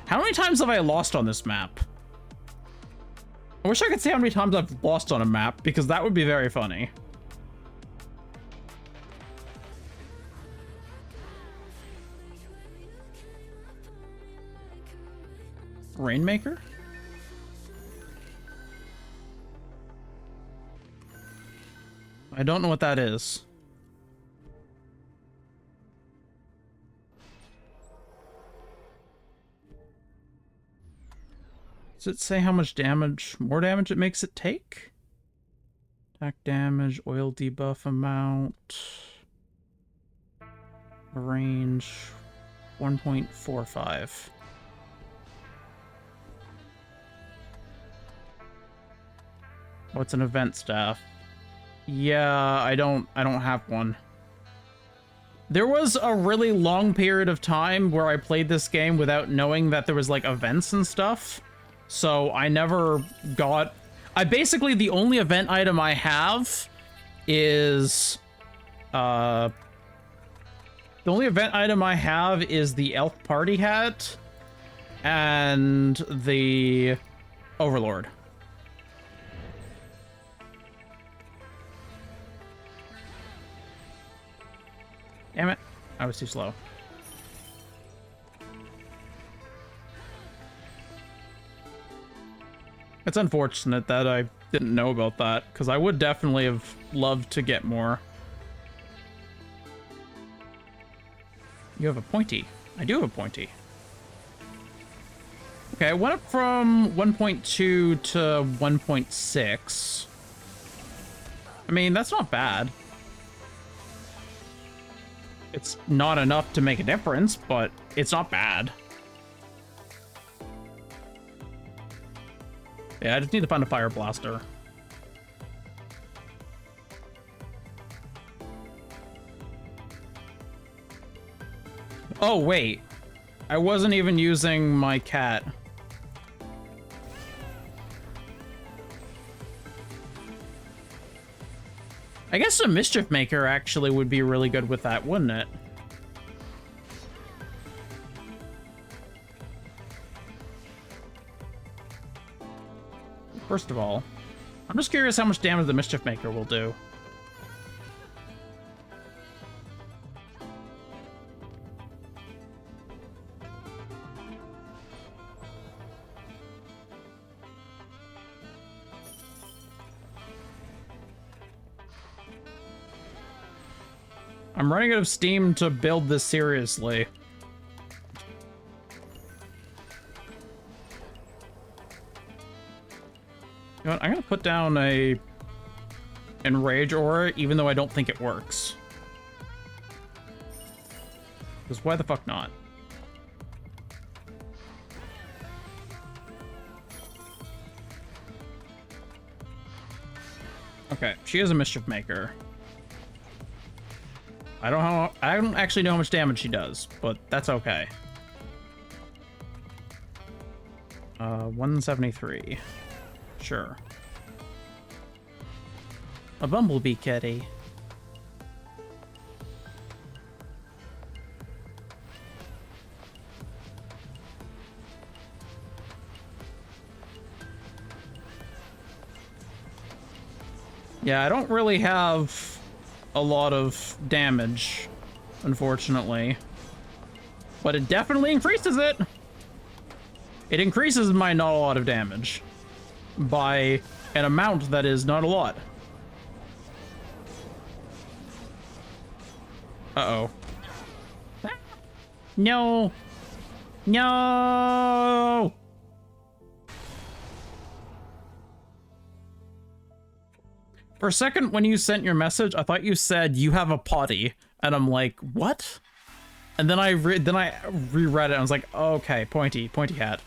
How many times have I lost on this map? I wish I could say how many times I've lost on a map, because that would be very funny. Rainmaker? I don't know what that is. Does it say how much damage, more damage it makes it take? Attack damage, oil debuff amount, range 1.45. Oh, it's an event staff. Yeah, I don't have one. There was a really long period of time where I played this game without knowing that there was like events and stuff. So I never got... basically, the only event item I have is... the only event item I have is the Elf Party Hat and the Overlord. Damn it. I was too slow. It's unfortunate that I didn't know about that, because I would definitely have loved to get more. You have a pointy. I do have a pointy. Okay, I went up from 1.2 to 1.6. I mean, that's not bad. It's not enough to make a difference, but it's not bad. Yeah, I just need to find a fire blaster. Oh, wait. I wasn't even using my cat. I guess a Mischief Maker actually would be really good with that, wouldn't it? First of all, I'm just curious how much damage the Mischief Maker will do. I'm running out of steam to build this seriously. You know what? I'm gonna put down a Enrage Aura, even though I don't think it works. Because why the fuck not? Okay, she is a Mischief Maker. I don't actually know how much damage she does, but that's okay. 173. Sure. A bumblebee kitty. Yeah, I don't really have a lot of damage, unfortunately. But it definitely increases it! It increases my not a lot of damage by an amount that is not a lot. Uh-oh. No! No! For a second, when you sent your message, I thought you said you have a potty, and I'm like, what? And then I reread it, and I was like, oh, okay, pointy hat.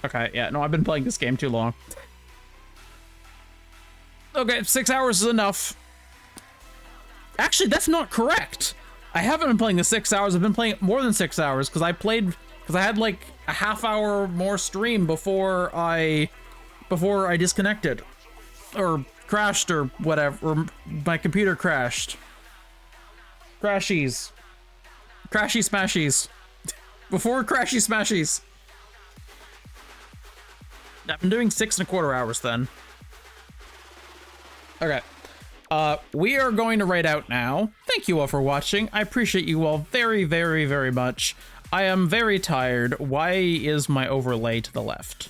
Okay, yeah, no, I've been playing this game too long. Okay, 6 hours is enough. Actually, that's not correct. I haven't been playing the 6 hours. I've been playing it more than 6 hours because I had like a half hour more stream before I disconnected. or crashed or whatever. Or my computer crashed. Crashies. Crashy smashies. Before crashy smashies. I've been doing 6.25 hours then. Okay. We are going to raid out now. Thank you all for watching. I appreciate you all very, very, very much. I am very tired. Why is my overlay to the left?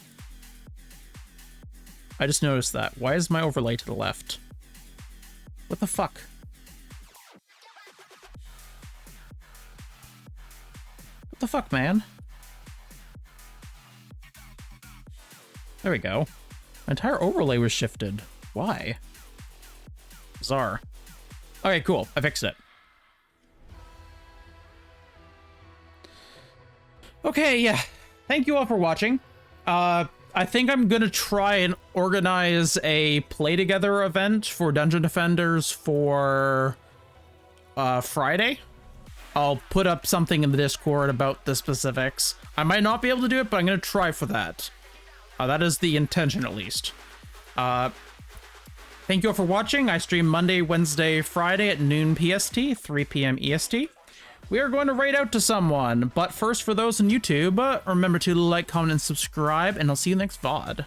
I just noticed that. Why is my overlay to the left? What the fuck? What the fuck, man? There we go. My entire overlay was shifted. Why? Bizarre. Okay, cool. I fixed it. Okay, yeah. Thank you all for watching. I think I'm gonna try and organize a play together event for Dungeon Defenders for Friday. I'll put up something in the Discord about the specifics. I might not be able to do it, but I'm gonna try for that. That is the intention, at least. Thank you all for watching. I stream Monday, Wednesday, Friday at noon PST, 3 p.m. EST. We are going to raid out to someone, but first, for those on YouTube, remember to like, comment, and subscribe, and I'll see you next VoD.